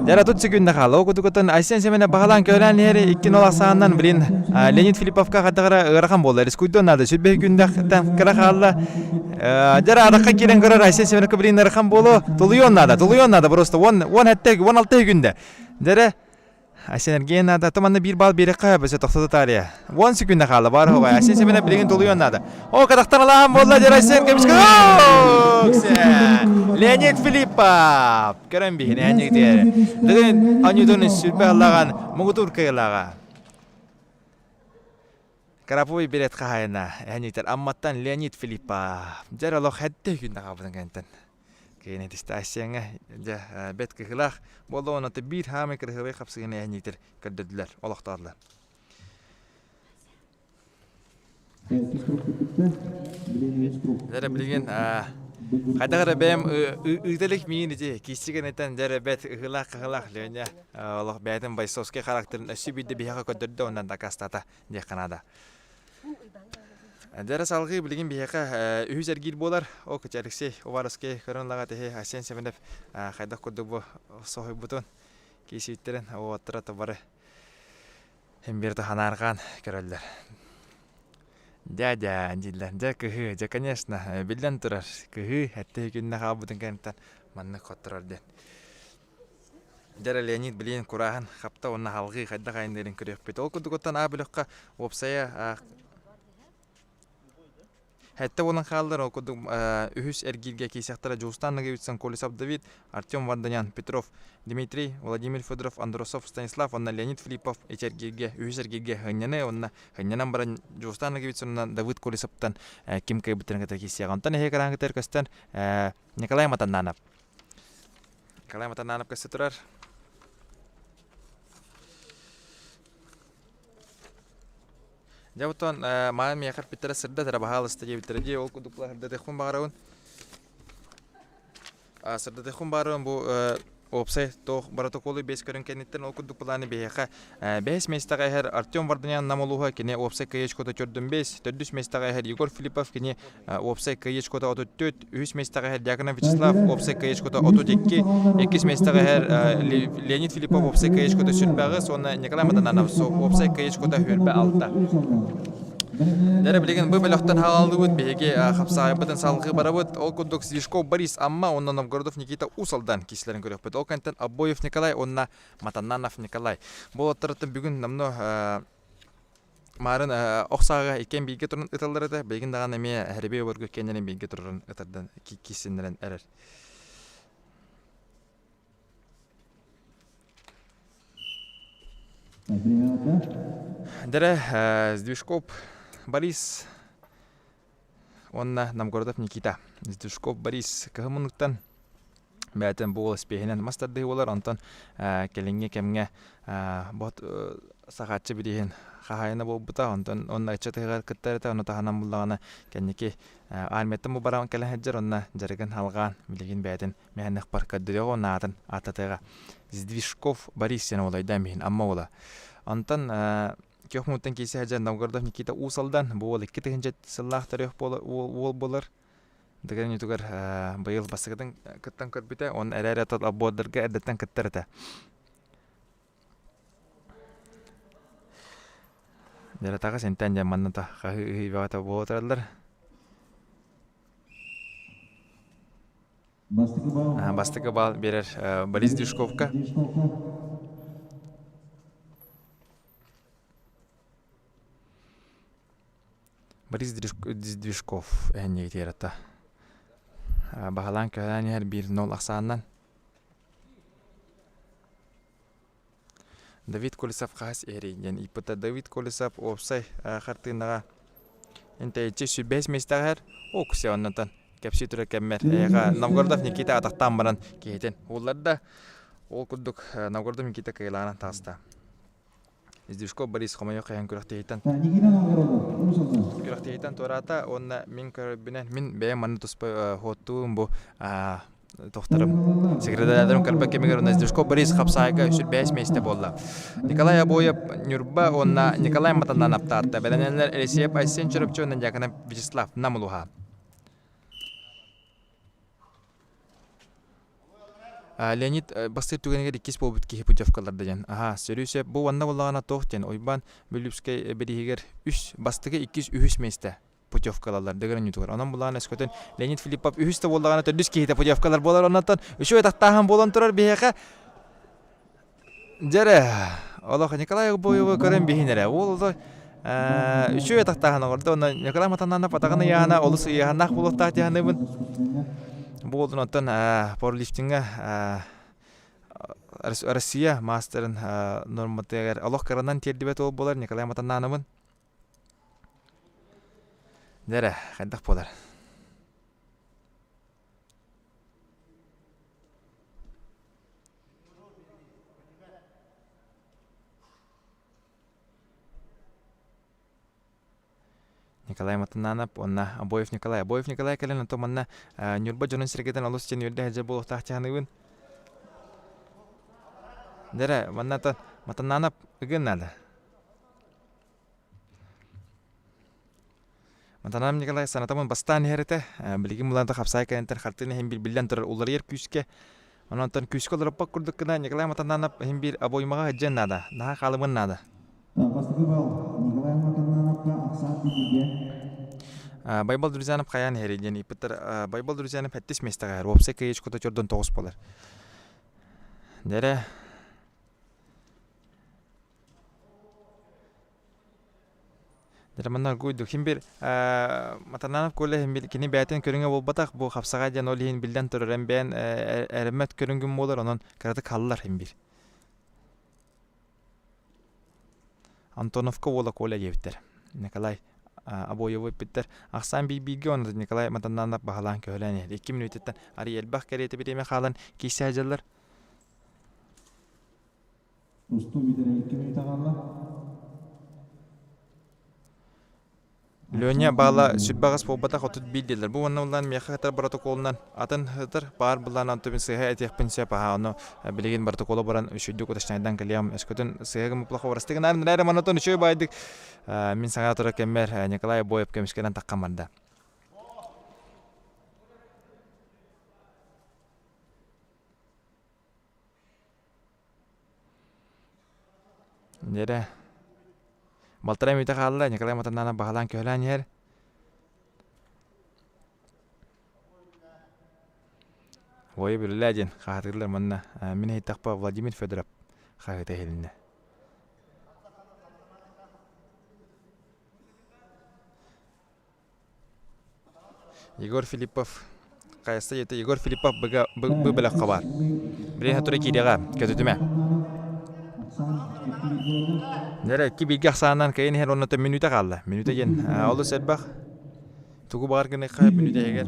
Жара тут секундда кала окудукотон Айсен семене багалан көлөн ери 2-0 саандан билин Леонид Филипповка каддагара ыракан болду. Рискуйдон нада сүрбе күндө крахалла жара аракка келен көрөр Айсен семене билин ыракан болу тулуйон нада просто 16 күндө. Жара Айсен Ергенада томанна бир бал бере кайбыса токтоду тария. 10 секундда кала бар хога Айсен семене билген тулуйон нада. О кадактан алам болду жара Айсен кемишке. Леонид Филиппов көрөн бихине анигдер. Деген анюдон сүрбе аллаган мугутуркалага. Караповый берет кайна анигдер амматтан Леонид Филиппов. Жара лох хатте күндө кабыдан кантан. Кene distansiyanga ja bet kıhılaq boldu onu da bir hame kırıhıvay kapsıgını anigdер kördüdüler olaqtarlar. Jara bilgen Kadagara benim ıgdalik miyini je kisigen eten jara bet ıhılaq lenya Allah betin Baysovski karakterin sübide bihaga kördüdü ondan da kastata je Kanada. Jara salgı bilgen bihaga ühüz ergil bolar o kıçarıkse ovarıske körünlaga tehe Aysen semenep kaydak kurdu bu sohi butun kisittiren o attıra tabarı hem bir de hanargan körüller. Ja anjillar ja kıhı ja конечно bilden turar kıhı hatta günne kabudun kantan manna kotrardı. Jara Leonid bilin kurahan kapta onna halgı kayda kayınderin körüpet ol kudukottan abilokka opsaya Hatta olan hallar okuduk ühüs ergilge kisyaktara Jostanlıga ütsen Kolisab David, Artyom Vardanyan, Petrov, Dmitri, Vladimir Fedorov, Androsov, Stanislav, onna Leonid Filippov, ergilge, ühüs ergilge hanyane, onna hanyanan baran Jostanlıga ütsen David Kolisab'tan kim kaybettiren kadar kisyak. Ondan ehe karan kadar kastan Nikolay Matannanov. Nikolay Matannanov kastırar. Jautan malam yakar pitera serda terabahal stage pitera je olku dupla serda tekhun bagarawun serda tekhun bagarawun bu opsay to baratokolu bes körün kenitten olku duplani beha bes mestaga her Artyom Vardanyan namoluha kine opsay kayechkota çördüm bes tördüs mestaga her Igor Filippov kine opsay kayechkota 34 üç mestaga her Yakana Vyacheslav opsay kayechkota 32 ekis mestaga her Leonid Filippov opsay kayechkota sürbağı sonra Nikolay Matannanov opsay kayechkota hürbe alta. Jara bilgen bu beloktan halaldı bud bege kapsayıbıdan salgı barabıt ol kuduk Zvishkov Boris amma ondan Novgorodov Nikita Usaldan kişilerin görüpet ol kantan Aboyev Nikolay onna Matannanov Nikolay. Bu otarıtın bugün namno marın oqsaga iken bilgi turun ıtalları da bilgin dağın eme herbe borgu kendinin bilgi turun ıtardan kişilerin erer. Jara Zvishkov Борис онна Новгородов Никита Здушков Борис кахмунуктан бәтен бул спехенен мастарды олар антон келинге кемге бот сагатчы биден хахайна болбута антон онна чатыгар кыттарыта оны таханан буллагана кенники арметтен бу баран келен хеджер онна жарган халган билген бәтен механник паркадырыго наатын ататыга Здушков Борис сен олайда мен амма ола антон Кёхмуттан кисе хаджан Новгородов Никита Усалдан бул 2-нче сыллах тарих болар. Дегән ютугар быел басыгыдан кыттан көрбүтә, он әрәре тот абодырга әдәттән кыттырда. Дәре тагы сентән яманны та хыйвата болотарлар. Бастыкы бал берер Борис Дюшковка. Борис Движков әне етерді. Бағалан көләне әр 1-0 ақсанынан. Давид Колесов қағас әрейден. Ипыта Давид Колесов опсай қартынаға. Энте ече сүбәс местағар. О күсе оннатан. Кәпсі түрі кәммер. Новгородов Никита атақтан баран кейтен. Оларда ол күрдік Новгородов Никита кайлағынан тағыста. Издюшко Борис Хомайо қаян күріқтейтен. Күріқтейтен тората, онна мен көрбінен, мен бәйін маны тұспай хоттуым бұл тоқтарым. Секретарядырым кәрбәк кемегер, онна Издюшко Борис қапсайға үшір бәйіс мейсті болла. Николай Абоев Нюрба, онна Николай Матаннан аптарты. Бәләнелер Элисеев Айсен чөріпчі, онна жақына Вячеслав Намылуға. Леонид бастыр түгенегер 2 болбут кейі путевкаларды жан. Сөрүйсе, бұл ванна болағана тоқтен. Ойбан Бөліпскай берігер 3 бастығы 200 месті путевкалалар дегерін ютуғар. Онан болағана өскөтен Леонид Филиппов 3 болағана төрдіс кейті путевкалар болар. Онаттан 3 өйтақтаған болан тұрар бейеқа. Жәрі, Олаға Николай Бойығы көрен бейінері. Ол 3 өйтақтаған оғырды. Онан Николай Матаннан патағаны яғана, олысы яғанақ болуқтақ дегенімін. Болдun оттан пауэрлифтинга Россия мастерын норматегер Аллах каранан тердибет ол болар Николай Матаннанымын. Дәрі, қайдақ болар. Николай Матананов, онна Абоев Николай. Абоев Николай кәлін ото манна Нюрба жонын сіргеден алыс чен өрді әжі болу тақтияғанығын. Дәрі, манна Матананов үгін нады. Матананов Николай санатамын бастан әріті. Білігін мұланды қапсай кәнтер қартыны хем бір білден тұрар олар ер күйіске. Онантан күйіске олар оппақ күрдік кіна Николай Матананов хем бір Абоймаға әджен нады. Наға қалымын нады. Байбал Друзянов қаян әрейден ипіттір Байбал Друзянов әттіс местіғар. Опсы кәйеш көті жордан 9 болар. Дәрі. Дәрі маннар көйдік. Хем бір Матананов көлі хем бір кені бәйтін көріңе болбатақ. Бұл қапсаға ден ол ең білден тұрыр. Әм бәйін әрімет көрінгім болар. Онын қарады қалылар хем бір. Антоновка ола коля ебіттер. Николай Абоевы біттер. Ақсан бейбейге оныды Николай Матаннанов бағалан көләне. 2 минуттен ари елбақ кәреті біреме қалан кейсі әжелер. Усту бидері 2 минут ағалла. Лёня бағала сүтбағыз болбатақ отыт білділер. Бұл оны олан меқа қатар протоколынан атын ғытыр бар бұлан антөбін сыға әтеқпін сөп аға оны білеген протоколы баран үшүйді көтіштайдан кілем. Өскөтін сыға мұплақы орастығын арын әрі манатон үшөй байдық. Мен саңа тұры кәмер Николай Бойып көміскерін таққан барды. Дәрі. Балтырай мүйті қалды, Николай Матаннанов бағалан көлән ер. Ойы білілі әден қағатығылар мұнна. Мен әйттақпа Владимир Федоров қағыты әйеліне. Егор Филиппов. Қайысты еті Егор Филиппов бұ біліқ қабар. Бірен әтірі кейдеға көтітіме. Нәре ки билге ақсанан кайын хер онната минута қалды. Минута ген. Олы сәтбақ. Тугу бағар кені қайып минута егер.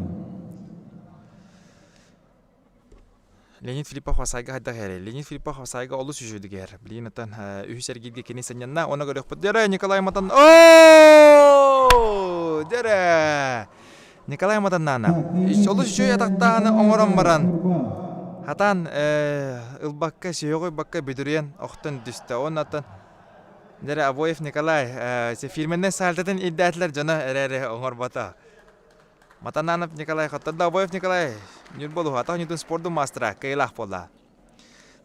Леонид Филиппов қасайға қайда қайры. Леонид Филиппов қасайға олы сүжуді кер. Білген аттан үйсер келге кені сәнянна. Оны көрек бұд. Дәрі Николай Матан. Ооо! Дәрі! Николай Матаннана. Олы сүжу ятақтағаны оңыран баран. Хатан ылбаққа сүйеғой баққа бүдірен оқтын дүсті. Оннаттан Дәрі Абоев Николай фирменнен сәлтетін иддәтлер жана әрәрі оңыр бата. Матананов Николай, қаттырды Абоев Николай. Нүр болу, атақ нүрдің спорду мастыра, кайлақ бола.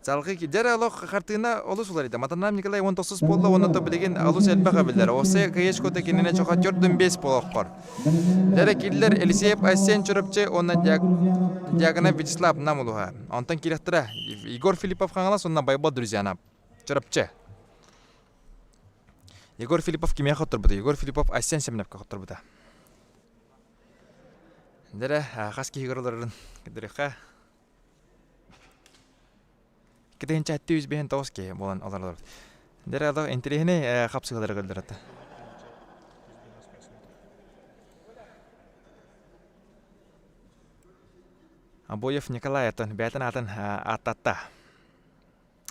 Залгы жара алох картына олус улар иде. Матанам Николай 19 болла, оны то билеген алус элбага билер. Осы кыешкота кинене чока 4-5 болоккор. Жара киллер Елисеев Асен чурапчы, оны Дягана Вячеслав намулуха. Онтан киректира Егор Филиппов хаңалас, онна Байбол Друзьянап чурапчы. Егор Филиппов кимия хотор буда. Егор Филиппов Асен семнепка хотор буда. Жара хаски Егорларын кидереха. Кетен чатты үз бен тоски болан аларлар. Дәре ада интерехне хапсыгалар гылдырата. Абоев Николай атын бәтен атын аттатта.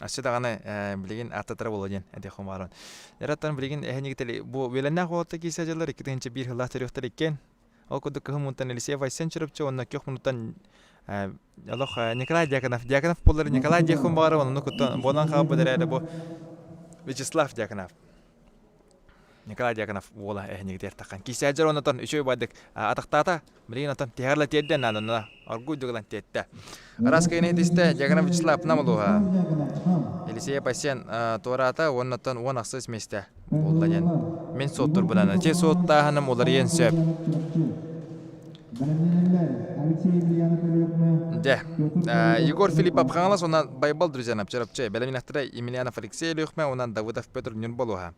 Асыда гана билеген аттатара болген әде хомаран. Яраттан билеген эхнигтели бу веленна хотта кисәҗәләр икенче бир хилла тарихтар икән. Ол куды кымынтан Елисеев Айсен чырыпчы онна 4 минуттан Аллах Николай Дьяконов болар Николай Дьякон бар оны куттан болан хабы дәрәде бу Вячеслав Дьяконов. Николай Дьяконов бола эхнигдер такан. Кисәҗәр оннан үчөй бадык атактата билеген атан тәһәрлә тәддән анына аргу дигән тәттә. Раскайны дисте Дьяконов Вячеслав намылуга. Елисеев Айсен тората оннан 10 аксыз месте болдан. Мен соттур буланы. Те сотта ханым олар ен сөп. Да. Егор Филиппов хаңалас, онан Байбол Друзьянап чарапчы. Белеминақтыра Емельянов Алексей Лехме, онан Давыдов Петр Нюрболуха.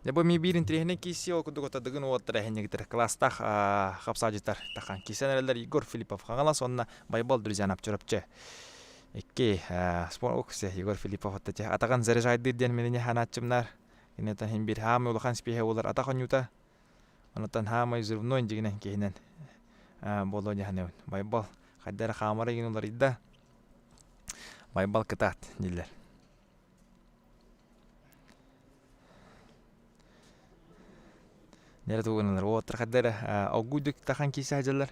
Дебо ми бирин трехне киси окудугота дыгын оттыра хенегитер класстах хапсажитар тахан. Кисенерлер Егор Филиппов хаңалас, онна Байбол Друзьянап чарапчы. Экке спор оксе Егор Филиппов оттачы. Атаган заряжайдырден менене ханатчымнар. Инетан хин бир хамы улахан спихе олар атахан юта. Онатан хамы зырвной дигенен кейнен. Боло яхнеун. Байбол хаддара хамара ген улар идда. Байбол кытат дилер. Нера тугунлар отыр хаддара огудук тахан кисажалар.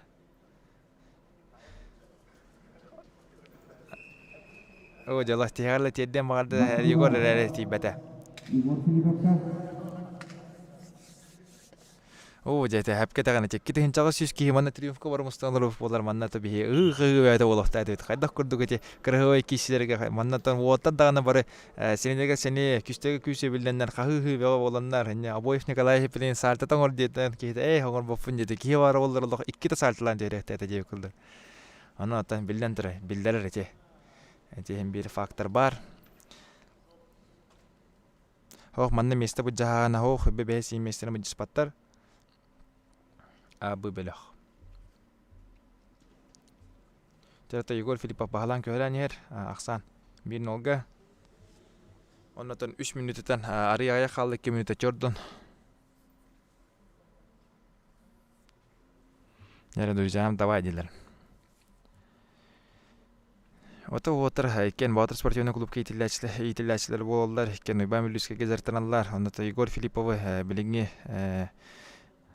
О жала тигарла тедден барды Егор рәти бата. О, жете хапке таганы тек кетен чагы сүз ки манна триумфка бар мустанлар болар манна то бие ыгы болокта дейт. Кайда курдук эти кыргый кишилерге маннатан ота даганы бары сенеге сене күстеге күсе билденнер хагы боланнар. Эне Абоев Николай билен сартатан ор дейтен кейде хогор бопун деди ки бар болдурлук 2 та сартылан деректе деп кылды. Аны атан билдендер билдерер эти. Эти бир фактор бар. Хох манна месте бу жаана хох бебеси местер мыжпаттар. Абы белах. Терта Егор Филиппов бахалан көрәнер Аксан бир нолга. Оннан 3 минуттан арыяга калды 2 минутта жордон. Яра дойжам давай дилер. Ото отыр экен Батыр спортивный клубка итилләчләр болалар экен Уйба Милюскә гезертаналар. Оннан Егор Филиппов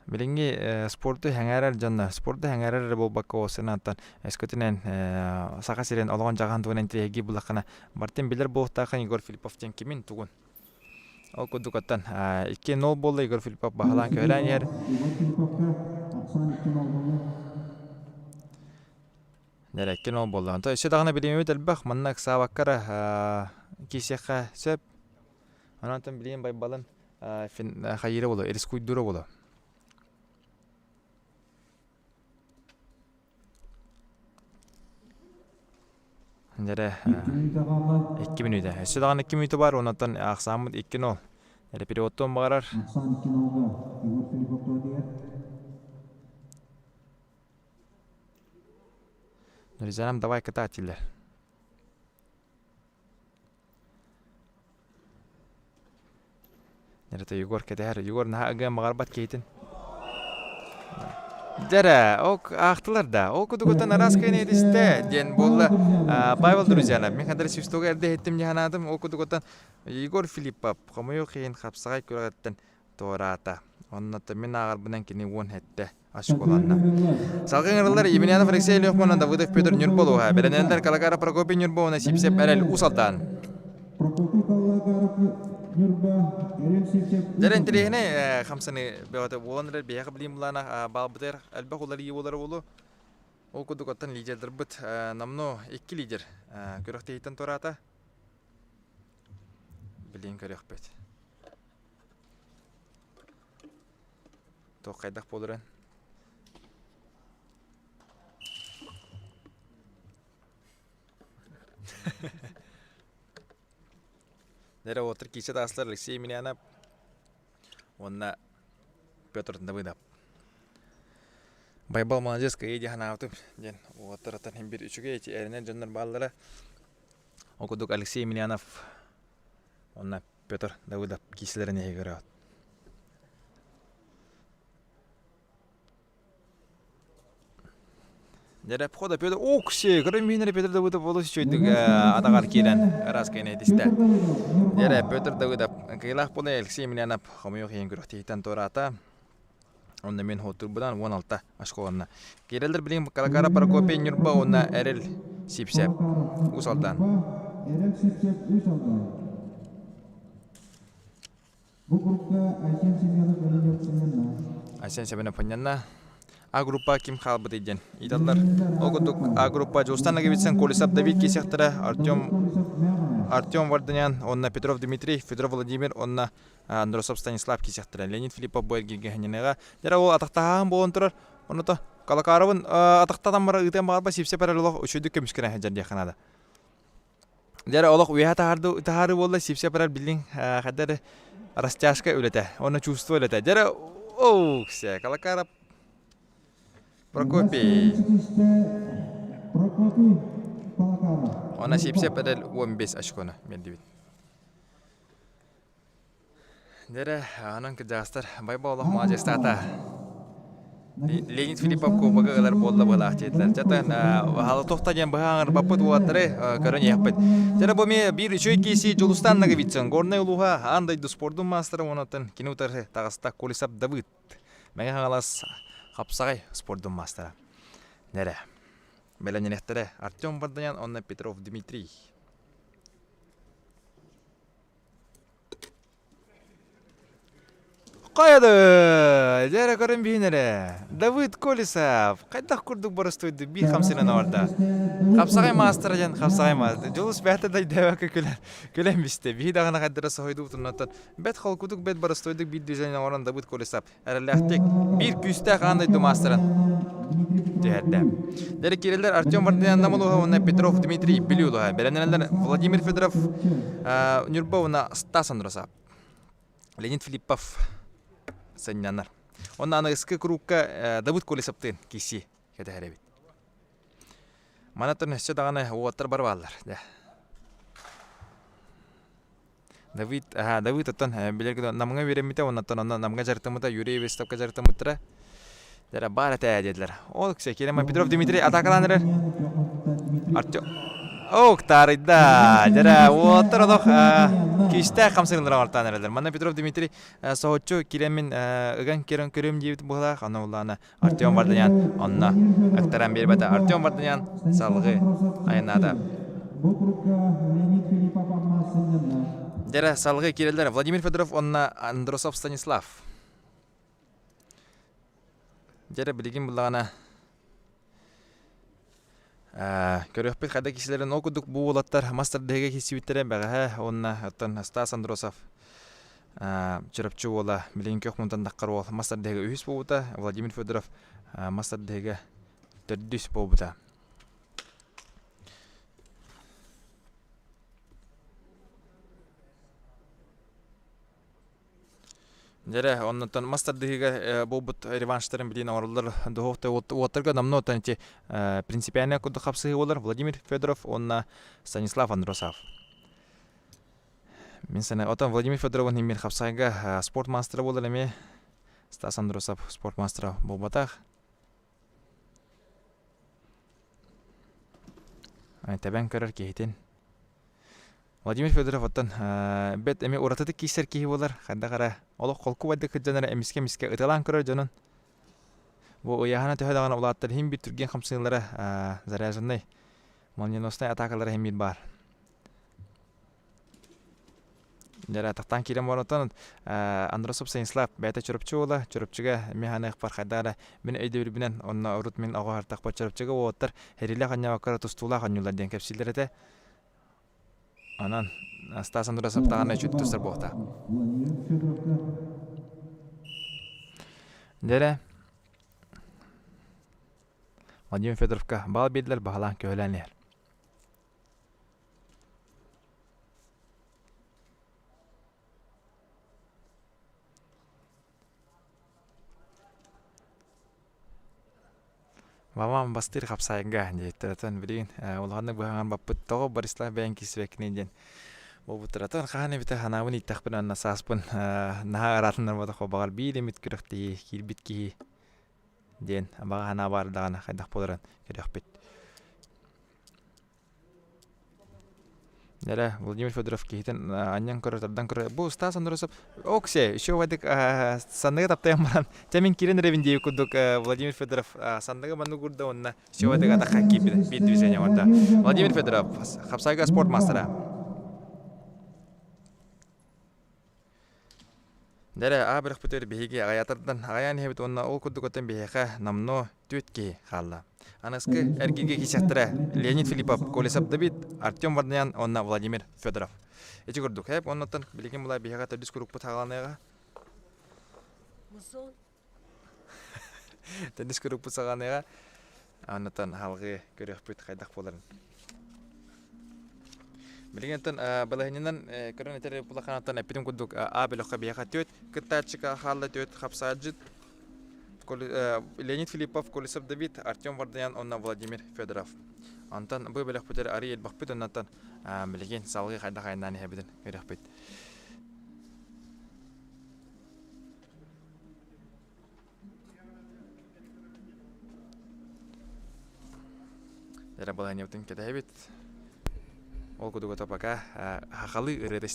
Билинги спорты хәңәрәр жанна. Спорты хәңәрәр булбакка осыннан эскөтенен сака сирен алган жаган туган треги булакана. Мартин билер бултакан Егор Филиппов тен кимин тугун. Ол кудукаттан 2-0 болду Егор Филиппов бахалан көрәнер. Нәле 2-0 болду. Анда эше дагына билем өтелбәк маннак сабаккара кисәккә сөп. Анантан билем байбалын хайыры болду, эрискуйдуры болду. Нәре 2 минута. Эше дагына 2 минута бар, оннан Аксамыт 2-0. Нәре периодтан барар. Нуризанам давай кататилер. Нәре Егор кетәр. Егор нагы магарбат кейтен. Дәре, ок ахтылар да. Ок дуготан раскайны дисте. Ден болла Павел Друзьянов. Мен хәдер сүстөгә әрдә еттем җанадым. Ок дуготан Егор Филиппов. Камыйо кыен хапсагай көрәттен тората. Оннан мен агар бунан кини вон хәтте. Ашколанна. Салгыңырлар Емельянов Алексей Лехманов Давыдов Петр Нюрболуга. Беренендер Калагара Прокопий Нюрбовна сипсеп әрел усалдан. Дәрен тирехне хамсаны беота боланыр бияга билим булана балбытер алба холар ие болар болу. Ол кудукаттан лидердер бит намно 2 лидер көрөктейтен тората. Билин көрөкпөт. Тоқ қайдақ болырын. Дәрі отыр кейсе таслар Алексей Емельянов. Онна Петр Давыдов. Байбал молодец, кайди ханавтып. Ден отыр атын хем бир үчүгө эти эринен жондар баллары. Окудук Алексей Емельянов. Онна Петр Давыдов кейселеріне егірі. Дәрі хода Петр, окше, көрім мейнері Петр Давыдов болу сөйдік адағар кейден раз кайны етісті. Дәрі Петр Давыдов, кайлақ болы Алексей Емельянов, қомайық ең көріқтейтен тора ата. Онда мен хотыр бұдан 16 ашқуарына. Кейлелдер білген Калакара Прокопий Нюрба, онна әріл сипсеп, ұсалдан. Эрел Сипсеп үш алдан. Бұл группа Айсен Семенов өлі өпсінген. Айсен Семенов понятно. А группа ким халбы дейден. Идалдар. Огудук А группа Жустан Нагевицен, Колесап Давид Кисяхтара, Артем Варданян, онна Петров Дмитрий, Федоров Владимир, онна Андросов Станислав Кисяхтара, Леонид Филиппов Бойгирге Ханинега. Дера ол атақтағын болын тұрар. Онуто Калакаровын атақтадан бара ытен бағарба сипсе паралог үшөйді көміскірен хәджан дейханада. Дера олық уяға тахары болды сипсе парал билдин хәддері растяжка өлеті, оны чувство өлеті. Дера оуксе, Калакаров Прокопий. Она сипсе парал 15 ашкона меддебит. Дера анан кыжастар байба олық мажестата. Леонид Филиппов кубага ылар болла балақ тейділер. Жатын халы тоқтаден бағаңыр бапыт уаттыры көрін еқпет. Жара бұме бір үшөй кейсі Жолустаннаға бітсін. Горнай ұлуға андайды спордың мастыры онатын кинутары тағыста Колесап Давыд. Мәңе қағалас қапсағай спордың мастыры. Нәрі. Бәләнен ектірі Артем Варданян, онна Петров Дмитрий. Қайды! Жәрі көрін бейінері. Давыд Колесап. Қайдақ күрдік бұрыстойды бір қамсынан ауырда. Қапсағай мастыры жан, қапсағай мастыры. Жолыс бәті дай дәуәкі көлен бісті. Бейді ағына қайдыра сойды ұтыннаттан. Бәт қол күдік бәт бұрыстойдық бір дүзәнен ауыран Давыд Колесап. Әріләқтек бір күсті қағандайды мастырын. Дәрді. Дәрі керелер Артем Варданян намылуға, онна Петров Дмитрий Белюлуға. Бәрәнелер Владимир Федоров Нюрбауына Стас Андросап. Леонид Филиппов Санянар. Онна аны ысқы кругка Давыд Колесаптын киси кәді әребет. Манаттырын өссе дағаны оғаттар бар балар. Давыд аттан білергі намыңа веремете, оннаттан намыңа жарықтымыда, Юрий Вестапқа жарықтымыдыра. Дәрі бар әті әдеділер. Ол кісе келема Петров Дмитрий атақаланырыр. Артем. Тарыда. Дәрі оғаттар олық күйісті қамсыңылыра ортанырылыр. Мана Петров Дмитрий соғытчу келемін үгін керін көрім дейбіт бұғылақ. Ана ұллағына Артем Варданян. Онна әқтаран бербәді. Артем Варданян салғы айнада. Дәрі салғы керелдер. Владимир Федоров, онна Андросов Станислав. Дәрі білеген бұлағына көрөкпет қайда кесілерін оқыдық бұл олаттар мастардығы кесібіттері бәғі онына ұттан Стас Андросов чырапчы ола білеген көк мұнтан даққар ол мастардығы үйіс болуыта. Владимир Федоров мастардығы түрдіс болуыта. Дәрі, оннан мастардығыға болбыт реванштарын білейін ауырлар дұғықты отырға намны отан те принципиальный күді қапсығы олар Владимир Федоров, онна Станислав Андросов. Мен сәне отан Владимир Федоровын емер қапсығыға спорт мастыры болар әме Стас Андросов спорт мастыры болбатақ. Тәбән көрір кейтен. Владимир Федоров оттан бет эми уратыдык кейсер кейі болар. Қайда қара олық қолқы байды күджанары әміске ұтылан көрір жонын. Бұл ұяғана төхедағана ұлаттар хем бір түрген қамсыңылары заряжындай. Молниеностай атакалары хем бір бар. Дәрі атақтан керем бар оттан Андросов Станислав бәйті чөріпчі ола. Чөріпчіға механық бар қайдағара мен өйді бірбінен онына ұрыт мен ағы артақ бар чөріпчіға оғаттар әрелі қанья ваққара тұстуыла қаньюлар ден кәпсілдер әті. Анан Стас Андросов тағаны чүттісір болта. Владимир Федоровка. Дере Владимир Федоровка бал бедлер бағалан көләнлер. Мамам бастыр қапсайынға дейттіретін білейін. Олғанның бұғанған баппыт тоғы Борислав бәйін кесірекінен ден. Бұл бұттыратын қағаны біті қанауын иттақпын анна саспын. Наға аратындар бады қобағар бейді мүт күріқті келбіт кейі ден. Баға қана бардағаны қайдақ болырын керек бет. Дәрі Владимир Федоров кейтін аньян көрі, тардан көрі. Бұл Стас Андросов оксе, еще вадық сандығы таптайын баран. Тәмен керен ревіндей күдік Владимир Федоров сандығы банды көрді онына. Еще вадық ада хакки бет движение орда. Владимир Федоров, Хапсайга спорт мастера. Дәрі абырық бүтері бейге ағаятырдан ағаян хебет онына ол күдік өтен бейге намно түтке қалды. Анысқы әргеге кесектірі Леонид Филиппов Колесов Давид, Артем Варданян, онна Владимир Федоров. Эти көрдік. Әп, оннаттан білеген бұлай бейге түрдіс көрік бұт ағаланайға. Мұсон. Түрдіс көрік бұт ағаланайға. Оннаттан халғы көрек бұт қайдақ боларын. Білгенден балахинен көрін етері бұлақанаттан әппетім күдік абеліққа бейға төт, күттачыға қалды төт қапсаджыт, Леонид Филиппов, Колесов Давид, Артем Варданян, онна Владимир Федоров. Антан бұл бәліқ бұтері арый елбақ бұт, оннаттан білген салғы қайда қайындан әбедін көрек бұт. Дәрі балахин ептің кеті әбет. Ол күдігі топаға хақалы үреді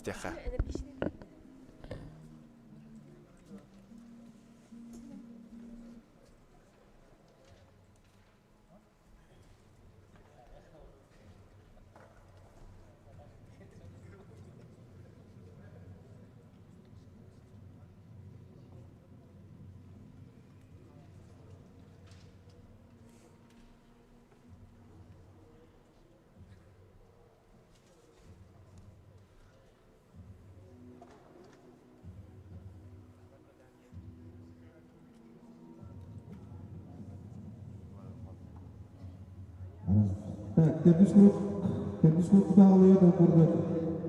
Так, Тербис клуб тағылығы да көрді.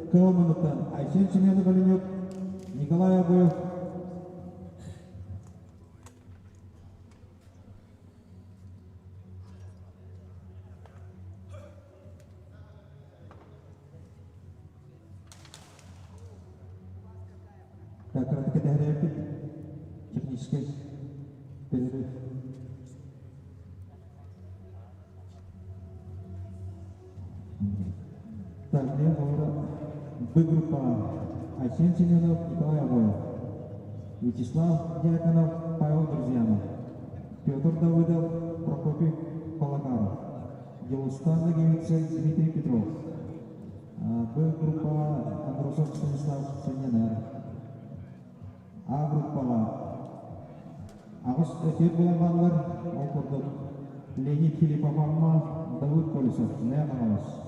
Кылмыныктан Айсен Семенов Оленек, Николай Абоев. Так, кратко тәхрия технический перерыв. Далее Б-группа Айсен Семенов, Николай Абоев, Вячеслав Дьяконов, Павел Друзьянов, Петр Давыдов, Прокопий Полакаров, Елустан Загевицын, Дмитрий Петров, Б-группа Андросов Станислав Сененер, А-группа Ағыс өтер болғанлар оқырдық Леонид Филиппов Амма, Давыд Колесов, не ағалас.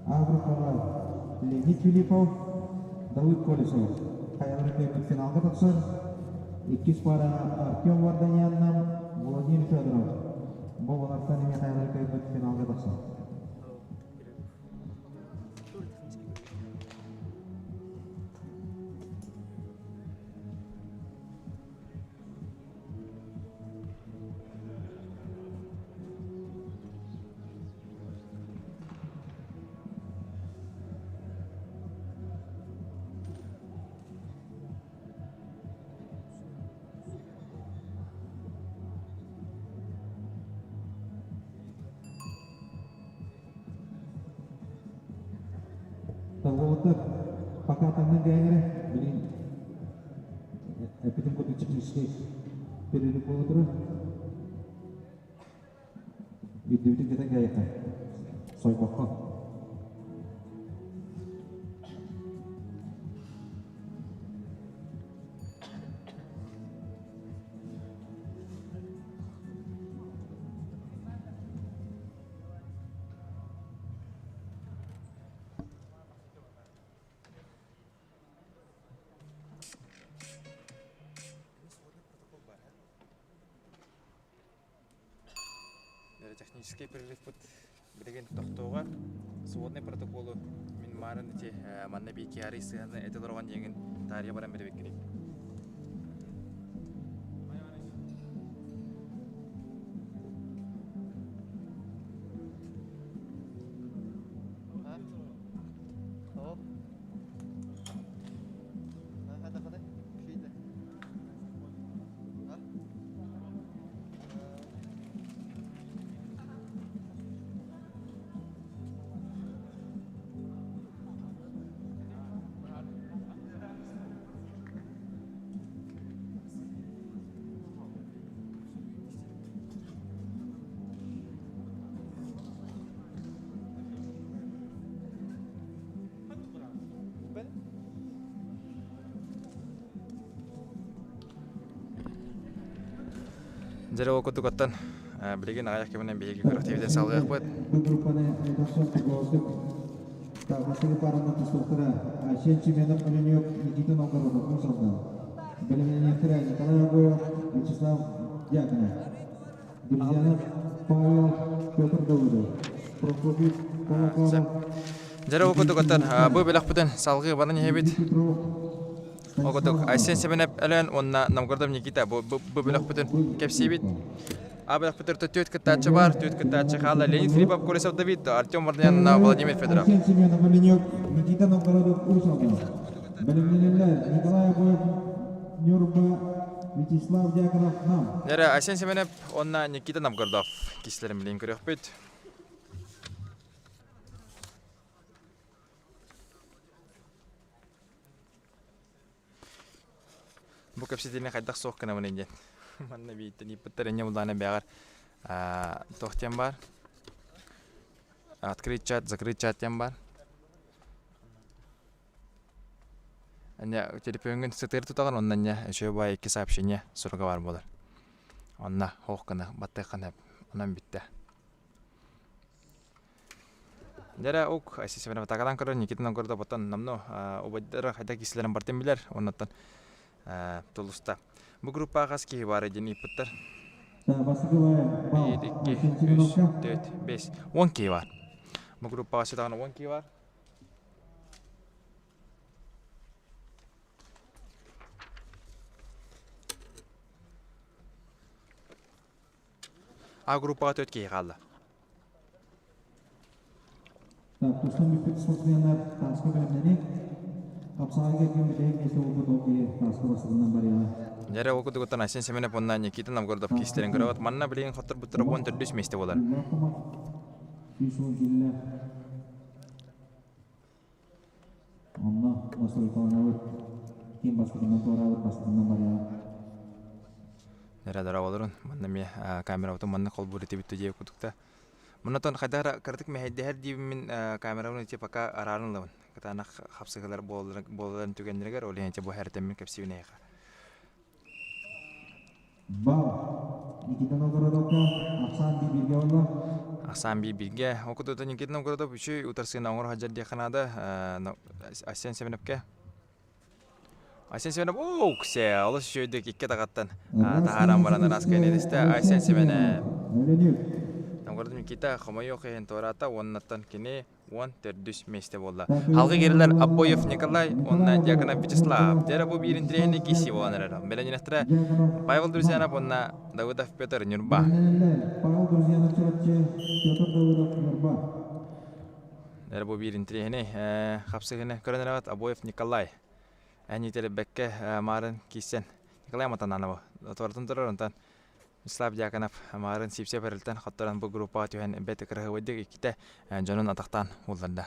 А-группа Леонид Филиппов, Давыд Колесов. Хайаларында финалға тақсыр. 2 пара Артем Варданян, Владимир Федоров. Бұл олардан еме хайаларында финалға тақсыр. Тағылытыр Pakatan gayre bilin epitim kodu çıkıştı. Periode kodu Yudhiviti kita gayre soy kokko. Технический перерыв билеген тоқтоға сводный протоколы мен марын те манна бейки арисыны этелорған еңін тария баран беребек керек. Jadi waktu itu katan, belikan ayah kemudian beli kereta TV dan salga buat. Grupane edasyon tigozdik. Tavsiye paranın tustoktura. Asian çimenin önünü yok. Nikita Novgorodov Musal'dan. Bölümünün yetire Nikolayevo, Vyacheslav Yakina. Друзья, Павел Петр Давыдов. Прокопий Полаков. Jadi waktu itu katan, bu belak putan salga badan hebit. Waktu itu Asian sebenap alen onna Novgorodov Nikita bu belak putan kepsibit. Абелах Петр тёт катача бар, тёт катача хала Леонид Филиппов, Колесов Давид, Артём Варнян, Владимир Федоров. Asian Семенов Оленёк, Никита Новгородов Урсалдов. Бөлімнелер Николай Боев, Нюрба, Вячеслав Дьяконов, нам. Jadi Asian sebenap onna Nikita Novgorodov kişilerin bilen көрөк бит. Bu kapsitini kaydak sok kena menenjen. Mana bitini putarnya mulanya biar tohtian bar. Открыть чат, закрыть чат yang bar. Hanya jadi pengen setir itu kan onnanya coba iki сообщение surga var bolar. Onna hoq kana batta kana onam bitti. Jadi ok asi sebenarnya takalan karo Nikita Novgorodov botan namno obadara hayda kisilerin barten biler onnatan tulusta. Bu gruppa qaski var ejini putar. 1 2 3 4 5 10 ki var. Bu gruppa qasi tagana 10 ki var. A gruppa 4 ki qaldı. Так, тустан бипет спортсменler taskı bölümleri kapsağa gelgen bilek mesle okudu ki taskı basılından bari ya. Jadi waktu itu kata Asian sebenarnya pernah Nikita Novgorodov kişilerin kerawat mana beliin khatar butra bon terdus mesti bolar. Bakıma Yusuf Gilla. Allah nasıl kalanavut kim baskından toravut baskından bari ya. Jadi ada rawalurun mana mi kamera itu mana kol buri tibi tuje kutukta. Mana ton kadar kertik mehdi her di min kamera itu pakai araran lawan. Kata anak hapse kadar bolan tuh kan negar oleh yang coba her temen kapsi ini ya. Bal Nikita Novgorodovga Aksan Bibirge Allah. Aksan Bibirge. Waktu itu Nikita Novgorodov uci utarsin angor hajar dia Kanada Asian sebenap ke. Asian sebenap kse Allah şöyle iki takattan. Taharan baran raskayın ediste Asian sebenap. Novgorodov Nikita kamayo kehen torata wonnatan kini won terdus meste bolla. Halkı geriler Abboyev Nikolay, onna Dyakonov Vyacheslav. Dera bu birin treni kisi bolanlar. Belenjinastra Pavel Druzianov onna Davudov Petr Nurba. Pavel Druzianov çorapçı Petr Davudov Nurba. Dera bu birin treni hapsıgını körüneravat Abboyev Nikolay. Ani tele bekke marın kisen. Nikolay matan anava. Tortun toruntan. Slav Dyakonov marın sipse verilten hattoran bu grupa tühen bete kırığı vedik ikite canın ataktan ullanda.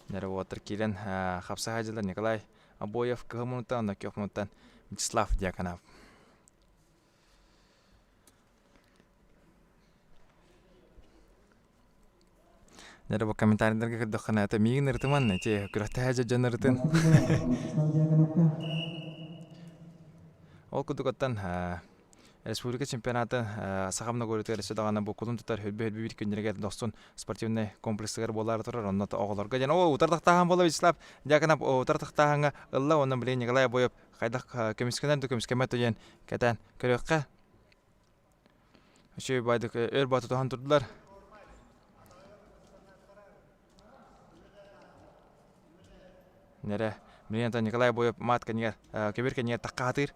Нәре отыр килен хапса хажылар Николай Обоев 2 минуттан, 2 минуттан Вячеслав Дьяконов. Нәре бу комментарийларга кырдыккана ата мигин ыртыман те күрәтә хажы жаныртын. Ол кудугаттан республика чемпионаты сахамна көрөтөр седагана бу кулун тутар хөббө бит күннәргә достун спортивный комплекслар болар торар оннаты оголорга жана о утардактаган боло Вячеслав Дьяконов утардактаганга ылла оннан биле Николай Обоев кайдак көмүскенер көмүскеме тоен кетен көрөккә Шөй байдык өр батутан турдулар. Нәре менен Николай Обоев мат кенер кебер кенер таккатыр.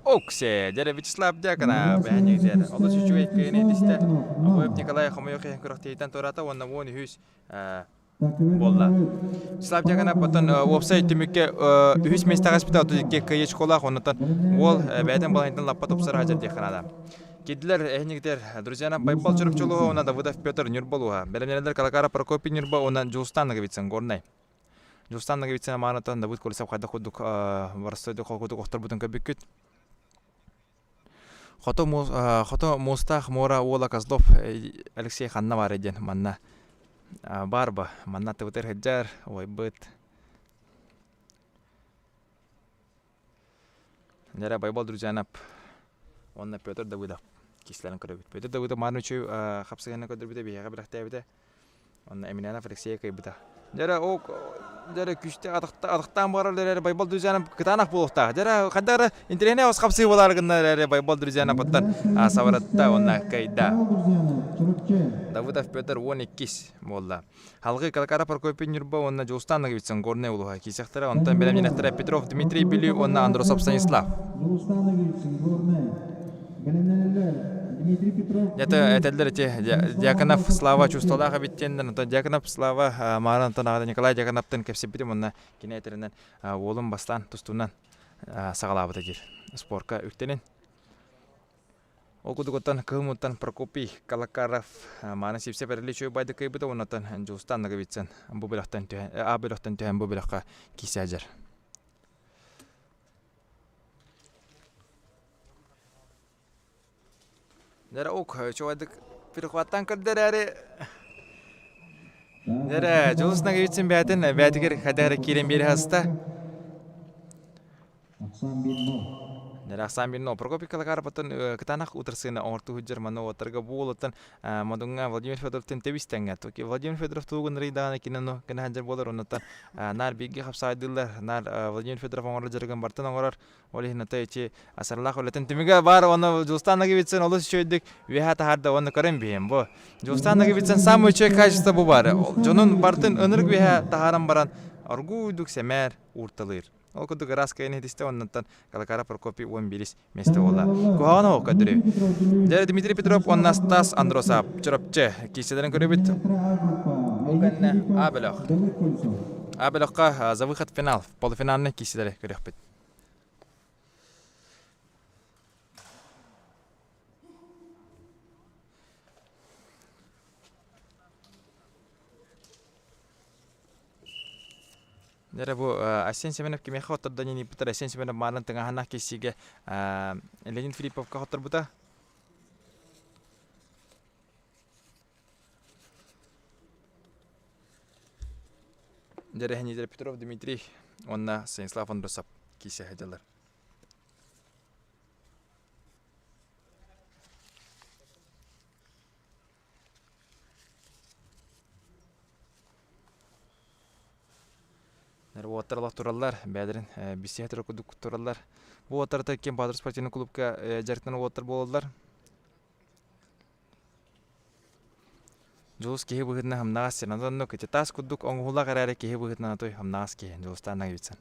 Оксе, дәре Вячеслав Дьяконов бәһәне дәре. Алла сүчү әйткәне дисте. Обоев Николай Хомоёк көрәктәйтән тората онна воны хүс болла. Вячеслав Дьяконов потон офсайд түмүккә хүс местагас бита 32 кыйыч колак оннан ол бәдән балайдан лаппа топсара җыр диханада. Кидлер эхнигдер друзьяна байбал чурупчулуга онна Давыдов Петр Нюрболуга. Белемнелер Калакара Прокопий Нюрба онна Жулстанга битсен горнай. Жулстанга битсен манатан Давыд Колесов кайда худук варсайды колгудук октор бутун көбүккүт. Хото Мустах Мора Ола Козлов Алексей Ханна бар эден манна барба манна тыбытыр хеджар ой быт. Нәре байбал друзьяна онна Петр Давыдов кисләрен көрөбүт. Петр Давыдов манучу хапсыганы көдөрбүтө бияга бирактабыта. Онна Эминянов Алексей кайбыта. Дәре о дәре күчтә адыктан баралар байбал друзьяна кытанак булыкта. Дәре кадары интернет ос хапсы буларгыннар байбал друзьяна поттан саваратта онна кайда. Давыдов Петр 12 болла. Халгы Калакара Прокопий Нюрба онна Жулстанга битсен горне улуга кисектера онтан белемнелектер Петров Дмитрий Били онна Андросов Станислав. Это Дьяконов Слава чувствовала биттенден, то Дьяконов Слава Марантон Николай Дьяконовтан кепсепитим онна кинетеринен олым бастан тустунан сагалабыта жир. Спортка үктенен. Ол кудуготтан кылмуттан Прокопий Калакаров маны сипсе берли чөй байды кайбыта оннан Жулстанга битсен. Бу белактан түйен бу белакка кисәҗер. Нәре ок чуадык перехваттан кырдырары. Нәре Жулстанга битсен бәтен бәтигер хадагы килен бери хаста. Нәре Аксан бинно Прокопий Калакаров потон кытанак утырсына орту хуҗыр маны отырга булыттан мадунга Владимир Федоровтан тебистәнгә. Токи Владимир Федоров тугын рейданы кинено гына хаҗыр булыр оннан нар биги хапсайдылар. Нар Владимир Федоров оңгыр җырган бартан оңгыр олихна тайчи асарлах олетен тимига бар оны Жулстанга битсен олыс чөйдик вехата харда оны көрәм бем бу. Жулстанга битсен самый чөй качество бу бар. Жонун бартын өнөрг веха тахарам баран аргуйдук семер урталыр. Ол кудук раскайны дисте оннан Калакара Прокопий 11 месте ола. Куана окадыры. Дәре Дмитрий Петров онна Стас Андросов чырапчы киседерен көрөбүт. Оганна Абелохка за выход в финал. Полуфинальный киседере көрөбүт. Дәре бу Асен Семенов кеме хатырда не битер Асен Семенов марын тыңаһына кесиге Леонид Филипповка хатыр бута. Дәре Хенидер Петров Дмитрий онна Станислав Андросов кисе хәдәләр. Отарлар тураллар, бәдерин бисеһтер кудук тураллар. Бу отарда кем Бадыр спортивный клубка жарктан отар болдылар. Жулус кеһи быгытна хамнагас сенандан нөк тас кудук оңгула карары кеһи быгытна той хамнагас ке Жулустан нагытсан.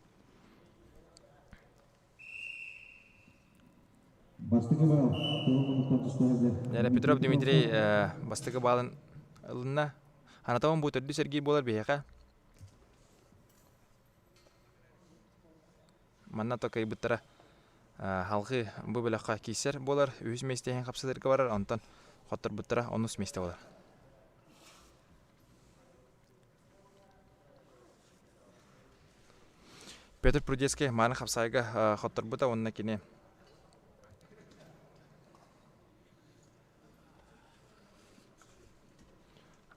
Бастыгы бал, тоғын тотыстарды. Дәре Петров Дмитрий бастыгы балын ылына. Ханатавын бу төрдү Сергей болар бияка. Манна то кайбыттара халгы бу беләккә кисер булар, үз местәһен капсаларга барар, онтан хоттар буттара онус местә булар. Петр Прудецкий маны хапсайга хоттар бута онна кине.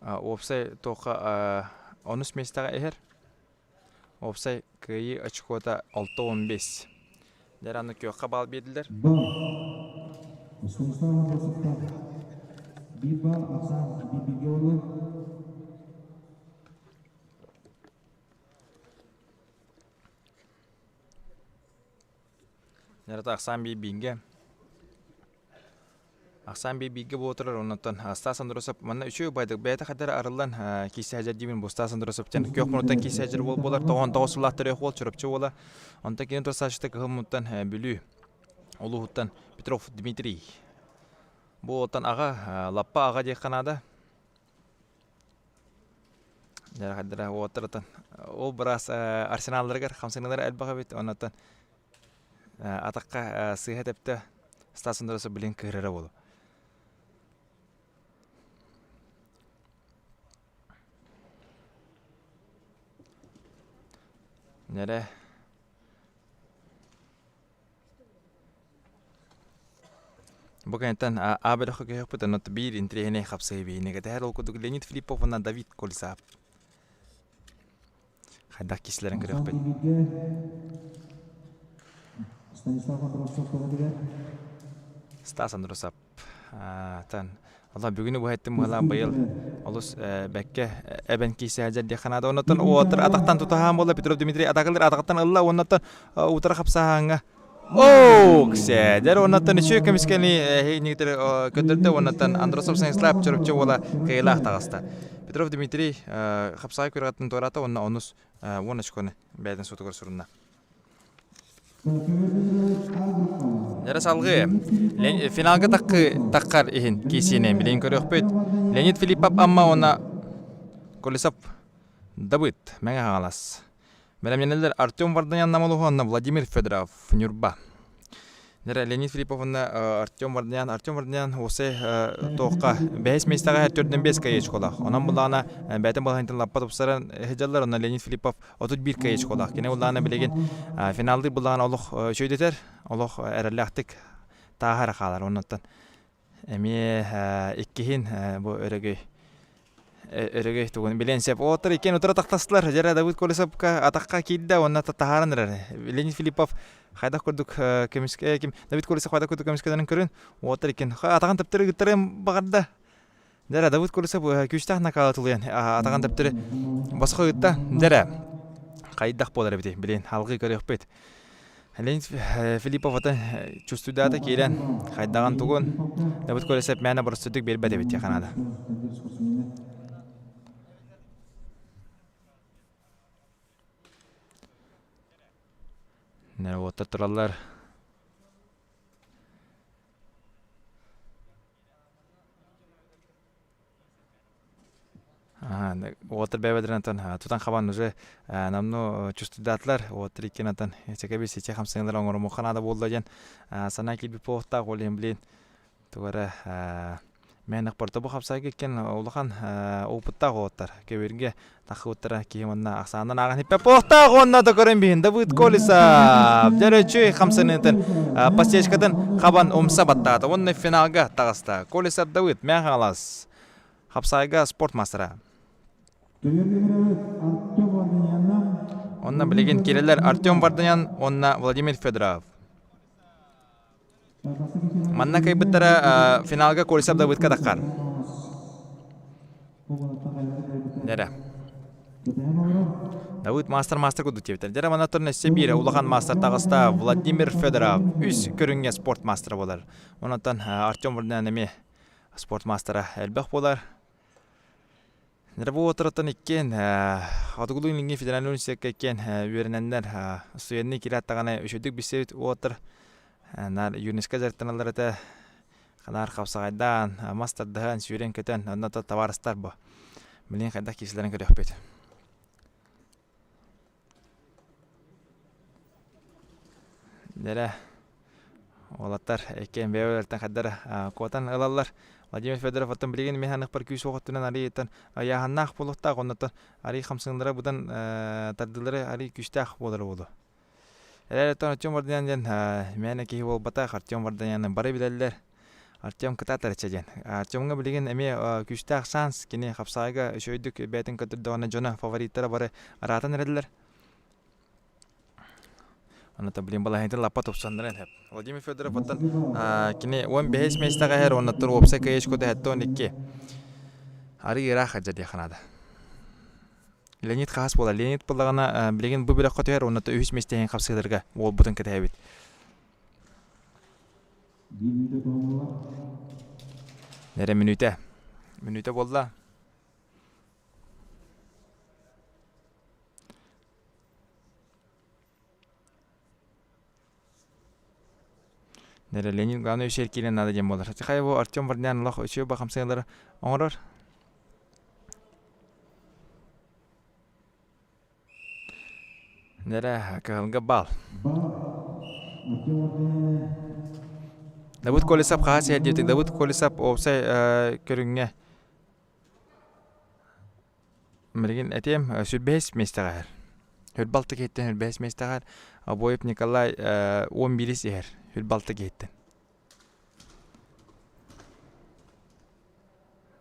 Опсай тоқа онус местәгә эхер. Опсай кыйы очкота 6-15. Дәраны көккә бал бедиләр. Биба Асан Бибигеолы. Дәрәтә Аксан бибинге. Аксан бибиге болотырар оннан Стасан дұрысып, манна үшеу байдық бәйті қадары арылан кейсі әжер деймін бұл Стасан дұрысып. Көк мұнаттан кейсі әжер болар, тоған тоғысылақтыр еқ бол, чұрыпчы бола. Онтан кейін тұрсашықты қығыл мұнттан бүлі, олу ғыттан Петров Дмитрий. Бұл оттан аға, лаппа аға дек қанады. Дәрі қадары оттырытын. Ол біраз арсеналдырғар, қамсыңылар әлбаға бет, оннан атаққа сыйға тәпті Стасан дұрысып білін кірері болу. Nere? Богантан абер хоккей хопта нот бир интрихне хапсай би нега тәһәр ул кудук Леонид Филиппов ва Давид Колесап. Хайда кисләрен кереп бит. Стас Андросап. Тан. Алла бүгүнү бу хәттем мала быйыл. Олус бәккә әбән кисе хәҗәт ди ханада оннан отыр атактан тутаһам була Петров Дмитрий атакылар атактан Алла оннан утыр хапсаһаңа. О, ксе, дәр оннан ничә кемискәни нигтер көтөрдә оннан Андросов сәнслап чырыпчы була кыйлах тагыста. Петров Дмитрий хапсай күргәтен тората оннан онус воночконы бәдән сутыгыр сурынна. Дәрес алғы, финалға таққар ихин кейсіне білейін көрек бөт. Леонид Филиппов амма она Колесап Давыд мәңі ғалас. Мәлемненелер Артем Варданян намалуғы онна Владимир Федоров Нюрба. Дәрі Леонид Филиппов онна Артем Варданян осы тоққа бәйіс местаға әр 4-5 кайыч қолақ. Онан бұлағына бәйтін балғантын лаппа тұпсаран хеджалар онна Леонид Филиппов 31 кайыч қолақ. Кене бұлағына білеген финалды бұлағына олық шөйдетер, олық әрәліқтік тағар қалар оннаттан. Әме еккейін бұл өрігей туғын білен сеп. Отыр екен ұтыра тақтастылар. Жәрі Давид Колесапқа атаққа кейді, оннатта тағаран әрі. Леонид Филиппов қайдақ көрдік көміске, Давид Колесап қайдақ көрдік көміскеден көрін. Отыр екен. Атаған тәптірі күттірін бағарда. Жәрі Давид Колесап күштақ нақалы тұлыян. Атаған тәптірі басқа күтті. Жәрі қайдақ болар бейді. Білен халғы көрек бейді. Леонид Филиппов атын чувствуйдады кейлен қайдаған тұғын. Давид Колесап мәні бұрыстыдық бербәді бейді қанады. Нәр отыр тұралар. Отыр бәбәдірін атын тұтан қабан уже намну чувствуйдатлар. Отыр екен атын сәкәбі сече қамсыңылар оңыры мұқанада болды ден. Сана келбі поғыттақ олен білен. Туғары мәнік бұрты бұл қапсай кеткен олыған опыттақ оғыттар. Көберге тақы өттіра кейім онына ақсанынан ағын еппе поғыттақ онына да көрін бейін. Давид Колесап. Дәрі чөй қамсыңылар пастечкадан қабан омса баттағады. Онына финалға тағыста. Колесап Давид мән қалас. Қапсайға спорт мастера. Онна білеген келелер Артем Варданян, онна Владимир Федоров. Манна кайбыттара финалга Колесап Давыдка таққар. Дәрі. Давыд мастер көді тевтер. Дәрі мана тұрын әссе бейрі ұлаған мастер тағыста Владимир Федоров. Үз көрінге спорт мастера болар. Онаттан Артем Варданян әме спорт мастера әлбәқ болар. Нербу отырыттан еккен, атығылың линге федеральный университетке еккен үйерінәндер студентіне келеттіғаны үшөдік бісет отыр. Нар ЮНЕСКО зәрттіналар әті қанар қапсағайдан, мастердығын, сүйрен көтен, оннаты таварыстар бұл. Білен қайдақ кесілерін көрек бет. Дәрі Олаттар экен бәвелерден хаддара котан ылаллар. Владимир Федоров аттан билеген механик бар күйс оғыттынан арыйеттен аяғаннақ болуқтақ оннаттан арый қамсыңдары бұдан тардылары арый күстақ болары болу. Әләлеттен Артем Варданян мәне кейі бол батақ Артем Варданян бары білелер. Артем кытатар чәден. Артемға білеген әме күстақ шанс кене қапсағыға шөйдік бәйтін көтірді оны жона фавориттары бары аратын әрәділер. Онната билин бала хәйтен лапа топсандырын хәп. Владимир Федоров аттан кене 15 местага һәр оннаттыр опса кайыш кода хәтта 12. Ари ирах хаҗа ханада. Леонид хас була. Леонид булагана билеген бу билек котер оннатта 3 местен капсыдырга ол бутын кете бит. Нере минута. Минута болла. Нере Ленин главный üşer килен надо дем болар. Хай бу Артем Варданян лох өчө ба хамсайлары оңорор. Нере калга бал. Давыд Колесап хас едетик. Давыд Колесап опсай көрүнгө. Мерген этем сүббес местагар. Хөлбалты кеттен хөлбес местагар. Абоев Николай 11 сер. Hülbaltı gittin.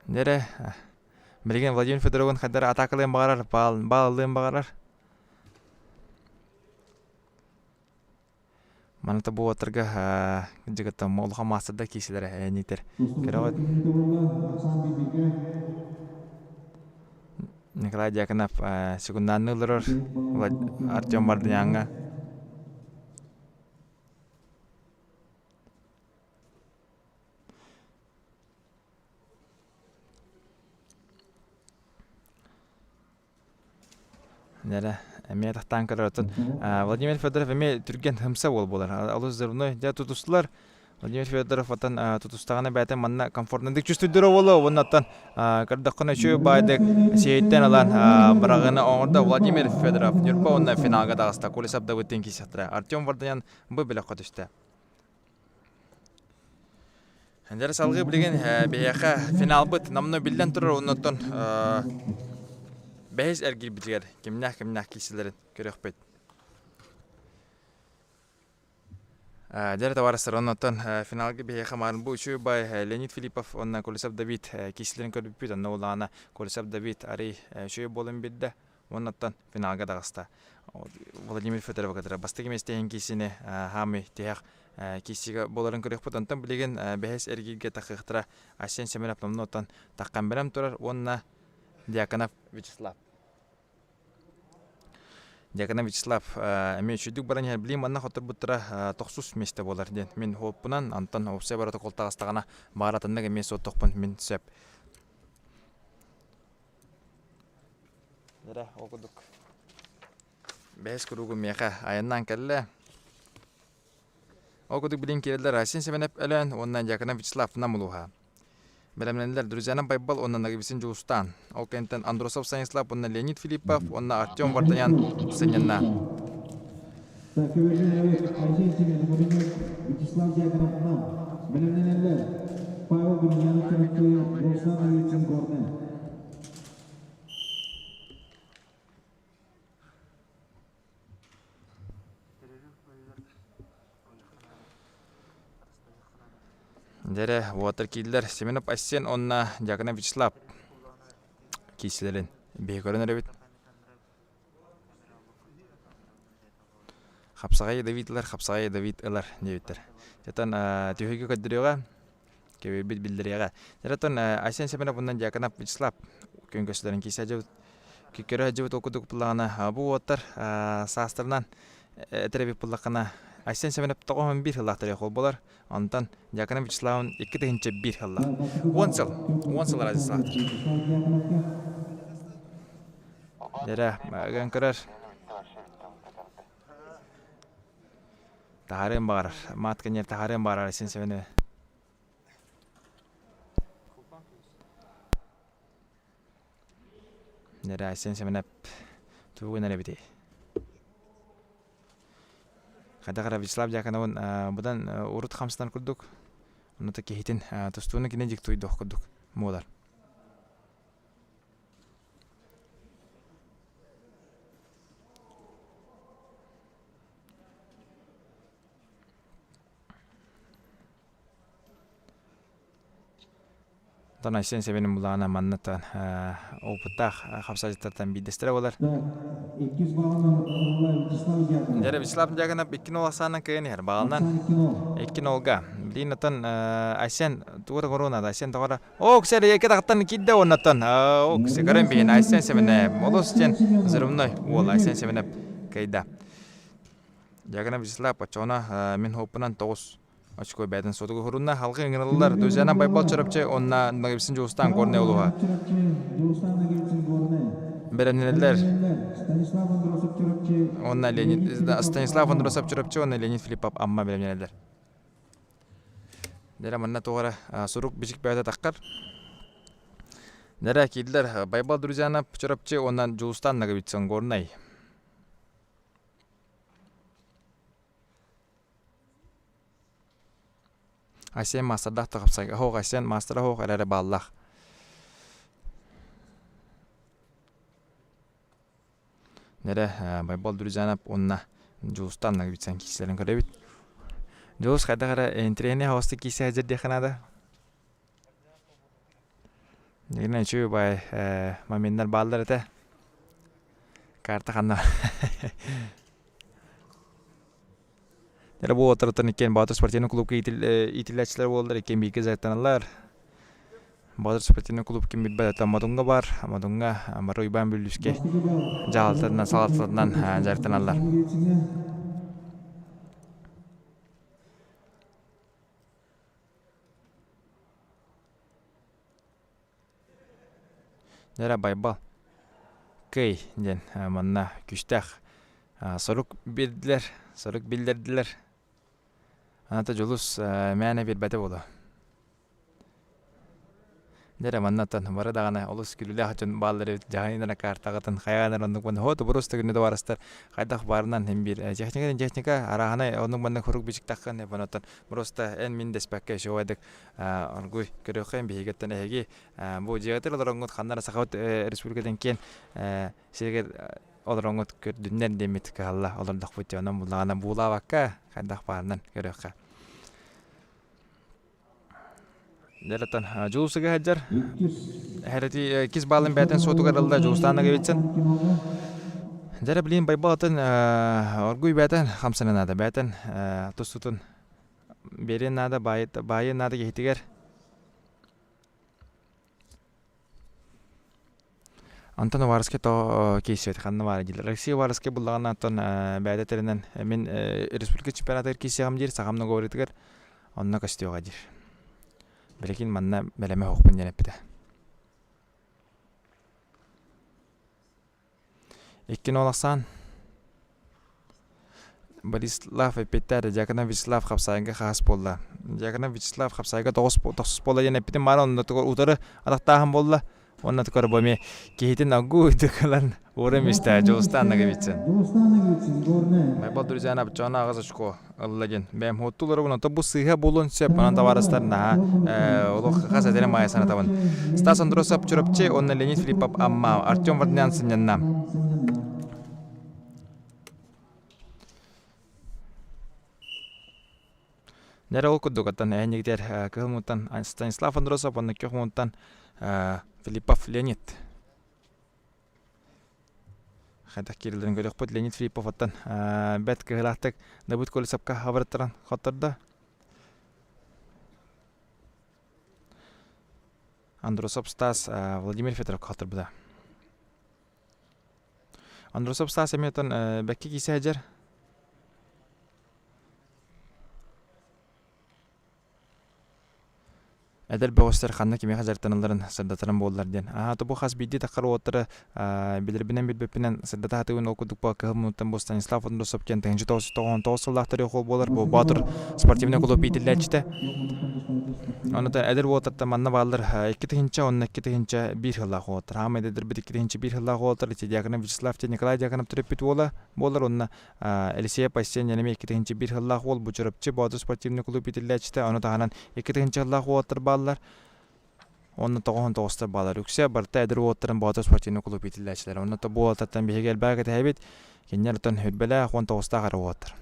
Nere? Bilgen Vladimir Fedorov'un kadar ataklayan bağırar, bağlılığın bağırar. Manata bu oturga jigata molha masada kişilere niter. Keravat. Nikolay Yakinov sekundanını ılırır. Artyom Vardanyan'a. Nere, emeğe tahtan karartın. Vladimir Fedorov emeğe Türkiye'nin hımsa bollar. Alız zırvını da tutuştular. Vladimir Fedorov atan tutuştağına bəyten manna komfortlandık çüstüdürü bolu. Ondan kardakına şu baydık seyitten alan bırağını oğurda Vladimir Fedorov. Yurpa ondan finalga dağısta. Kolisab da bütün kisattıra. Artyom Vardanyan bu bile koduştu. Nere salgı bilgen beyaka final bit. Namını bilden turur ondan Behes ergir bitiger. Kimnah kişilerin körek bet. Dere tavaraslar ondan finalga beyaka marın bu üçü bay Leonid Filipov ondan Kolisab David kişilerin körük bit. Ondan olağına Kolisab David arı şöyle bolun bildi. Ondan finalga dağısta. Vladimir Fedorov kadar bastaki mesleğin kişini hami tiyaq kişiga boların körek bet. Ondan bilgen behes ergirge takıqtıra Asyen Semenov ondan takkan berem turar. Ondan Дьяконов Вячеслав. Дьяконов Вячеслав, мен чүйдік баран білейм, анна хотыр бұттыра 90 месте болар ден. Мен хоппынан, антон опсай бараты қолтағастағана бағаратындағы мен сот тоқпын, мен сөп. Дәрі, оқыдық. Бәйіз күрігі меқа айыннан кәлі. Оқыдық білейм керелдер Асен Семенов әлін, оннан Дьяконов Вячеслав намылуға. Белемленler друзьянам байбал, онна Нагибисин Джоустан. Окентен Андросов Станислав, онна Леонид Филиппов, онна Артем Варданян Сынянна. Dere water killer Semenov Asyen onna Дьяконов Вячеслав kişilerin beykörün erebit. Хапсагай Давид ылар дебиттер. Жатан түйөйгө көддөрөгө кебе бит билдирегө. Жатан Асен Семенов ондан Дьяконов Вячеслав көңгөсүлөрүн кисажы кекөрө жыбыт окудук пуллагана бу water састырынан этеребит пуллакана Asyen Semenov тоғын bir hıllahtır yaqol bolar. Ondan Дьяконов Вячеслав'ın 2 dehince bir hıllah. 10 yıl razıslahtır. Dere, mağın kırar. Taharın bağırar. Matkan yer taharın bağırar Asyen Semenov. Dere, Asyen Semenov tuğun erebiti. Кадагара Вячеслав Дьяконовын бұдан урут хамстан күрдік. Онута кейтін тұстуыны кене жек тойдық күрдік. Молар. Дан Айсен себенім бұлағына маннаттан опыттақ қапсажыттардан бейдестірі олар. 200 баланы Вячеслав Дьяконов. Дәрі Вячеслав Дьяконов 2 олақсанын күйені әр бағалынан 2 олға. Білейін атын Айсен туғыры қоруынады. Айсен тұғыры о, кісері екі тақтан кейді оннаттан. О, кісі көрін бейін Айсен себені олыс тен зұрымной ол Айсен себені кейді. Дьяконов Вячеслав пачуына мен хопынан 9 очко бәдін сотығы құруына халқы еңірілілер. Дөзяна байбал чырапчы онна нағыбысын жоғыстан көріне олуға. Беренелер онна Станислав Андросов чырапчы, онна Леонид Филиппов амма беренелер. Дәрі манна тоғыра сұруқ бішік бәйті таққар. Дәрі кейділер байбал Дөзяна чырапчы, онна жоғыстан нағыбысын көріне. Айсен мастардақ тағапсайға. Хоқ Айсен мастара хоқ әрәрі баллақ. Нәрі байбал Дөзянап онна жоғыстан нағыбытсан кейсілерін көрі бит. Жоғыз қайдағыра энтрені хауысты кейсі әзір деқінады. Дегенен үші бай моментler балдар әті. Карты қанна. Дәрі бұл отырыттан екен Батыр спортивный клубқа итіләтшілер болдыр, екен бейкі зәрттанылар. Батыр спортивный клуб кен бітбәді әті Мадунға бар, Мадунға Мару Ибан Бүліске жағалтарынан, салатыларынан зәрттаналар. Дәрі байбал кей ден манна күштәқ сұрық білдерділер. Анаты жолус мәне бір бәті болу. Дәрі маннаттан бары дағана олыс күлілі қачын балдары жағайындана картағатын қайғанар ондық бәнді хоты бұрысты күнеді барыстар қайдақ барынан hem бір техника арағана ондық бәнді құруқ бішік таққан бәнаттан бұрысты ән мен деспәкке шоуайдық оргуй көріқен бейгеттен әйге бұл жеғатыр оларыңғыт қаннара сақауыт республикадан кен сергер оларыңғыт көрдіннер деметікі алла олардық бұтте онын бұлағана бұла баққа қайдақ барынан көріққа. Дәреттен жуысыға әджар. Әрәті кез балын бәтін сотуғарылда жуыстаныға бетсін. Дәрі білейін байбалатын оргуй бәтін қамсынынады. Бәтін тұстутын берен нады, байын нады кейтігер. Антон Варыске то кейсі өті қанны бары дейлер. Рексия Варыске бұлдағын Антон бәдетерінен мен республика чемпионатыр кейсі ғам дейір, сағамны көретігер, онына көстеуға дейір. Білекін манна бәлеме хоқпын денеп біді. Еккен олақсан Борислав Петтәрі Дьяконов Вячеслав қапсайынға қағыс болды. Дьяконов Вячеслав қапсайынға 9 болды денеп біді. Мары онында тұғыр ұтыры атақтағын болды. Онна тұқыр бөме кейтін ағу үтіқілін орым істі жоғыстанығы бітсін. Байбал Дөзянап жоғына ағыз ұшқо ұлыладен. Бәм хоттулары бұны бұл сыйға болуын сөп мұнан таварыстарына олық қас әдерім айасана табын. Стас Андросов чүріпче, онна Леонид Филиппов амма, Артем Варднян сынянна. Нәрі ол күддіғаттан әйнегдер кығылмұттан Станислав Андросов, онна көхмұттан Филиппов Леонид. Қайдақ керілдерін көрек бұд Леонид Филиппов аттан бәт кығылақтық Дабыт Колесапқа хабараттаран қоттырды. Андросов Стас Владимир Федоров қалтыр бұда. Андросов Стас әметтен бәкке кейсі әжер. Әдәл бәуістер қанна кеме қазартаныларын сырдатырын болдылар ден. Бұл қас бейді таққар оғыттыры білірбінен білбепінен сырдата атығын оқыдық бұл кығыл мұнттан бұл Станислав Андросов кен 1999 сылдақтары оқыл болар. Бұл Батыр спортивный клуб бейтілі әчті. Онотон эдер уотарта манна баллар 2-нче, 12-нче 1 хылла хуотар. Хама эдер 2-нче 1 хылла хуотар. Ити Дьяконов Вячеслав те Николай Дьяконов төрөппүт болар онна Елисея Пассен неме 2-нче 1 хылла хуол бучурапчы Боду спортивный клуб итиллечте. Онотан 2-нче хылла хуотар баллар. Онна 9-9 баллар үксе барта эдер уоттарын Боду спортивный клуб итиллечтер. Онна бу алтаттан бихигел багы тәбит. Кеннертон хүтбеле 9-та гары уоттар.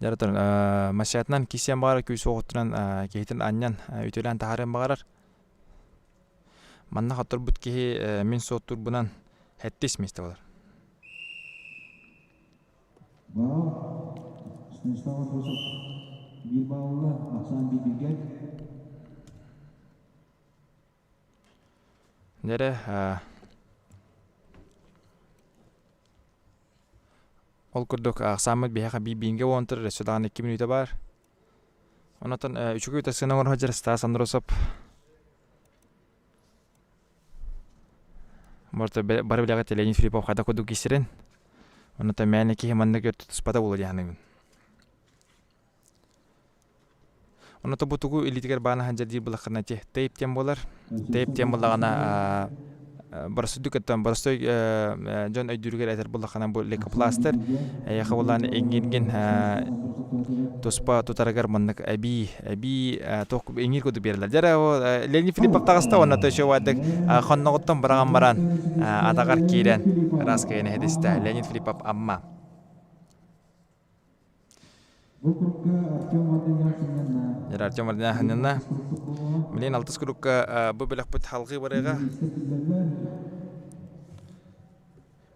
Жаратан машатнан кисен бары күс оғыттыран кейтін аннан үтелен тағарен бағарар. Манна қаттыр бұт кейі мен соттыр бұнан әттес месті болар. Станислав Андросов bir bağlı Aksan Bilgel. Нәре ол күрдік Ақсамыд бейхақа бейбейінге оңтыр, Ресудан 2 минуты бар. Онатын үшігі өтесінің орға жер Стас Андросов. Мұрты бары білеғат Леонид Филиппов қайда көдік кесерін. Онатын мәне кейі манны көрті тұспада болу дияғының. Онаты бұтығу үлітігер бағына ханжар дейір бұлаққырна тейп тем болар. Тейп тем болағына Барысудук аттан барыстой жон өйдүргер әтер буллаханан бу лекопластер яха булланы эңгерген тоспа тутарагар маннык әби ток эңгер көдү берилер. Жара о Леонид Филиппов тагыста онна төшөвадык хонноготтон барган баран атагар кирен раскайны хедисте Леонид Филиппов амма. Жара Артем Мардиняханна Милен алтыс күрүккө бу белек бут халгы барыга.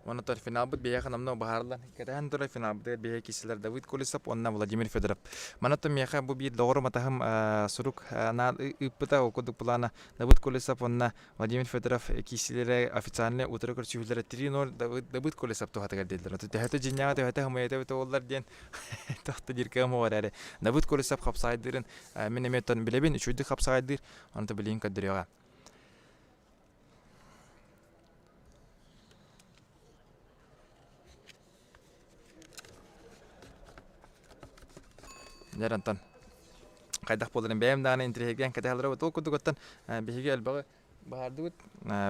Онотор финал бут бияхан амно бахарлан. Кадан тура финал бут бия кисилер Давид Колесов, онна Владимир Федоров. Манатом яха бу бир догор матахым сурук на иппыта окудук плана Давид Колесов, онна Владимир Федоров кисилере официальный утракыр чүллере 3-0 Давид Колесов тухатыгар делдер. Тэхэтэ жинняга тэхэтэ хымайта олар ден тохта диркем оорары. Давид Колесов хапсайдырын мен эметтен билебин үчүдү хапсайдыр. Онто билин кадырыга. Жарантан кайдак боларын бәйім дағаны интереген кәтәлері өт ол күдігіттен бейге әлбағы бағарды өт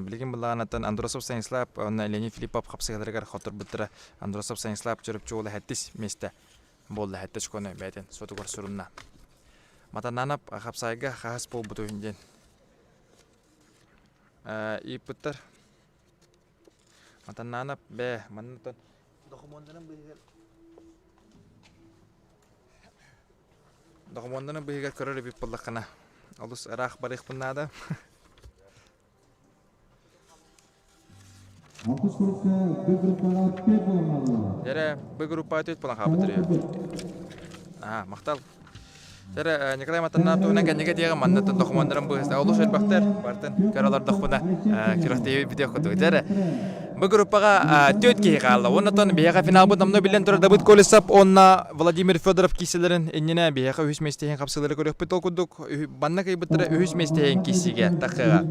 білген бұлағанаттан Андросов Станислав, Леонид Филиппов қапсығаларығар қотыр бұттыра Андросов Станислав жүріп жоғылы әттіс месті болды әттіс көні бәйтен сотығыр сұрынна. Матананап қапсайға қағыс бол бұты өйінден. Ип бұттыр. Матананап бә маннатан документарын бұйығыр. Документаны быйга көрөр бит буллакана. Алыс арах барык буннада. Жара бу группа төт булан хабытыр. Мактал. Жара Николай Матанап туна кенеге дияга маннатын документтарын быйса алыс элбактар бартын каралар документа кирахты видео көтө. Жара бу группага төт кей калды. Оннан бияга финал бутамны билен тура Давид Колесов, онна Владимир Федоров киселерин энне бияга үс местеген капсылары көрөк бит окудук. Банна кай бутра үс местеген кисиге такыга.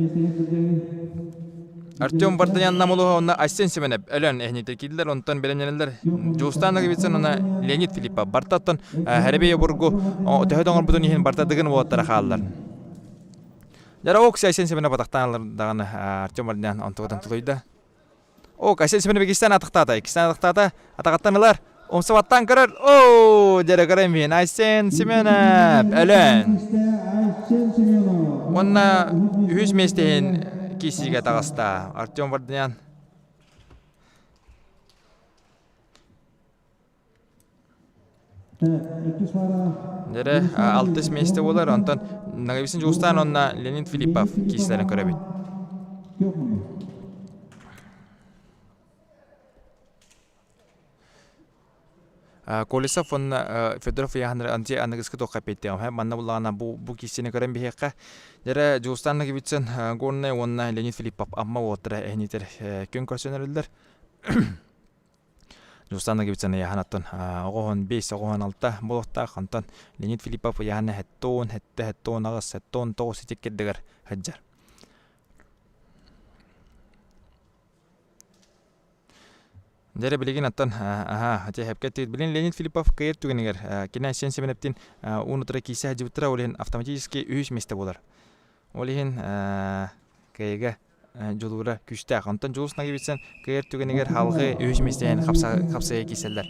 Артем Варданян намулуга онна Ассен Семенеп элен эхнете кидлер онтон беренелер. Жустанга битсен онна Леонид Филиппов бартаттан Харбия бургу төһөдөн бутун ихин бартадыгын уоттара халлар. Жара окс Ассен Семенеп атактанлар даганы Артем Варданян онтогдан тулуйда. Ассен Семенеп Кистан атактата атакаттанылар. Омсаваттан көрөр. Жара көрөм мен Ассен Семенеп элен. Онна үз местен кисиге тағыста Артем Варданян. Жара 6 месте болар. Онтан нагабисын жуустан онна Леонид Филиппов кисилерин көрөбүт. Колесов он Федоров яханыр анти анагыскы тоққа петтем. Манна булана бу кисини көрөн бихекка. Жара жустанны кибитсен гонны онна Леонид Филиппов амма отра эхнитер көн көрсөнөрлөр. Жустанны кибитсен яханаттан огон 5 огон 6 болокта хантан Леонид Филиппов яханы хеттон агыс хеттон 9 теккеддер хаджар. Дәрі білеген аттан, әте әпкәттігіт білен Леонид Филиппов кайыр түгенігер. Кені әсен семенептен ұнытыра кейсі әдебіттіра олеген автоматически үйіс месте болар. Олеген кайыға жолуыра күшті ақтан жолысына кебетсен кайыр түгенігер халғы үйіс местеен қапсaya кейселдер.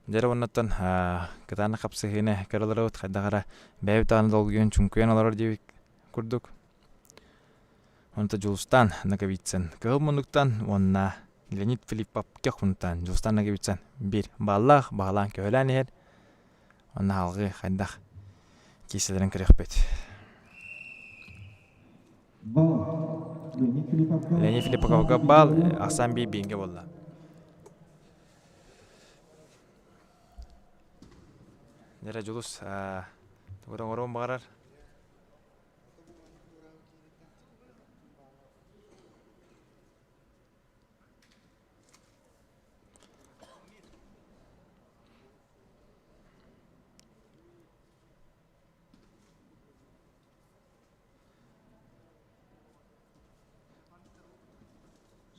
Дәрі оннаттан кытаны қапсығыны кәрілері өт қайдағара бәйбі тағаны долгүйін чүнкүйен аларар дейбік күрдік. Онта Жулстан нагавитсен кығыл мұндықтан онна Леонид Филиппов кек мұндықтан Жулстан нагавитсен бір баллақ бағалан көйлән ер. Онна алғы қайдақ кейселерін кірек бет. Леонид Филипповға бал ақсан бей бейінге болды. Дәрі Жулус тұғырын бағарар.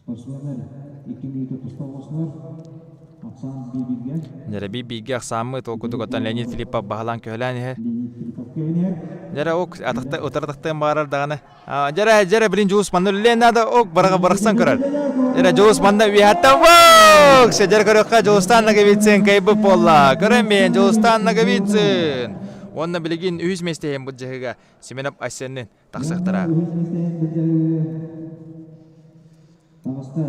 Спортсменler 2 минут ұсталғысынар. Ақсан бейбейге. Дәрі бейбейге ақсамы толқыдық оттан Леонид Филиппов бағалан көйлән ер. Леонид Филиппов көйінер. Дәрі оқ ұтардықтың бағарар дағаны. Дәрі білін Жулус маңны үлілен ады оқ бараға барақсан көрір. Дәрі Жулус маңны үйәтті оқ! Шәдер көріққа Жулустан нағавитсен кайбы болла. Көрімен Жулустан нағавитсен. Онна білеген үйіз местейін бұл жағыға семеніп айсеннен тақсықтыра. Тағыста.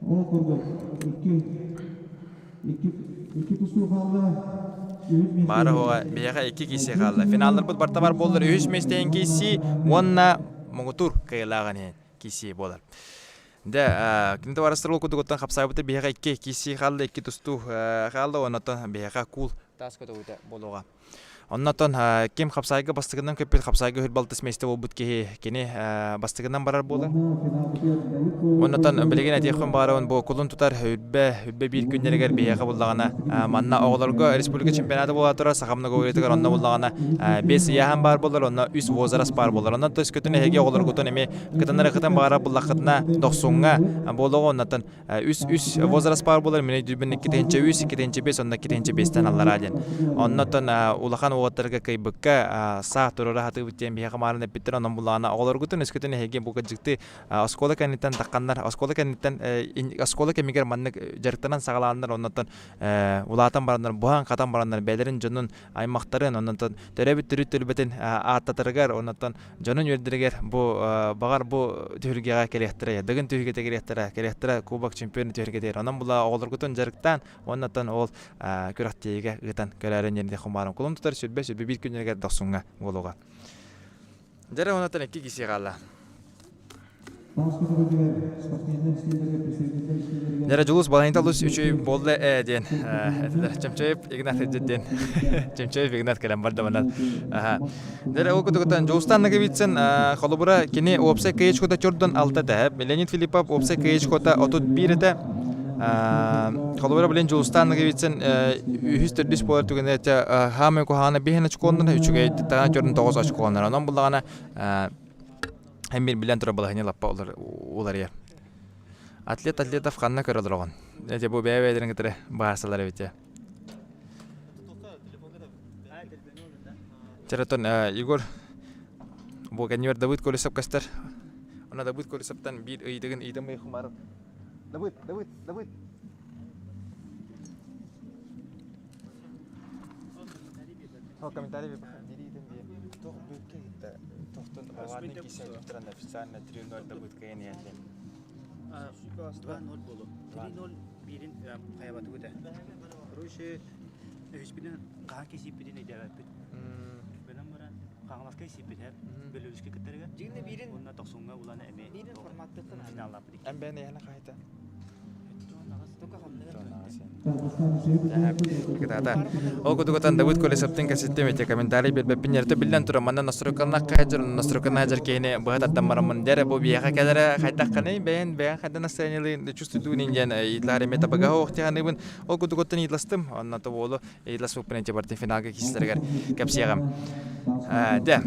Ол көрді. Екі тұсу қалды. Бары оға бияға 2 кейсе қалды. Финалдар бұд барта бар болдыр. Үйіз местейін кейсі, онна мұңытур қайылаған кейсі болар. Кінті барыстыр ол күдік оттан қапсай бұты бияға 2 кейсі қалды, 2 тұсту қалды, оннаттан бияға кул тас көті өте болуға. Оннаттан кем қапсайғы бастығынан көппет қапсайғы хүлбалтыс месте ол бұд кені бастығынан барар болар. Оннаттан білеген әтеқпен бағарауын бұл күлін тұтар үтбе бір күндерігер бияға болдағана манна оғыларға республика чемпионаты бола тұра сақамына көйлетігер онна болдағана 5 яхан бар болар, онна 3 возарас бар болар. Оннан төс көтіне әге оғылар күтін еме қытанары қытан бағара болақытына 90-ға болуға оннаттан 3 возарас бар болар. Мене дүбінні 2-5, 2-5, онна 2-5-тен алар аден. Оннаттан улақан оғаттарға кайбыққа сақ тұрыра хаты бүттен бияға марын әппеттер онан болағана оғылар күтін өс көтіне әге бұға жүкті оскола кәнеттен таққандар, оскола кәмегер манны жарықтанан сағаландар, оннаттан улатан барандар, бұған қатан барандар, бәлерін жонын аймақтарын, оннаттан төрәбіт түріт-түрбетін аттатырығар, оннаттан жонын өрдірігер бағар бұл түргеға келектірі, дығын түргеті келектірі, Кубок чемпионы түргетер. Онан бұла оғылар күтін жарықтан, оннаттан ол көріқтейге ғытан көләрін ерінде құмарын. Құлым тұтар сүрбе бір күнерге доқсуңға болуға. Жәрі оннаттан 2 кесе қала. Дәрі Жулус балайынталус үші болды әден. Чемчөйіп Игнат әдеттен. Чемчөйіп Игнат кәлем барды манад. Дәрі ол күтігіттен Жулустан нағывитсен қолыбыра кені опсай кайыч кота чордан алта тәп. Леонид Филиппов опсай кайыч кота отут бір әті. Қолыбыра білен Жулустан нағывитсен үйістер дүс болар түгенде әті хамы қоғаны бейін açıqoğundan üçüge таған чордан 9 açıqoğundan. Ondan бұлдағана hem bir bilen tura balahine lappa olur ya. Atletов kanına körülür oğun. Nece bu beye beylerin getire bağırsalar evet ya. Çeraton Igor bu kendiler Davut Kolisap kastar. Ona Davut Kolisap'tan bir iyidegin iyidem bey kumarım. Davut. O komentari bir nereydim diye. Çok büyük gitti. Tohtun avarını kişiye götüren ofisyalne 3-0 Davut kayın yerden. 2-0 болу. 3-0 бірін қаябаты өті. Короче, өспінің қаға кесіппеден едерәппет. Бәлім баран қағыласқа есеппет әп. Бәлі өске кіттерге. Жегінде бірін онна 90-ға ұланы әме. Бірін форматты финаллаппедек. Әм бәне яна қайта. Тоқа қамдығар. Ол кудугатан Давыд Колесовтың кассеттемете комментарий бербеппин ерте билден тура манна настройкална кайжыр настройкална жер кейне быгат аттамарамын дере бу бияка кадара кайтакканы бен кайда настроениялы чувствую нинген итларе мета бага октяганыбын ол кудугаттан итластым онна то болу итласып пенете барты финалга кисилергер кепсиягам да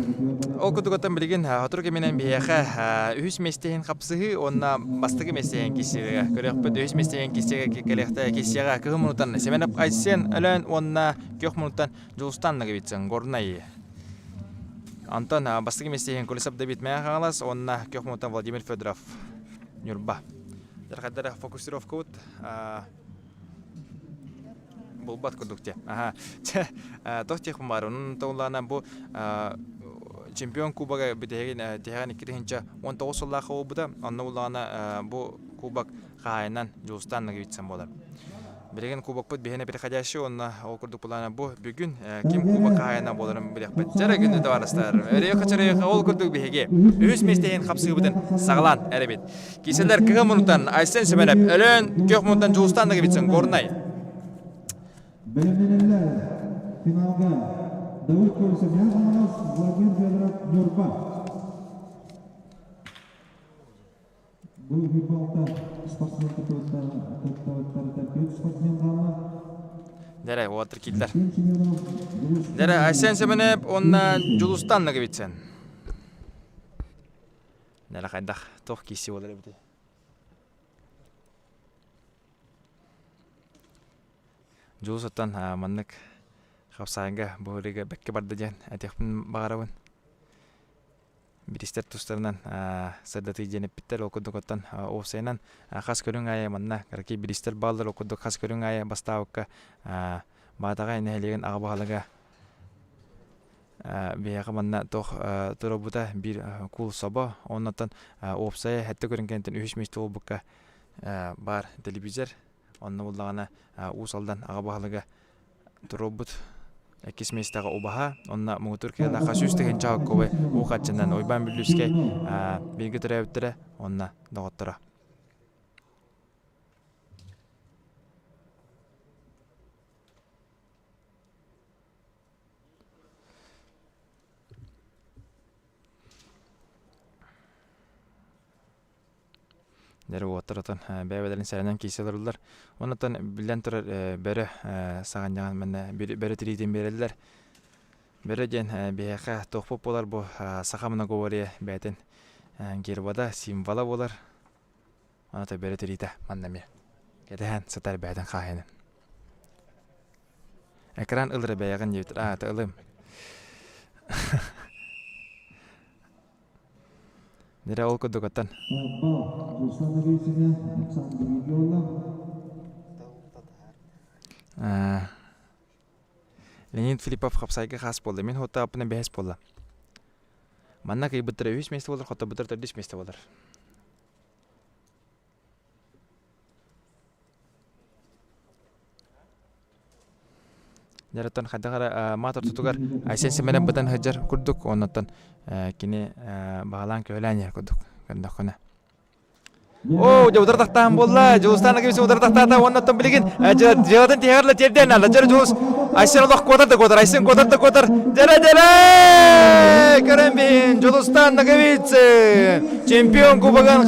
ол кудугаттан билген хатур кеменен бияка үс местен капсыгы онна бастыгы местен кисиге көрөкпөт үс местен кисиге келехте кисига кымнутан семенеп айсен элен онна көхмунуттан жулустанныгы битсен горнай Антон бастыгы местен Колесов Давид Мяхалас онна көхмунуттан Владимир Федоров Нюрба жаргадара фокусировка вот булбат кудукте тохтех бар онун тоолана бу чемпион кубага битеген техани киринча 19 сыллахы обуда онна улана бу кубак кайнан жулустанныгы битсен болар Береген кубок пут бихене переходящий он ол курдук булана бу бүгүн ким кубок кайна боларын билеппет. Жара күндү да барастар. Өрөйө чырыйга ол курдук бихеге. Үс местен капсыгыбытын саглан эребит. Киселер 2 минуттан айсен семенеп, өлөн 2 минуттан жулустанныгы битсен горнай. Белемнелер финалга Давыд Колесов Мяхалас, Владимир Федоров Нюрба. Бұл бейбалта спортсменді Дере, отыр кидлер. Дере, айсен семенеп, онна жулустанныгы битсен. Дере, қайдақ, тоқ киси олар бите. Жулусаттан маннык қапсайынға бұғырыға бәкке барды ден, әтекпін бағарауын. Биристер тустарынан садаты женеп биттер окудук оттан офсайнан хас көрүң ая манна карки биристер балдар окудук хас көрүң ая бастаавыкка баатага энелеген агабалага бияга манна тох туробута бир кул соба оннотан офсай хатта көрүнгенден үчмүстө болбукка бар телевизор онны буллагана усалдан агабалага туробут Кисместага обаха, онна мутур кела хасус деген чаккове ухачынан ойбан билүске билги төрөбүтөрө онна доготтора. Дәре оттыратын бәйбәләрен сәрәнән киселерләр. Оннан билен төр бәре саган яган менә бәре триден берәләр. Бәре ден бәяка тохпоп болар бу сахамына говория бәтен гербада символа болар. Аны та бәре триде маннаме. Кәдән сатар бәдән хаяны. Экран ылры бәяган җибет. Та ылым. Нера ол кодогаттан. Леонид Филиппов хапсайга хас болды. Мен хота апына бәс болды. Манна кай бутыр 3 месте болар, хота бутыр 4 месте болар. Жараттан хадагара матор тутугар айсен семенен бутан хаджар курдук оннотон кине багалан көләнер курдук кандакына. О, жаудыр тактан болла, жустанга кебесе удыр тактата оннотон билген жадан тегерле терден ала жар жус айсен Аллах котарды котар айсен котарды котар жара көрөнбин жулустанга кебесе чемпион кубоган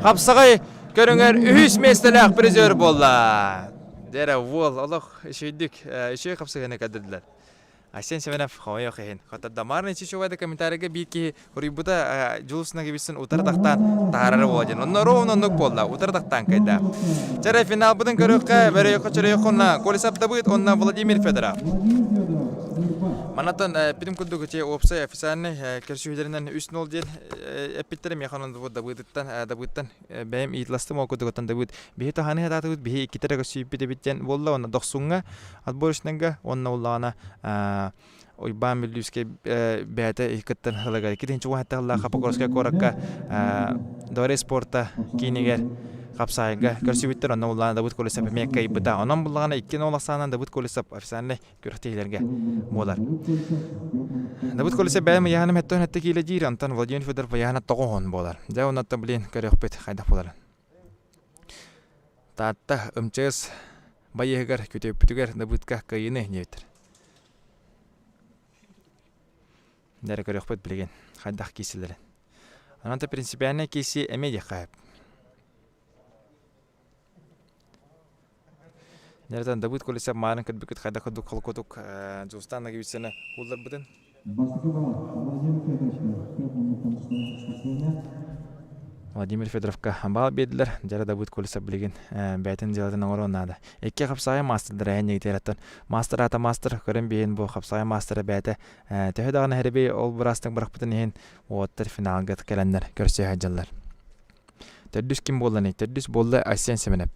капсагай көрөңөр 3 местелек призер болла. Дера вол Аллах шийдик шей капсаганы кадырлар. Айсен семенов хавая хен. Хата дамарны чишовада комментарийге бирки урибуда жулусна кебисин утар тактан тарары болжан. Онно ровно нук болла утар тактан кайда. Жара финал будун көрөккө бере кочоройкуна Колесов Давыд онна Владимир Федоров. Манатан бидим кудук те опсай официальный көрсөтүүлөрүнөн 3-0 ден эпиттерим яханында бу Давыдтан бем итластым окудугатан Давыд бехте ханы хата Давыд бехи китерге сүйүппү биттен болла онна 90-га отборочнага онна уллана ойбан билүске бәте икеттен халагар китенче вахта Аллах хапакорска коракка доре спорта кинегер Капсайга көрсөбүттөр онна уллана Давыд Колесов мекка ибда онан буллагана 2-0 санан Давыд Колесов официальный көрөктөйлөргө болар. Давыд Колесов бәм яһаным хәттен хәтта киле жир антан Владимир Федоров яһана тогон болар. Жа оннан билен көрөкпөт кайда болар. Татта МЧС байыгар күтөпүтүгер дабытка кайыны небитер. Дәрі көрөкпөт білген қайдақ кейсілері. Ананта принципиальный кейсі әмейде қайып. Дәрітан дабыт колесап марын кірбікіт қайдақ құдық қолқотық жустанна кебітсені ұлдар бұдын. Владимир Федоровка бал беділер, жары дабыт колесап білген бәйтін делатын оңырынады. Екке қапсағай мастырдыр әйін егітелеттен. Мастер ата мастер көрін бейін бұл қапсағай мастері бәйті. Төхі дағына әребей ол бұрастың бұрақ бұтын ең оғыттыр финалға кәлендер көрсе әйджалар. Төрдіс кім болдың? Төрдіс болды Асен Семенеп.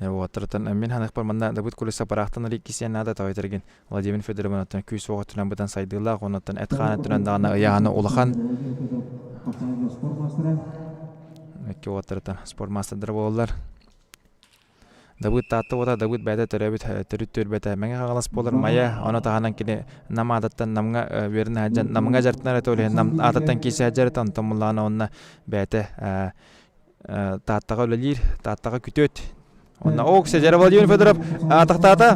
Ватыртан мен ханық бар манда дабыт колеса барақтан рик кисен нада тауайтырген Владимир Федоровнан күй соғы түрен бұдан сайдығыла ғонаттан әтқаны түрен дағына ұяғаны олақан өтке ватыртан спортмастырдыр болылар. Дабыт татты ота дабыт бәді түрәбіт түріт түрбәті мәңе қағалас болыр мая оны тағанан келе нам адаттан намға верін әджан намға жартынар әті өлі адаттан кесі әджары тантымылағына онына бәті таттаға өлелер таттаға күтөт. Онна оксе жара Владимир Федоров атақтата.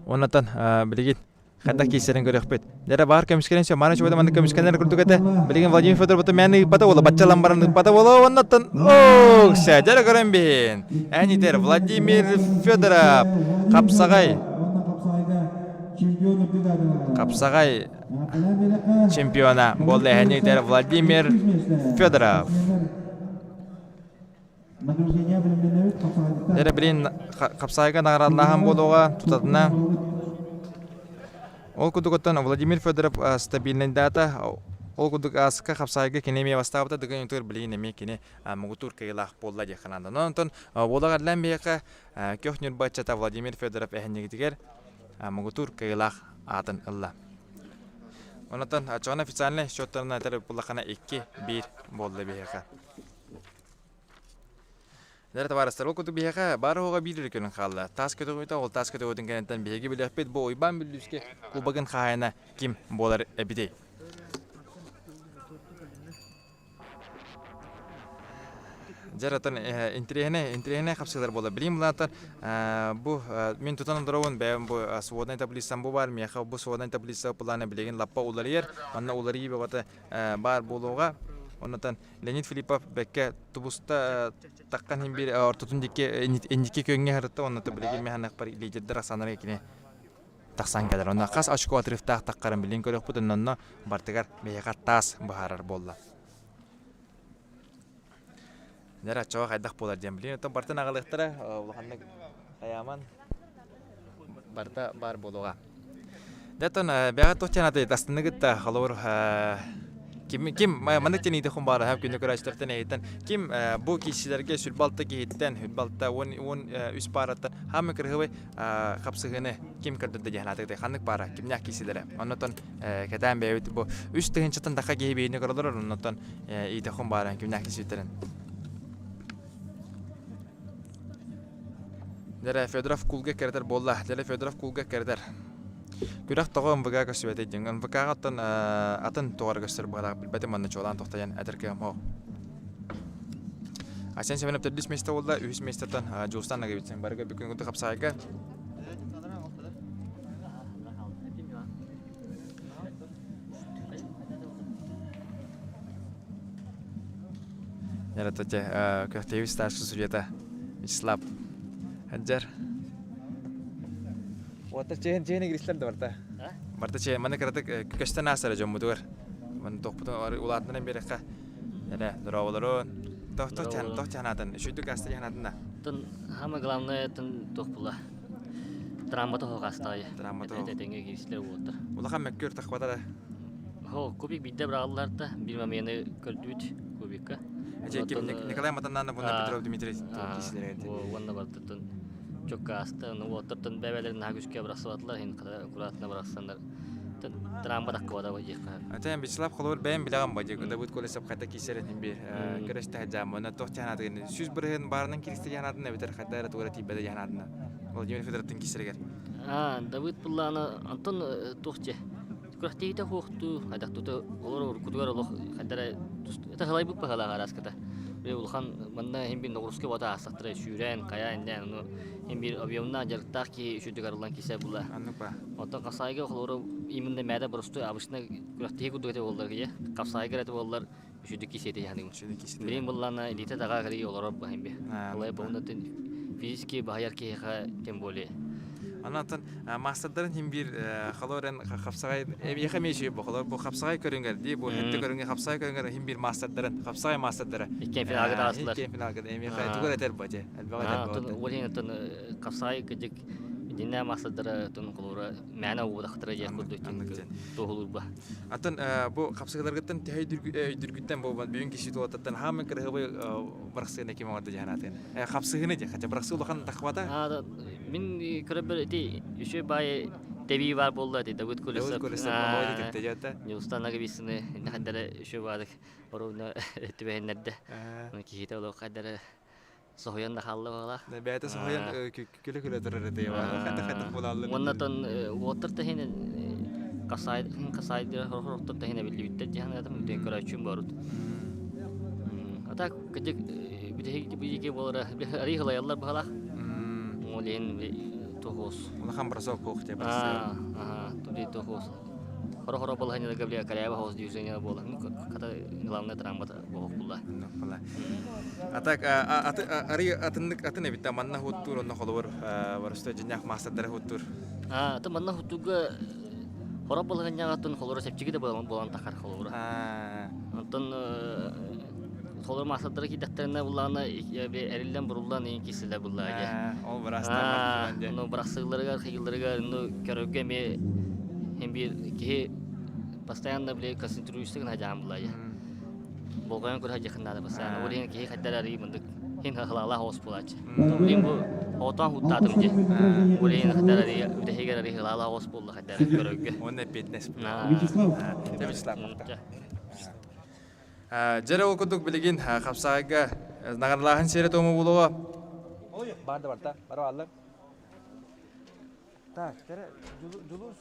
Оннатан білеген қайдақ кейсерін көрек бет. Жара бар көмішкеренше марыншы бойда маңды көмішкенлер күрдік әті. Білеген Владимир Федоров бұты мәні ұппата олы, батчалан барын ұппата олы. Оннатан оксе жара көрен бейін. Әнетер Владимир Федоров Қапсағай чемпиона болды. Әнетер Владимир Федоров. Дәрі білін қапсайға нағырадылаған болуға тұтатына. Ол күдік оттан Владимир Федоров стабильный дата. Ол күдік асыққа қапсайға кенемей бастауыда дүген үтір білген еме кене мұғытур кайылақ болла деканады. Онтын олаға ділен бейіқі көхнер бачата Владимир Федоров әхінегітігер мұғытур кайылақ атын ұлла. Онтын чоғын официальный шоттарына әтірі бұлақана 2-1 болды бейіқі. Дәрі табарыстар, ол күтік бейіға бары оға білір көрін қалды. Тас көтік өйті, ол тас көтік өтін кәнеттен бейігі білі өкпет, бұл ойбан білдіске құлбағын қағайына кем болар әбідей. Дәрі атын интерегіне қапсығылар болды. Білейм бұлантын, мен тұтанын дұрауын бәйім бұл суоднай таблисан бұл бар, меяқа бұл суоднай таблиса бұланы білеген лаппа олар ер, анна олар ебі бар болуға. Оннан Леонид Филиппов бәкке тубуста таққан химбир ортутундеке эндике көнгө харытта оннан билеген механак бар лидердер асанар экине тақсан кадыр. Оннан қас очко отрывтақ таққарын билен көрөк бут оннан бартыгар мега тас бахарар болла. Нера чоо хайдак болар дем билен отон бартын агалыктара улаханны аяман барта бар болуга. Датон бага тохчанаты тастыныгытта халор Kim manıktın idi kumbara hem günlük araçlardan eğitim. Kim bu kişilerge sülbalta giyitten, sülbalta üst parattan hem kırhıvı kapsığını kim kırdırdı cehnatı de kanık para kim ne kişilere. Ondan kadar beyit bu üst tığınçtan daha giyibini kırılır ondan idi kumbara kim ne kişilerin. Dere Fedorov kulga kerder bolla. Dere Fedorov kulga kerder. Күрәк тағын вга көсібәті дейін. Вга атын тоғар көстір бұғада білбәді мәнді чолан тоқтайын әдіркі мұл. Асен Семенеп түрдіс месті олда, үйіс местіртін жуыстан ағы бетсен. Барыға бүкін күнді қапсайға. Яратыте көқтейі старшы сүйеті Вячеслав Хаджар. Вата чейн грислер да барта. Барта чейн мана карата көстен асара жомудур. Ман токпутун улатынан берекка. Эле дроволорун. Тохтанатын. Шүйдүк асты янатында. Тын хама главное тын токпула. Драмата хогастай. Драмата. Тетеңге грислер болду. Улахан меккөр тахватара. Хо, кубик бидде бралларда билме мени көрдүт кубикка. Николай Матаннан буна Петров Дмитрий кисилер. Ванна бартын çok kastı, onu oturtun bebelerin hagüske bıraksıvatlar, hin kuratına bıraksanlar. Tramba dakika vada bacık. Atan Vячеслав Холор ben bilağım bacık. Da bu kolesap kayta kiserin bir görüşte hacam. Ona tohçanat gene. Süz bırhın barının kiriste yanadına biter. Hatta tuğra tibede yanadına. Vladimir Fedorov'un kiserger. Давид Пуллана Антон Тухче. Крахтита хохту, адактута олор кутугар олох хадара это халайбук пахала гараската. Бе улхан манна химбин ногруске вата асатра шүрен кая инден ну химбир объемна жартаки шүдүгарлан кисе була. Аннупа. Отон касайга холоро иминде мэда просто абышна крахти кудугете болдар ге. Касайга рете болдар шүдүк кисете яны. Бирин буллана элита дага гри олор бахимбе. Алай бонатын физики бахарки ха тем более. Анатан мастerdарын химбир халорен хапсагай эбиха меши бохолор бу хапсагай көрүнгөр ди бу хетте көрүнгөр хапсагай көрүнгөр химбир мастerdарын хапсагай мастerdары Иккен финалга дараслар. Иккен финалга эбиха түгөр этер баже албага Тон олин тон капсай кыжык динна мастerdары тон колора мәна удактыра я курдутин тоолурба. Атын бу хапсагаларгаттан тәй дүргүттен бу бүгүн киши туататтан хамы кыргыбы бараксына ким агады жаанатын хапсыгыны же хача бараксы улахан таквата Мин көрөбөр эти үшө бай теби бар болду dedi Давид Колесов. Юстанага бисине хадара үшө бадык оруна төбөннөрдө. Кийте оло хадара соһоян да халлы бала. Бәйте соһоян күлө турар ди ва хата булаллы. Оннатон уоттырта хене касайды хорохторта хене билбитте жаһанадым ден көрөчүм барут. Ата кыжык биге болора арыгылаялар бала. Олен тохос. Улахан брасов кох те брасов. Туди тохос. Хоро болхани да габля каряба хос дюзеня бола. Ката главная травмата бох була. Атак атыны битта манна хуттур онно холор варсто жинак мастер хуттур. Ата манна хуттуга хоро болхани атын холор сепчиге да болан такар холор. Антон Холор масадары кидәттерне булланы эрилдән бурулдан киселә буллага. Ол браста. Ну брасыларга, хыйларга, ну көрөгә ме hem bir ki постоянно бile концентрируешься на жам буллага. Болган көр хаҗыкында да постоянно. Олен ки хәддәләри мындык хин халала хос булач. Мен бу отан хуттадым ди. Олен хәддәләри үтәһегәләри халала хос булды хәддәләри көрөгә. Онда фитнес. Вячеслав. Жere okuduk bilgin kapsaga nagarlahan seri tomu buluğa. Barda baro allar. Tak, jere julus.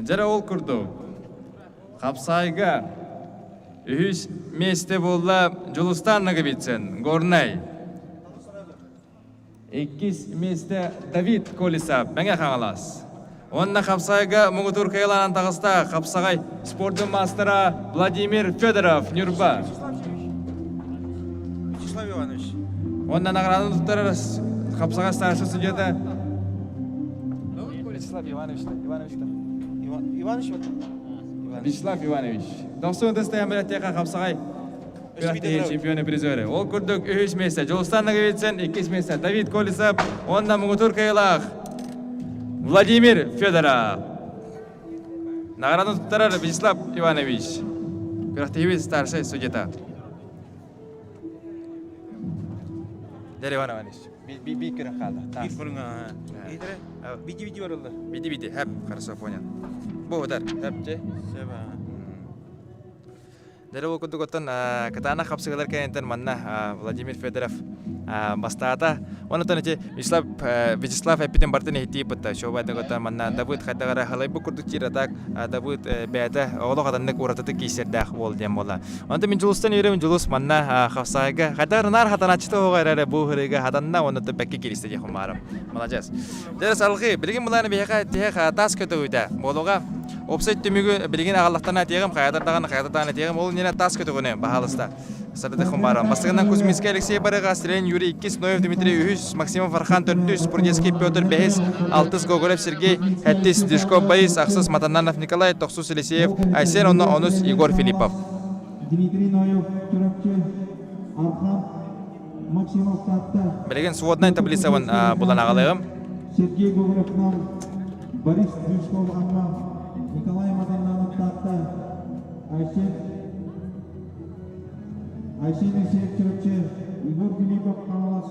Jere okuduk. Kapsaga üç meste bolla julustan nagı bitsin. Gornay. İkiz meste David Kolesov. Bana kangalas. Онна Хапсайга Мугутур Кайлан тагыста Хапсагай спорттун мастера Владимир Федоров Нюрба. Вячеслав Иванович. Онна наградын туттарар Хапсагай старший судьяда. Вячеслав Иванович. Вячеслав Иванович. 90-та амелиятка Хапсагай чемпионы призеры. Ол күрдүк 3 месте. Жолстанга кетсен 2 месте. Давид Колесов, онна Мугутур Кайлах. Владимир Федоров. Наградын туттарар Вячеслав Иванович. Крахтиевич старший судья. Дер Иванович. Би кирен калды. Bir fırına. İdire. Vidi var oldu. Биди. Hep хорошо понял. Bu kadar. Hepçe. Seba. Дер окудук оттан катана хапсыгалар кайынтан манна Владимир Федоров бастата. Онотон эти Вячеслав эпитен бартын хити бутта. Шобайдан оттан манна Давид хадагара халай бу курдук тирадак Давид бәдә оло каданнык уратыты кисердак бол дем бола. Онда мен жулустан йөрем жулус манна хапсайга хадагарнар хатаначты огайрары бу хырыга хаданна онотон бәкке киристе жахмарым. Молодец. Дер салгы билген буланы бияка теха тас көтөгүдә. Болуга Опсайт түмүгү билген агаллактана тегим каядардаган тегим ол нене тас көтөгүнө баалыста. Садыды хумарам. Бастыгынан Кузьминский Алексей Барыга, Стрелин Юрий 2, Ноев Дмитрий 3, Максимов Фархан 4, Спурдецкий Петр 5, Алтыс Гоголев Сергей, Хаттис Дишков Борис, Аксыс Матананов Николай, Токсус Елисеев, Айсен Онус Егор Филиппов. Дмитрий Ноев, Туракчы, Архан, Максимов Татта. Билген сводная таблица булан агалыгым. Сергей Гоголевнан, Борис Дишков Анна, Николай Матананов Татта, Айсен Исеев Туракчы, Егор Филиппов Камалас.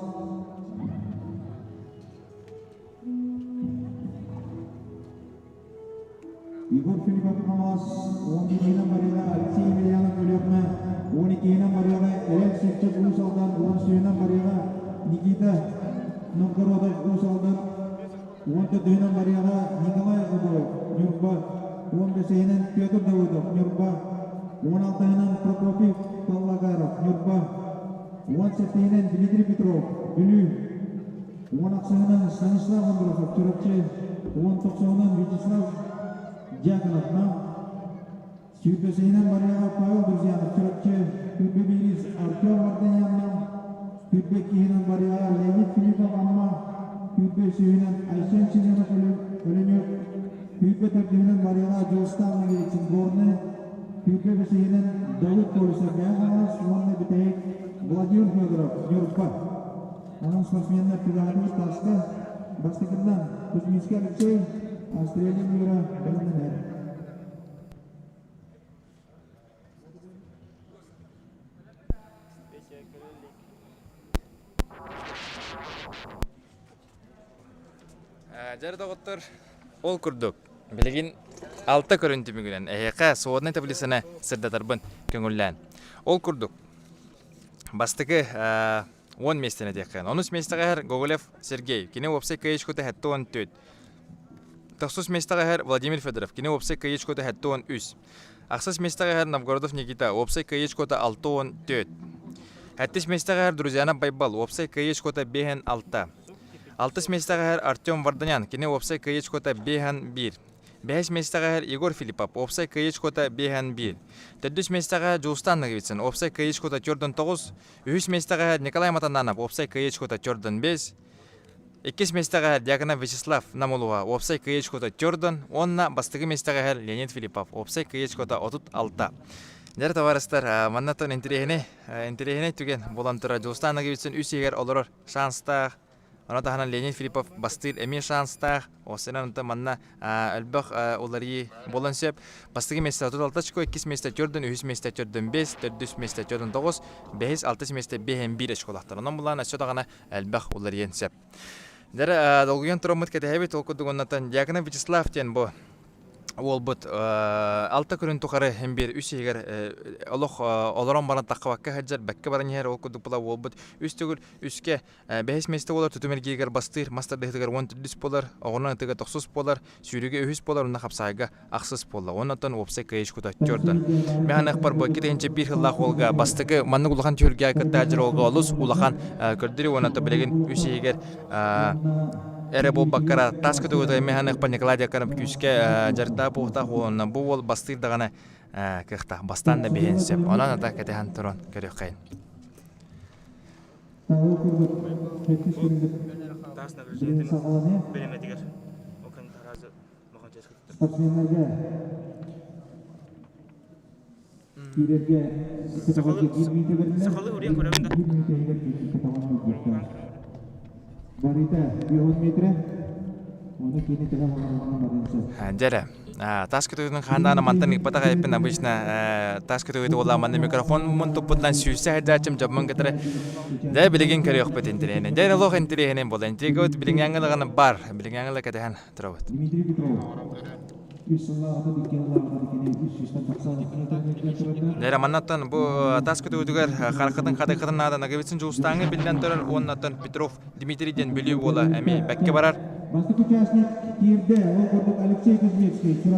Егор Филиппов Камалас, 11 номерга Алексей Емельянов Ульевна, 12 номерга Элен Шевчук Улусалдан, 13 номерга Никита Новгородов Усалдан 14-нен Марияға Николай Удов Нюрба 15-нен Петр Давыдов Нюрба 16-нен Прокопий Павлагаров Нюрба 17-нен Дмитрий Петров Бүлü 16-нен Станислав Андросов Чурапчы 19-нен Вячеслав Дьяконов Нам 25-нен Марияға Павел Друзьянов Чурапчы 41-нен Артем Варданян Нам 42-нен Марияға Леонид Филиппов Амма 45-нен Айшен Чизенов Өлөнөк 44-нен Марияға Жолстан Мегерексин Горны 45-нен Давыд Полисов Бәңғалас Онны Бітейк Владимир Федоров Нюрба Оның спортсменler Педагогик Таска Бастықындан Кузьминский Алексей Австралия Мира Бәңгінер Жарда готтор ол күрдік. Білеген алты көрінті мүгінен. Әйеқа соғыдны таблисына сырдатарбын көңіллән. Ол күрдік. Бастығы 10 местені дейкен. 13 местіға әр Гоголев Сергей. Кені опсай кайышкоты хәтті 14. 9 местіға әр Владимир Федоров. Кені опсай кайышкоты хәтті 13. Ақсыз местіға әр Новгородов Никита. Опсай кайышкоты 6-14. Хәттіш местіға әр Друзьяна Байбал. Опсай кайышкоты 5-6. 6 местіға әр Артем Варданян. Кені опсай кайышкоты 5-1. 5 местіға әр Егор Филиппов. Опсай кайышкоты 5-1. 4 местіға әр Жулстан Нагевицин. Опсай кайышкоты 4-9. 3 местіға әр Николай Матананов. Опсай кайышкоты 4-5. 2 местіға әр Дьяконов Вячеслав Намолова. Опсай кайышкоты 4. 10 бастығы местіға әр Леонид Филиппов. Опсай кайышкоты 36. Дәр товарыстар, маннатын интерегіне түген болантыра Жулстан Нагевицин үсегер олырыр шанстақ. Она тахана Леонид Филиппов бастыр эми шанстах, осынан та манна албах олари болан сеп. Бастыгы месте 36 2 месте 4 3 месте 4 5 4 месте 4 9 5 6 месте 1 школаттар. Онан булан ачыдагана албах олари сеп. Дәр долгыян турамыт кетебит окудугоннан Дьяконов Вячеслав тен бу. Ол бут алта көрін тұқары hem bir үс егер олық оларан баран таққабаққа хаджар бәкке баран егер ол күдік бұла ол бут үс түгіл үске 5 месте болар түтімерге егер бастыр мастарды егер 10 болар оғынан егер 90 болар сүйреге 3 болар онна қапсайға ақсыз болар оннан опсай кайыш күті жордан мән ақпар бұл кетенше бір хыллақ олға бастығы манны ұлақан түйірге әкітті әжір олға олыс ұлақан көрдірі оннан білеген үс егер Эре бу баккара таскы тугудай механик па Николай Дьяконов күшке жарта бугта хуонна бу ол бастыр дагана кыхта бастан да бехенсеп онан да кетехан турон көрөк кайын. Сақалы өрен көрәбін Барита 100 метр. Оны кені тегам оларынан Дәрі, таскытығының қандағына мантан иппатаға еппен обычно таскытығы оламанды микрофон мұн тұппыдан сүйісі әдәчім жабмын кетірі. Дәрі білеген көрі өкпет интерегенен. Дәрі лоқ интерегенен болды. Интереге өт білген аңғылығаны бар. Білген аңғылы кәдіған тұра өт. Дмитрий Петров. Дәрі маннаттан бұл таскыты өтігер қарқыдың қадықыдың ады нағывитсін жуыстаңы білден тұрар оннаттан Петров Дмитрийден білі ола әмей бәкке барар.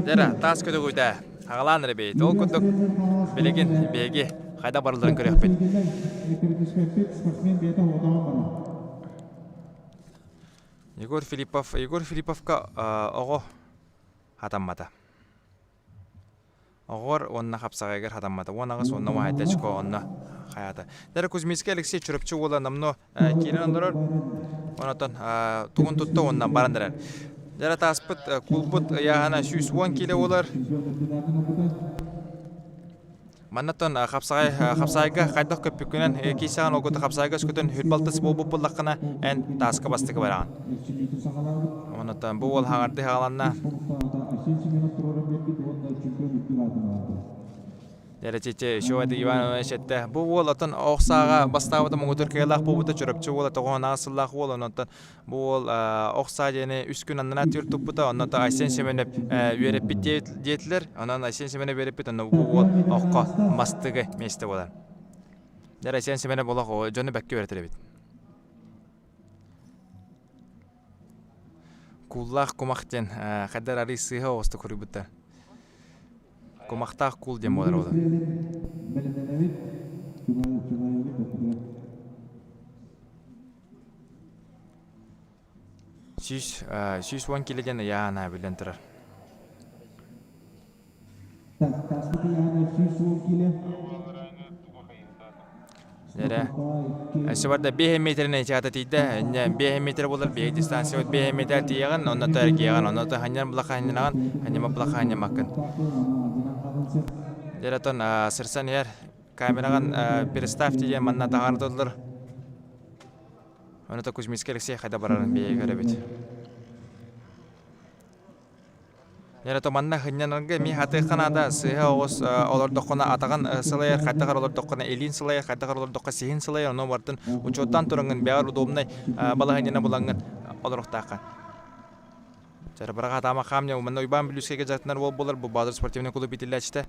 Дәрі таскыты өйді ағаланыр бейт. Ол күндік білеген бейге қайда барылдарын көрек бейт. Егор Филипповқа оғы хатаммата. Оғыр онна қапсаға егер хатаммата. Онағыз онна уайдачко онна қаята. Дәрі Кузьминский Алексей Чурапчы ола намно кейінен ондырыр. Онатан туғын тұтты онна барандырар. Дәрі таспыт кулпыт яғана 110 келі олар. Маннаттан қапсағайға қайдақ көппікінен кейсаған олғыты қапсағайға үскөтін хүрбалтыс бол бұллаққына ән тасқа бастығы бараған. Онаттан бұл ол хаңарды хағаланна. Дәрәчете Шуады Иванович әтті. Бұл ол атын оқсаға бастауыда мұғытыр кейлақ бұбыта жүріпчі ол atoğun ağısылақ ол. Онаттан бұл оқса дені үс күн анына түртіп бұта. Оннатта Айсен Семенеп үйеріп бит детілер. Онан Айсен Семенеп үйеріп бит. Бұл ол оққа бастығы месті болар. Дәр Айсен Семенеп олақ жоны бәкке өретілі бит. Куллах кумахтен хадар ари сыха осты көрүбүттер. Кумахтах кул дем болар ода. Шиш 1 киледен яана билен турар. Нера Севарда 5 метрне чата тиде, 5 метр болар, 5 дистанция от 5 метр тияган, онна таргияган, онна та ханьян блаханьянаган, ханьяма блаханья маккан. Нера тон сырсан ер камераган перестав тиген манна тагар толдыр. Онна та Кузьминский Алексей хайда барарын бие көрөбүт. Нера то манна ханьянага ми хаты канада сыха ос олар докона атаган сылайыр хаттагар олар докона элин сылайыр хаттагар олар докка сихин сылайыр оно бартын учоттан туранган бягар удобнай бала ханьяна буланган оларуктакка. Жара барага тама хамня манна уйбан билүскеге жаттанар болар бу Бадыр спортивный клуб итилячте.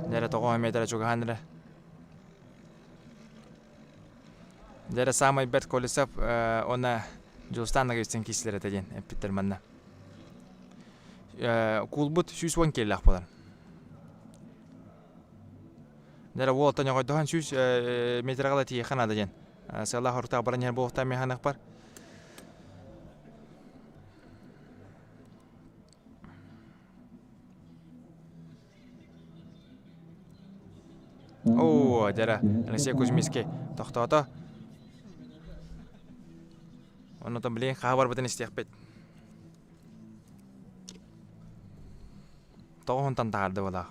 Нера 9 метр жуганра. Дера самый бет колесап она жостан нагестен кислер этеден Питер манна. Кулбут 110 келлах болар. Дера волта нягой дохан 100 метргала тие хана деген. Салла хорта баран болта механак бар. О, дера Алексей Кузьминский тоқтоото. Оны там билен хабар бутын истекпет. Тоғын тағарды бола.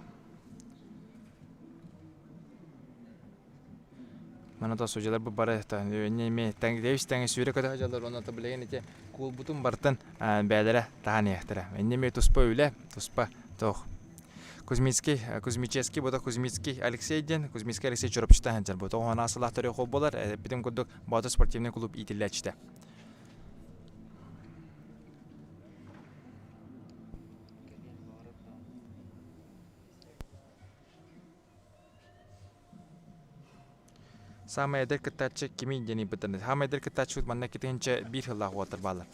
Мана то сужалар бу бары та неме таңдевис таңы сүйрө көтө жалар оны то билен эте кул бутун бартын бәдере таган яктыра. Неме туспа үле, туспа тох. Кузьмичевский, бота Кузьминский Алексей ден, Кузьминский Алексей чорапчта ханжар бото. Оны асылах төрө кол болар, битим курдук Бадыр спортивный клуб итилячте. Самый эдер кытачы кими дени битен. Самый эдер кытачы манна кетенче бир хыллах ватыр балар.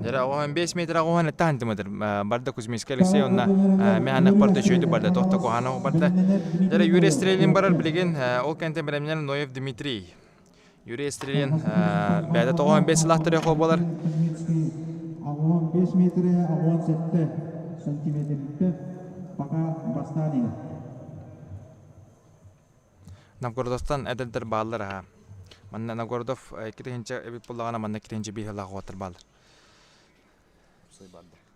Дера 5 метр агуан тантымдыр. Барда Кузьминский Алексей онна механак барда жүйдү барда тохта кохана барда. Дера Юрий Стрелин барар билген ол кенте беремнен Ноев Дмитрий. Юрий Стрелин бәді 95 лақтыры қол болар. 5 метрі 17 сантиметрді бақа бастады. Новгородовтан әділдір балылар. Манна Новгородов кетенче эбит болағана манна кетенче бейхі лағы отыр балыр.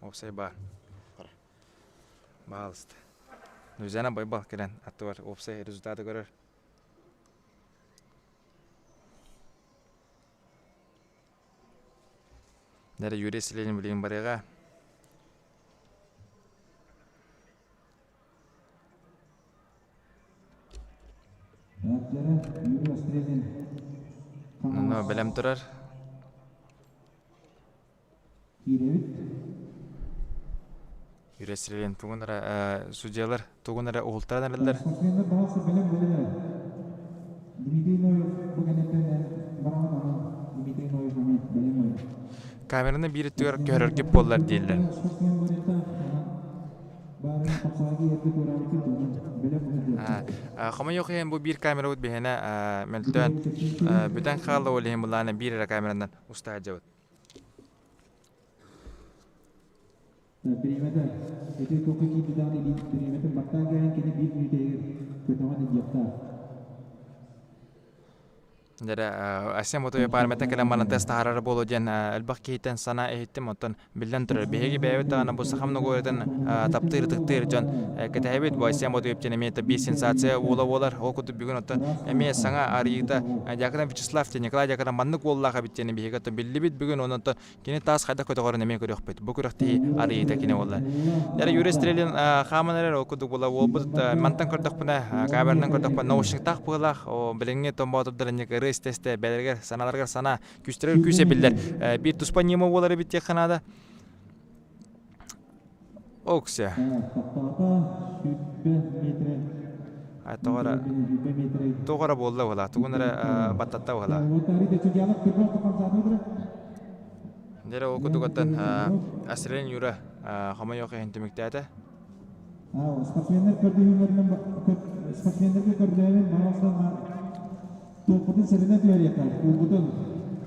Опсай бар. Балысты. Нүзена байбал керен атты бар. Опсай результаты көрір. Нәре Юрий Стрелин білген барыға. Нұны білем тұрар. Юрий Стрелин туғынара судьялар, туғынара оғылтаран әрілдер. Камераны бiri төр көрөргеп боллар дейлер. Хама yok hem bu bir kamera ut behene meltön bütün xallı ol hem bulana bir kameradan ustaca ut. Perimeter itu koki kita di perimeter batang yang kini bir meter ketawan di jepta. Дера асем ото параметр келем бана тест харар боло ден албаккейтен сана эхтем отон билен тур беги бебет ана бу сахамны гойтен таптыр тыктыр жон кетебет бу асем ото епчене мета би сенсация ола болар окуту бүгүн отон эме саңа арыйда жакынан Вячеслав те Николай жакынан банны голлага биттени беги ото биллибит бүгүн онон кини тас кайда көтөгөр неме көрөкпөт бу көрөкти арыйда кини болла. Дера Юрий Стрелин хаманер окуту бола болбут мантан көрдөкпүнө камеранын көрдөкпүнө наушник так булах о билеңе томботуп дерне ырыс тесте белергер саналаргар сана күстөрөр күсе биллер. Bir туспа нема болары бит теханада. Оксе. Тоғара болды ола. Тугунара баттатта ола. Дере окудугаттан асрелен юра хама yok ентемектәте. Спортсменler спортсменlerге көрдüğünün bağımsızlığı topudun serine diyor yakar.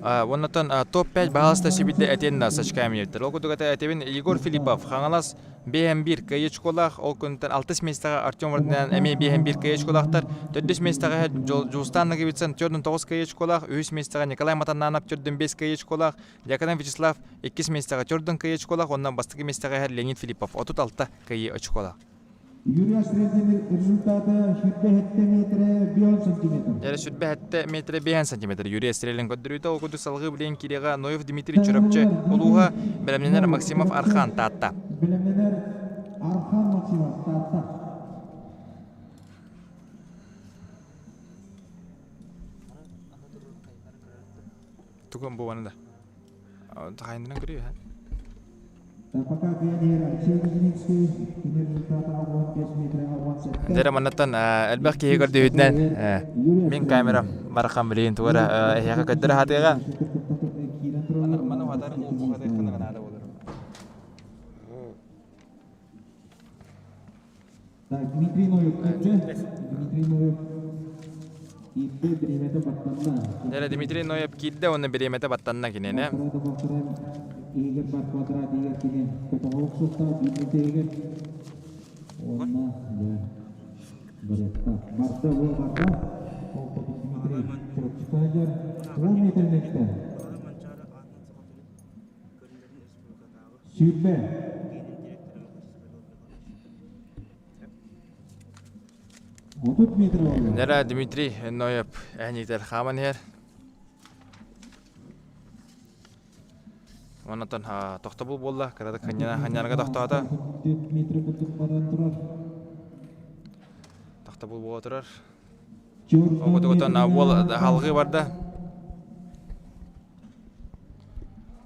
Оннотон топ 5 бағалыста сибидде әтенна сачкаем еттер. Ол күдігіті әтебін Егор Филиппов, қаңалас BM1 кайыч колақ, ол күнттен 6 местаға Артем Варденен әме BM1 кайыч колақтар, 4 местаға Жустанны кебетсен 4-9 кайыч колақ, 3 местаға Николай Матаннанап 4-5 кайыч колақ, Якадан Вячеслав 2 местаға 4 кайыч колақ, оннан бастығы местаға Леонид Филиппов 36 кайыч колақ. Юрий Стрельцин результаты шүтбе хетте метре 10 сантиметр. Яры шүтбе хетте метре 5 сантиметр. Юрий Стрельцин көддүрүйтө окуду салгы билен кирега Ноев Дмитрий Чурапчы улуга Белемненер Максимов Архан татта. Белемненер Архан Максимов татта. Тугун бу ванда. Тайындынан көрү ha. Дера манаттан элбек кеге көрдү үднен мен камера баракан билин тугара яка көддүр хатыга мана хатарын бу хатыр кына нада болор. Дмитрий Ноев ипте биремете баттанна. Дера Дмитрий Ноев кидде оны биремете баттанна кинене. Игорь бар квадрат игер кеген көтөксукта битегер онна я баретта барта ол барта Дмитрий Чурапчыкагер 10 метрдекте Сүрбе Отут метр oldu. Дера Дмитрий Ноев әнитер хаман хер. Оннан тоқтабыл болла, кырады ханянага тоқтаата. Тоқтабыл бола турар. Окудугутан ол халгы барда.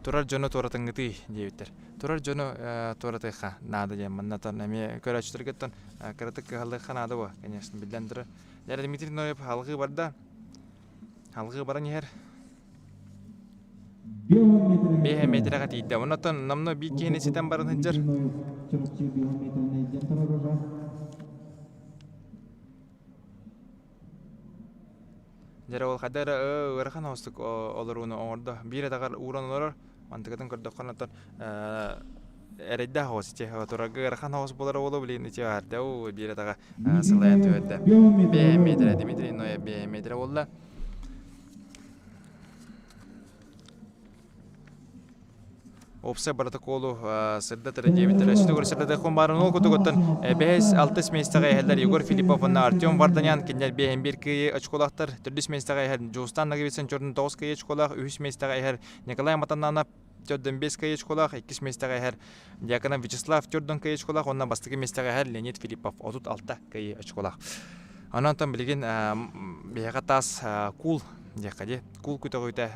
Турар жону торатыңгыты дейбиттер. Турар жону торатыха нада дем маннатан эме көрөчтүргөттөн кыраты халгы ханада бу, конечно, билден турар. Дера Дмитрий Ноев халгы барда. Халгы баран хер. Беhe metrega tiydi. Ondan namno bir kene siten barın hıncar. Jara ol kadar ırkan hostuk olur onu orada. Bir de kar uğran olur. Mantıktan kırdık kanattan. Eredde hos içe oturak ırkan hos bular olu bilin içe vardı. O bir de kar sılayan tüyde. Behe metre Dimitri Noya behe metre oldu. Opsa протоколу сырда тережевитер шүтөгөр сырда комбарын окутуготтон бес 6 местага элдер Егор Филиппов на Артем Варданян киндер бен 1 кы очколактар 4 местага элдер Жустан нагыбесэн 9 кы очколак 3 местага элдер Николай Матаннанап 4-5 кы очколак 2 местага элдер Якадан Вячеслав 4 кы очколак ондан бастыгы местага элдер Леонид Филиппов 36 кы очколак. Анантан билген бегатас кул Дякаде кул күтөгөйтө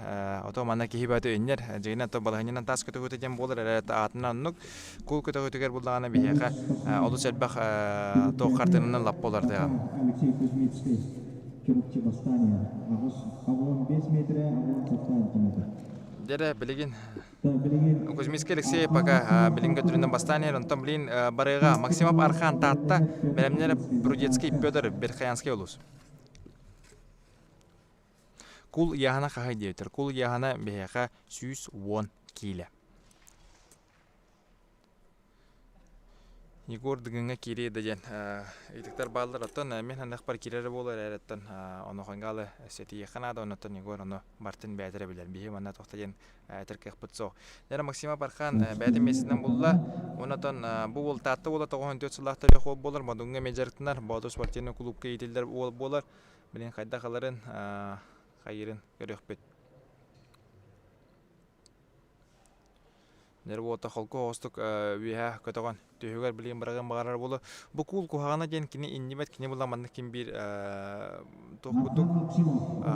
ото мана кихибаты өннер жыгына то балаһынын тас күтөгөйтө дем болор атынан нук кул күтөгөйтөгөр булдагана бияка олу сербах то картынын лап болор да Алексей Кузьмицкий Чурапчы Бастания агон 5 метре агон 10 сантиметр. Дере билген Кузьмицкий Алексей пока билинге түрүнөн Бастания онтон билин барыга Максимов Архан татта белемнер Брудецкий Пётр Берхаянский улус. Кул яхана кахай дейтер. Кул яхана бияка 110 киле. Егор дыгынга кире деген итиктер балдар оттон мен ханак бар кирери болор эреттен ону хангалы сети яханада онотон Егор ону Мартин бәдере билер. Бие мана токтаген теркек бутсо. Дера Максима Бархан бәде месинен булла. Онотон бу бол татты бола 94 сылактар хол болор. Модунга межерттинер. Бодо спортивный клубка итилдер болор. Билен кайда каларын Хайырын көрөкпөт. Нер болта холко хостук виха көтөгөн түйөгөр билген бараган багарар болу. Бу кул кухагана ден кини иннибет кини була манны ким бир тохкудук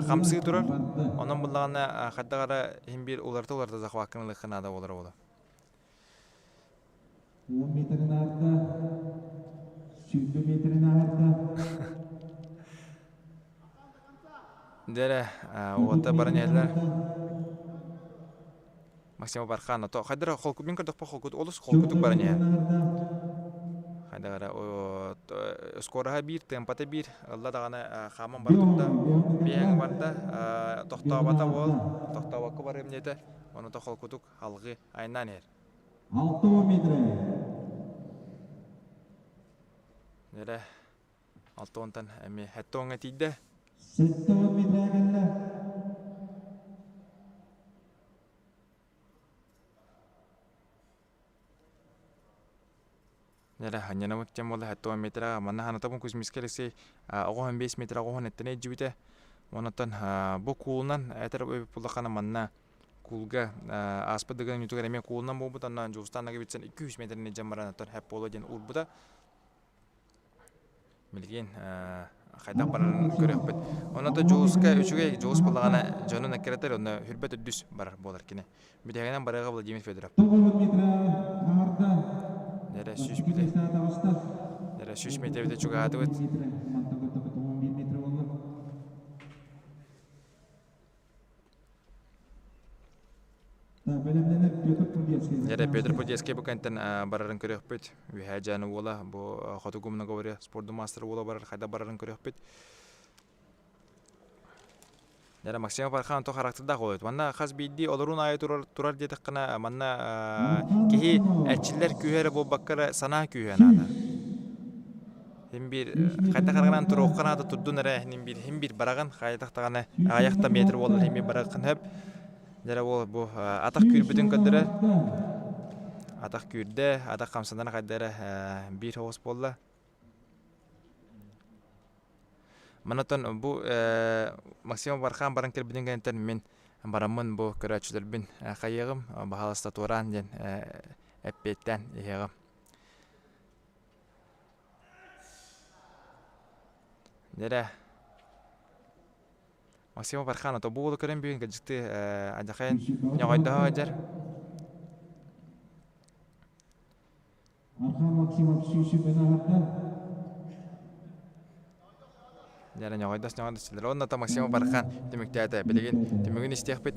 хамсы турар. Онон булагана хаддагара хим бир уларта захвакын лыхнада болар болу. 10 метрин артта, 20 метрин артта. Дере ота баран ялар. Максим Бархан то хадра холку мен кырдык по холку олус холкутук баран я. Хадагара о скораха бир темпата бир Алла дагана хаман бартыкта бияң барда токтабата бол токтабакка бар эмнете оны то холкутук алгы айнан ер. 6 метр. Нере 6 онтан эми хаттоңа тийде. 7 метр geldi. Нере ханьяна мөттем болла хаттоңа метра манна ханатабын кузмискелесе огоон 5 метр огоон эттене жибите. Онотан бу куулнан этер булакана манна кулга аспа деган ютугар эме куулнан болбутан жустанага битсен 200 метрне жамаранатан хап боло ден урбута. Билген хайда баран көрөкпөт. Оната жууска үчүгө жуус булагана жонун аккеретер оны хүрбөт өдүс бар болар кине. Бидегенен барага Владимир Федоров. 9 метр арда. Нере 3 метр. Нере 3 метрде чуга атыбыт. Нере Петр Подецкий букантен барарын көрөкпөт. Вихажаны бола бу хотугумна говоря спорту мастер бола барар хайда барарын көрөкпөт. Нере Максим Бархан то характерда колойт. Манна хас бидди олорун ай турар дедик кына манна кихи әчиллер күйәре болбаккара сана күйәнада. Хим бир хайда караган турокканада турду нере хим бир бараган хайдактаганы аякта метр болду хим бир бараган хеп. Нере бол бу атак күрбүтүн көдөрө. Атак күрдө, атак камсандан кайдары бир хос болду. Манатан бу Максим Бархан баран келбиден гентен мен барамын бу көрөчүлөрбүн кайыгым бахаласта туран ден эппеттен егем. Нере Максим Бархан то бу көрөн бүгүн гыжыкты ажакайын нягайда ажар. Архан Максимов шүшү бенахатта. Нере нягайдас силер. Онна та Максим Бархан демектәдә билеген демеген истехбит.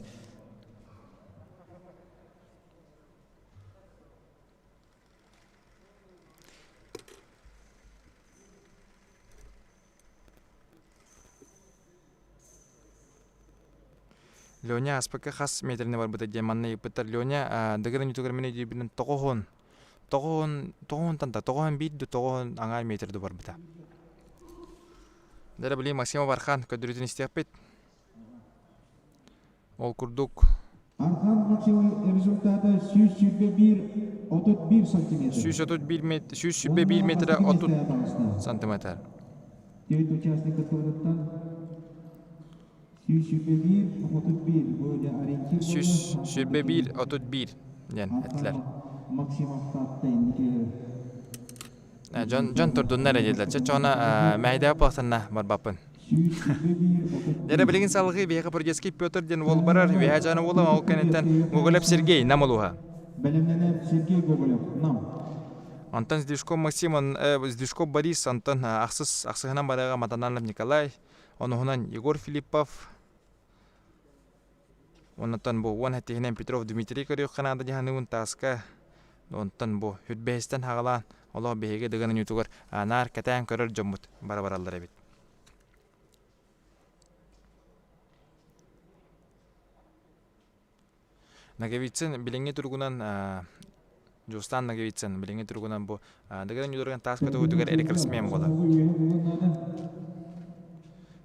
Лёня аспекка хас метрне бар буда деманны ипетер Лёня дегерен ютугер мене дибинен тогон танта тогон бидду тогон аңар метрду бар бута. Дәре билем Максим Бархан көдүрүтүн истеппет. Ол курдук. Архан Максимов результаты 131 сантиметр. 131 метр 30 сантиметр. 9 участник категориядан 131 böyle ориентир. 131 ден этлер. Максимов таттайнки. Жон турдун неределер. Чона майда пахтана бар бапын. Нере билеген салгы бияга Подецкий Петр ден бол барар. Виажаны болам ал кенеттен Гоголев Сергей намолуха. Белемнен Сергей Гоголев нам. Антон Здешко Максим, Здешко Борис, Антон Аксыгынан барага Матаналов Николай, онугунан Егор Филиппов, онтан бу он хаттигинен Петров Дмитрий Корюк канада жаһанын таска, онтан бу Хүтбестен хагалан, Аллах беге дегенен ютугар нар катан көрөр жомут барабараллар бит. Нагевицен биленге тургунан Жустан Нагевицен биленге тургунан бу дегенен ютурган таска төгүтүгөр эрекерсмен бола.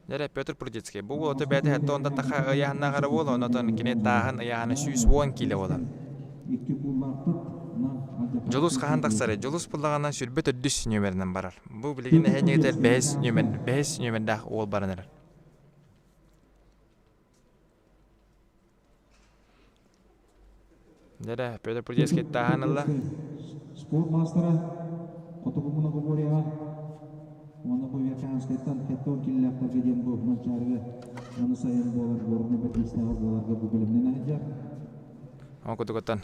Нере Петр Подецкий бу болото бәте хатта онда таха аяһына гара бола, онотон кине тахын аяһына 110 кило бола. Жолус кахандаксары, жолус пуллаганан сүрбөт өдүс нөмеринен барар. Бу билегине хенегетер 5 нөмердә ол баранар. Дере Петр Прудецкий таханылла. Спорт мастера Котогумуна Гобория. Оны Поверханскайттан 10 киллерге ден бу манчарга. Аны сайын болар борны бетистага боларга бу билимнен ажар. Он кутукотан.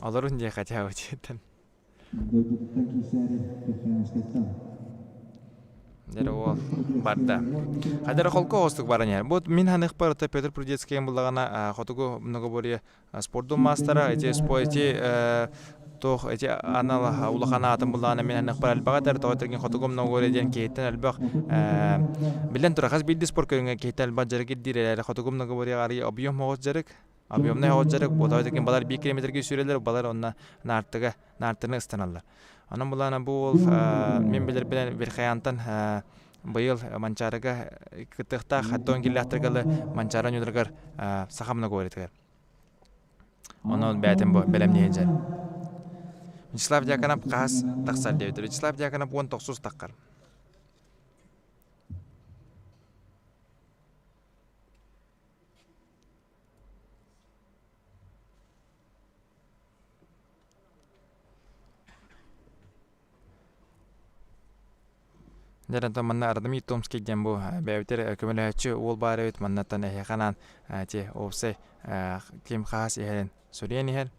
Аларын же хотя учитан. Дойдуттан кисари Поверханскайттан. Дере ол барда. Хадара холко хостук бараня. Бу мин ханых барта Петр Прудецкий буллагана Котогу Многоборье спорту мастера эти спойти тох эти анала улахана атым буллагана мин ханых бар албага тартыгын Котогу Многоборье ден кейтен албак билен тура хас билди спорт көрүнгө кейтен алба жерге дирелер Котогу Многоборье ари объем могот жерек. Объемный ход жерек бу тойдыгын балар 2 километрге сүрелер балар онна нартыны ыстаналар. Анан булана бул мен билер билен бир хаянтан быйыл манчарыга кытыкта хаттон киллаhtыргалы манчара нюдыргар сахамна говоритгер. Онон бәтем бу белемнеенже. Вячеслав Дьяконов кас таксар деп. Вячеслав Дьяконов 19 таккар. Жаранта манна ардами Томский дембу бәвтер көмөлөчү ол бары өт маннатан эханан те опсе ким хас ehен сурени хер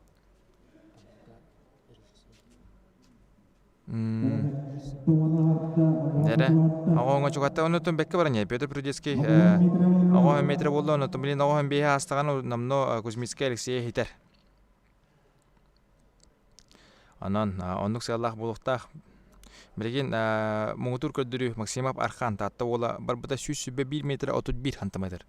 Дере агонго чугатта онотон бекке барanya Петр Прудецкий агон метр болду онотон билин агон бие астаган намно Кузьмицкий Алексей хитер Анан ондук саллах булуктах Билген Муңутур көддүрү Максимов Архан татта ола барбыта 101 метр 31 сантиметр.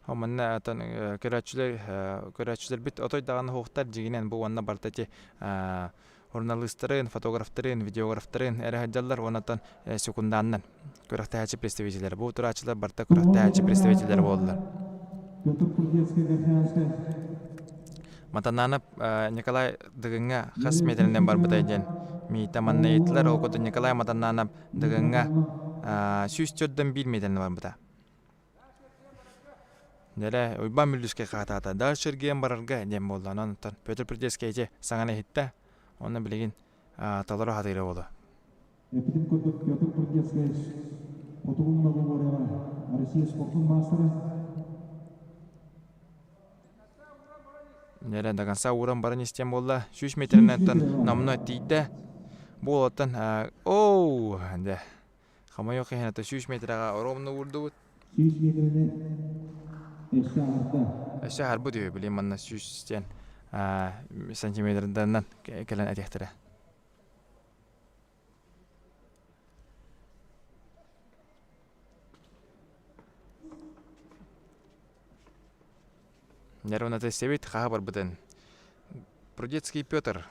Хаманна атан көрәчүләр бит отойдаган хохтар жигинен бу ванна бартати журналисттарын, фотографтарын, видеографтарын әрәҗәлләр онатан секунданнан көрәктәче представительләр бу турачылар барта көрәктәче представительләр булдылар. Матананып Николай дыгынга хас метринен бар бутайден. Ми таманна итлер окоты Николай матананып дыгынга 104-1 метринен бар бута. Дере уйбан мүлдүскө катата дал шерген барарга дем болду. Анан Петр Прудецкий эже саңана хитте. Оны билген талары хатыйры болду. Эпидем көтөк Петр Прудецкий Котогумна Гобория Россия спортун мастері. Дере даганса уран барын истем болду. 3 метринен намна тийде. Бул оттан оу де. Хамайок хената 3 метрага оромну урду. 3 метринен Эше харбу диyor bileyim manna 100 santimetreden gelen adihtere. Нервно ты севит хабар бутен. Прудецкий Петр.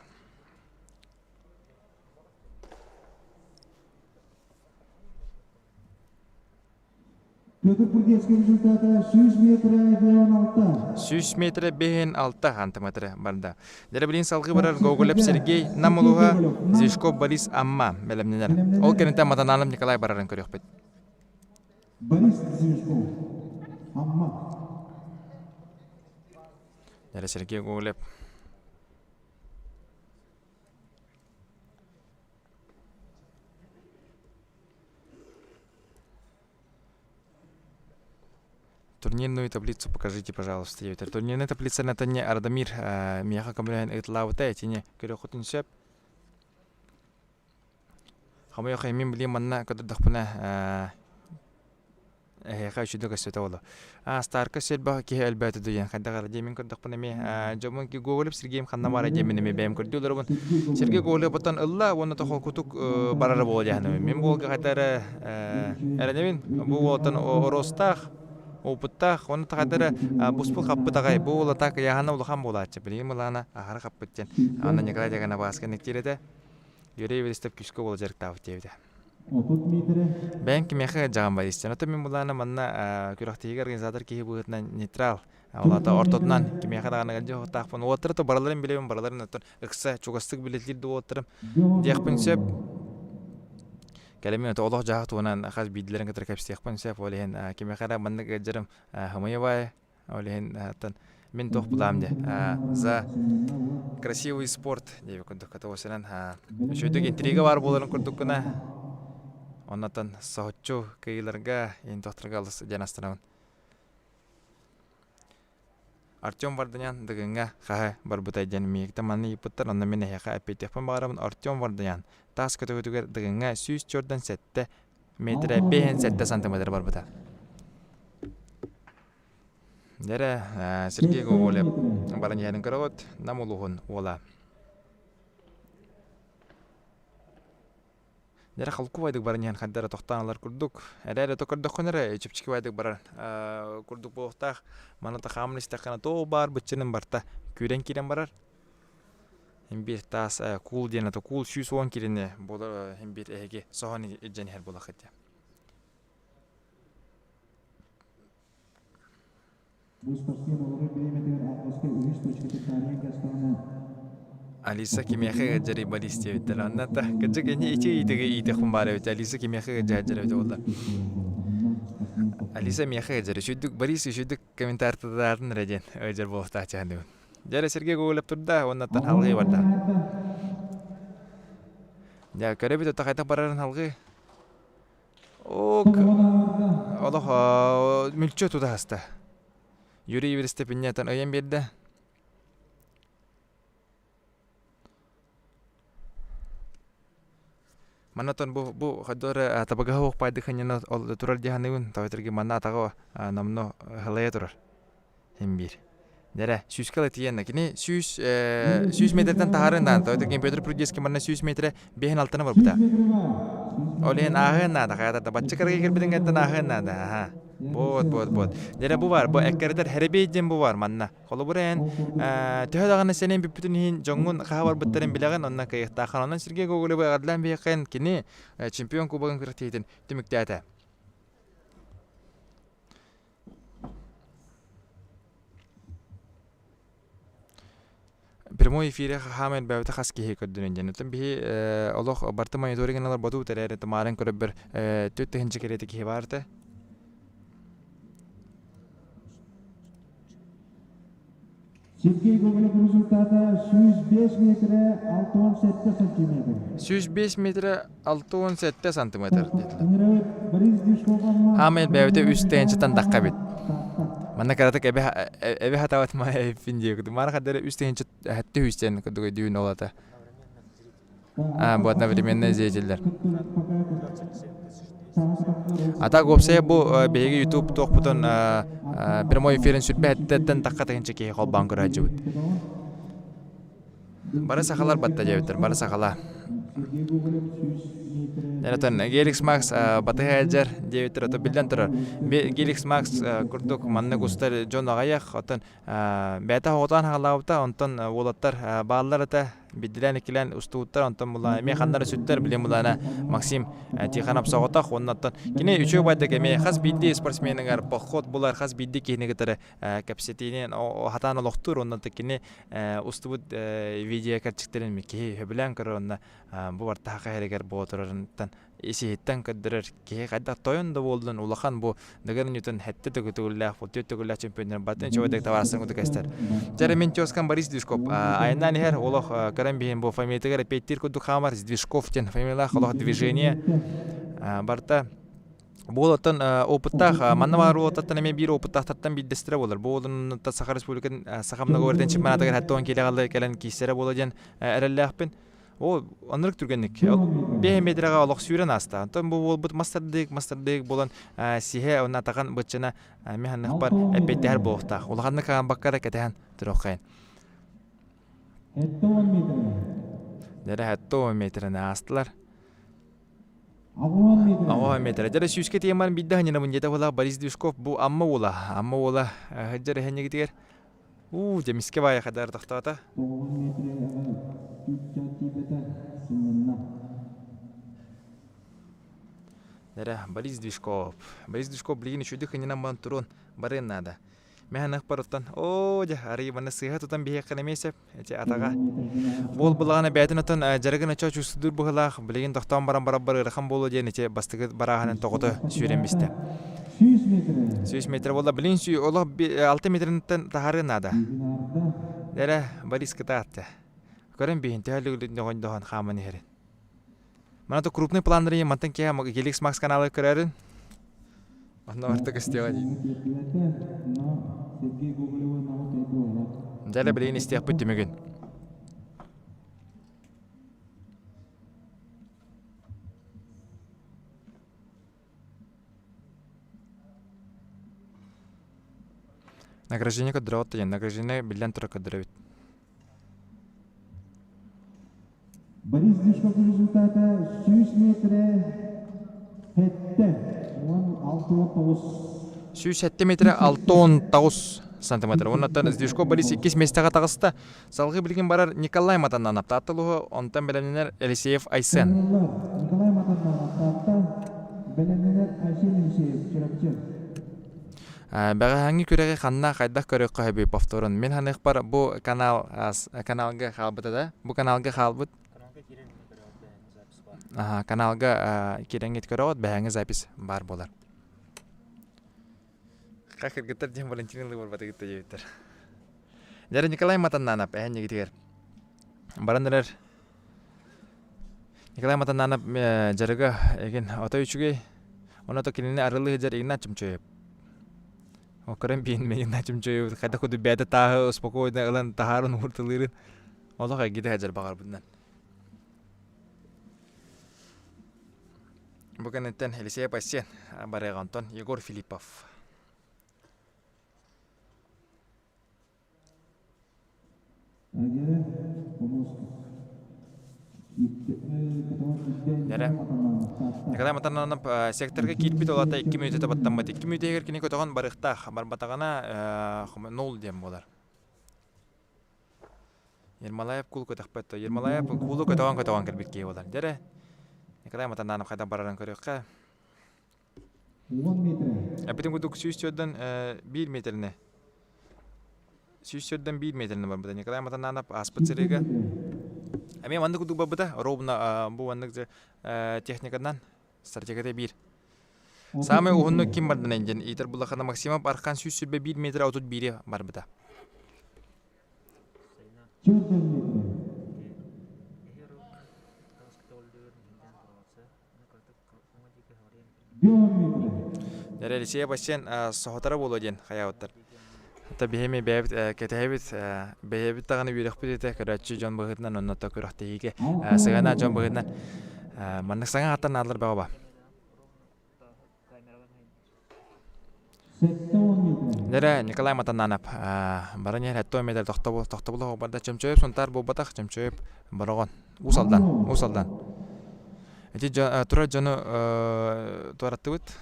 Петр Прудецкий результаты 100 метр 100 метр бehen 6 сантиметр барда. Дере билин салгы барар Гоголев Сергей Намулуга Зишков Борис Амма белемнелер. Ол кенете матаналым Николай барарын көрөк бит. Борис Зишков Амма. Дере Сергей Гоголев. Турнирную таблицу покажите, пожалуйста. Турнирная таблица это не Ардамир Мияха Камрян Этлаута, эти не Кирохотинсеп. Хамайоха имим били манна когда дахпана хачу дога световало. Старка сельба ки элбата дуян когда радимин когда дахпана ми жомон ки Гоголев Сергеем ханнамара демин ми бем көрдүлөр бун. Сергей Гоголев батан Алла воно то кутук барара болду яны. Мен болга катара эредемин бу отан оростах опыттах оны тагадыр буспул каппытагай бул атак яхана улхан болачы билем улана ахар каппыттен аны Николай дегана баскен нектиреде юрей верестеп күшкө боло жерик табыт дебде бенки меха жаган бар истен ото мен булана манна күрөктеги организатор ки бутна нейтрал алата ортотунан кимеха дагана жок такпын отурду бараларын билем бараларын ыкса чугастык билетлерди отурам диякпын сөп Kelime to Allah jahat tunan khas bidlerin keter kapsiyah pun siap olehen kimi khara manna gajaram hamaya bay olehen tan min toh bulam de за красивый спорт деп күндүк катабасынан шөйдүк интрига бар боларын күрдүк кына оннан саатчу кыйларга ин тохтыргалыс жанастырабын Артем Варданян дыгынга ха барбытай жан миекте манны ипыттар онна мен яха апетепен барабын Артем Варданян тас көтөгөтүгөр дыгынга 104 сетте метре 5 сантиметр барбыта. Дere Сергей Гоголев бараньянын көрөгөт намулугун ола. Дere халку вайдык бараньян хаддара токтаналар курдук. Эрере токордук көнөрө чипчики вайдык барар. Курдук болуктак маната хамлисте кана то бар бычынын барта күрен кирен барар. Химбир тас кул дена то кул 110 кирене боло химбир эге сохони эжен хер болакат. Алиса кимяхе жери балисте өттеланната кэжэгени ичи итэгэ итэхун бары өт Алиса кимяхе жажары өт болду. Алиса мяхе жери шүдүк барис шүдүк комментарьдарын реден өжөр болуп чанды. Жери Сергей Гоголев турда оннаттан халгы барда. Я көрөбүт тагайта барарын халгы. Аллах мүлчө туда хаста. Юрий Верстепенятан оян берди. Манатон бу хадора табагахок пайдыханына турар диханын тавайтерге манна атага намно халая турар. Химбир. Дера сүскала тиенна кини сүз метрден таарындан тавайтерге Петр Прудецкий манна сүз метре бехин алтына бар бута. Олен агына да кайда баччакарга келбеден гаттан агына да. Бот. Дера бу бар. Бу эккердер херебейден бу бар манна. Колу бурен төһөдаганы сенен бүпүтүн хин жоңгун кабар быттарын билеген онна кайыкта хананан Сергей Гоголев гадлан бейкен кини чемпион кубогын кыртыйтын түмүктәтә. Прямой эфире хамен бәвте хаски хекөддүнөн жанытын би Аллах барты мониторингналар бодуу терәре тамарын көрөп бер 4-нче керети ки барды. Сергей Гоголев результаты 105 метре 67 сантиметр. 105 метре 67 сантиметр dedi. Hamel bävte üstенчетен дакка бит. Манна каратак эбе хатават ма финдие куду. Мара хаддер üstенчет хатты үстен куду дүйүн олата. Bu одновременные зрителер. Ата гопсе бу беги YouTube токпутун прямой эфирин сүрбәттен таккатынча ки колбан көрөжүбүт. Бара сахалар батта жебиттер, бара сахала. Яратан Gelix Max батагаджар жебиттер ото билден турар. Gelix Max курдук манна густар жон агаяк отон бета хотан халабыта онтон волаттар бааллар ата бидилен килен устууттар онтон була эме хандар сүттер билем булана Максим Тиханов саготак оннаттан кине үчөө байдык эме хас бидди спортсменингер поход булар хас бидди кинегетер капсетинен хатан лохтур оннаттан кине устубут видео картиктерин мики хөбүлән көрөннө бу бар тахайрегер боторунтан иситтен каддырыр ки кайда тоюнда болдун улахан бу дагарын үтөн хетте төгүтүллах фототөгүллах чемпиондар батын чөйдек таварсын удукастар. Жармен Чоскан Борис Движков айнан хер улах карамбин бу фамилиягер петтир кудук хамар Движков тен фамилиях улах движение барта болотон опыттах маннавар опыттан эме бир опыттактан биддестире болор. Болун та Саха Республикатын Сахамна горден чемпионатыгер хаттон келе калды келен кисере болоден эреллахпен. О, анырык түргенник. 5 метрага алак сүйрен аста. Антон бу болбут мастардык болон сихе онна таган бычына механик бар эпеттер болукта. Улганны каган баккара кетен турокайын. Дәре хатто метрена астылар. Ава метр. Дәре сүскә тиеман бидде ханына мынҗата була Борис Движков бу амма була. Хаҗар хәнне гитер. Жемиске бая кадар тактата. Дәре Борис Движков. Борис Движков билген үчүдү ханына ман турун барын нада. Мәһәнәк барыттан. О, жа, ари бана сыйха тутан бихе калемесеп, эти атага. Бол булагана бәтен отан жарыгын ача чусудур бухалах, билеген тохтан баран барабар рахам болу ден эти бастыгы бараханын тогото сүйренбисте. 100 метр болла билин сүй олох 6 метринтен тахары нада. Дәре барис кытатты. Көрен бихин тәлүгүлү ногондохан хаманы херен. Мана то крупный планнары мантан ке Helix Max каналы көрәрен. Онда артык истега дейін. Дәлі білейін істеяқ бүт демеген. Награждение көдірі отты ен. Награждение білден тұры көдірі бит. Борис Дишков результата 100 метре хетте. 107 метр 6-9 сантиметр. Оннан Здешко Борис 2 местеға тағысты. Салғы білген барар Николай Матаннан аптаттылығы, онтан бәлемненер Елисеев Айсен. Николай Матаннан аптатта бәлемненер Айсен Елисеев чырапчы. Бәға хаңи күрәге қанна қайдақ көрек қойбей повторын. Мен ханық бар бұл каналға қалбыты да. Бұл каналға қалбыт. Каналға керенгет көрек бәңі запис бар болар. Как гитар дем Валентин Лывор батыгытта жебиттер. Жары Николай Матаннанап әне гитер. Барандар Николай Матаннанап жарыга еген ата үчүгө она то кинене арылы жар игна чымчөп. Окрем бин мен чымчөп кайда коду бәдә тагы спокойно ылан тахарын уртылырын. Олога гитер жар багар bundan. Бүгін еттен Елисеев Айсен барайғантон Егор Филиппов. Николай Матаннанап секторға кетпейді олата 2 минут ете баттанбады. 2 минут егер кені көтіған барықтақ, бар батағана 0 дем болар. Ермалаев кул көтіқпетті. Ермалаев кулы көтіған кірбетке болар. Дәрі Николай Матаннанап қайдан барарын көріққа. Әпетін көтік 100 метріне. 100 метріне бар бұда. Николай Матаннанап аспыт сірегі. Әме маңды көтік бар бұда. Робына бұл маңдық техникадан стратегияда 1. Самы ұғынны кем бардын әнден. Eitер бұлақана Максимов арқан 101 метр аутут 1 бар бұда. Дәрі Елисеев Айсен соғытары болу ден қаяуыттар. Та бейеме бәйбіт кәтәйбіт бәйбіт тағаны бүйрек бүйреті көрәтші жон бұғытынан оннатта көріқті еге сығана жон бұғытынан маңнық саңа аттан алыр бәға ба. Дәрі Николай Матаннанап барын ер әтті өмедер тоқтабылы оғбарда чөмчөйіп сонтар болбатақ чөмчөйіп бараған ұсалдан. Әте тұра жоны туаратты бұд.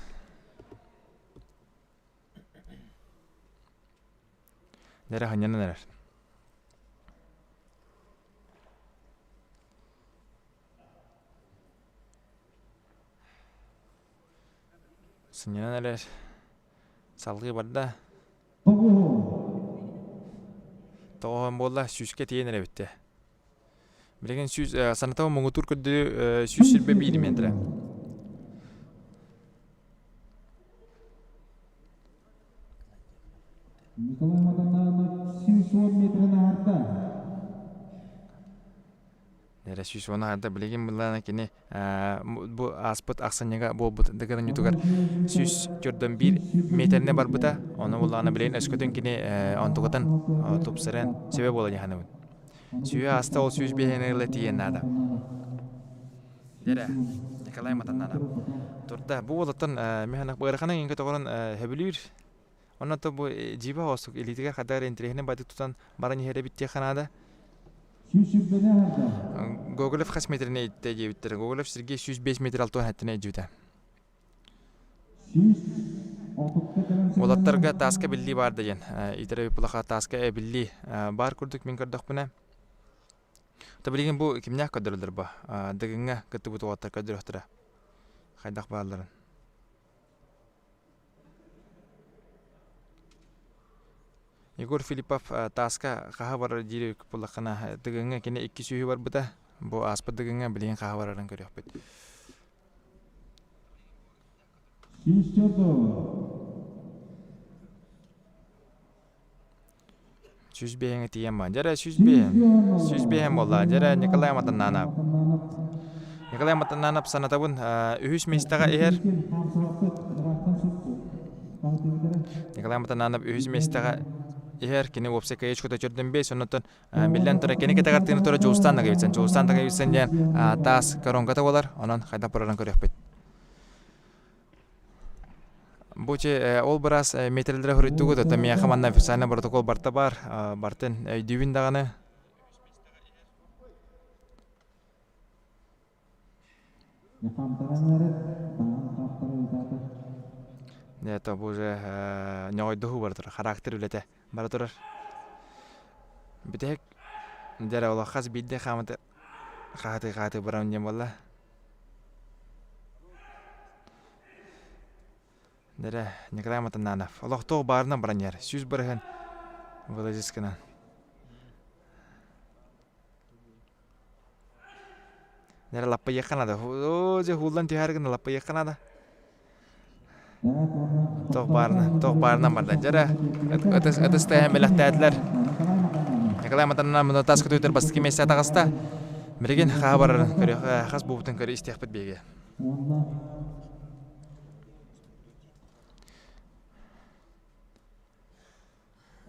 Дәрі қаньяны нәрір. Сыньяны нәрір. Салғы барды. Тоғын болда сүйіске тейін әрі бітті. Білеген санатауы мұңғытур күрді сүйіс жүрбе бейді мендірі. Николай Матаннанап 110 метріне арта. Дәрі сүйіс оны арда білеген бұлана кені бұл аспыт ақсанеға бұл бұтындығырын ютуғар сүйіс жүрдің 1 метріне бар бұта. Оны бұлана білеген өскөтін кені онтуғытын тұпсырын себеп болады ханы бұд. Сүйі аста ол сүйіс бейінігілі тиен ада. Дәрі Николай Матаннанап. Тұрда бұл олаттан механық бұғырықаның енгі тоғырын хөбілір. Оннан то бұл жиба осық элитіге қадар ентерехіне бады тұтан баран ехері бітте қанада. Гоголев қас метріне етті жебіттір. Гоголев сірге 105 метр алтуан әттіне жүйді. Олаттарға таска білді бар деген. Итері бұлаға таска білді бар күрдік мен көрдік бұна. Білген бұл кімнәк көдірілдір ба. Дығыңа күтті бұты олаттар көдір өқтірі. Қайдақ бағаларын. Егор Филиппов таска каха барар дире булакана дыгыңа кине 2 сүйү бар бута. Бу аспы дыгыңа билген каха барарын көрөкпүт. Сүзбеһеңе тием ба. Жара сүзбеһем болла. Жара Николай Матананов. Николай Матананов санатабын үһүс местага эхер. Николай Матананов үһүс местага эхер кине опсе кайыч көтө чөрдөн бе, сонотон билен тора кине кетагартыны тора Жуустанда кебисен. Жуустанда кебисен ден тас коронката болар. Онон кайда барарын көрөкпүт. Буче ол барас метрлер хүрүттүгү да мен хаманна официальный протокол барта бар, бартын дүйүн даганы. Это уже нойду бартыр, характер үлете бартыр. Битек дера ол хас бидде хаматы хаты баран дем болла. Дера Николай Матананов. Олохтоо баарына баранер. Сүз барыхан Владискана. Дера лаппа яканада. О, же хулдан тиharгын лаппа яканада. Тоо баарына барда. Дера атыстайын белахтатлар. Николай Матананов тасқа төтер бастыки месте атагаста. Билген хабар көрө хас бубутун көрө истехпет беге.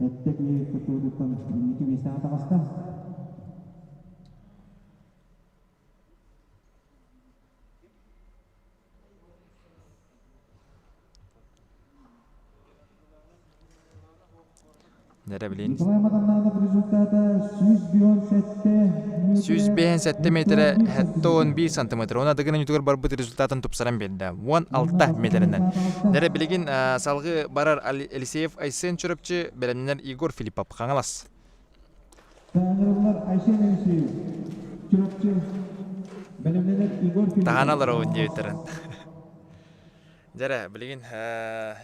Teknik keturutan ini bisa ataskan. Nere bilin. Selamat результата 117 метр 11 сантиметр. Она дагына ютугар барбыт результатын тупсаран берди. 16 метринен. Нere билген салгы барар Алексеев Айсен чурапчы беленнер Егор Филиппов каңалас. Тағаналар оғын дейтерін. Жара, білген,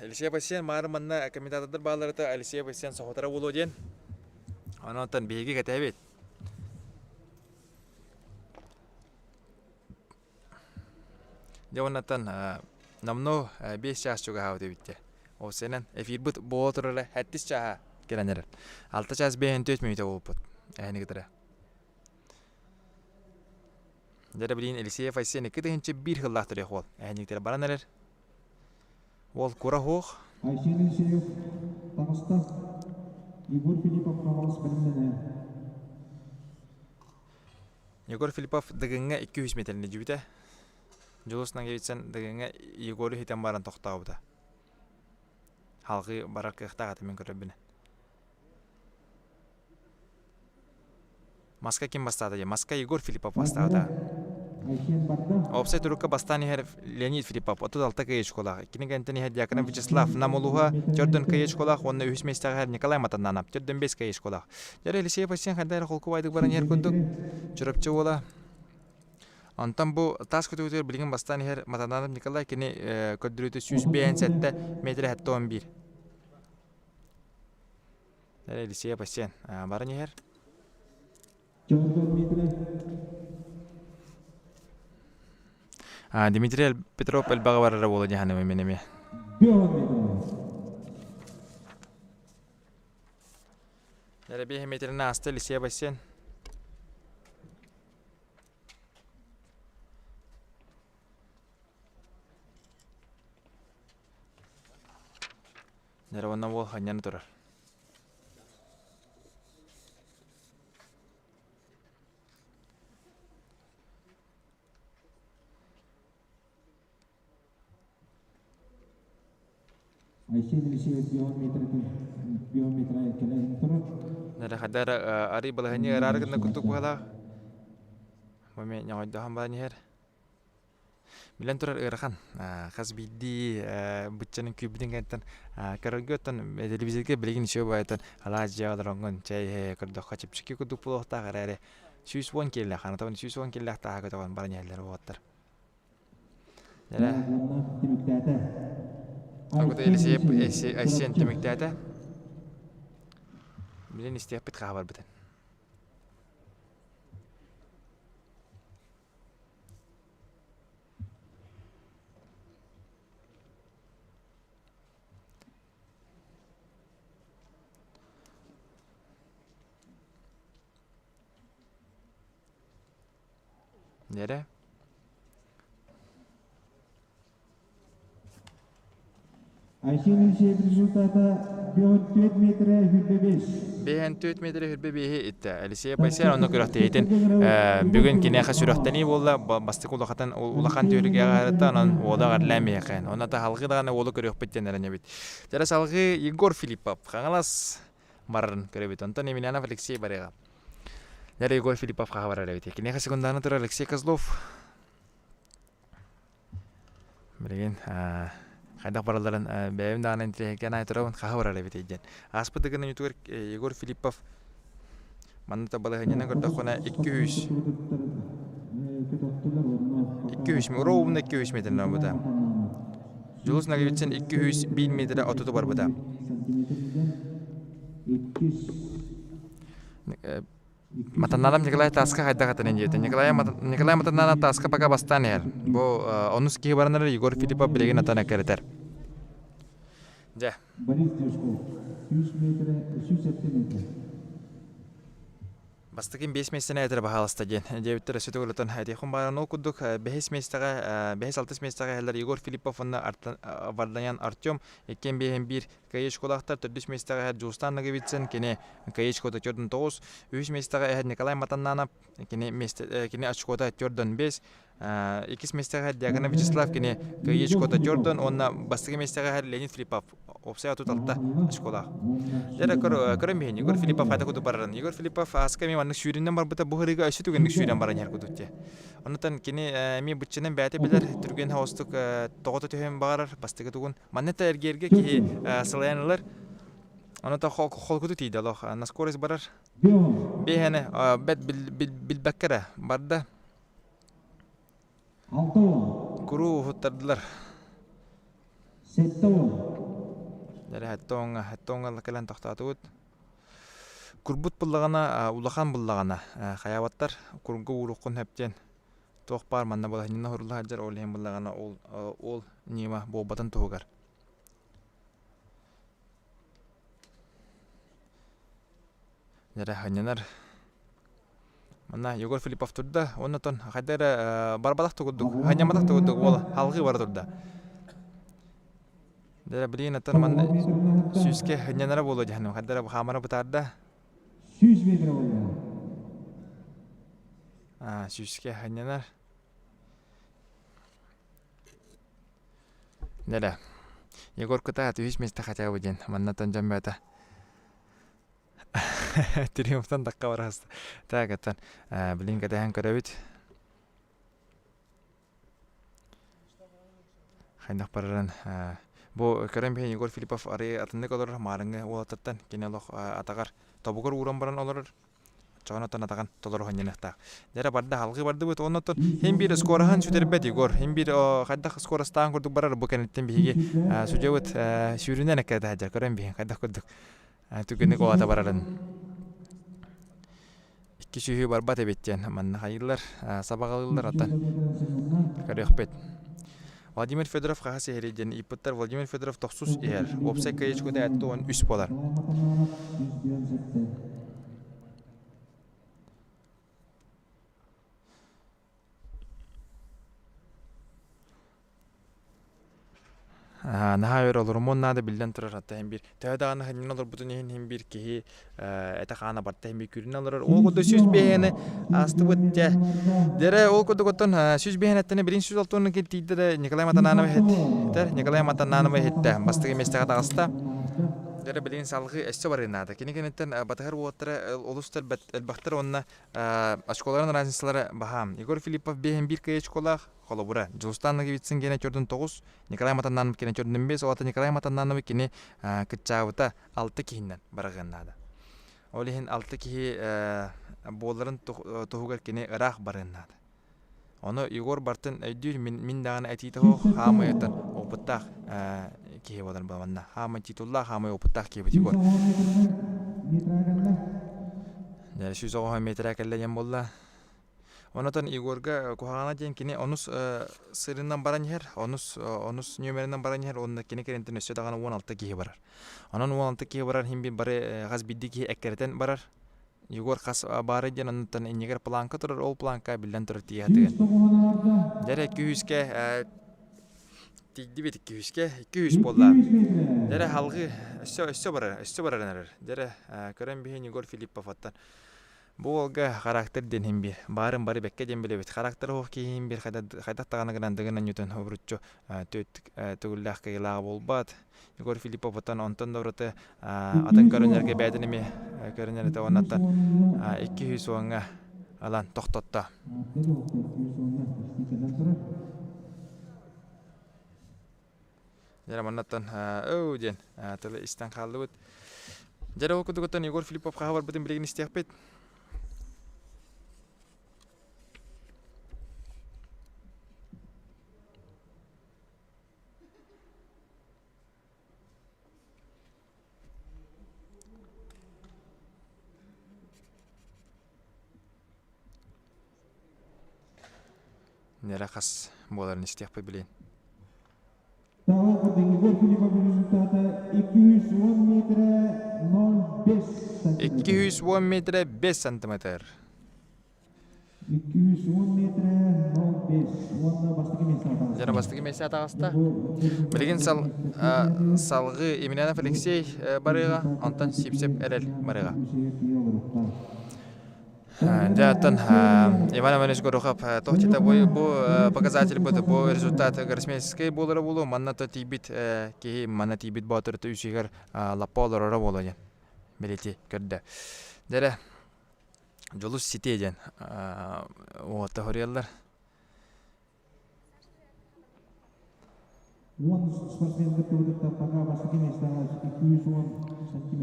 Алексеев Айсен мағырманна комментатордар бағаларыты Алексеев Айсен соғытара болу ден. Анаттан бейге кәтәбет. Девонаттан намно 5 час чуға хауды бітті. О сенен эфир бұт бол тұрыры 7 чаға келенер. 6 час 5-4 минута болып бұт. Әйіні кітірі. Жара білген Алексеев Айсен екі дегенше бір қыллақтыр еқ ол. Әйіні кітірі баранарыр. Ол кура хоқ. Егор Филиппов дығыңа 200 метріне жүбіті. Жолысынан кебетсен дығыңа Егоры хитен баран тоқтау бұда. Халқы барар қиқтақ атымен көрі Маска кем бастады? Маска Егор Филиппов бастады. Опсай турукка бастани хер Леонид Филиппов. Отуд алта кайы школа. Кинегентени хер Дьяконов Вячеслав Намулуха. Чордон кайы школа. Онна үхіс местағы хер Николай Матананов. Чордон 5 кайы школа. Жары Алексеев Айсен хандайры қолку байдық баран ер көндік. Чурапчы ола. Антан бұл тас көтігітер білген бастани хер Матананов Николай кені көддіріті 157 метр 11. Жары Алексеев Айсен баран ер. Дмитрий Петров элбага барара болу жаханымы менеме. Жара 5 метріне асты Алексеев Айсен. Жара онна бол ханьяны тұрар. Nada hadar ari balahnya arar kena kutuk bala. Mami nyawai dah hamba ni her. Milan turar erakan. Khas bidi biccanin kubidin kan. Karagotan televisi ke beliin show bayatan. Alaja darangan cai he kerja kacip ciki kutuk pulau tak karare. Suis one kill kan. Tahu suis one kill tak kata kan barangnya helar water. Jadi. Aku tu Alexeев Айсен temikte ada. Билен истепит хабар битен. Nere? Ayşen ilçe результаты 4 metre hübbe 5. Бehen 4 метр хүрбе беһи итте. Алисия Пайсер онно көрөктө эйтен. Бүгүн кинеха сүрөктени болла бастык улахатан улахан төрүгө агарта анан ода гарлами якан. Оната халгы дагы олу көрөк биттенерне бит. Жара салгы Егор Филиппов каңалас марын көрөбүт. Онтон Емельянов Алексей Барега. Жара Егор Филиппов хабар алабыт. Кинеха секунданы тура Алексей Козлов. Билген Хайдах бараларын бәйім дағынан тіреккен айтырауын қаға барар әбет еден. Аспыдығын ютугер Егор Филиппов манната балығынена көрді қона 200 ровында 200 метрін бұда. Жолысына кебетсен 201 метрі отуды бар бұда. Матаннадам Николай Таска хайдах атанен жете. Николай Матаннадам Таска пока бастан ер. Бо онус ки баранар Егор Филиппов билеген атана керетер. Ja. Борис Дюшков 100 метре 170 метре. Бастыгын 5 местен айтыр бахалыста ден. Жебиттер сөтөгөлөтөн айтыхын баран окудук 5 местага 5-6 местага хелер Егор Филиппов онна Варданян Артем экен бehen 1 Каеш колактар 4 местага Жустанна гевитсен кене Каеш кота 9 3 местага Николай Матаннанов кене Ачкота 5 2 местага Диагана Вячеслав кене Каеш кота 4 онна бастыгы местага Леонид Филиппов опсая туталта Ачкола. Жара көрөмбен Егор Филиппов айда куду барарын. Егор Филиппов асками ванны шүрүнөн бар бута бухарыга өсү түгөнлүк шүрүн баран яр кудутте. Онтан кене ми бутченен бәте билер түрген хаустук тогото төһөн багарар бастыгы тугун маннета эргерге ки сылаянлар. Онта хол куду тийди алох на скорость барар. Бехене бет билбеккера барда. Куру хуттардылар. Дәрі хәттоңға кәлән тақтатуыд. Күрбут бұллағана, улахан бұллағана қаябаттар күрінгі ұруқын әптен. Тоқ бар манна бұла хинна хұрылы хаджар олейін бұллағана ол нема болбатын тұғығар. Дәрі ханянар. Манна Егор Филиппов тұрда, оннатон қайдары барбадақ тұғыдық, ханямадақ тұғыдық, ол халғы бар тұрда. Дәрі білейін аттан ман сүйіске хынянара болу жағаным. Қаддара бұқамара бұтарда. 100 метр болды. Сүйіске хынянар. Дәрі. Егор күта 100 метр қатя бұден. Маннатан жан бәті. Триумфтан даққа бар қасты. Так, аттан білейін кәдәйін көрәбіт. Қайнақ барырын. Бу көрәмбен Егор Филиппов ары атында колор марыңы олататтан кинелох атагар тобугор уран баран олор чонотон атаган толор хонненахта. Дәре барда халгы барды бут онотон hem bir скорахан сүтербет Егор hem bir хадда скорастан курдук барар бу кенеттен биге сүҗәвет сүрүнән әкәдә җа көрәмбен хадда курдук. Түгенне колата барарын. Икки сүһү барбат эбеттен ман хайыллар сабагалылар аттан. Көрәхбет. Владимир Федоров қағасы әрейден ипыттар Владимир Федоров тоқсус ер. Опсай кайечкода әтті он үс болар. Наха өр олар моннады білден тұрар атта hem bir. Тәудағаны ханин олар бұтын hem bir кеге әті қана барта hem bir күрін олар. Ол құды сөз бейені асты бұтте. Дәрі ол құды құттын сөз бейені әттіні бірін сөз алтуының келтейді Николай Матаннановы хетті. Николай Матаннановы хетті. Бастығы местіға тағыста. Дәрі білген салғы әсті бар енады. Кенекенеттен батығыр болаттары олыстар әлбақтар онына ашколарын разницалары бағам. Егор Филиппов бейін бір кәй ашколақ қолы бұра. Жылыстанығы бітсін кене көрдің 9, Николай Матаннанов кене көрдің 5, олаты Николай Матаннановы кене күтчауыта 6 кейіннен барығынады. Ол ехін 6 кейі боларын тұғығар кене ұрақ барығынады. Оны Егор бартын өйдір мен дағаны әтейті хоқ хамайыттан опыттақ кейі боларын бағанна. Хамай титулла, хамай опыттақ кейі бұд Егор. Jadi susah kok meter kali yang bola. Onatan Igorga kuhana jen kini onus serindan baranyer, onus numerinden baranyer, onda kini kerenten ösü dağına 16 kihi barar. Onun 16 kihi barar himbi bare gaz biddi kihi ekkerten barar. Igor kas bare jen onatan inyeger planka turur, ol planka bilden turur tiye hatigen. Dere 200'ke tigdi bit 200'ke 200 bolla. Dere halgı ösü barar nerer. Dere kören bihin Igor Filippov attan. Bu olga karakter den him bir. Barın bari bekke den bile bit. Karakter ho ki him bir hayda tağana gelen degenen newton hobrutçu tugullah ke la bolbat. Igor Filippov atan onton davrata atan körünlerge bädenimi körünlerde onatan 200 soňa alan toxtatda. Jara manatan den tele istan kallut. Jara okudugotan Igor Filippov habar bitin bilegin istiyakpet. Nere kas boların istiyakpet bilen. Tahun Igor Filippov rezultatı 210 metre 05 cm. 210 metre 5 santimeter. 210 metre 05. Onda bastaki mesafe. Jara bastaki mesafe ağasta. Bilgin salgı Emilianov Alexey barıga, ondan sipsep erel barıga. Jatan Иван Иванович Горохов тохчета bu показатель bu результат гросмейский болары болу манната тибит ки манна тибит батырты үсигер лапаларара болайын билети көрдө. Дере жолус ситеден о тохориялар.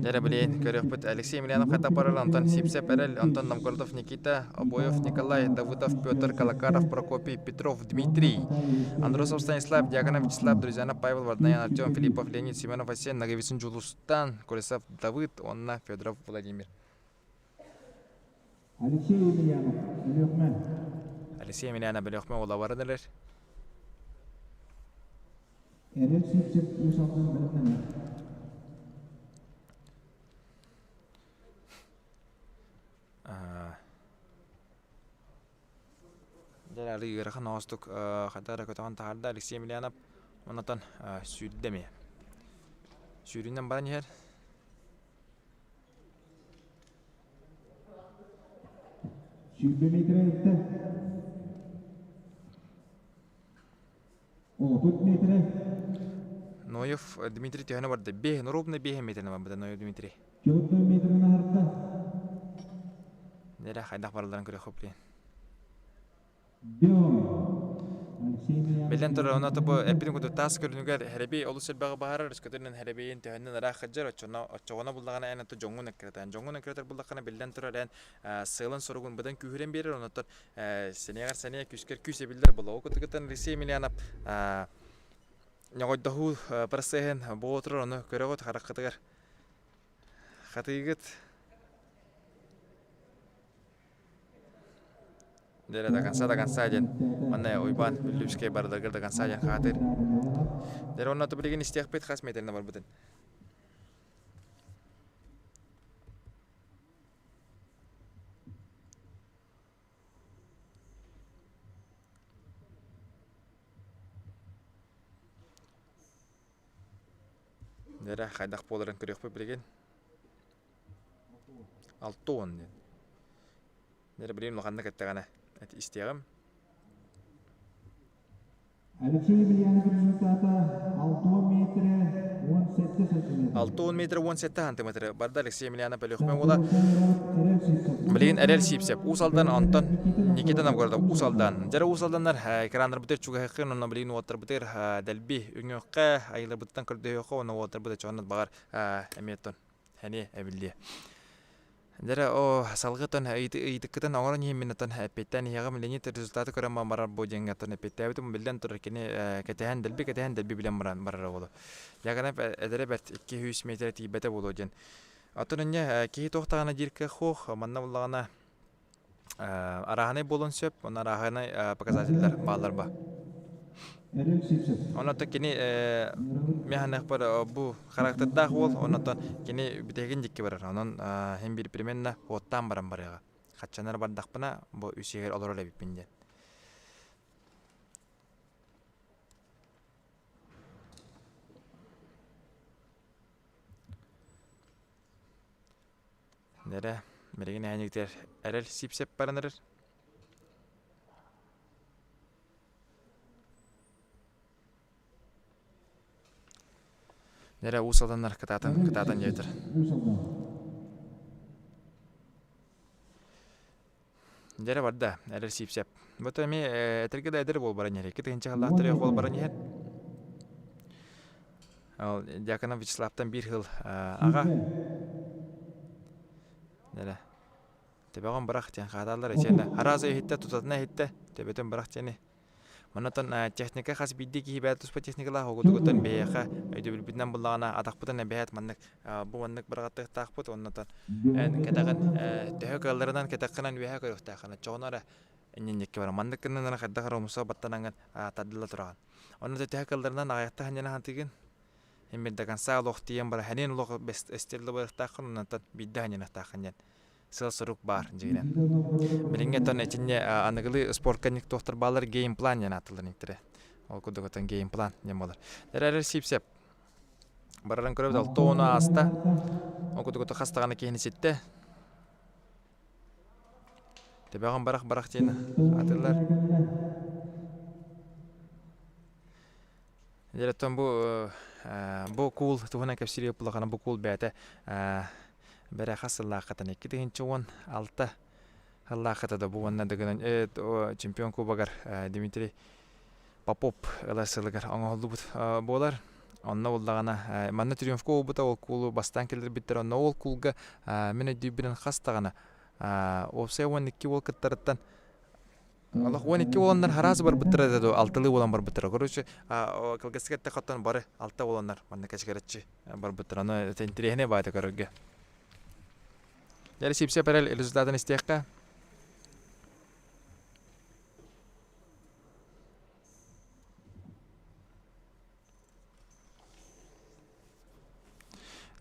Jara bilen körökpüt Alexey Emelianov hata paralel Anton Sipsep erel Anton Novgorodov Nikita Oboyev Nikolay Davudov Pyotr Kalakarov Prokopy Petrov Dmitriy Androsov Stanislav Diagonov Vyacheslav Друзьянов Павел Варданян Артем Филиппов Леонид Семенов Асен Наговицын Жулустан Колесов Давыд Онна Федоров Владимир. Alexey Emelianov Belökmen. Alexey Emelianov Belökmen ola barıdırlar. Erel Sipsep Usal'dan Belökmen. Jara ligger kan nostuk hadara kotan taharda Alexey Emelianov onatan sürdemi. Süründen baran yer. Sürbe metre etti. 30 metre. Noyev Dmitriy Tihana vardı. Ровно 5 metre var burada Noyev Dmitriy. 4 metre naharda. Nere haydak barıların göre hoplayın. Bilen tora ona bu epidin kudu tas görünüger herbi olusel bağı baharar iskatının herbiyin tehannin ara xajar açona buldağına en atı jongun ekretan. Jongun ekretar buldağına bilen tora den sığlan sorugun badan kühüren berir ona tor seneye küsker küse bildir bula. O kutukatan Alexey Emelianov Нягой даху парсehen боотор оны көрөгөт харакатыгар. Хатыгыт. Дера да канса жен. Мана ойбан билүүскө бардыргар да канса жен хатыр. Дера онна то билген истиякпет хас метелине бар бутун. Dere haydak boların körökpü bilgen. 6 10. Dere bileyim lokanda kettegana. Et isteyagım. Alexey Emelianov rezultatı 6 metre 17 cm. 6 metre 17 cm. Barda Alexey Emelianov körökpü ola. Bilgen Erel Sipsep. Usaldan Anton Nikita Novgorodov Usaldan. Dere usaldanlar ekranlar biter çuga hakkın onu bilgen water biter delbi üngökkä aylar bitten kırdıyoqa onu water biter çonat bagar emeton. Hani ebildi. Dere o salgıtan itikitan oran yeminatan petten yagam lenit rezultatı körama marar bojengatan pettebitum bilden turkini ketehen delbi bilen marar bolu. Yagana edere bet 200 metre tibete bolojen. Атынnya кихи тохтагана дирке хох манна буллагана араханы болон сөп, он араханы показательлер баллар ба. Онотон кини механах бар бу характердах бол, онотон кини битеген дикке барар. Онон хем бир переменна оттан баран барыга. Хатчанар бардакпына бу үсегер олор эле биппинде. Nere, meregen hanyikter erel sipsep baranır. Nere usaldanlar kıtatan yeter. Nere var da erel sipsep. Bu temi etergede eder bol baran yeri. Kıtı hinçe hallahtır yok bol baran yer. Yakana Vyacheslав'tan bir yıl ağa. Nere. Tebeğen bırak diyen kadarlar içinde. Harazı hitte tutatına hitte. Tebeten bırak diyeni. Ondan teknika khas biddi ki hibat uspa teknikalar hogudugutan beyaqa ödül bitnen bullağına adaqputan behat mannak bu mannak bıragatı taqput ondan en kadagan tehkallarından kadaqanan beha koyuqtaqana çoğnara ennikke var mannakkından qadaqara musabattanangan tadilla turan. Ondan tehkallarından ayaqta hanjana hantigin hemmedagan sağloqtiyan bar hanin loq best estirli bıraktaqan ondan biddi hanjana taqanyan. Sılsırık bar jiginen. Biringe ton içinde anıgılı spor kanik doktor balar game plan yanatılır niktire. Ol kudugotan game plan yamalar. Derer sipsep. Bararan köröp dal tona asta. Ol kudugota hastagana kehini sitte. Tebeğen barak tiyene atırlar. Dereton bu cool tuhana kapsiri yapılakana bu cool bete. Bere hasıllaqatan iki deginci on alta hallaqata da bu ondan degenen çempiyon kubagar Dimitri Popov elasılıgar oğlu bolar onna oldağana manna triumf ko bu da ol kulu bastan kelir bitter onna ol kulga mene dibinin hastagana opse 12 ol kıttarıttan Allah 12 olanlar haraz bar bitter dedi altılı olan bar bitter görüş kalgaskette qatan bari altta olanlar manna kaçgaratçı bar bitter ona tentirehne bayda görüge. Jadi sipsep erel resultaten istiyakka.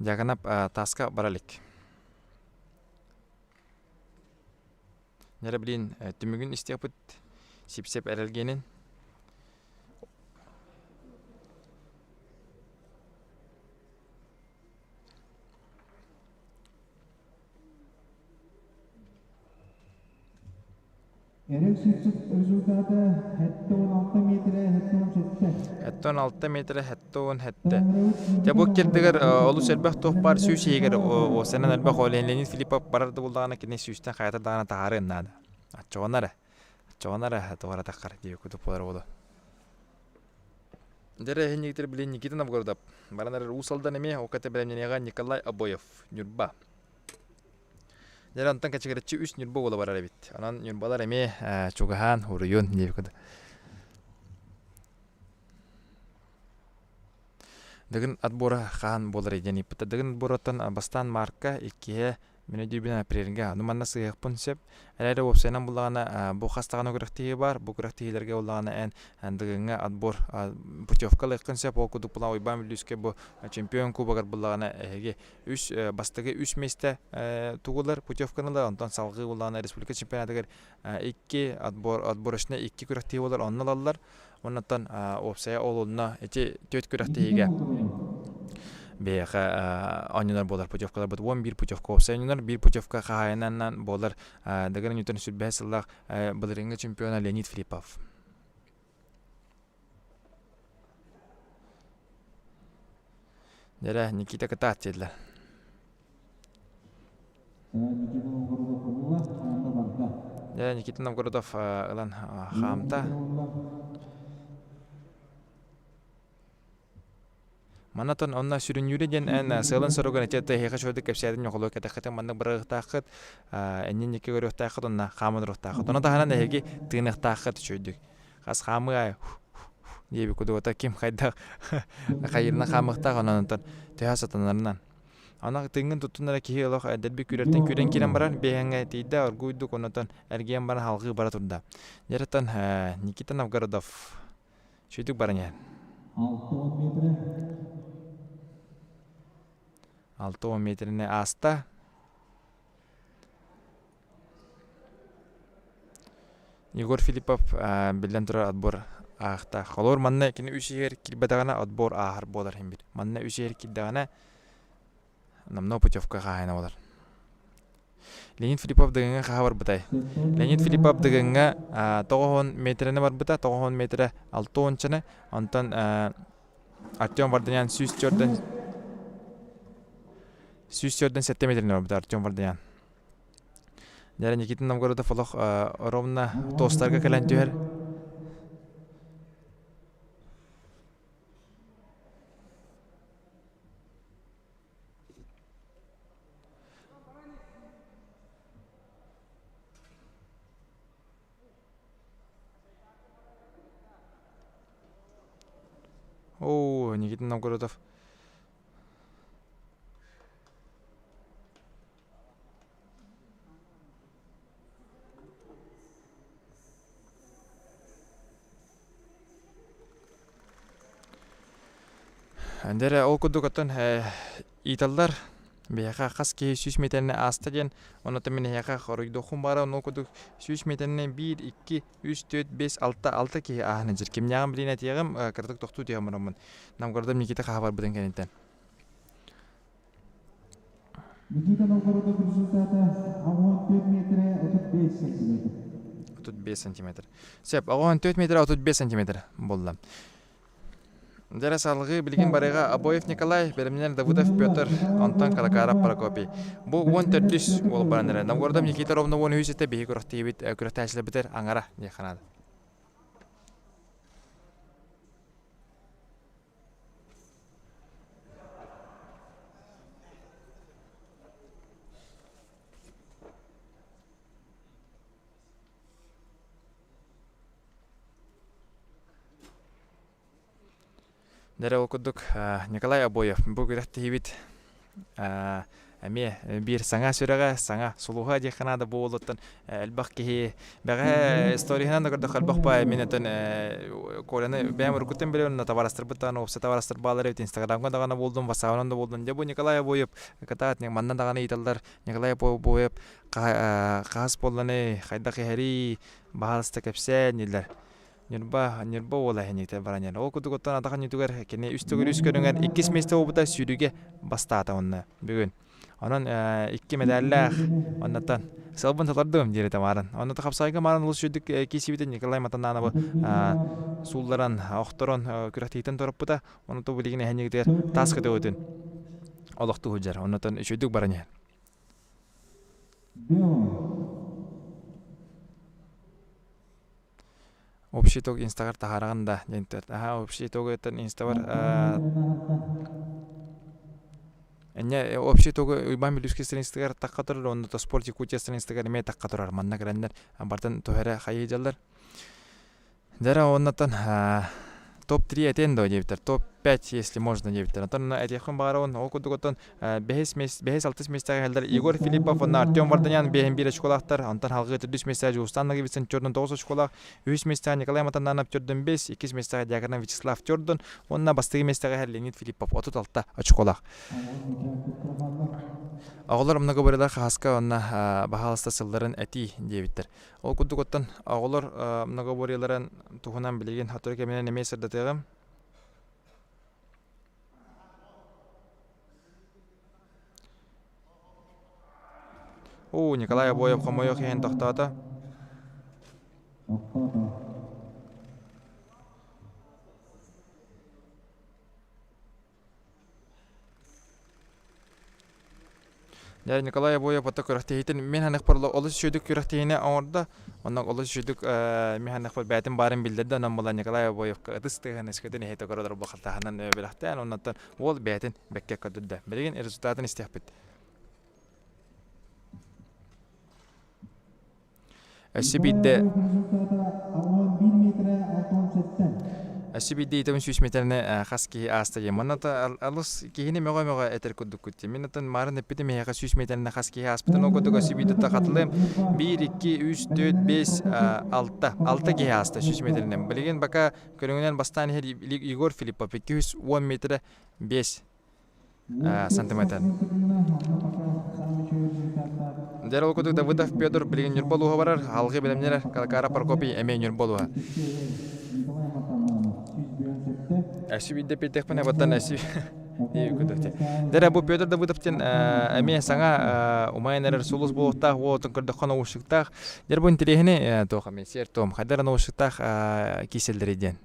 Jaganap taska baralik. Nere bilin tümügün istiyapıt sipsep erelgenin. Erel sipsep rezultatı hette 16 metre, hette 17. Hette 16 metre, hette 10 hette. Ya bu kirdigar olu selbek tohbar süs yeger o senen elbek olenlenin Filipov barardı buldağına ki ne süsten hayata dağına taharın nada. Çoğanara doğru takar diye kutu polar oldu. Dere henniktir bilin Nikita Novgorodov. Baranlar usaldan eme o kate bilen Nikolay Aboyev, Nürba. Jalan tangka cigaretçi üst nürba ola barar bit. Anan nürbalar eme çogahan huruyun diye kutu. Degin adbora khan bolar yani peta degin adboratan bastan marka ikiye mene dibina preringa numanna sıyaq ponsep elere opsenan bulana bu hastagana gıraktiği var bu gıraktiğilerge olana en deginga adbor putyovkalı konsep o kudu pula oybam bilüske bu çempiyon kubagar bulana hege üç bastage üç meste tugular putyovkanıla ondan salgı olana respublika çempionatıgar iki adborışna iki gıraktiği olar onnalallar ondan opsaya oluna eti töt gıraktiğiga Beyaqa oyunlar bolar putyovkalar bud 11 putyovka opsa oyunlar bir putyovka qahayanandan bolar degenen yutan sütbeh sılaq bilringa çempiona Leonid Filipov. Dere Nikita Katat dediler. Dere Nikita Novgorodov ılan xamta. Manaton onna sürün yürüyen en sığlan sorugan etete heqa şöyle kapsadın yoqulu katakatan mandak bırıqtaqıt ennen iki görüqtaqıt onna xamın ruqtaqıt ona da hanan hegi tığnıqtaqıt çöydük qas xamı diye kudu ota kim qayda qayırna xamıqtaq ondan tehas atanlarından Ана тынгын туттунара кихи олох дерби күрертен күрен кирен барар бехенге тейде оргуйдук онотон эрген бара халгы бара турда. Жаратан Никита Новгородов шүйтүк барanya. 6-10 метріне аста. Егор Филиппов билен турар отбор ахта. Холор манна кини үшер килбедагана отбор ахар болар хембир. Манна үшер килдагана намно путевка хайна болар. Леонид Филиппов дегенге хабар бутай. Леонид Филиппов дегенге 9 метріне бар бута, 9 метрі 6 чаны. Антон Артем Варданян 104 7 метріне бар бута Артем Варданян. Дәрі Никита Новгородов олық ровна тостарға кәлән түйер. О, Никита Новгородов. Әндері ол күдік өттін италдар бияқа қас кейі 100 метріне аста ден, оны тәмін яқа қорыйды құм бара, ол күдік 100 метріне 1, 2, 3, 4, 5, 6 кейі ағыны жүр. Кемняғын білейін әтеғім, кірдік тоқту дейғым мұрамын. Новгородов Никита қағабар бұдан кәнеттен. Никита Новгородов результаты 4 метрі 35 сантиметр. 35 сантиметр. Сеп, 4 метр 35 сантиметр болды. Дәрі салғы білген барыға Абоев Николай, Беремнен Давудов Петр, Антон Калакаров Прокопий. Бұл 14 ол бараныры. Новгородов Никита ровно 10 үйсетті бейі күрікті әшілі бітер аңара не қанады. Дәрі оқыдық Николай Абоев. Бұл күрәтті ебет әме бір саңа сөреға, саңа сұлуға дейқанады бұл олыттын. Әлбақ кейі бәға историяғынан да көрдік әлбақ бай мен өтін қоланы бәйім үркіттен білі онына таварастыр бұттағаны, опсы таварастыр бағалар өт инстаграмға дағаны болдым, васағынан да болдым. Бұл Николай Абоев катағат маннан дағаны италдар Николай Абоев қағас болданы қайдақ ехері бағалысты кәпсән елдер. Нерба ола хенекте барanyан. Ол күдік оттан атақан ютугар кене үстігір үс көріңер 2 месте обыта сүйріге бастата онына бүгін. Онын 2 медаллах оннаттан сылбын талардым дереті марын. Оннаты қапсайға марын ұлыс жүйдік кейсебетін Николай Матананы бұл сулдаран, оқтырын күрәқтейтін торып бұта. Оннаты білігіне хенектер тасқыды өтін. Олықты хүджар. Оннаттан жүйдік барanyан. Общий итог инстагар тахараганда дентер. Общий итог это инстагар. Эне общий итог уйбан билүскө инстагар таккатыр, онда то спорт кутиясын инстагар эме таккатырар. Манна грендер бартан тохера хайыжалдар. Дара оннатан топ-3 этен до дебитер, топ-5 если можно дебитер. Антон этехун багарон окудуготон 5-6 местага хелдер Егор Филиппов, Артем Варданян 5-1 школактар, Антон халгы 4 местага Жустанна гибисен Чордон 9 школак, 3 местага Николай Матананов Чордон 5, 2 местага Дягардан Вячеслав Чордон, онна бастыгы местага хел Леонид Филиппов 36 школак. Ağollar mnogoboryalar xaska onna bahalasta sılların eti debittir. O kudukottan ağollar mnogoboryaların tuhunan bilegen hatırı kemene neme sırdatığım. O Nikolay Aboyev Khomoyok hen toxtata. Ya Nikolay Aboyev patak kürahteytin men hanek parla olus şöydük kürahteyine orada ondan olus şöydük men hanek par bätin bарын bildirdi ondan bolan Nikolay Aboyev kıtıstığı neskeden heyte koradar bakıltahanan belahtan ondan ol bätin bekke kadudda bilgin rezultatını istihbit. Sibidde Асибиди итем сүс метерне хаски аста яманата алыс кихине мега этер кудук кутти. Минатан марын эпиде мега сүс метерне хаски аспитан окудук асибиди та катылым 1 2 3 4 5 6 ге аста сүс метерне. Билген бака көрүнгөнөн бастан Егор Филиппов 210 метр 5 сантиметр. Дер окудук Давыдов Петр билген Нурболуга барар, алгы билемнер Калакара Прокопий эме Нурболуга. Асибидде питекпен абаттан асиб дийгүдүкте. Дер бу Петр Давыдовтен эме саңа умайнер сулус болуктак, отун кырдыккан ушуктак. Дер бу интерехине тохаме сертом хадаран ушуктак киселдериден.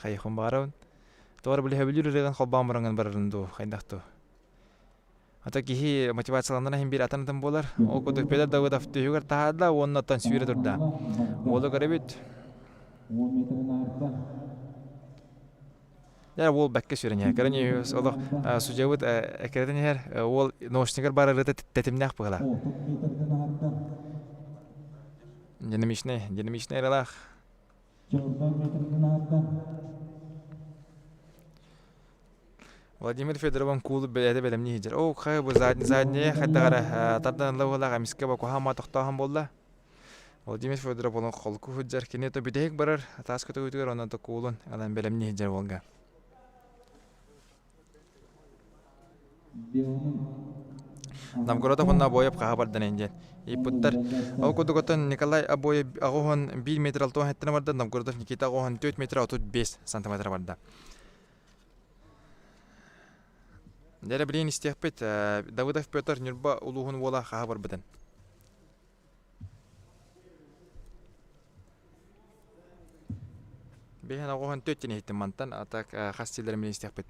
Хайхым барабын. Тор биле хөбүлүрөгөн холбан баранган барырынду хайдакту. Ата кихи мотивацияланына хим бир атанатын болар. Ол кодук Петр Давыдов түйгөр таада оннотон сүйрө турда. Олу көрөбүт. Я ол бәкке сүрәне. Көрәне олы сужавыт әкәрдәнәр ол ношнигер барырыты тәтемнәк була. Динамичный релах. Владимир Федорович кулы беләде белемне хиҗер. О, хәй бу задне хәттәгәр тардан лавлага мискә бу һама тохтаган булды. Владимир Федорович болон холку хәҗәр кинето бидек барар, таскыты үтүгәр аны да кулын, алан белемне хиҗер булга. Новгородов онна бояп кахабардан инде. Ипуттар Окудуготан Николай Абоев агохан 1 метр алтон хаттына барды, Новгородов Никита агохан 4 метр 35 сантиметр барды. Дәре билен истехпет Давыдов Петр Нурба улугун бола кахабар битен. Бехен агохан 4 тине хиттимантан атак хастилер билен истехпет.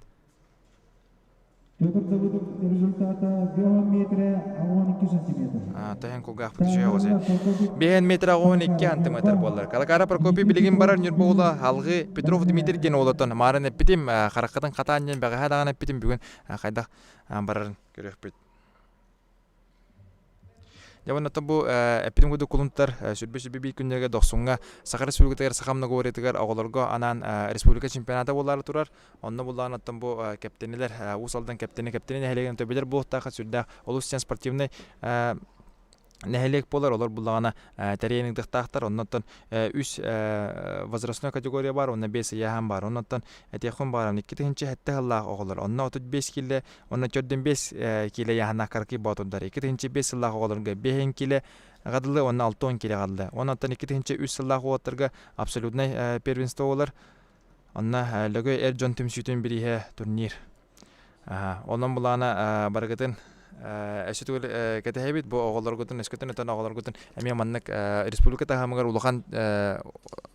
Результата 1 метр 12 сантиметр. Тахен кулгах путешая озе. 1 метр 12 сантиметр болар. Калакара Прокопий билигин барар Нурбола алгы Петров Дмитрий ден олотон марын эпитим харакатын катанен бага даган эпитим бүгүн кайда барар көрөкпүт. Явана табу эпитим гуду кулунтар сүрбөсү биби күннөргө доксунга Сахар Республикатыгар сахамна горетигер оголорго анан республика чемпионаты болары турар. Онно булган аттан бу каптенилер усалдан каптени хелеген төбелер бултага сүрдө олуссен спортивный нехелек болар олар булгана тренингдик тактар оннотон 3 возрастной категория бар, онна 5 яхан бар. Оннотон этехун бар, 2-нче хәтта Аллах оголар. Онна 35 киле, онна 45 киле яхана карки батудар. 2-нче 5 Аллах оголарга 5 киле гадылы, онна 6 киле гадылы. Оннотон 2-нче 3 Аллах оголарга абсолютный первенство олар. Онна лөгө Эрджон Тимсүтен бирихе турнир. Оннан булгана баргатын Эсетүл кетебит бу оголоргутун эскетен өтөн оголоргутун эме маннык республика тахамыгар улахан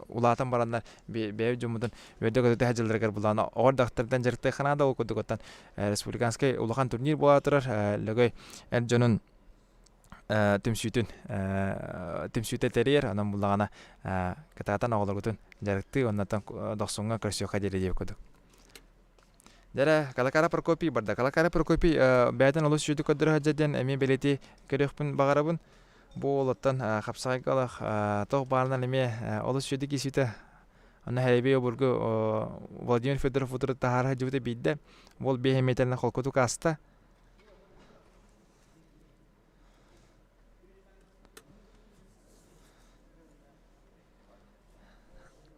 улаатан барандар бев жумутун өдөгө тәҗилдергер булана ордактардан жеркте ханада окудуготан республиканский улахан турнир була турар лөгөй Эрджонун тимсүтө терьер анан булагана кататан оголоргутун жеркти оннан доксунга көрсө кадери деп кодук. Дәре Калакара Прокопий барда. Калакара Прокопий бәдән олыс жүдү көдөрө хаҗаден эми белети көрөкпүн багарабын. Бу олоттан хапсайгалах тог барнан эми олыс жүдү кисите. Аны хәйбе бургу Владимир Федоров утыры тахар хаҗуты бидде. Бол 5 метрна холкоту каста.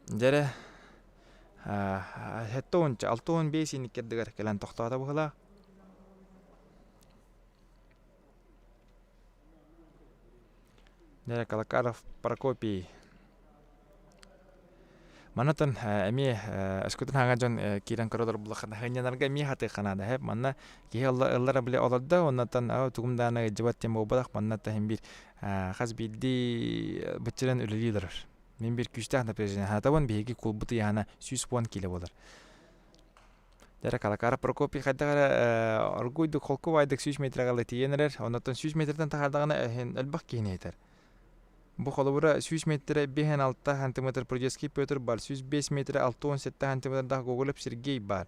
Дәре Хеттон 6-5 иниккердигер келен тохтоата була. Дәре Калакаров Прокопий. Манатан эми эскутун хангажон кирен кородор булахан ханянарга ми хаты канада хеп манна ки аллара биле олорда оннатан тугумданы жибат тем болбадак манна тахим бир хаз бидди бычыран үлелилер. Мен бир күчтәк напряжение хатабан биги клубуты яна 100 киле болар. Дәре Калакара Прокопий хадагара аргуйду колковайдык 100 метрга тиенер, оннан 100 метрден тахардагана элбак кейнейтер. Бу холобура 100 метр 5-6 сантиметр Продеский Петр бар, 105 метр 6-17 сантиметр да Гоголев Сергей бар.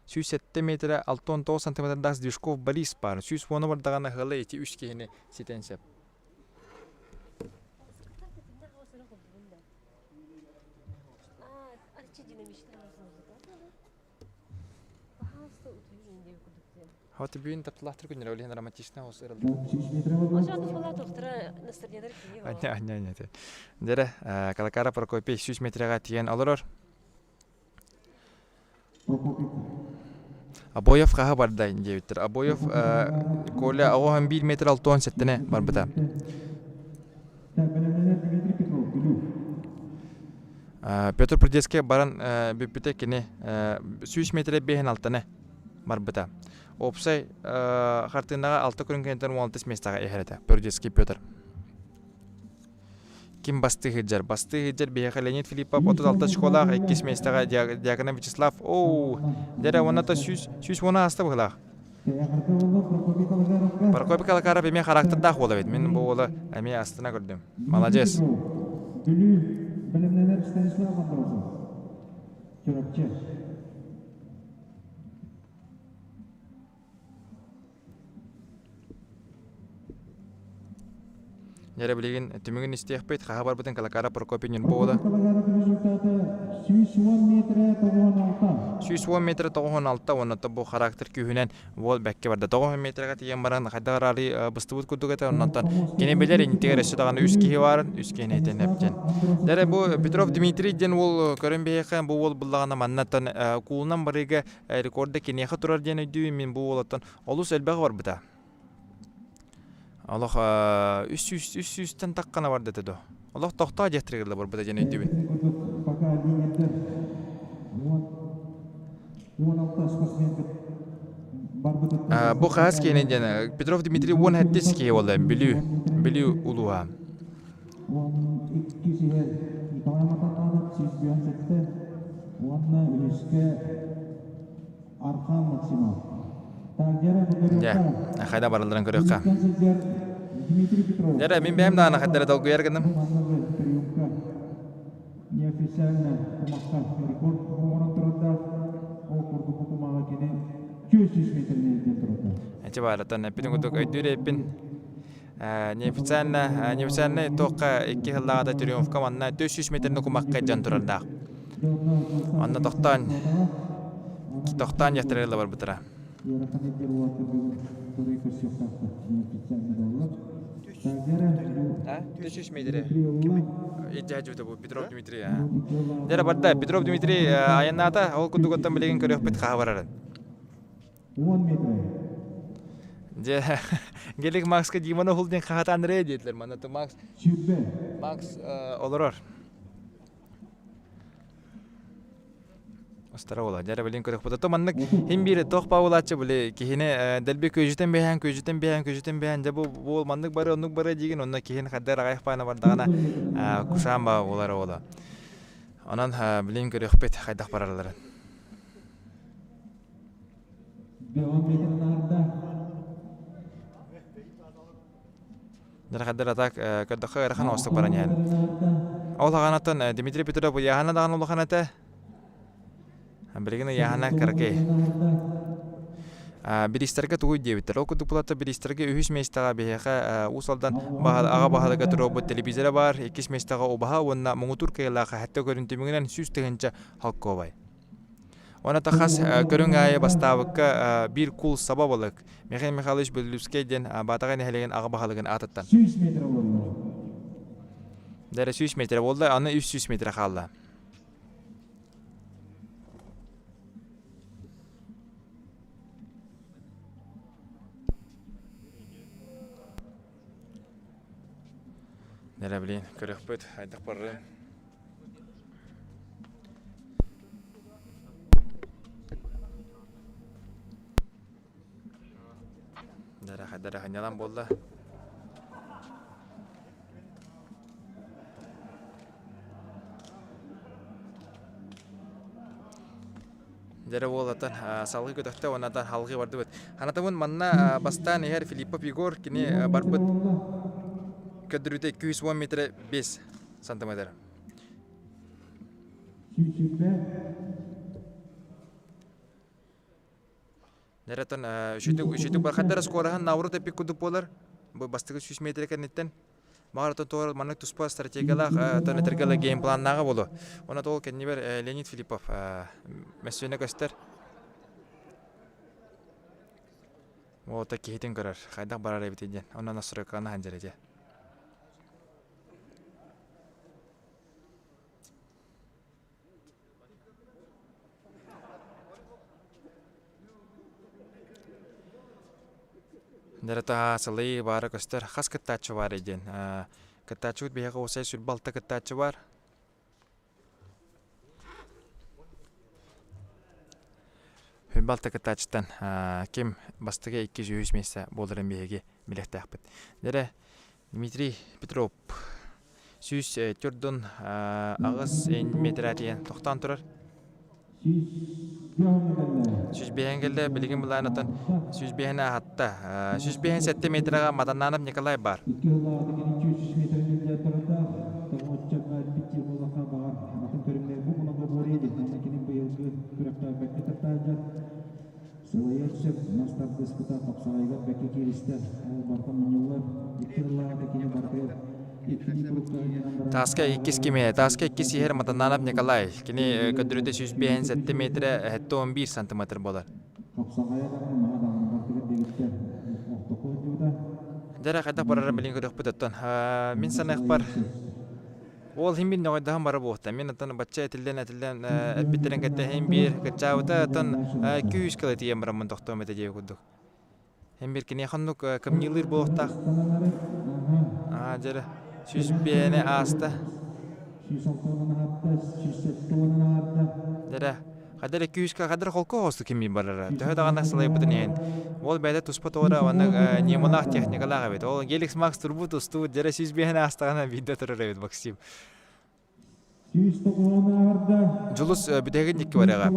107 метр 6-9 сантиметр да Движков Борис бар. 110 бардагана хылы эти 3 кейне ситенсеп. Вот бүйін таптылақтыр күнер өлейін романтична осы ырылды. 300 метр бар. Ошондо бала доктора настырнедер кие. Аня. Дере Калакара Прокопий 300 метрага тиген олорор. Абоев қаға бардайын дебіттір. Абоев коле ағоған 1 метр 6 сеттіне бар бұта. Петр Прудецке баран бүппіте кені 300 метре бейін алтыны бар бұта. Опсай қартығындағы 6 күрін кенттен 16 местаға ехереті. Прудецке Петр. Ким басты хиджар? Басты хиджар бейхе Леонид Филиппов 36 школақ 2 местаға Диакона Вячеслав. Оу, дере онаты 100 оны асты бұғылақ. Прокопий Калакаров еме характердақ олы бет. Мен бұл олы әме астына көрдім. Молодец. Білімнелер Станислав Андроусов. Чорапчы. Дере білеген түмігін істеек бейт. Қаға бар бұтын Калакара Прокопийнен бұл олы. 110 метр 96 онаты бұл характер күйінен ол бәкке барды. 90 метрға тиген баран қайдағар ары бұсты бұд күрдігі әті оннаттан кенебелер ентегер өсі дағаны үз кейі барын, үз кейін әйтен әптен. Дәрі бұл Петров Дмитрий ден ол көрін бейеқен бұл ол бұллағына маннаттан кулынан барыға рекорды кенеқі тұрар ден өйді мен бұл олаттан олыс әлбәғі бар бұта. Аллах үс-үстен таққана бар деді. Аллах тоқта жектіргілі бар бұта ден өйді бен. Бұл қағыз кейінен дені Петров Дмитрий 10 әттес кейі олды білі ұлуға. Қайда барылдырын көріққа. Дәрі, мен бәйім дағына қайдары далғы ергінім. Неофициально помахал рекорд орнатырында окурду букумага кене 200 метрден турду. Эти баратан эпин гудук өйдүр эпин неофициально тоққа 2 жылдағада триумфка манна 400 метрді кумаққа жан турардақ. Анна тоқтан яқтырылы бар бұтыра. 400 метре. Иджажуды бұл Петров Дмитрий. Дәрі барды Петров Дмитрий айынната ол күндігіттен білеген көрек бет қаға барарын. 10 метр. Гелик Максқа Диманы hulден қағатан рей дейділер. Манаты Макс олырор. Остара ола. Дәрі білген көрек бұты. Маннық хем бері тоқ бауылатшы біле. Кейіне дәлбе көжітен бейін. Бұл маннық бары, онық бары деген. Онына кейін қаддар ағайық байына бардағына күшан ба олары ола. Онан білген көрек бет қайдақ барарларын. Дәрі қаддар атақ көрдіққа әріқан остық баран яғын. Ол ағанаттан Дмитрий Петров яғана дағын олы қанаты. Білгені яғана кірге. Биристерге туғой дебіттер. Ол күдік бұлатта биристерге 3 местаға бейеға ұсалдан аға бағалыға тұру бұд телевизоры бар. 2 местаға обаға онына мұңытур кайлаға әтті көрінтімігінен сүз тігінші халқы обай. Оны тақас көрін ғайы бастауыққа бір кул сабабылық. Михаил Михайлович Бөлілівскейден батағын әлеген аға бағалығын атыттан. 100 метр болды. Дәрі 100 метр болды, аны 300 метр қалды. Дәрі білейін, көрек бұд, айдық бары. Дәрі қанялан болды. Дәрі болатын салғы көтіқті онатан халғы барды бұд. Қанатымын манна бастан егер Филиппов Егор кене бар бұд. Көдіруде 210 метр 5 сантиметр. Дәреттен үшітік бар қаддары скорахан науры тәпік күдіп болар. Бұл бастығы 300 метр кәнеттен. Мағаратын тоғыр манық тұспа стратегиялақ төнетіргілі геймпланнағы болу. Оны тоғыл кәнне бер Леонид Филиппов мәсуіне көстер. О та кихитин көрөр. Хайдак барар эбитиден. Онан насрыканы ханжареже. Дәрәтә сылый бары көстер хас кыттачы бар иден. Кыттачы бит бияга осай сүрбалта кыттачы бар. Хүнбалта кыттачтан ким бастыга 200 месте болдырын бияге билектәкпит. Дәрә Дмитрий Петров сүз түрдөн агыс метратиен токтан турар. Сүз бейенгелде билигин булайнатын сүз бейене хатта. Сүз бейен 7 метрага Мадананов Николай бар. Таска 2 кеме, таска 2 сихер Мадананов Николай. Кини көдүрүдө сүз бейен 7 метре 11 сантиметр болар. Дәрә кайда барар билин көрөк бүтөттөн. Мен санак бар. Ол химбин нойдаһан бары бугта. Мен атын бачча этилден битерен кетте химбир качаута атын 200 кг тием барамын токтом эте жеп кудук. Химбир кини ханнук кымнилыр бугта. Жара сүз бене аста. Дәрә кадәр 200 кадәр холко хосту кими барара. Тәһәдәгән сылай бутын. Ол бәдә туспатора ваны немонах техникаларга бит. Ол Геликс Макс турбут усту дәрә сүз бене астагына видео турар бит Максим. Жулус бидеген дикке барага.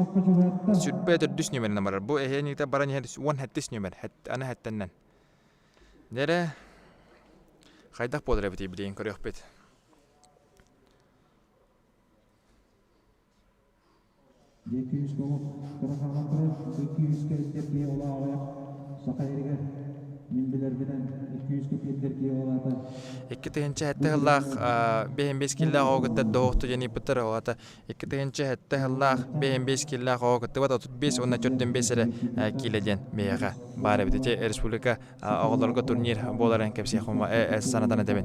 Сүрбә төрдүс нөмерне барар. Бу эхеникте баран хәдис 1 хәдис нөмер. Аны хәттәннән. Дәрә кайдак болар бит билен көрөк бит. Iki təhəncə həttə hıllaq 5 killah oğutda doğuqtu yeni bıtır oğata. İki təhəncə həttə hıllaq 5 killah oğutda var 35 ona 45 kileden meyağa bari bitəcə Respublika oğullarga turnir bolarən kəpsi yaxınma sanadan edəmin.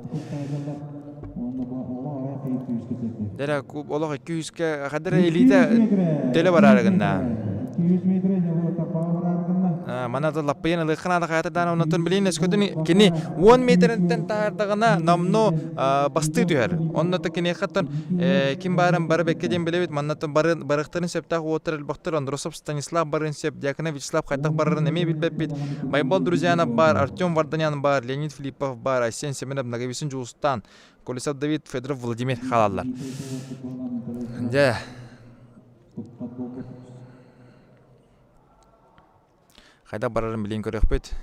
Dərə olaq 200 kadar elite dele var aragında. 200 metre Manada lapayana lekhana da kayata dana onatun bilin skotuni kini 1 metrden tardagana namno bastı diyor. Onnata kini khatan kim baran bar bekkedin bilebit manatun barıqtırın septaq otel baktır Androsov Stanislav Barin sep Yakına Vyacheslav Kaytak barın eme bilbepit. Baybal Друзьянов бар, Артем Vardanyan бар, Леонид Филиппов бар, Айсен Семенов Наговисын Жулстан, Колесов Давид, Федоров Владимир халаллар. Да. Кайда барарын билин көрөк бит.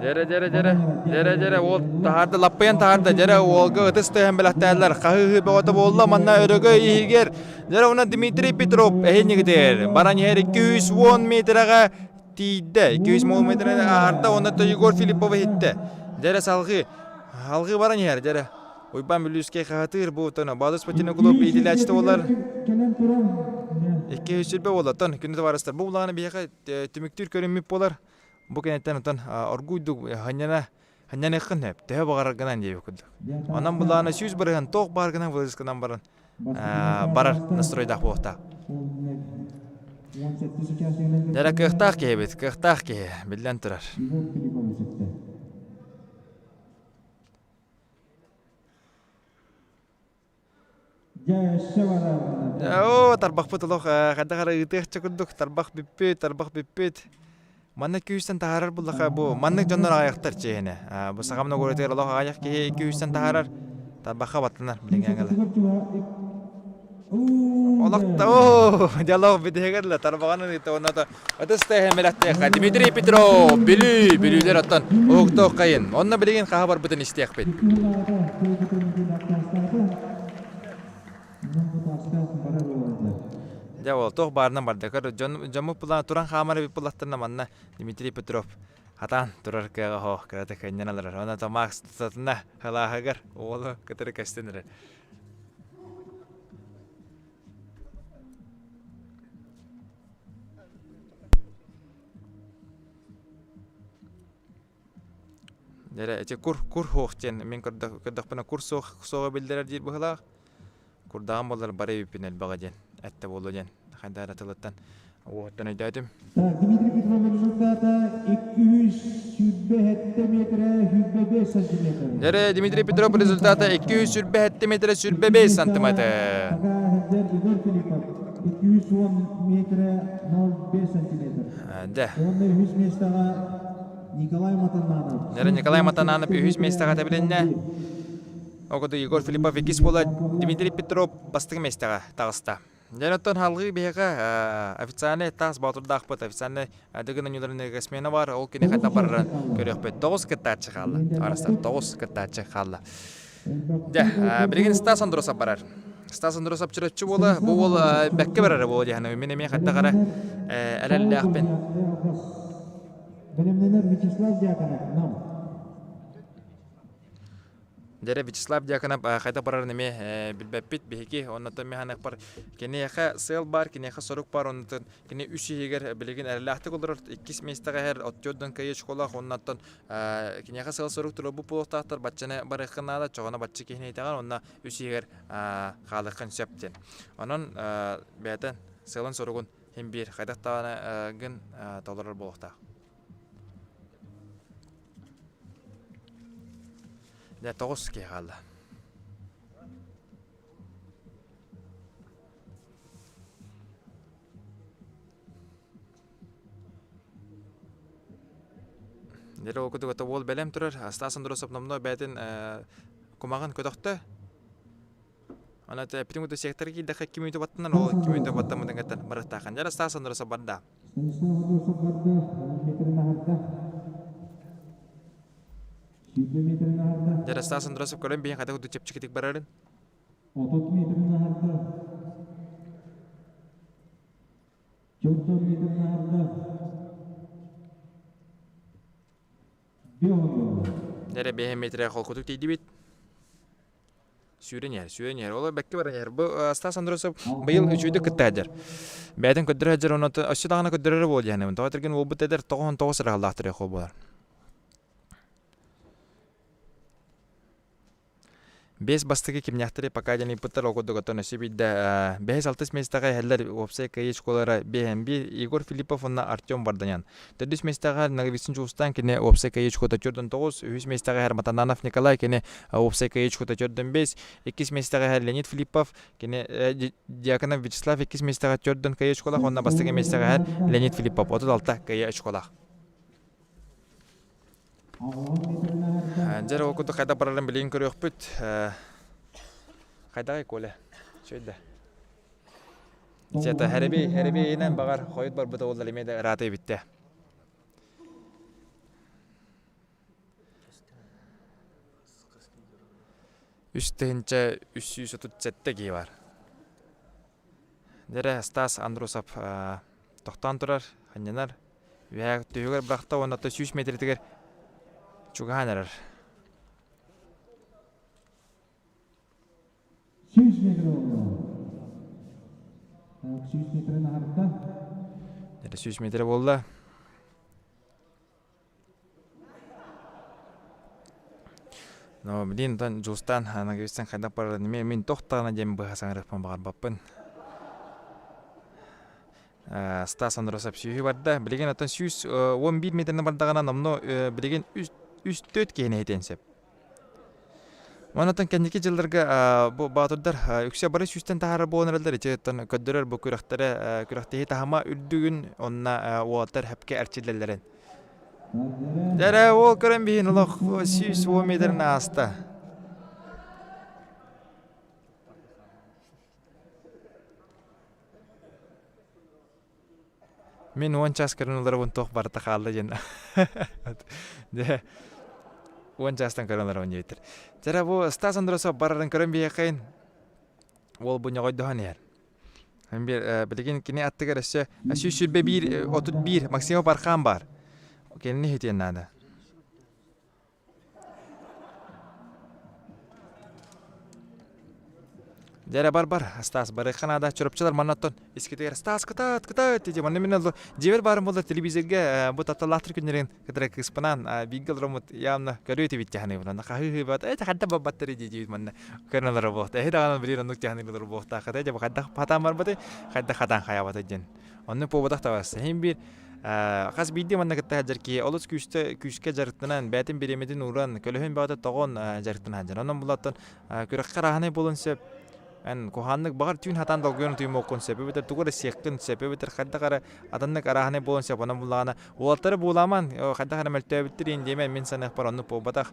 Jere ол тахарды лаппен тахарды жere олга ытысты хембелаттайлар кахы бota болла манна өрөгө ийгер жere уна Дмитрий Петров эхнигдер баран хер 210 метрага тийде 210 метрага арда уна Егор Филиппов хитте жere салгы алгы баран хер жere ойбан билүүскө катыр бутона бадыс патина клуб идилачты олар 200 сүрбе болотон күнү барыстар бу уланы бияка түмүктүр көрүнмөп болар. Bu kentten otan orguydu hanyana khınep teh bagarganan jeyukud. Ondan bulana süz bargan toq barganan vızgınan baran barar nastroyda boqta. Dara kıhtaq kebet kıhtaq ke billan turar. O tarbaq putuluq qadaqara itiq çukuduk tarbaq bippet Манна 200-тен тахарар буллаха бу. Маннык жоннор аяктар чейне. Бу сагамна көрөтер Аллах аяк ке 200-тен тахарар. Табаха батланар билгенгеле. Олакта о, жалоо бидегерле тарбаганы тонато. Атысты хемелатте Дмитрий Петров билүүлер аттан оокто кайын. Онна билген хабар бүтүн истек бит. Жавол тоқ барынан барды. Жаму пулан туран хамары бипулаттарына манна Дмитрий Петров Hatan durar kaya ho kereta kenyan alar. Ona tamak tatna halah agar oğlu keteri kastenir. Jadi aja kur hoğçen men kerdak pena kur soğa bildirer dir bahla. Kur dağım olar bare bipinel bagajen. Ette bolajen. Handa atılattan. Oğuttan aydadım. Дмитрий Петрович результата 200 метре 5 сантиметр. Jadi Dimitri Petrov rezultata 200 metre sürbe 5 santimetre. Игорь Филиппов 210 метре 0,5 сантиметр. Да. Onda 100 местага Николай Матананов. Jadi Nikolay Matananov 100 mestega tabilinne. Okodu Igor Filipov 2 bola Dimitri Petrov bastığı mestega tağısta. Jadi ton halgı bihega ofitsialne tağız baturdaq pot ofitsialne degenen yuların resmiyana var. Ol kine kata barran görüyor bet 9 kıta çıqalla. Arasında 9 kıta çıqalla. Ja, bilgin Stas Androsov barar. Stas Androsov çırıçı bola bu bol bekke barar bu yani meneme hatta qara elellaq ben. Bilimliler Вячеслав Дьяконов нам. Jadi Vyacheslav Dyakonov qayta barar neme bilbepit bihiki ondan mehanak par kene yaqa sel bar kene yaqa soruk bar ondan kene 3 yeger bilgin erlaqtı olur 2 mestaga her otjoddan kayı şkola ondan kene yaqa sel soruk tulu bu puloktatar batçana barıqnada çoğuna batçı kene itagan ondan 3 yeger qalıqın septen. Onun beyten selin sorugun hem bir qaydaqtana gün tolrar boluqta. Ya to'g'riz keldi. Dere okudu gota bol belem turar. Stas Androsov namno bätin kumagan ködökte. Ana te primito sektorgi dakha kimito battan o kimito battan mudangatan maratakan. Jara Stas Androsov banda. Jara Stas Androsov kolen bihan kata kudu cepcikitik bararin. 30 metrine harda. 14 metrine harda. Jara bihan metre kol kutuk tiydi bit. Süren yer. Ola bekke baran yer. Bu Stas Androsov bıyıl 3'üydü kıtta hajar. Bäden ködür hajar onu aşı dağına ködürere bol yani. Tawatirgen o bit eder 9 sıra Allah'tır ya bolar. Бес бастыгы кимняхтары пока жани пыттар окуду готону сибидде 5-6 местага хеллер опсай кайы школара бхмби Игорь Филиппов онна Артем Барданян. 4 местага нагвисин жустан кине опсай кайы шкота чордон 9, 3 местага хер Матананов Николай кине опсай кайы шкота чордон 5, 2 местага хер Леонид Филиппов кине Дьяконов Вячеслав 2 местага чордон кайы школа онна бастыгы местага хер Леонид Филиппов 36 кайы школа. Жер окуду кайда барарын билин көрөк бүт. Кайдагы коле. Шөйдө. Жета хереби инен багар койут бар бут олдар эмеде раты битте. Үстенче 337 ги бар. Дере Стас Андросов токтан турар, ханянар. Вяк төгөр бракта онда 300 метрдегер чуганар. 100 метр oldu. 100 metrenin harda. Дере 100 метр болду. Но билин тан жустан анагыстан кайдап барар мен токтогана жем бахасаңырыпман багар баппын. Стас Андросов сүйі барда, білеген атын 111 метріне бардағана намно білеген 3-4 кейіне етенсеп. Манатан кәндеке жылдарға батырдар үксе бары сүстен тағары болын әрілдер, ечеттен көддірер бұл күрақтығы тағама үрдігін онына оғаттар әпке әрчелелерін. Дәрі ол көрін бейін ұлық 110 метріне аста. Мен 10 час көрінілері бұн тоқ барды қалды жен. 10 частан көрінілері бұн жейтір. Жара бұл Стас Андросов барарын көрін бейе қайын. Ол бұн яғойдығын ер. Білген кене аттығыр әсі сүрбе 31 Максимов Арқан бар. Kenini hitiyen nada. Jere bar Stas bare Kanada çörüpçüler manatton isketер Stas kıtat diye manne minne jeber barım bolda televiziyonga bu tatalahtır günlerin kadar kıspanan bigel romut yamna görüyordu bitti hani bundan kahı bat hatta babatları diye manne kanalar robot heda bir nokta hani robot kadar ya kadar patam var batı kadar hatan hayat jen onu pobadak tavas hem bir kas biddi manne kadar hajar ki olus küste jarıttınan betin birimedin uğran kölehün bağda toğon jarıttın hajar onun bulattan kürek karahane bolunsa en kohanlık bağır tüm hatan dalgıyorum tüm okun sebebi de tuğra sektin sebebi de kadda kara adanlık arahane bolun sebep onun bulağına oğulları bulaman kadda kara meltebittirin demen min sana par onu pobadak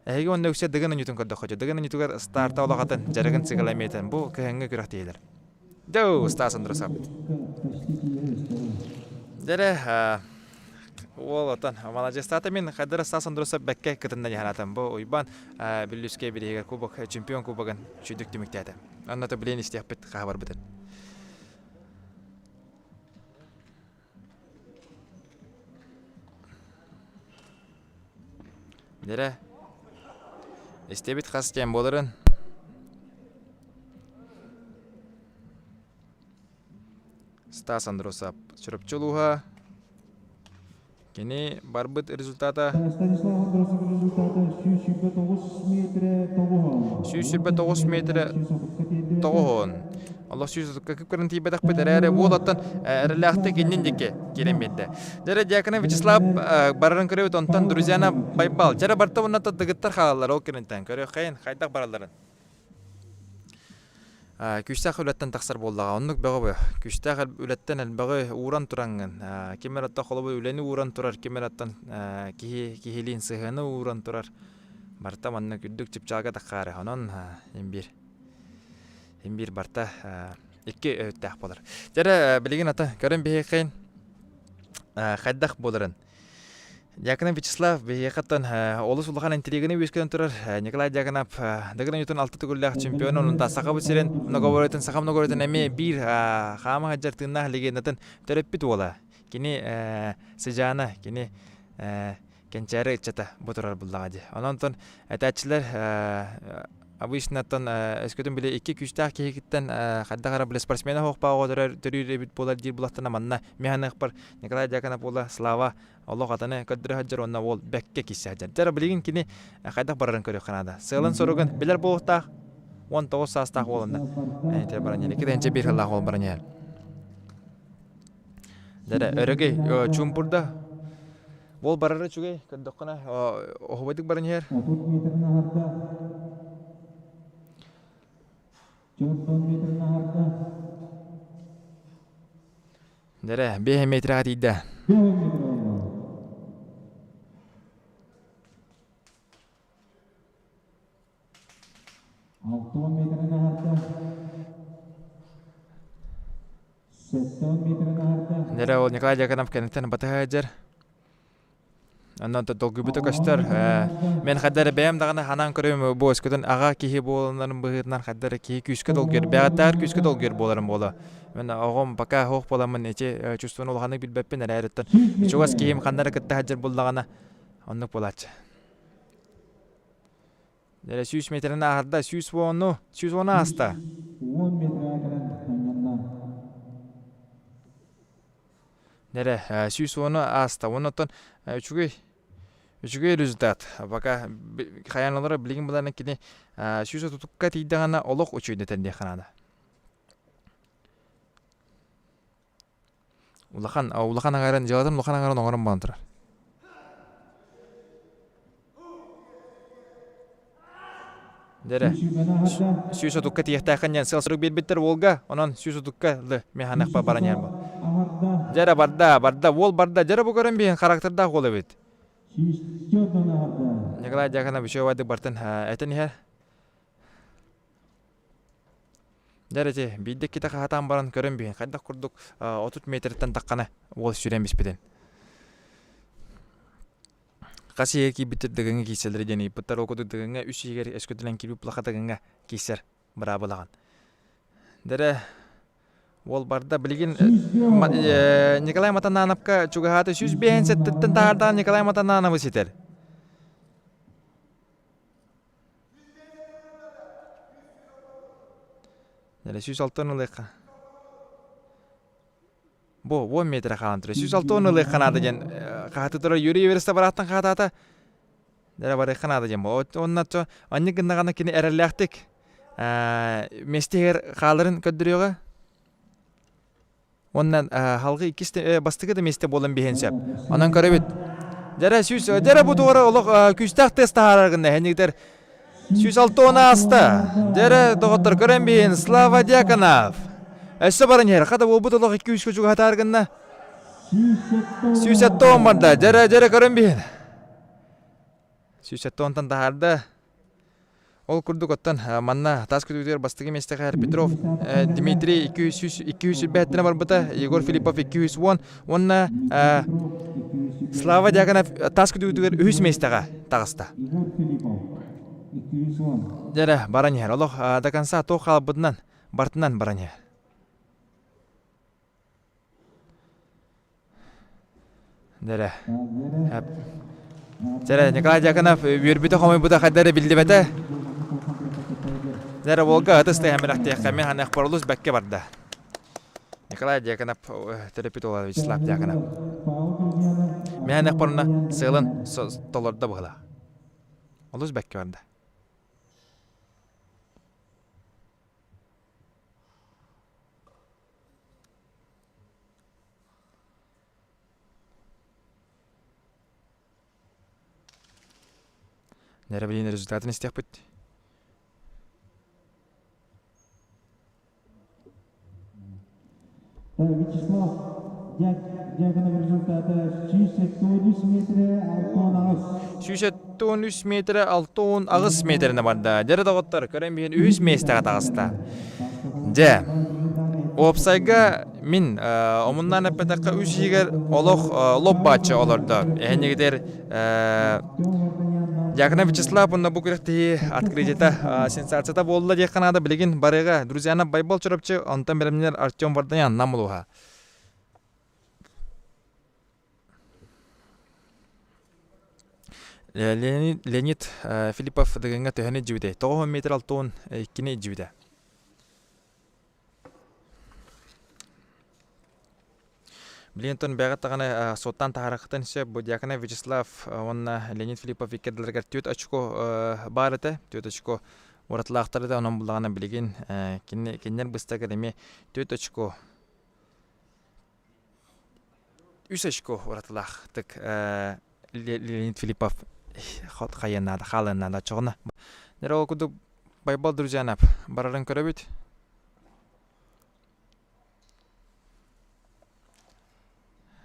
Ege onda yüksek degen nyutun kadda hoca degen nyutugar starta olaqatan jaragın sigalameten bu kehenge kürek değiller. Do stasın drasap. Dere Олатан, малажестата мен қадыр стасын дұрысы бәкке кітінді яғанатан. Бұл ұйбан біліске бірегер кубок, чемпион кубогын шүйдік демектеді. Аннаты білен істеқ біт қағабар бітін. Дері, істебіт қасытен болырын. Стасын дұрысы шүріпчілуға. Kini barbet rezultata Станислав Андросов результаты 109 метр тоғон. Allah süzü kakıkların tibedak bedere bolattan erlahte kendince gelen bedde. Jere jakana Vyacheslav bararın körevet ontan Druzyana baybal. Jere barta bundan da dıgıttar xalallar o kerinten köre xayın xaydak baralların. Küstaq ületten taqsar bollaga onluk bağı küstaq ületten elbağı uğran turangın kemeratta xolobu üleni uğran turar kemerattan kihilin sığını uğran turar barta manna küddük çıpçaga taqare onon hem bir barta iki öttaq bolar jere biligin ata görün beheqin xaddaq boların Jakana Vyacheslav beyaqatan olus ulaqan intrigini weskeden turar Nikolay Jakanov dagana yutun altı tugullah çempiyon onun ta saqabı siren nogovoretin saqam nogovoretin eme bir xama hajartınna legendatan terepit ola kini sejana kini kençare çata boturar bullagadı ondan ataçlar Abisnatan eskiden bile iki küçük kehikten kadda kara bile sportsmena hoq bağı törüre bit bolar jir bulaqtana manna mehanak par Nikolay Jakanov bola slava Allah katana kadri hajar onna wol bekke kisse hajar jara biligin kini kadda bararın körü kanada sığlan sorugun biler boğta 19 sastaq wolunda te baranya kidençe bir Allah wol baranya jara örege chumpurda wol barara çugay kadda kana ohwadik baranya Dere 5 metre atida. Dere o Nikolay Jakanov keneten batahajar. Andan da dolgu bitu kastar men xadar beyam dagana hanan körüm bu eskiden aga kihi bolanların bıhırnan xadar kihi küske dolger beatar küske dolger bolarım bola men ağam baka hoq bolamın neçe çustun olğanı bilbeppen ereritten çoğas kihim xandara kıtta hajar boldagana onluk bolaç Dere 100 metrenin ahırda 100 wonu hasta 10 metre Dere 100 wonu hasta ondan Üçüge rezultat. Baka xayanlara bilgin bularına kini süsü tutukka tiydağına oluq uçuydu tendi xanada. Ulaqan ağaran jağadan ulaqan ağaran oğaran bağıntırar. Dere süsü tutukka tiydağın yan sılsırık bir bitter Volga onan süsü tutukka mehanaq baran yan bu. Jara barda wol barda jara bu görün bir karakterda qol evet. Nikolay Jakanov bir şey vardı bartan eten her. Derece bir de kita hatan baran görün bir kadar kurduk 30 metreden takkana wol sürenmiş biden. Kasih ki bitirdiğini kişiler jeni putar okudduğunu üç yer esküdülen kirip plakatığını kişiler beraberlagan. Dere Ол барда билигин Николай Матанановка чугахаты сүз бен сеттен таардан Николай Матананов ситер. Неле сүз алтын ылыка. Бо метр халантыр. Сүз алтын ылыка кана деген каты тура юрий верста бараттан катата. Дәре бар кана деген. Онна то анны гына кини эрелектик. Местер халарын көддүрөгө. Оннан халгы икисте бастыгы да месте болон бехенсеп. Анан көрөбүт. Дәре сүз дәре бу тура улук күстак тест таарыгында хенигдер сүз алтына аста. Дәре доктор көрөн бехен Слава Дьяконов. Эссе барын жер када бу улук 2-3 күчү хатарыгында. Сүз аттон барда. Дәре көрөн бехен. Сүз аттонтан таарда. Ол курдук оттан манна тас күтүгөр бастыгы месте Хайр Петров, Дмитрий 200 беттене бар бута, Егор Филиппов 210, онна Слава Дьяконов тас күтүгөр 100 местега тагыста. Дәре бараня, Аллах до конца то халбыдынан бартынан бараня. Дәре. Дәре Николай Дьяконов үрбүтө хомой бута хадары билдибете. Дәре волга атысты хәмерәхтә кәмен ханах парулус бәккә барда. Николай Дьяконов терапевт Вячеслав Дьяконов. Мен ханах паруна сылын толорда була. Олус бәккә барда. Дәре билин результатын истәп бит. Вячеслав Дьяконов результаты 613 метр алтын агыс. 613 метр алтын агыс метріне барда. Дәре доғыттар көрен бейін 100 местеға тағыста. Дә, опсайга min omundan epetaka 3 егер олох лоб бачы олорда. Энегдер Дьяконов Вячеслав онда бу керекти открытиета сенсацията болла дек канада билеген барыга друзьяна байбол чорапчы онтан беремнер Артем Варданян намылуха. Леонид Филиппов дегенге төһәне җибеде. 9 метр алтын 2 җибеде. Билентон бәгәттәгәне соттан тахаракытын ise бу Дьяконов Вячеслав онна Леонид Филиппов икәделәргә 4 очко бар иде. 4 очко уратлактырды да онан булганы билеген киннәр быстагы деме 4 очко 3 очко уратлактык Леонид Филиппов хат хаянада халанада чогына. Нера окуду байбал друзьянап барарын көрөбүт.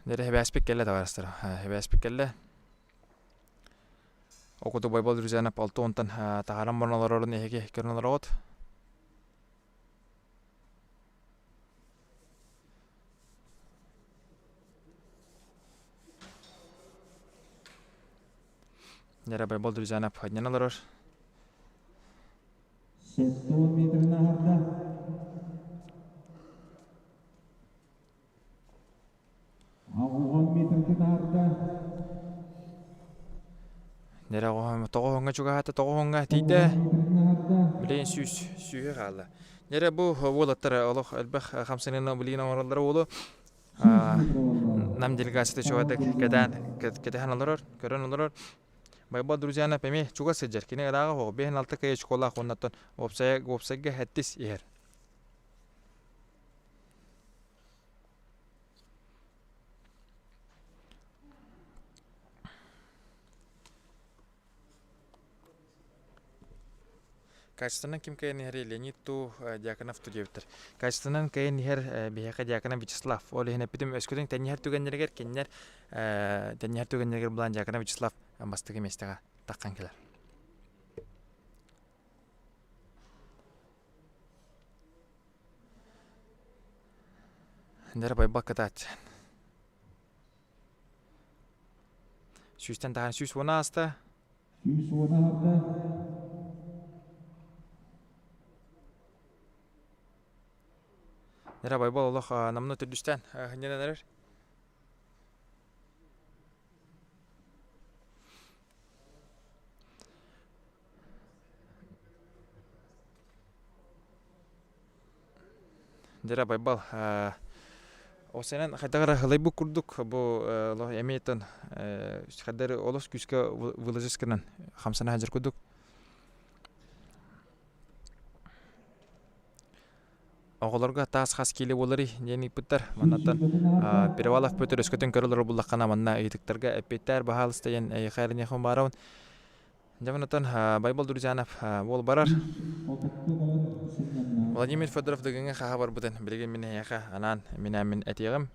Нера хебаспик келе таварастыр. Хебаспик келе. Окуду байбал друзьянап алтонтан тахарам борналарын эге көрнөлөр от. Нера байбал друзьянап хадняналар. 7 метрна харда. Нера тоғонга чугата тоғонга тиде. Билен сүйе калды. Нера бу волаттар Аллах албах 50 билен ораллары болу. Нам делегацияда чугата кедан алар, көрөн алар. Байбал друзьяна пеме чуга седжер кине дагы хо бен алты кай школа хоннаттан опсайга хаттис ер. Качественнан ким кайын хер Леонид ту Дьяконов ту дебитер. Качественнан кайын хер бияка Дьяконов Вячеслав. Ол хене питем өскөдөн теннер түгеннергер кеннер теннер түгеннергер булан Дьяконов Вячеслав бастыгы местега таккан келер. Нер байбал катат. Сүстен таган сүс вона аста. Сүз вона харда. Дера байбал олох намны түрдүстен хыняналар. Дера байбал осенен хайтагара хылайбы курдук бу ло эмейтен хадары олос күскө выложисканан хамсана хажыр курдук. Оголорга таас хас келе болары дени пыттар манаттан перевалов пөтөр өскөтөн көрөлөр буллаккана манна ыйтыктарга эпеттер бахалыстайын хайрын яхын барабын. Жаманатан байбал Дуржанов бол барар. Владимир Федоров дегенге хабар бутен билген мене яка анан мен этегим.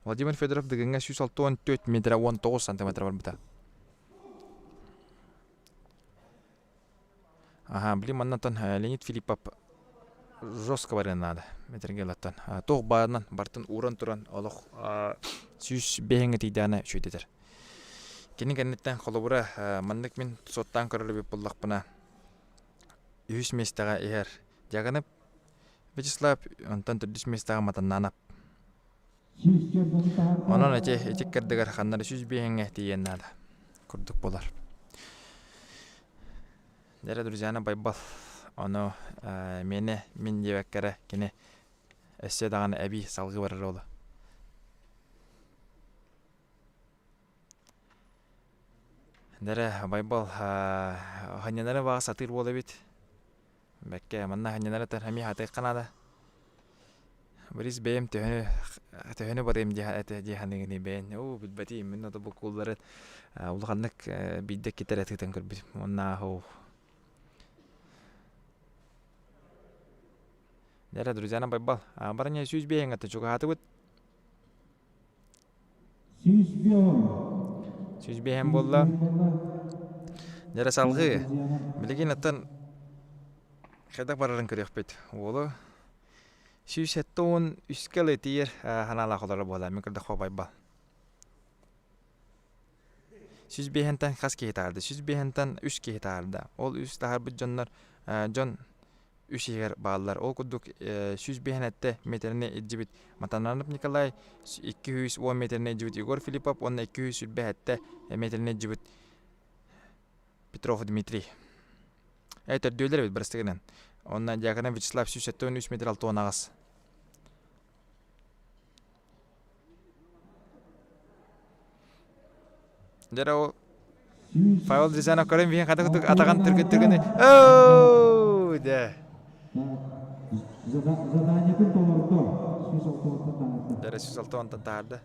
Владимир Федоров дегенге 164 метр 19 сантиметр бар бута. Блин, маннатан Леонид Филиппов жестко барен надо. Метргелаттан. Тох барынан бартын уран туран олох сүйс бехенге тидана шөйдетер. Кенин кеннеттен колобура маннык мен соттан көрөлүп буллакпына. 100 местага эгер жаганып Вячеслав онтан 400 местага матананап. Онон этик кердегер ханнары сүйс бехенге тиген надо. Курдук болар. Дера друзьяна байбал оно мен дебеккере кене эссе даган эби салгы барар болу. Дера байбал ханянары бага сатыр болу бит. Бекке манна ханянары тар хами хаты канада. Брис бем төһөнө барым диханыгыны бен. О билбати мен да бу куллары улганнык бидде кетер этен көрбүт. Монна хо. Дера друзьяна байбал. Барanya 100 бең аты чуга хаты бут. 100 бең болла. Дера салгы. Билеген аттан хадак барарын көрөк бит. Олу 170 үскеле тиер ханала холор бола. Мен кырда байбал. 100 беңтен хас кетарды. 100 беңтен 3 кетарды. Ол үс тахар бу жоннор жон Üşeger bağlar. O kuduk 100 behenette metrine ecibit. Matananıp Nikolay 210 metrine ecibit. Igor Filipov onna 200 behette metrine ecibit. Petrov Dmitri. Evet döyler bit biristігінен. Onna jakana Vyacheslav 173 metr altı onağız. Dera o Pavel Drizanov körün bihen kada kuduk atakan türgüne. Ooo de. Задание пun толордо. Дера 106 онтан тарды.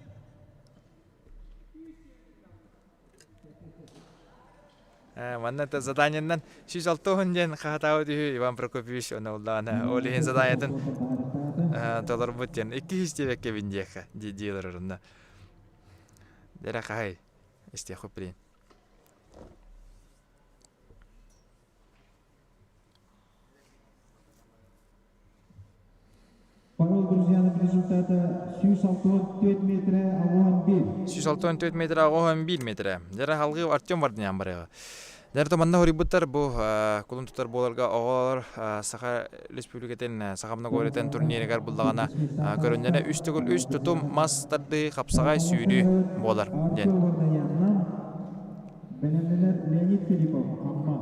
Манната заданиянан 106 онден хатау дию Иван Прокопьевич онуллана. Олихин заданиятын толор бутен 200 тевекке биндеха дилерорунна. Дера кай истеху прин. Павел Друзьянов результаты 164 метра 11. 164 метр 11 метр. Дера халгы Артем Варднян барыгы. Дера томанна хорибуттар бу кулун тутар боларга оголор Саха Республикатын Сахамна горитен турниригер булдагана көрүндөне 3-3 тутум мастарды капсагай сүйрү болар ден. Белемелер Леонид Филиппов амма.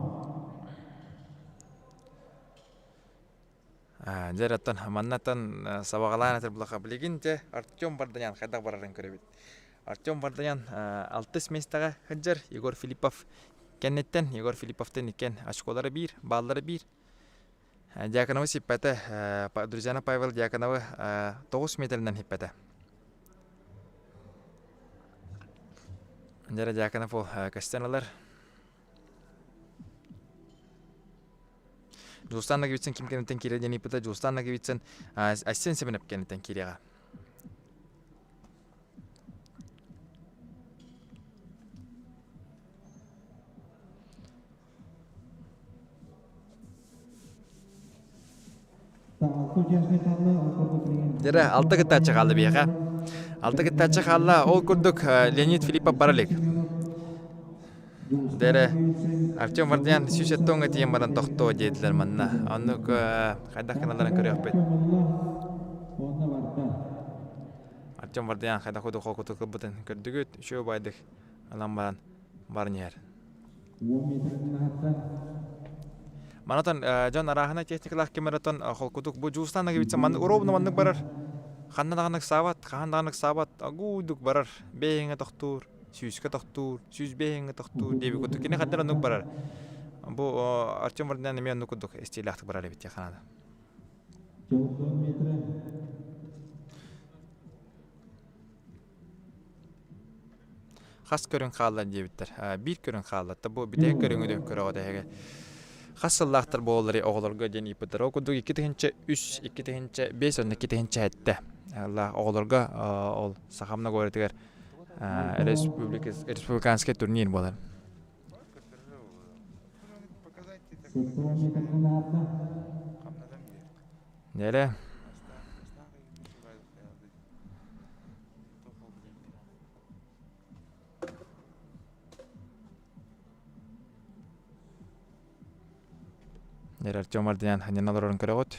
Дераттан маннатан сабагалана терблаха билигинте Артем Варднян хадак барарын көрөбүт. Артем Варднян 6 местага хаджар Егор Филиппов кеннеттен Егор Филипповтен икен очколары 1, баллары 1. Дьяконова сиппата друзьяна Павел Дьяконова 9 метрден хиппата. Дера Дьяконов кастеналар Жустанна гибитсен ким кенеттен киреден ипыта Жустанна гибитсен ассен себенеп кенеттен кирега. Дера алты кытачы калды бияга. Алты кытачы калла ол курдук Леонид Филиппов баралык. Дере Артем Вардян сюжеттонга тиен баран тохто дедилер манна. Аннык кайда каналарын көрөкпөт. Артем Вардян кайда ходу хокуту кылбытын көрдүгүт үшөө байдык алан баран барнер. Манатан жан арахана техникалар кемератон холкутук бу жуустана кебитсе ман уробна маннык барар. Ханнадаганык сабат агуудук барар. Бейинге тохтур, сүйүскө тохтур, сүйүс бейинге тохтур деби кутук. Кене хаддар нук барар. Бу Артем Вардян мен нукудук стилахтык барар бит яханада. Хас көрүн каалар дебиттер. Бир көрүн каалатта бу битек көрүңүдө көрөгөдө. Хассаллахтар болары оголорго ден ипетер. Окудук 2-3, 2-5, 2-2 хетте. Алла оголорго ол сахамна горетигер республиканский турнир болар. Нере? Neler Артем Вардян ханьяналарын көрөгөт.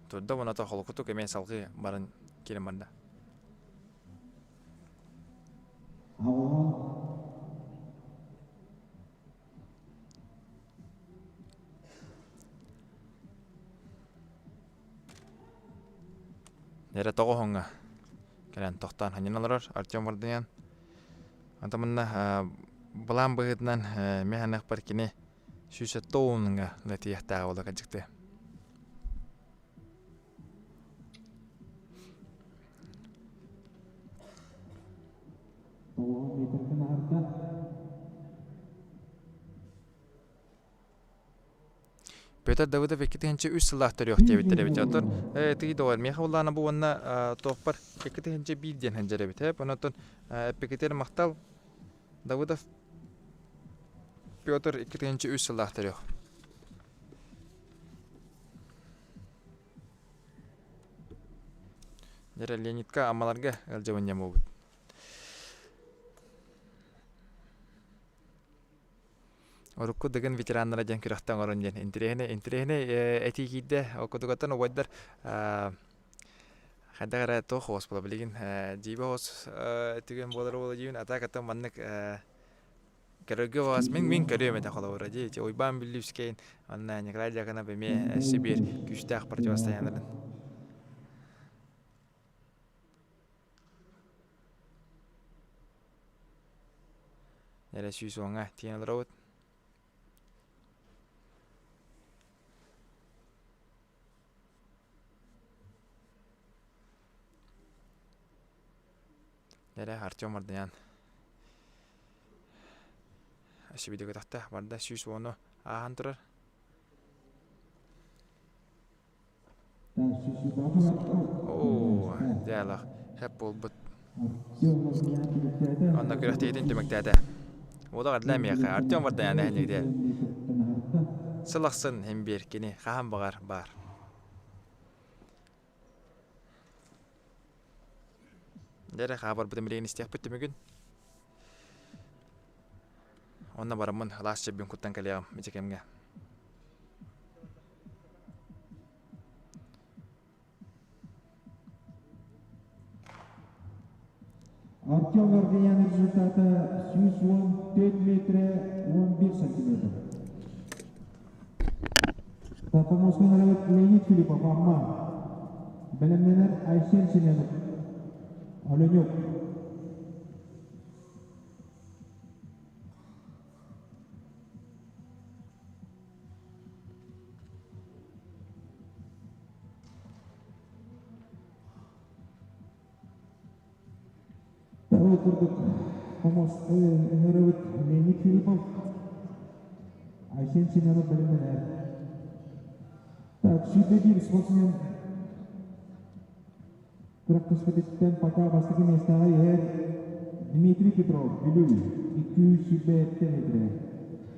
Турда моната холкуту кемен салгы барын келем банда. Нере тогохонга келен токтан ханьяналар Артем Вардян. Антаманна балам быгытнан механак паркине сүйсө тоонунга латияхтаа бола качыкты. Петр Давыдов 2-3 сыллахтар yok дебиттер бит отор. Тиги доор мехавлана бу онна топпар 2-1 ден ханжара бит. Онотон пекетер мактал Давыдов Петр 2-3 сыллахтар yok. Дер Леонидка амаларга алжабан ямобут. Орукку деген ветераннара жан кирахтан орон жан интерехне этикиде окудугатан ойдар хадагара то хос бола билген жибос тиген болар бола жибин атакатан маннык кереге вас мен кереме да холора жи ойбан биливскейн анна неградя гана беме Сибирь күчтах противостоянияларын Нере сүйсуңа тиенлерот Нере Артем Вардян. Ашибидеге тахта барда сүйс оны ахан турар. Оо, дәлах. Хәп болбут. Анна көрәхтәйтен демәктәдә. Ода гадламия Артем Вардян әнегдә. Сылахсын һәм беркене хаһам бар. Дере хабар битемлеген истек биттемеген. Онна барамын лас чемпион куттан калягам митекемге. Артем Вардян результаты 114 метрі 11 сантиметр. Тапамосмен рәвет Леонид Филиппов Амма. Белемненер Айсен Семенов. Оленюк. Второй курдук помос Энеровит Леонид Филиппов. Айсен Семенов Белемненер. Так, шиддеги спортсмен Кракоспедиттен пока бастыгы местага ер Дмитрий Петров, Билюй, 227 метре.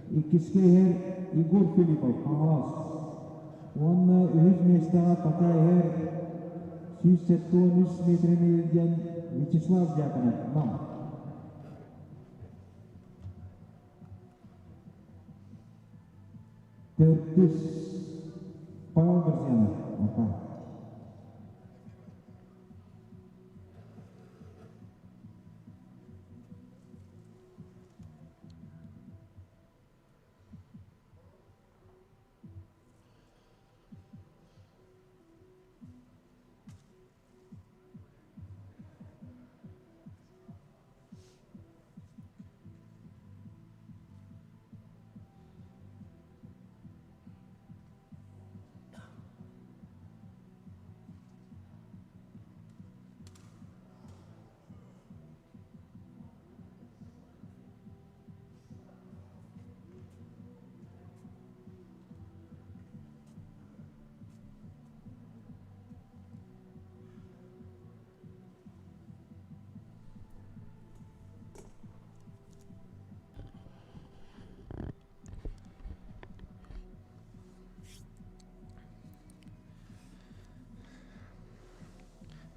Иккиске ер Игорь Филиппов, Камалас. Он үз местага пока ер 113 метріне елген Вячеслав Дьяконов, нам. Төртіс Павел Берзенов, опа.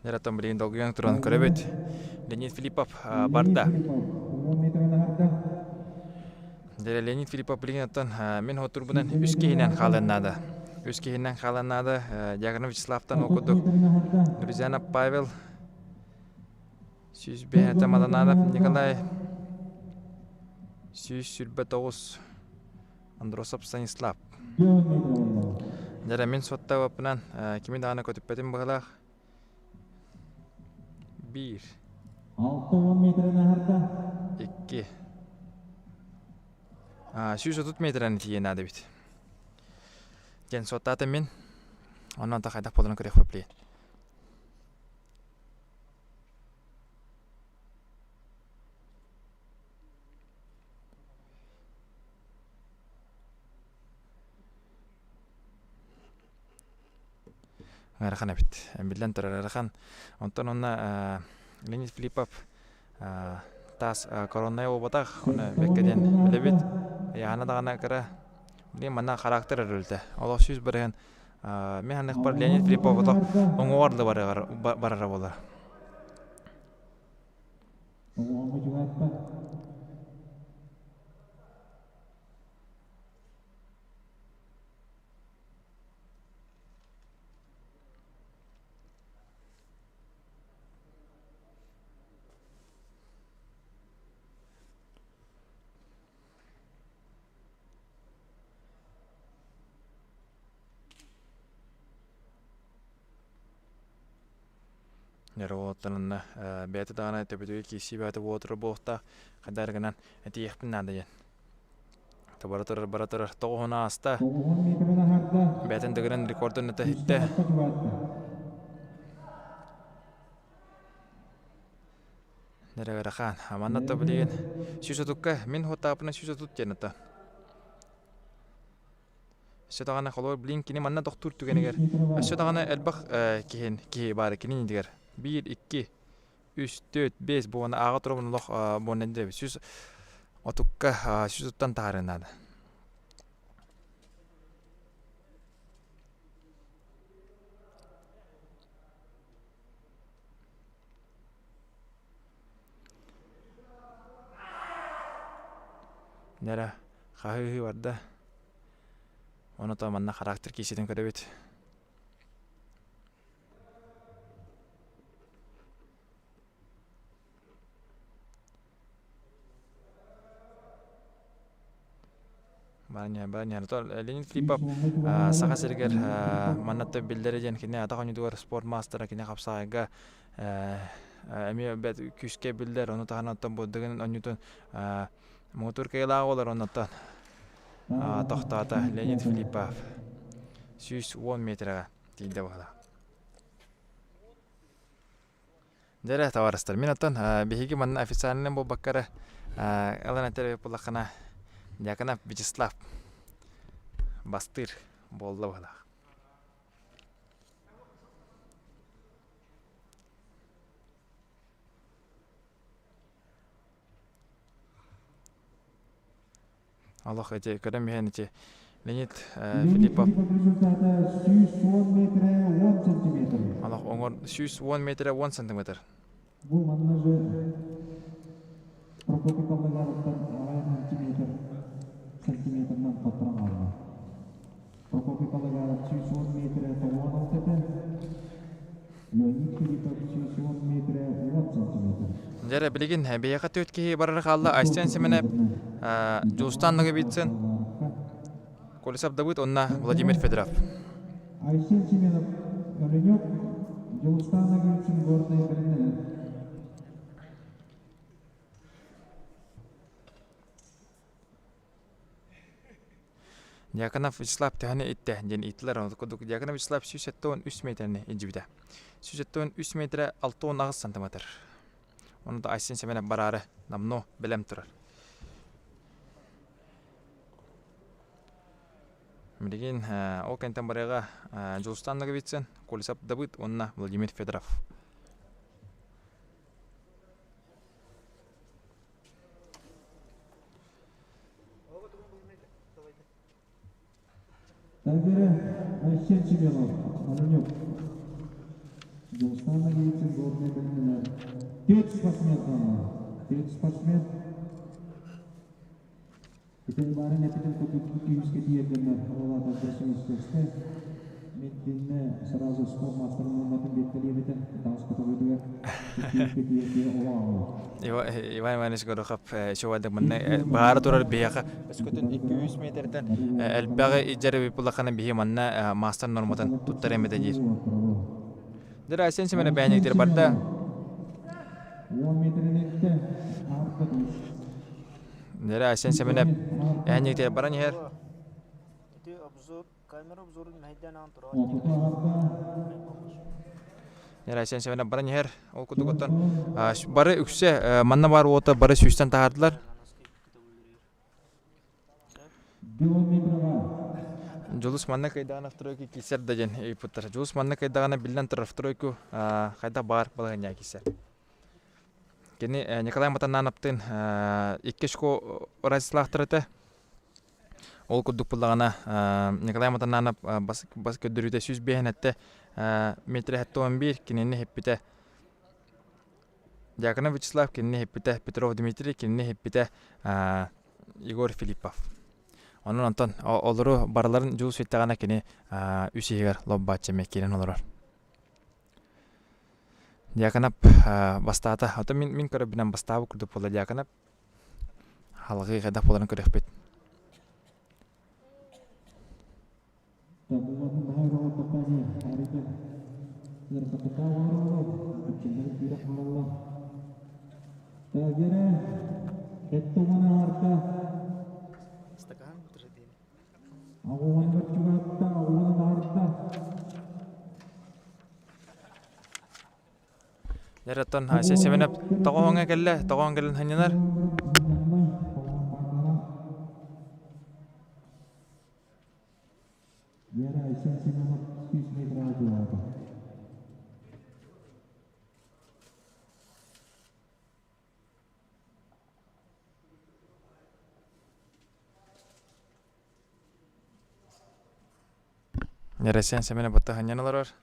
Жараттан билген долгуян туран көрөбөт. Леонид Филиппов барда. 10 метріне арды. Леонид Филиппов билген аттан мен хотурбунан үс кийинен халаннады. Үс кийинен халаннады. Дьяконов Вячеславтан окудук. Нурзянов Павел. Сүйсбе Тамаданадов Николай. Сүйсүрбе Тоғыз. Андросов Станислав. Жара мен сотта вапынан кими дагана көтүппетим багалах. 1 6 метріне арды. 2 130 метрін тиген ады бит. Ген соттаты мен онан да қайдақ болуын көрек көплейін. Ғарқан әбіт. Білден тұрар әрқан. Онтан онна Леонид Филиппов тас коронай обатақ. Оны бәккеден білебет. Яғана дағана кірі. Білген мана характер әрілді. Олақ сөз бірген. Мен ханық бар Леонид Филиппов оңы оғарды барара болар. Оңы juga атпа. Неровоттанына бәті дағана төбетуге кейсі бәті отыры болықта қадарғынан әті еқпін надайын. Баратырыр тоғына аста 9 метріне арды. бәтін дығырын рекордын өті хитті. Нәрәғарақан, аманатта білеген сүйсотукка мен хоттапына сүйсотут жәнітті. Сөтағана қолуыр білген кені манна доқтур түгенігер. Сөтағана әлбақ кейі бары кені недігер. 1, 2, 3, 4, 5 бұғана аға тұрабын ұлық бұғын әндіребі. Сөз отукка сүйсоттан тағарынады. Нәрі қағығы барды. Оны да манна характер кейседен көребет. Барanya. Леонид Филиппов саға сергер маннатты білдері ден кене атақ өнедуар спорт мастера кене қапсағайға әме бәт күшке білдер. Оны тағанаттан бұдығын өнедуан мотор кейлағы олар онаттан. Тоқтата Леонид Филиппов 110 метрға дейді бағыда. Дәрі таварыстар. Мен аттан бейгі манна официалinen бұл баққары әлін әтері бұлақына Дьяконов Вячеслав бастыр болды бағыда. Аллах әте көрім ехен әте Леонид Филиппов. Результаты 110 метрі 10 сантиметр. Аллах оңы Süs 10 metre 10 santimetre. Bu manajı Prokopy Kavlagar'dan ağayan santimetrden toprak aldı. Prokopy Kavlagar'dan 110 metre tavan altıda. Leonid Filipov 110 metre 10 santimetre. Jere bilgin beyaka tötki barar kalla Aysen semene Justanlığı bitsin. Kolisap Davut onna Vladimir Fedorov. Aysen Semenov Ölenyok Yolustan'a geçsin гордые времена. Yakınaf Vislav tehane itte jen itler onu kuduk yakınaf Vislav 3 metrene injibide. 3 metre 6 santimetre. Onu da Aysen semene bararı namno belem turar. Миригин о кентен барыга Жулстанныгы битсен Колесап Давыд онна Владимир Федоров. Тагere Aysen Semenov Ölenyok Yolustan'a geçsin гордые времена. 4 спортсмен İtibarın epidem kutukluk yüzge diyebilirler. Havalarda başımız göster. Metninle sırası spor masterının olmadığını bekleyemeden dans kutukluklar yüzge diyebilirler. Иван Иванович Горохов шовадык мынна баары турар бияка өскөтүн 200 метрден элбага ижары випулакана бии манна мастер норматан туттар эмеде жер. Дер Айсен семене бәйнектер барда 10 metrede arka duş. Дер Айсен семене бәйнектер баран yer. Itu obzor, kamera obzorun meydan antara. Ortada arka Дер Айсен семене баран yer. Ол кутукоттан бары үксе манна бар ота бары сүстен тагардылар. 10 metre var. Жулус манна кайдагана второйку кисер дежен ипуттар. Жулус манна кайдагана билен турар второйку кайда бар балгanya кисер. Кени Николай Матанановтын иккешко Радислахтырыты. Ол кудук буллагана Николай Матананов бас көдөрүтө сүз бехнетте метр 11 кинени хеппите. Якына Вячеслав кинени хеппите, Петров Дмитрий кинени хеппите, Егор Филиппов. Onun ondan oluru baraların juus fittagana kini üsiger lobbache mekinen olurlar. Yakanap bastata ata min kara binan bastabu kurdu pola yakanap halgı gada polan körөхbet. Tabungan mahal topani harita. Yer katawa kecil tidak malah. Tagere kettumana harta. Стакан традин. Awan bercuata awan harta. Yaratan Aysen semenep toğonga kelle toğon gelen hanyanar. Yer Aysen Semenov 100 metre aldı. Yaratan semenep botta hanyanalar var.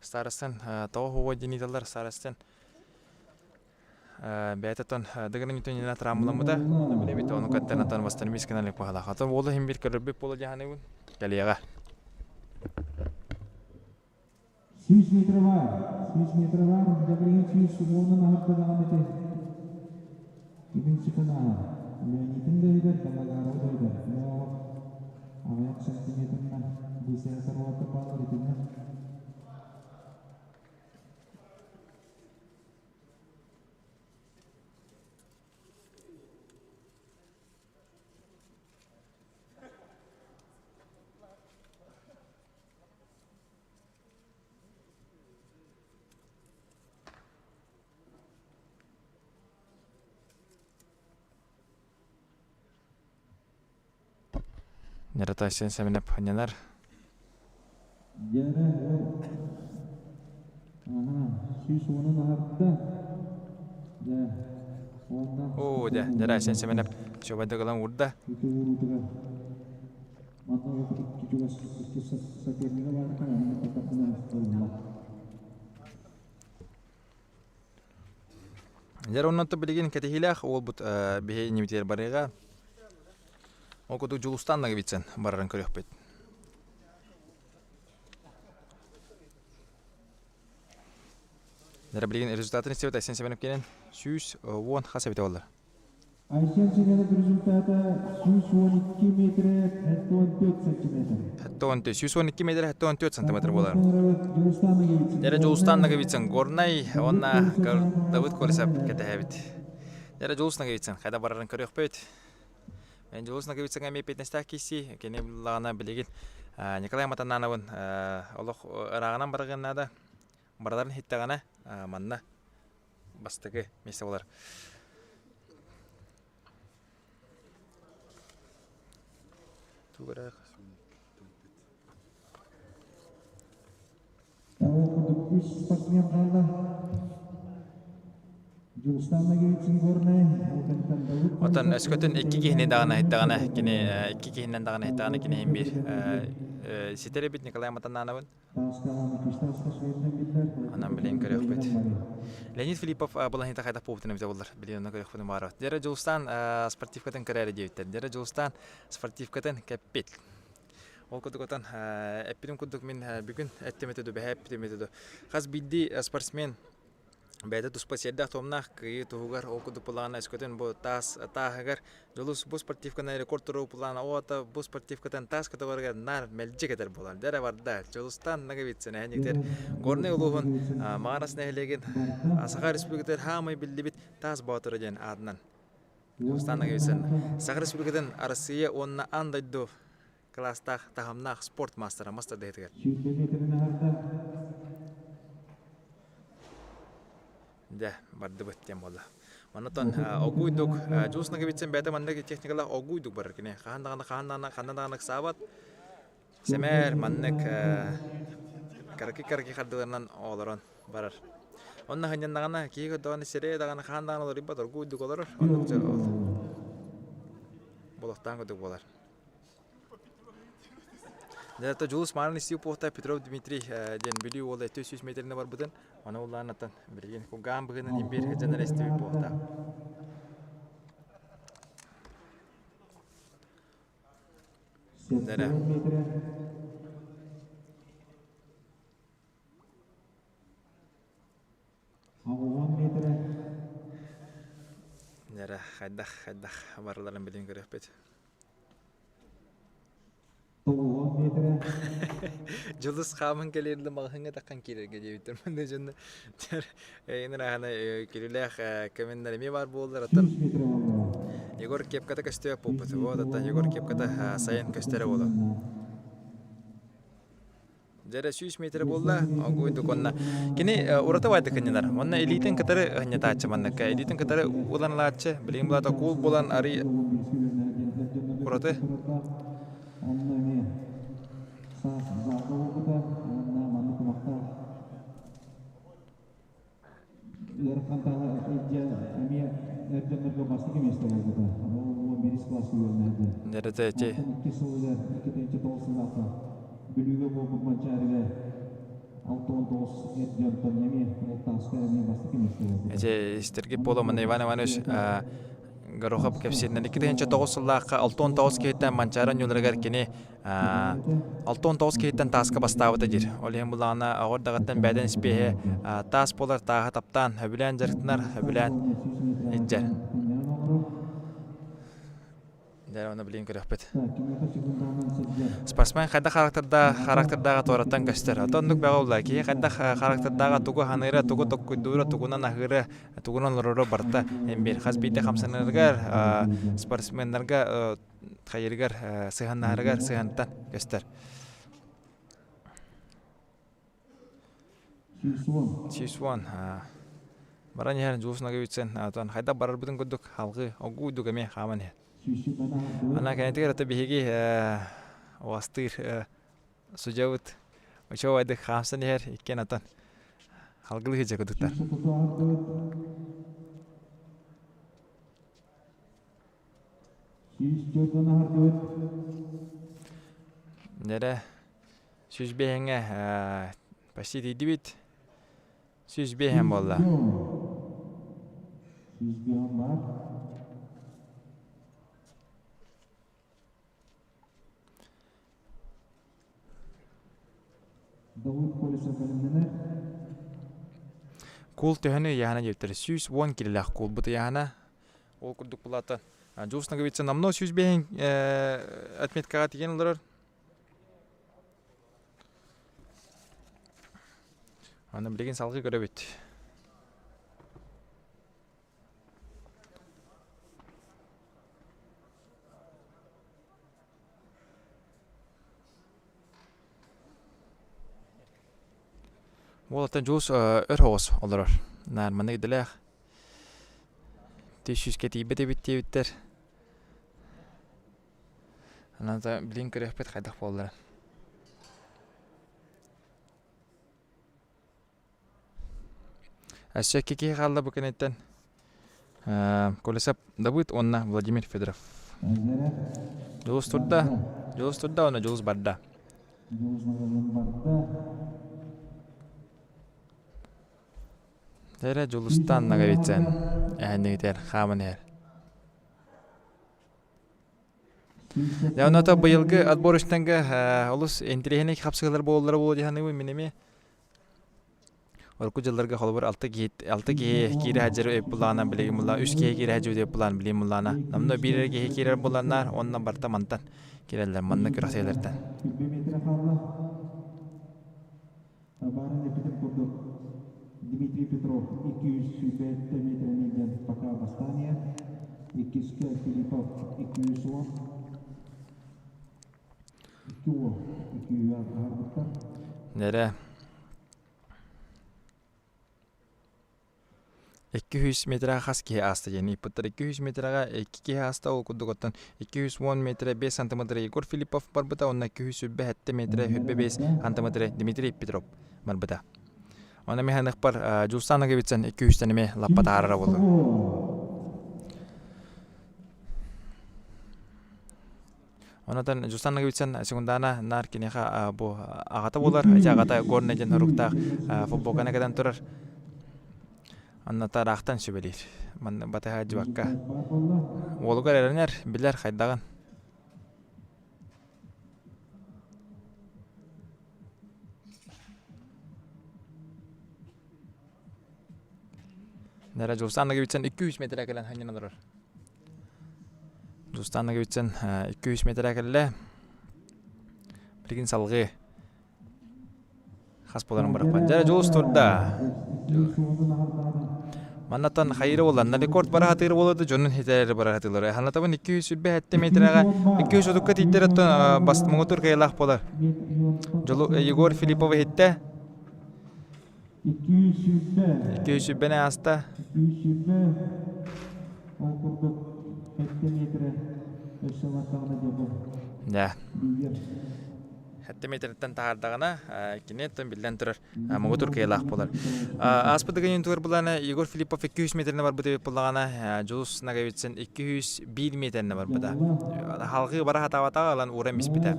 Старостан тоого дениталар старостан бетатон даганы нитонина трамуламуда билебит ону каттанатан бастан мисканалык пахала хата болу химбир көрөбүп болу жаhanыбын калияга 100 metre var. 100 metre var. Debreyin 100 subuğunun harita devam eti. İkinci kanal. Leonid'in de öder, Kalagar'ı da öder. Ayak santimetreden bu sensör orta bağlı ritmine. Yaratan Aysen semenep hanyanar. Jere süs onun harita. Ya, ondan. Oo de Yaratan Aysen semenep şobada kalan urda. Itu urutuga. Mana waktu juga sakitnya var kan tetap benar Allah. Жер оннотто билигин кетихилах ол бут бихе немитер барыга. Ол куду Жулустаннага битсен барарын көрөкпөйт. Жер билигин результатын истебет Айсен Себенов кенен 110 хасабете болду. Айсен Себенов результаты 112 метр 14 сантиметр. 112 метр 14 сантиметр болар. Жер Жулустаннага битсен горнай онна Давыд Колесап кетебит. Жер Жулустаннага битсен кайда барарын көрөкпөйт. Мен Жулустаннага битсен эми 15 киси кене лагана билигин Николай Матанановын олох ырагынан барганада бардарын хиттагана манна бастыгы месте болар. Тугара спортсмен қалды. Жулустаннага битсен горнай. Отан эскөтөн 2 кихине дагана хиттагана кене 2 кихинен дагана хиттагана кене бир ситеребит Николай Матанановын анан билен көрөкпөйт. Леонид Филиппов булан хита кайда поптын эмзе болдур. Билен көрөкпөйт баары. Дера Жулустан спортивкатын карьера дейбиттер. Дера Жулустан спортивкатын кеппет. Ол кудукотан эппидим кудук мен бүгүн эттеметеду бэптеметеду. Хаз бидди спортсмен бәді тұспа седдақ томнақ күйі тұғығар оқыды пұлағына әскөтен бұл тас тағығар жолыс бұл спортивкана рекорд тұру пұлағына оғата бұл спортивкатан тас катығарғар нар мәлжі кетер болан. Дәрі барды жолыстан нағы бетсен әнектер горны ұлығын мағанасына әлеген Асаға республикатар хамай білді бет тас баутыры ден адынан. Жолыстан нағы бетсен. Асаға республикатан арасыя онына андайды кластақ тағымнақ спорт мастера мастер дейдігер. Да, барды беттем болды. Манатан огуйдук жуснага битсен бәді мандagi техникалар огуйдук барыр кене. Қандағаны сабат. Семер маннак карки қардыларынан оларан барыр. Онна ханjandagana кигі дағаны сере дағаны қандағаны олар ибат огуйдук олар. Болықтан көдік болар. Дәрті Жулус Марин істеу поқта Петров Дмитрий ден білі олай 400 метріне бар бұдын. Оны оларынаттан білген көган бұғынан ембер жәнер істеу поқта. Дәрі. Дәрі қайдақ барыларын білген көрек бет. Жулус қамын келерді мағыңа таққан келерге дейбіттір. Мұнда жынды енір ағана келелек көмендер еме бар болдыр. Егор кепката көстері попыты. Егор кепката сайын көстері болды. Жәрі 100 метр болды, оғойды қонна. Кені ұраты байды көненер. Онна элитін кітары ғынет атшы манныққа. Элитін кітары ұлан латшы. Білейм бұлата қол болан ары ұраты. Nerede ce? Ece istirgi polo mana Ivan Ivanovic Garohab kepsinden 2009 сыллаққа 6-9 кейттен манчаран юлыргар кені 6-9 кейттен тасқа бастауыда жер. Ол ең бұлағына ауыр дағаттан бәден іспейі тас болар тағы таптан өбілән жарықтынар, өбілән еджер. Дәрі оны білейін көрек бет. Спортсмен қайда характердаға тораттан көстер. Отондық бәға олар кей қайда характердаға туғы ханығыра, туғы тоққыдуыра, туғынан ағыры, туғынан ұрыры барда. Әмбер қаз бейді қамсанырғар, спортсменлерға қайырғар, сығаннағырғар, сығанттан көстер. Чисуан. Баран ехер жуысына көбітсен. Қайда барар бұдың көдік халғы оғуйдық әме қаман ехер. Ана кәнетігер өті бейгі оғастыр сұжауыт өшеу айды қамсын ер еккен атан халғылығы жа көдіктар. Нәрі сүз бейіңе пәсі дейді бет сүз бейің болда. Süzgeon var. Davut Kolisov bölümünü Кул төһөнү яһана жептер 110 килелах кул бут яһана ол курдук булата. Жуусна гыбитса намно 105 отметкага тиген улар. Аны билген салгы көрөбүт. Ол атын жуус өрхоос олар. Нар маны гиделер. Тишүс кетибе биттер. Ананда билин көрөпөт кайдак болдур. Әшәкке ки қалды бұл кенеттен. Колесап Давыд, онна Владимир Федоров. Жолус турда, онна жолус барда. Тәрі жолустан нағавитсен, әнігітер, қамын әр. Яуната бұйылғы отбор үштенгі олыс энтерехенек қапсығылар болылары болды жаханы бұл менеме. Орку жылларга холбор 6 кире хаджары өп булана билеги мулла 3 кире хаджы деп булан билем муллана намно бирерге кире буланнар оннан барта мантан кирелер манна күрәселердән Дмитрий Петров 205 метренен пока восстание. Икиска Филиппов 210. Нере 200 метрга хас ки аста яни путтар 200 метрга 2 ки аста ол кудуготтан 210 метр 5 см Егор Филиппов барбыта онна 207 метр 5 см Дмитрий Петров барбыта. Ona mehän par Jussana givitsen 200 nime lappa taarara boldu. Onatan Jussana givitsen segundana nar kineha bu agata bolar agata gorne jen horukta futbolkana kadan turar. Anna taraqtan sübelir. Man bataha jibakka. Olugar erener biler haydagan. Nere Justan'a gitsen 200 metre gelen hangi durar. Justan'a gitsen 200 metre gelle. Bilgin salgı. Has poların bırakpan. Jere Jus turda. Manatan hayırı olan rekord bara hatır boladı jonun heter bara hatırlar. Hanataban 207 metrega 200 odukka titterattan bast motor kaylah polar. Jolu Yegor Filipov hitte 200 bene hasta. 200 okurduk 7 metre öşevatağına jabı. Ya. 7 metreden tağardağına kinetten bilden turar. Motor kaylah polar. Aspıda gönün tuvar bulana Yegor Filipov 200 metrene var bu tebep bulana Jus nagavitsen 201 metrene var bu da. Halkı bara hatavata alan uğramış bir de.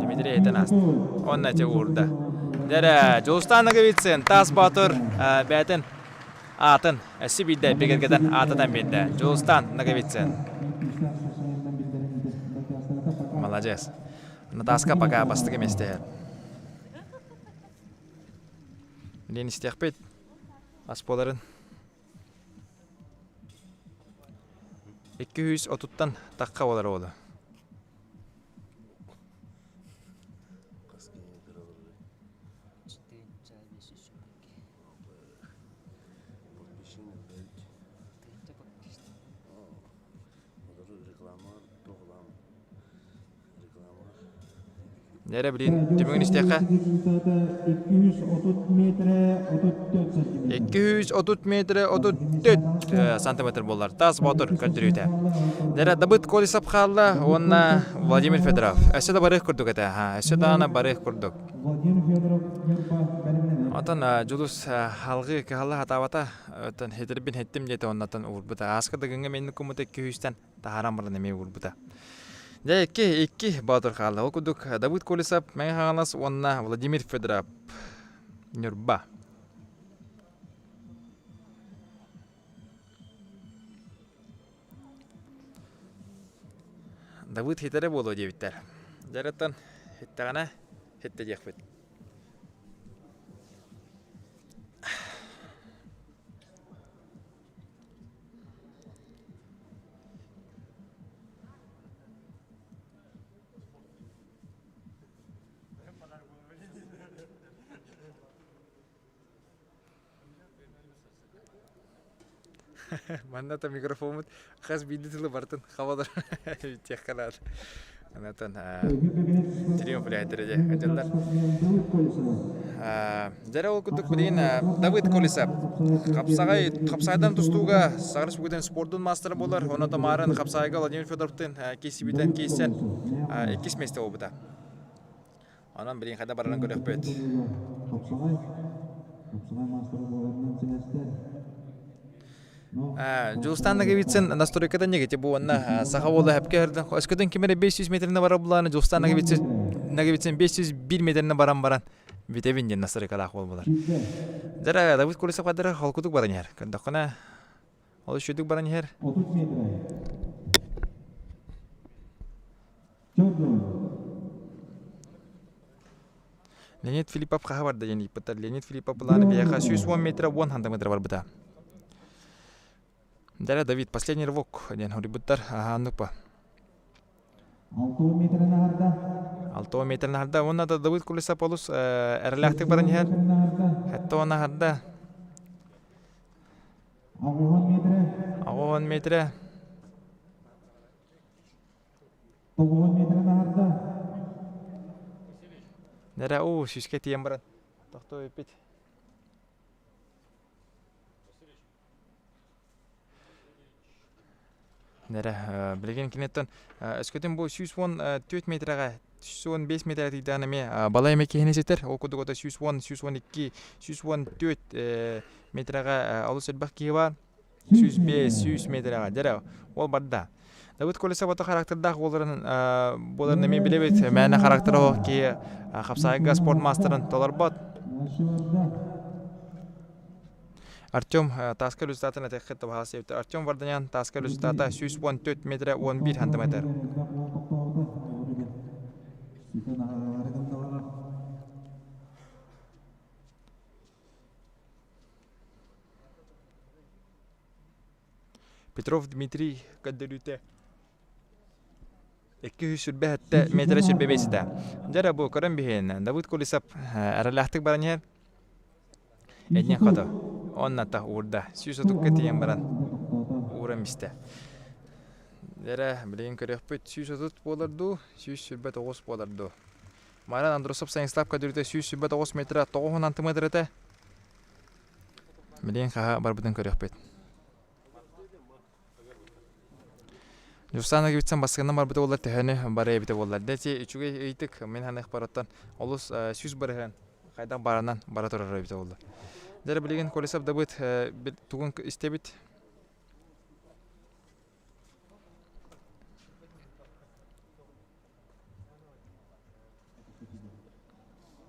Dimitri Etanas. Onna ce urda. Jere Justan nagavitsen tas batur beten atın sibide begergeden atadan bende. Justan nagavitsen. Молодец. Натаска пока бастыгы месте. Лен истехпет. Асполарын. 230-тан таққа болар олы. Nere bilin, tümün isteyaka? 230 metre 34 santimetre bollar. Tas motor kadrüte. Nere Davıd Kolisov xalla, onna Vladimir Fedorov. Эсе да барых курдук эте. Эсе да ана барых курдук. Atan julus halgı kalla hatavata atan heterbin hettim jete onnatan urbuta. Askada genge menni kumute 200-тен taharamırın eme urbuta. Ja iki Batur xalla. Okuduk Davıd Kolisov, men xalas onna Vladimir Fedorov. Nurba. Давыд хитере болу дебиттер. Жараттан хиттагана хитте жекпет. Манната микрофонут хас бидитиле бартын хавадар тех канат. Анатан триумф лайдереде аҗалдар. Жара ул кудук билин Давыд Колесап. Капсайдан тустуга Сагрыс бүгүден спорттун мастері болар. Оны да марын Капсайга Владимир Федоровтун кесибитен кейсен 2 месте болбуда. Анан билин кайда барарын көрөкпөт. Капсагай мастері боларынан телестер. Жулстан нагибитсен настройкадан негете бу анна саха болду хапкерден өскөдөн кемере 500 метріне бара буланы Жулстан нагибитсен 501 метріне баран битебинден настройкалак болбулар. Жара Давыд Колесап кадары халкудук баран яр. Кандакына ал шүдүк баран яр. 30 метр. Леонид Филиппов каха барды жени иппаттар. Леонид Филиппов буланы бияка 110 метр 100 метр бар буда. Жара Давид последний рывок ден хорибуттар аннукпа. 6 метр нахарда онна да Давыд Колесап олус эрлахтык баран яр. Хатта онна харда 10 метр. 9 метр нахарда. Нера о шишке тием баран. Тохто эпит. Нера билген кинеттен өскөтөн бу 114 метрга 115 метр тийданы ме бала эме кенесетер окудугода 110 112 114 метрга алыс элбак ки бар 105 100 метрга жара ол барда. Давыд Колесап ата характердах боларын мен билебет мәне характері ки Капсайга спорт мастерын толарбат. Артем таска результатына текетті бағасы епті. Артем Варданян таска результата 114 метр 11 сантиметр. Петров Дмитрий Кадделюте 200 метр сүрбе бейсіде. Жара бұл көрін бейін Давыд Колесап әріләқтік баран ер. Әдінен қады. Онната урда. Сүйсотукка тиен баран урам исте. Жара білген көрек бүт сүйсотут боларду, сүйсүрбе 9 боларду. Маран Андросов Сайынслав Кадделюте сүйсүрбе 9 метр 9 сантиметр ете. Білген қаға бар бұдың көрек бүт. Жустана гибитсен басқаннан бар бұты олар тәхәне бары ебіте олар. Дәте үчіге ейтік мен ханық бараттан олыс сүз барыған қайдан баранан бара тұрар ебіте олар. Дәрі білеген Колесап Давыд туғын істебіт.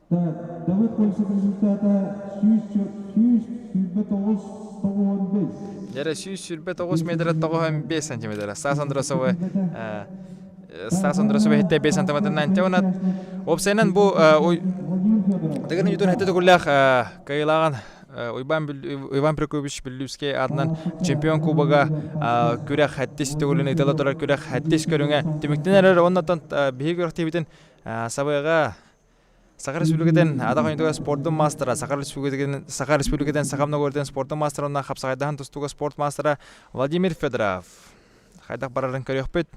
Давыд Колесап результата 109 Жара 109 метр 95 сантиметр. Стас Андросовы хетте 5 сантиметрнан теванат. Опсайнан бу дегенен ютун хетте төгүллах кайлаган Иван Прокопьевич Белюске адынан чемпион кубага күрәк хәттис төгүлүнө итала турар күрәк хәттис көрүнгө демектенер оннан беги активитен сабайга Сахар Республикаден адагы спорттун мастера, Сахар Республикаден сахамна көрден спорттун мастерына Капсайдан тустуга спорт мастера Владимир Федоров. Хайдак барарын көрөкпөт.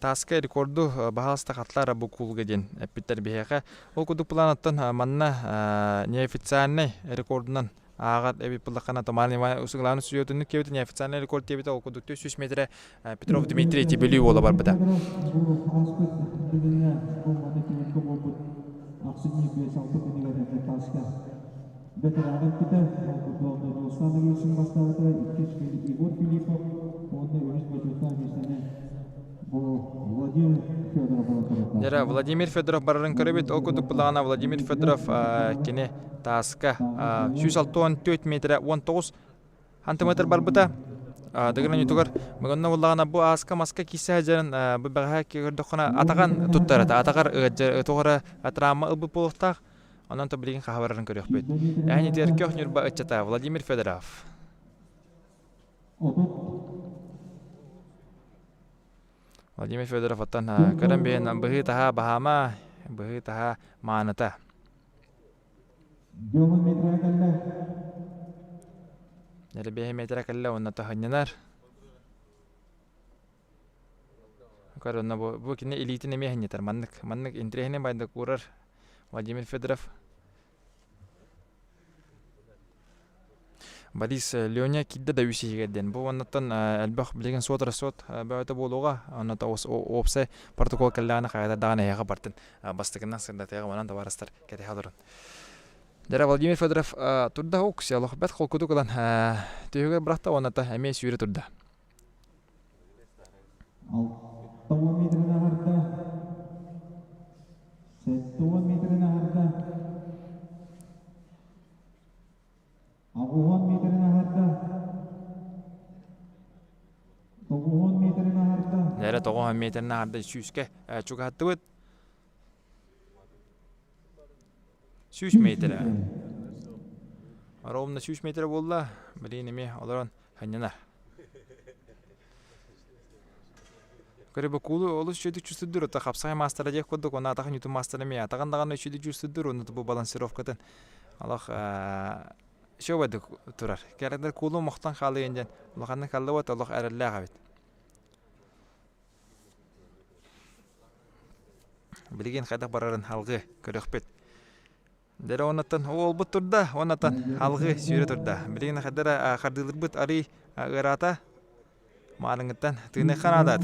Таска рекорду бахалста катлара бу кулгеден эпиттер бияка. Ол кудук планаттан манна неофициальный рекордунан Агат эби пулакана томарни усугланы сүйөтүнү кебитин официальный рекорд тебите окудук 400 метр Петров Дмитрий Тибелиев ола бар буда. Владимир Жара Владимир Федоров барарын көрөбүт. Ол кудук булагана Владимир Федоров кене таска 164 метр 19 сантиметр бар бута. Дагырын ютугар мыгынна булагана бу аска маска кисе жарын бу бага көрдөхна атаган туттарата атагар тугара атрама ылбы полуктак. Онан то билген хабарын көрөкпөт. Яни деркөх нурба ычата Владимир Федоров. Владимир Федоров аттан көрөн бен быгы таха бахама быгы таха маната. Нәре бе метр калла онна таханнар. Көрөнө бу кине элитине мехнетер маннык интрехне байда курар Владимир Федоров. Борис Леоня кидде да үсигеден. Бу оннан албах билген сотра сот баата болуга оннан опсе протокол каллана кайда дагана яга бартын. Бастыгынан сында тага манан да барастар кете хадырын. Дара Владимир Федоров турда окси алох бет холкуду кылан төгө брахта оннан эме сүйрө турда. Нәре 9 метріне арды сүйіске чуға атты өт. Сүйіс метрі. Ровно сүйіс метрі болда, білейін еме оларан ханянар. Көребі кулы олыс шөйдік жүстідір, ота қапсағай мастера дек қодық, оны атақын юту мастера ме, атағандағаны шөйдік жүстідір, оны бұл балансировкатын. Аллах шөбәді тұрар. Кәрәдер кулы мұқтан қалы енден, ұлақанның қалы өт, Аллах әрілі ағабет. Білген қайдақ барарын халғы көріқпет. Дәрі онаттан ол бұт тұрда, онаттан халғы сүйрі тұрда. Білген қайдары қардылыр бұт ари ғырата малыңыттан тыны қанада.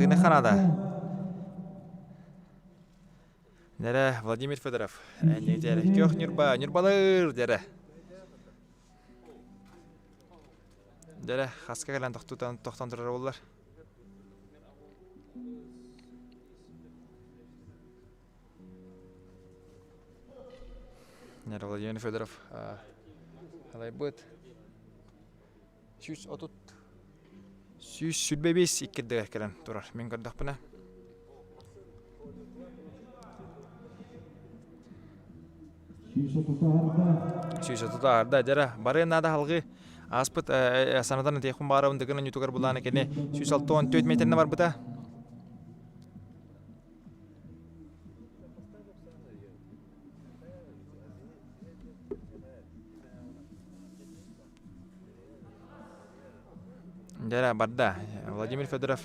Дәрі Владимир Федоров. Дәрі көк нүрбалыр дәрі. Дәрі қасқа кәлін тоқтан тұрар олар. Нәре Владимир Федоров қалай бұд. Сүйіс отут. Сүйіс сүрбебес иккерді әкелін тұрар. Мен көрдіқ бұна. Сүйіс отута арда. Дәрі бары нада халғы. Аспыт санадан тейхун бары ұндығынан ютугар бұланы кәне. Сүйіс 64 метріне бар бұта. Дәрі барда. Владимир Федоров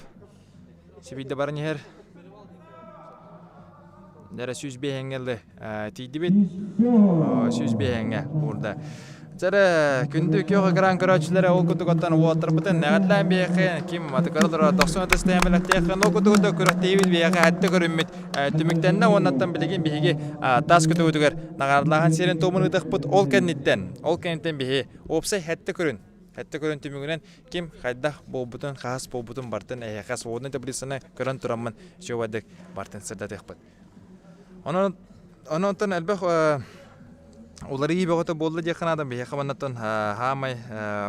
Сибейді барын ехер. Дәрі сүйіз бейхенгелді тейді бет. Сүйіз бейхенге бұрда. Дәрі күнді көгі қыран көрәтшілері ол күнді көттен уаттыр бұтын. Нәғатлән бейхен кем атықарылыра 90 өтістәмелік тейхен ол күнді көтті көрәттейбіт бейхен әтті көріммет. Түміктенне оннаттан білеген бейхеге тас күті өтігер. Нағарлаған серін томын ұдық бұт ол кәнеттен бейхе опсай әтті көрін. Хәтті көрін түмігінен кем қайдақ болбутын, қағас болбутын бартын, әйәқас оғыны таблисаны көрін тұрамын жауадық бартын сырдатық бұд. Онын әлбәқ олары ебеғоты болды деқін адам бейеқі маннаттан хамай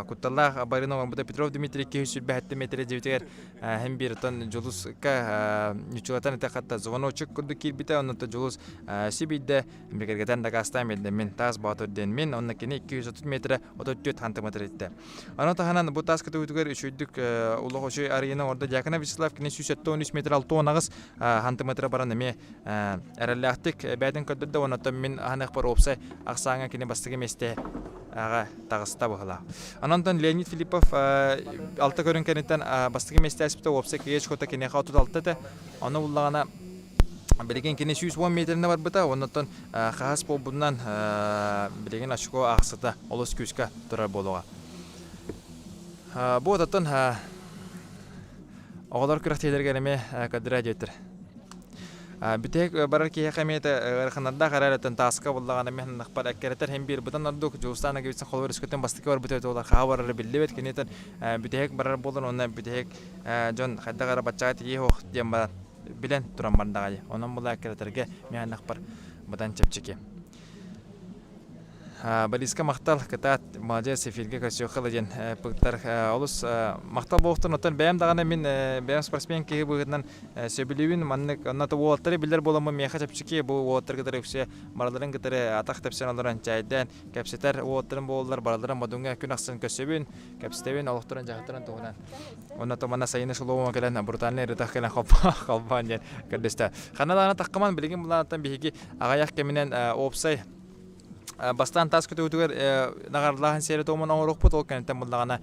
күтталлақ барына оңбыда Петров Дмитрий 205 метрі жевітігер hem bir ton julus ka nüçulatan tekhatta звоночек kurdu kirbite onunta julus sibide memleketden de gastayım edin men taz batır den men onun kini 230 metre 34 santimetre etti. Anota hanan bu taz kıtı uydugar üçüydük ulu şey arayına orada yakına Vislav kini 113 metre 6 onağız santimetre baran me erelaktik beden ködde onunta men hanak par opsa aksanga kini bastığı meste aga tağısta bağla. Anondan Leonid Filipov altı körünkenitten bastığı meste aspita opsa kiyeç kota kini xatut altta da onu ullağına bilegen kini 110 metrine var bita ondan xas bu bundan bilegen aşko ağsıda olus küska durar boluğa. Bu odattan oğlar kıraqteler geleme kadra jetir. Bitek barar ki hakamiyete kanada kararatan taska bullağına mehn naqbar akkereter hem bir budan arduk Jostana gibisen xolver isketen bastıkı var bitek olar xabarlar billebet kineten bitek barar bolun ona bitek jon xadda gara bachati ye hoq diyamba bilen turan barndagay. Onun bula kereterge mihannak par badan çepçeki. Балиска мақтал кытат молодец эфирге көсө кылыжын пыктар олус мактал болуктун отон бәям дагана мен бәям спортсмен ки бүгүнөн сөбүлүбүн маннык онато уоттары билер боламы меха чапчыки бу уоттар кытары все барларын кытары атак тепсеналарын чайдан кепсетер уоттарын болдулар барларын модунга күн аксын көсөбүн кепстебин олуктуран жактыран тугунан онато мана сайыны шулума келен брутальный редах келен хоппан ден кырдыста канаданы таккаман билген булатан биги агаяк кеминен опсай Бастан тас көтө үтүгөр нагарлахан сери томон оңорок бут ол кенеттен булдагана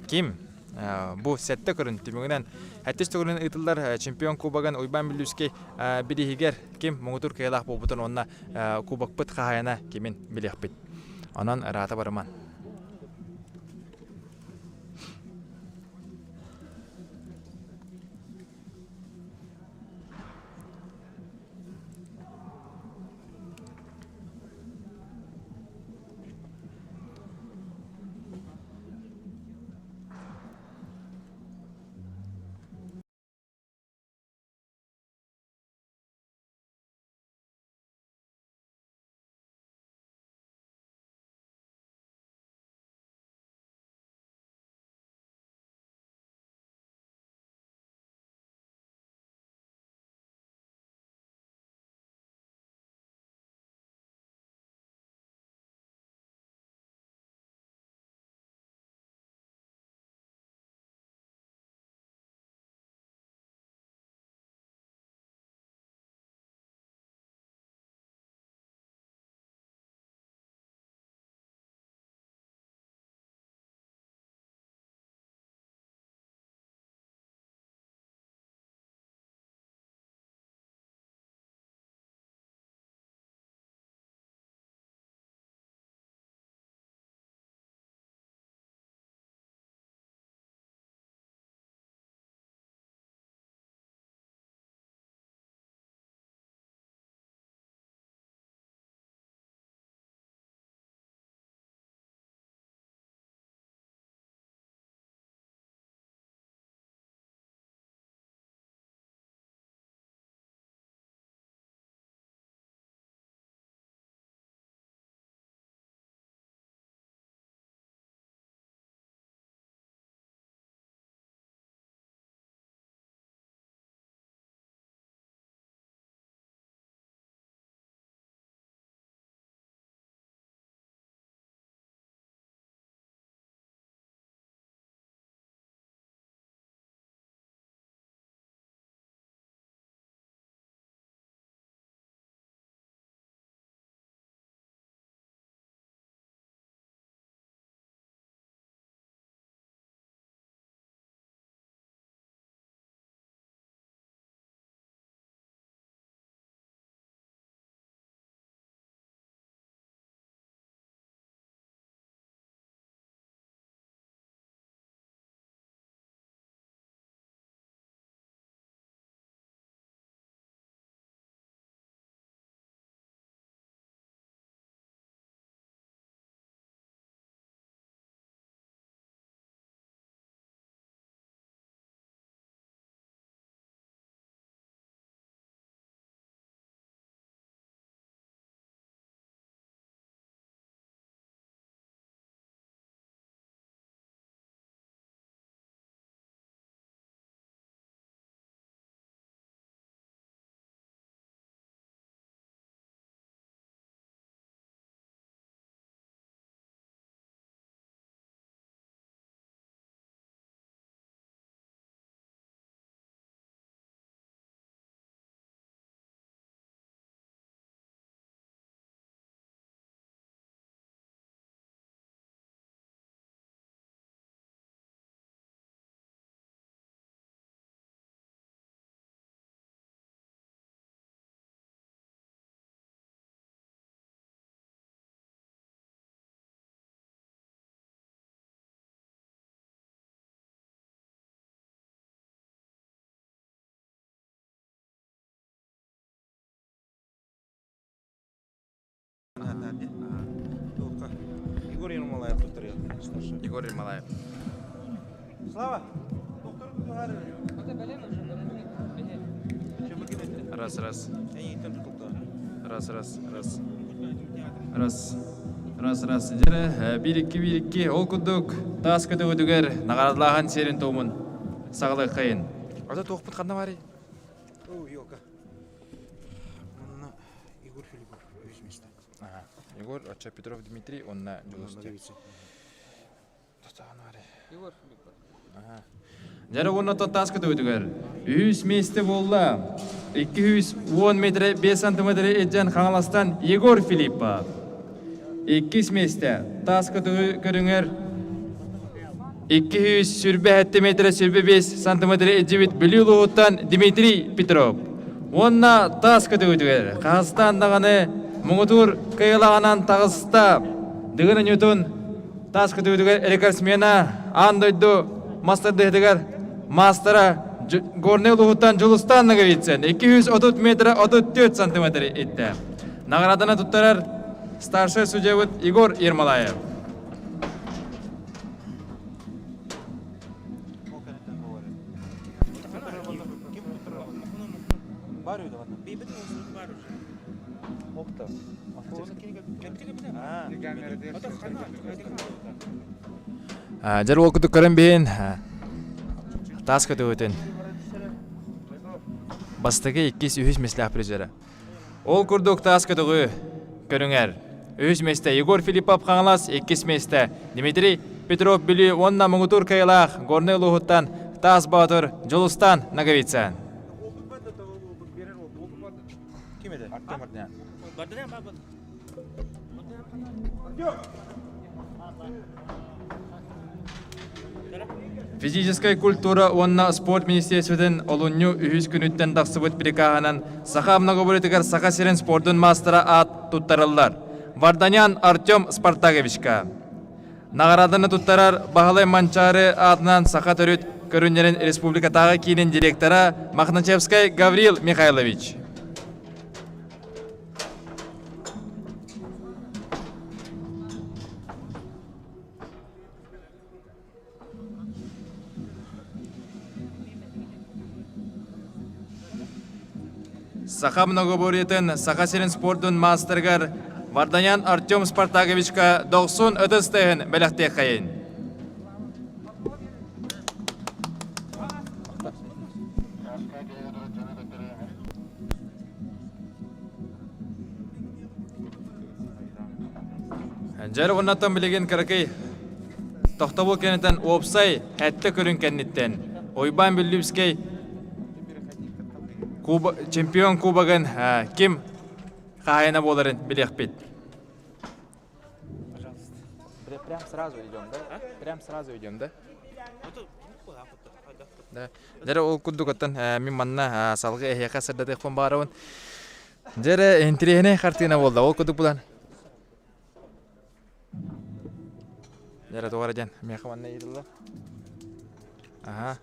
ким бу сетте көрүн тимигинен хаттыс түгүнүн ытылдар чемпион кубаган уйбан билүүскей биригер ким муңутур кыйлак болбутун онна кубак быт кахаяна кимин билехпит анан рата барман Егор Ермолаев повторил. Егор Ермолаев. Слава, доктор Раз, раз. Эйнтен тутулда. Раз. Жері, бір-екі. Ол күдік тас көті өдігер нағарадылаған серін тоғымын сағылы қайын. Ода тоқпыт қанна бар ей? О, йока. Манна Игорь Филиппов, өз месте. Егор, отча Петров Дмитрий, он на Джулусте. Егор Филиппов. Жәрі оннаттан тас көті өдігер. Үйіс месті болла. 210 метр 5 сантиметр еджен қаңаластан Егор Филиппов. 2 месті тас көті көріңер. 200 сүрбе 7 метр сүрбе 5 сантиметр еджебет білі ұлығыттан Дмитрий Петров. Онна тас көті өдігер. Қағыстандағаны мұңытур қиылағанан тағыста дығырын өтін тас көті өдігер элекарсмена андойду мастарды едігер мастера горный ұлығыттан Жулустан нағавитсен 230 метр 34 сантиметр етті. Нағарадына тұттарар старший судьявыт Егор Ермолаев. Бар үйді ғана. Бейбіт болсын бар уже. Оқты. Жар ол күдік көрін бейін тас көті өтін. Бастығы 200 меслі апрезері. Ол күрдік тас көті көріңер. Өз месті Егор Филиппов қаңылас 2 месті Дмитрий Петров білі онна мұңытур кайлақ горны ұлығыттан тас батыр Жулустан нағавитсен. Кем еді? Артем Артемян. Бардырян бар. Физическая культура онна спорт министерстводен олунню үйіз күніттен дақсыбыт брикағанан сақа многоболетігер сақа серен спортын мастера ат туттарылар. Варданян Артем Спартаковичка. Нағарадыны туттарар Бағалай Манчары атынан сақа төріт көрінерін республикатағы кейінен директора Махначевскай Гаврил Михайлович. Саха многоборьетін сақа серін спортын мастергар Варданян Артем Спартаковичка 90 өтістігін бәліқтек қайын. Жәрі ғыннаттан білеген кірікей тоқтабыл кенеттен опсай әтті көрін кеннеттен. Ойбан Беллюбскей чемпион кубагын ким қайына боларын білек бет. Прям сразу идем, да? Прям сразу идем, да? Да. Жәрі ол күдді көттін мен манна салғы әйеқа сырдады қон бағарауын. Жәрі интерегіне қартығына болды, ол күдді бұдан. Жәрі тоғар әден, мен қаманна еділді. Аха.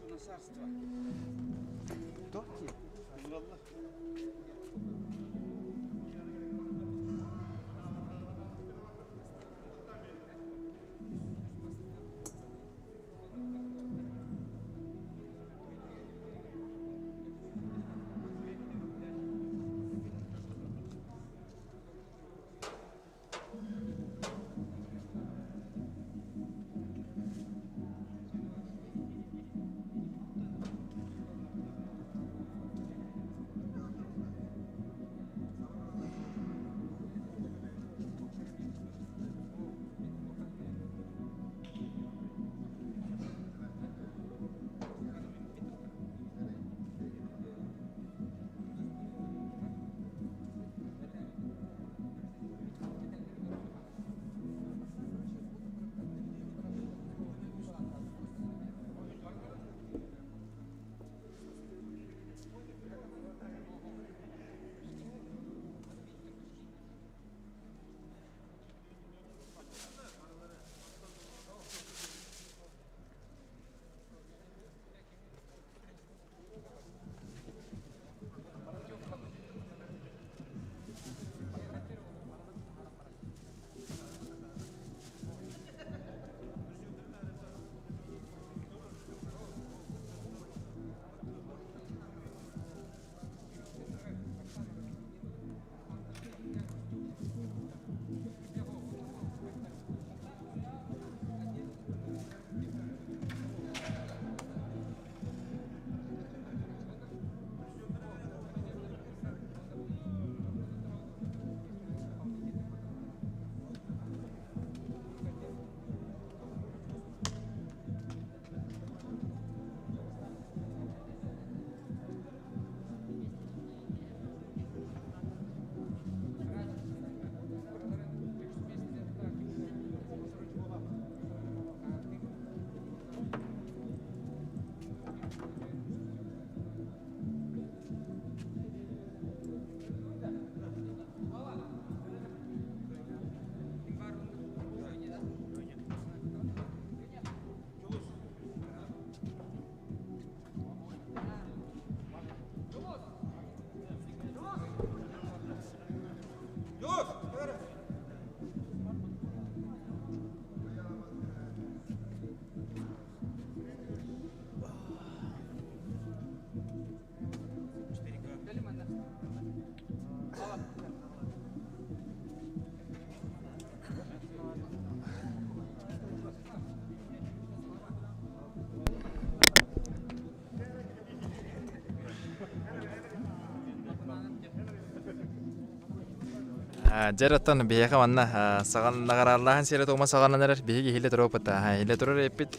Жараттан бияха манна саган нагараллахан сере тома саганнар биги хиле торопта хиле торор эпит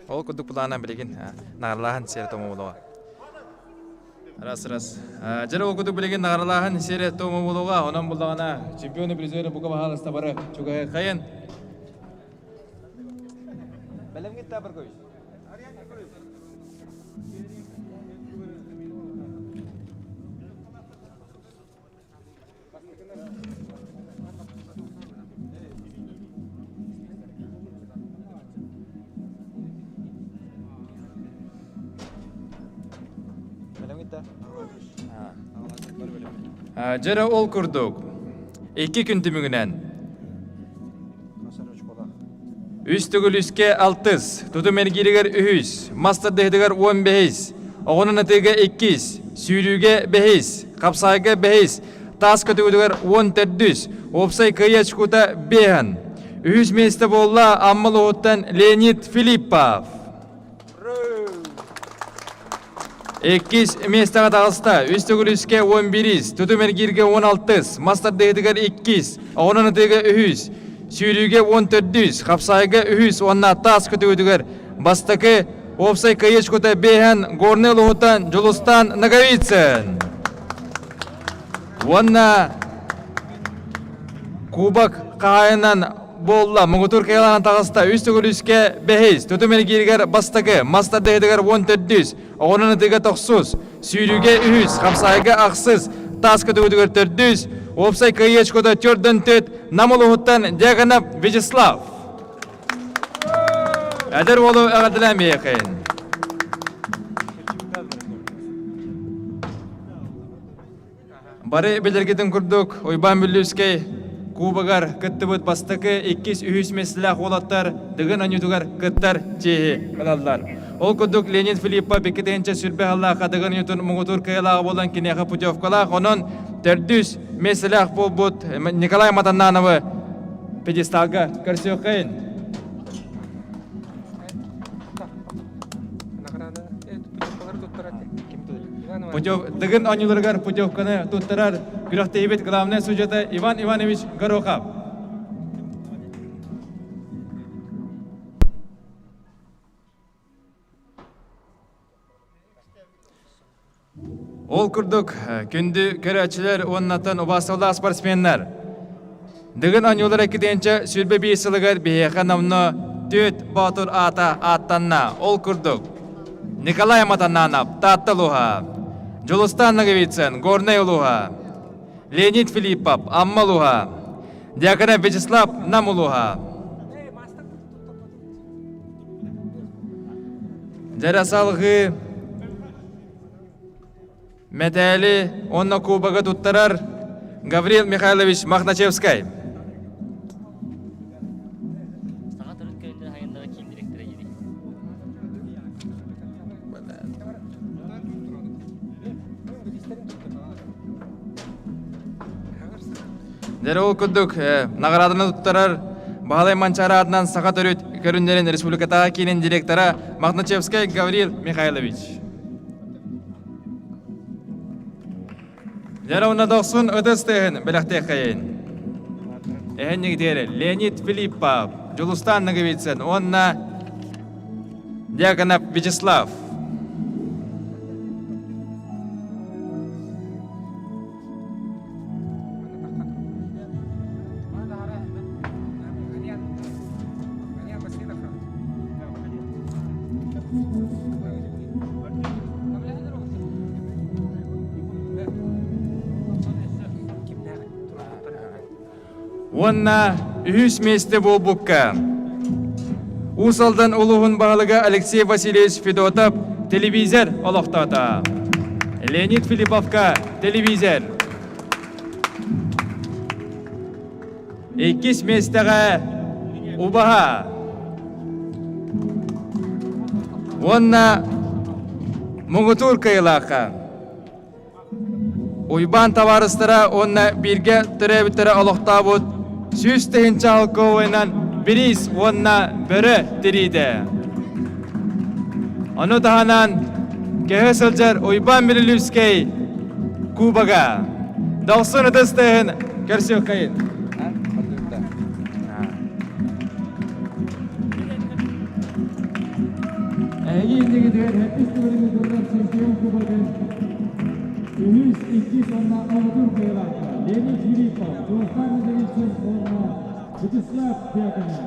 ол кудук плана билген нагараллахан сере тома болова раз жара ол кудук билген нагараллахан сере тома болова онан булдагана чемпионы призеры бука бахалыста бары чуга кайын белем гитта бар кой Жара ол курдук. 2 күн түмүгүнөн. Үстүгүлүскө 6, тутумергиригер 3, мастардыгыгар 15, огонунатыга 2, сүйрүүгө 5, капсайга 5, тас көтүгүгөр 14, опсай кыячкута 5. Үз месте болла аммалуоттан Леонид Филиппов. 2 местага тагыста, үстүгүлүскө 11, тутумергирге 16, мастардыгыгар 2, огонунатыга 3, сүйрүүгө 14, капсайга 3, онна тас көтүгүгөр бастакы опсай кыячкута 5, Горнелуотан Жулустан Наговицын. Онна кубак кайынан болла Мугутур кайланан тагыста үстүгүлүскө 5, тутумергиргер бастакы мастардыгыгар 14, огонунатыга 9, сүйрүүгө 3, капсайга аксыз, тас көтүгүгөр 4, опсай кыячкута 4, Намулуоттан Дяганов Вячеслав. Әдір болу әғадылан бейқейін. Бары белергетін күрдік, ойбан бүліскей, кубагар кітті бұд бастықы 2-3 месілі қолаттар, дығын анютугар кіттар чейі қалалар. Ол күрдік Леонид Филиппа бекетенче сүрбе аллаға дығын анютун Мугутур кайлағы болан кенеға путевкалақ, оның 400 месілі бұл бұд Николай Матаннановы пьедесталга көрсөк кайын. Дыгын анюларгар путевканы туттарар Гүрахтейбет главный сюжеты Иван Иванович Горохов. Ол күрдік күнді көрәтшілер оннатын ұбасылы спортсменлер. Дыгын анюлар әкеденче сүрбе бейсілігер бейеқа намны төт батыр ата аттанна. Ол күрдік Николай Матаннанов Таттылуға, Жулустан Наговицын Горнейлуға, Леонид Филиппов Аммалуға, Дяганов Вячеслав Намулуға. Жарасалғы Метәлі онна кубаға туттарар Гаврил Михайлович Махначевскай. Дәрі ол күдік нағарадыны туттарар Бағалай Манчара адынан сақат өрет көріндерін республикатаға келен директора Махначевскай Гаврил Михайлович. Дәрі оны доқсын өтістігін біліқті қайын. Әйін негдері Леонид Филиппов, Жулустан Наговицын, онна Дьяконов Вячеслав. Онна үз месте бол бұққа. Усалдан ұлығын бағылыға Алексей Васильевич Федотов телевизор олықтата. Леонид Филипповка телевизор. 2 местеға ұбаға. Онна Мугутур кайлақа. Уйбан таварыстыра онна бірге түрәбіттері олықта бұд. Сүстігін чалқы ойнан біріз онна бірі тірейді. Оны тағанан кеғі сылжар ойбан біріліскей кубаға. Даусын ұтыстығын Керсио кайын. Ендігі деген 70 доллар чемпион кубогын Үміс 2 сонна Омутур Кайлака, Леонид Филиппов, Жолстан Медовичев, Вячеслав Пеканов.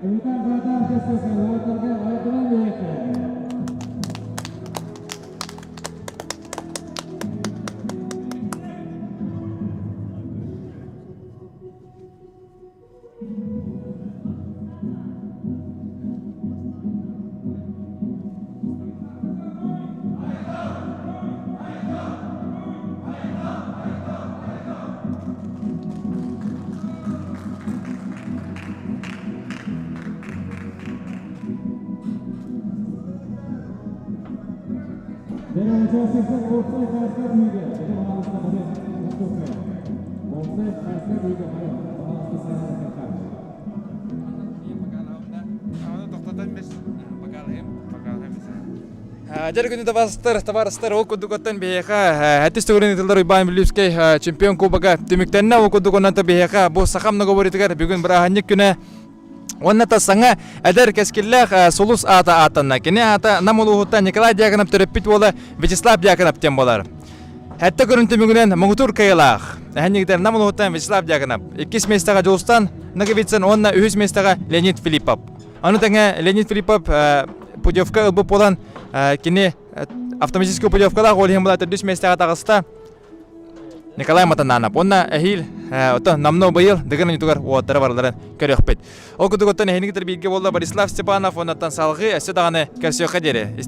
Ülkan Vatan Kesesi, Ortaga Aydıran Beyekli. Benim участникler ortaya karşı büyüdü. Benim anasını buraya tuttuğum. Ortaya karşı büyüdü. Anasını sana kakar. Жер күнү табарыстар ол кудуготтан бейха хатис төгөрүн тылдар Ибан Билевский чемпион кубага түмүктенне ол кудугонан та бейха бу сахамны говоритигер бүгүн бираханник күнө онната саңа әдер кескиллах сулус ата атанна кене ата намулухуттан Николай Дьяконов төрөппит бола Вячеслав Дьяконов тем болар. Хәтта көрүнтү бүгүнен Муңтур Кайлах әннигдер намулухуттан Вячеслав Дьяконов 2 местага Жолстан Наговицын онна 3 местага Леонид Филиппов. Аны таңа Леонид Филиппов путевка ылбы болан кене автоматический путевкада голем була 3 местага тагыста Николай Матананов. Онна әхил намно быйыл дегенен ютугар уаттары барларын көрөкпет. Ол кудуготтан эхинигитер билге болду Борислав Степанов, оннаттан салгы, әссе даганы Керсиока дере.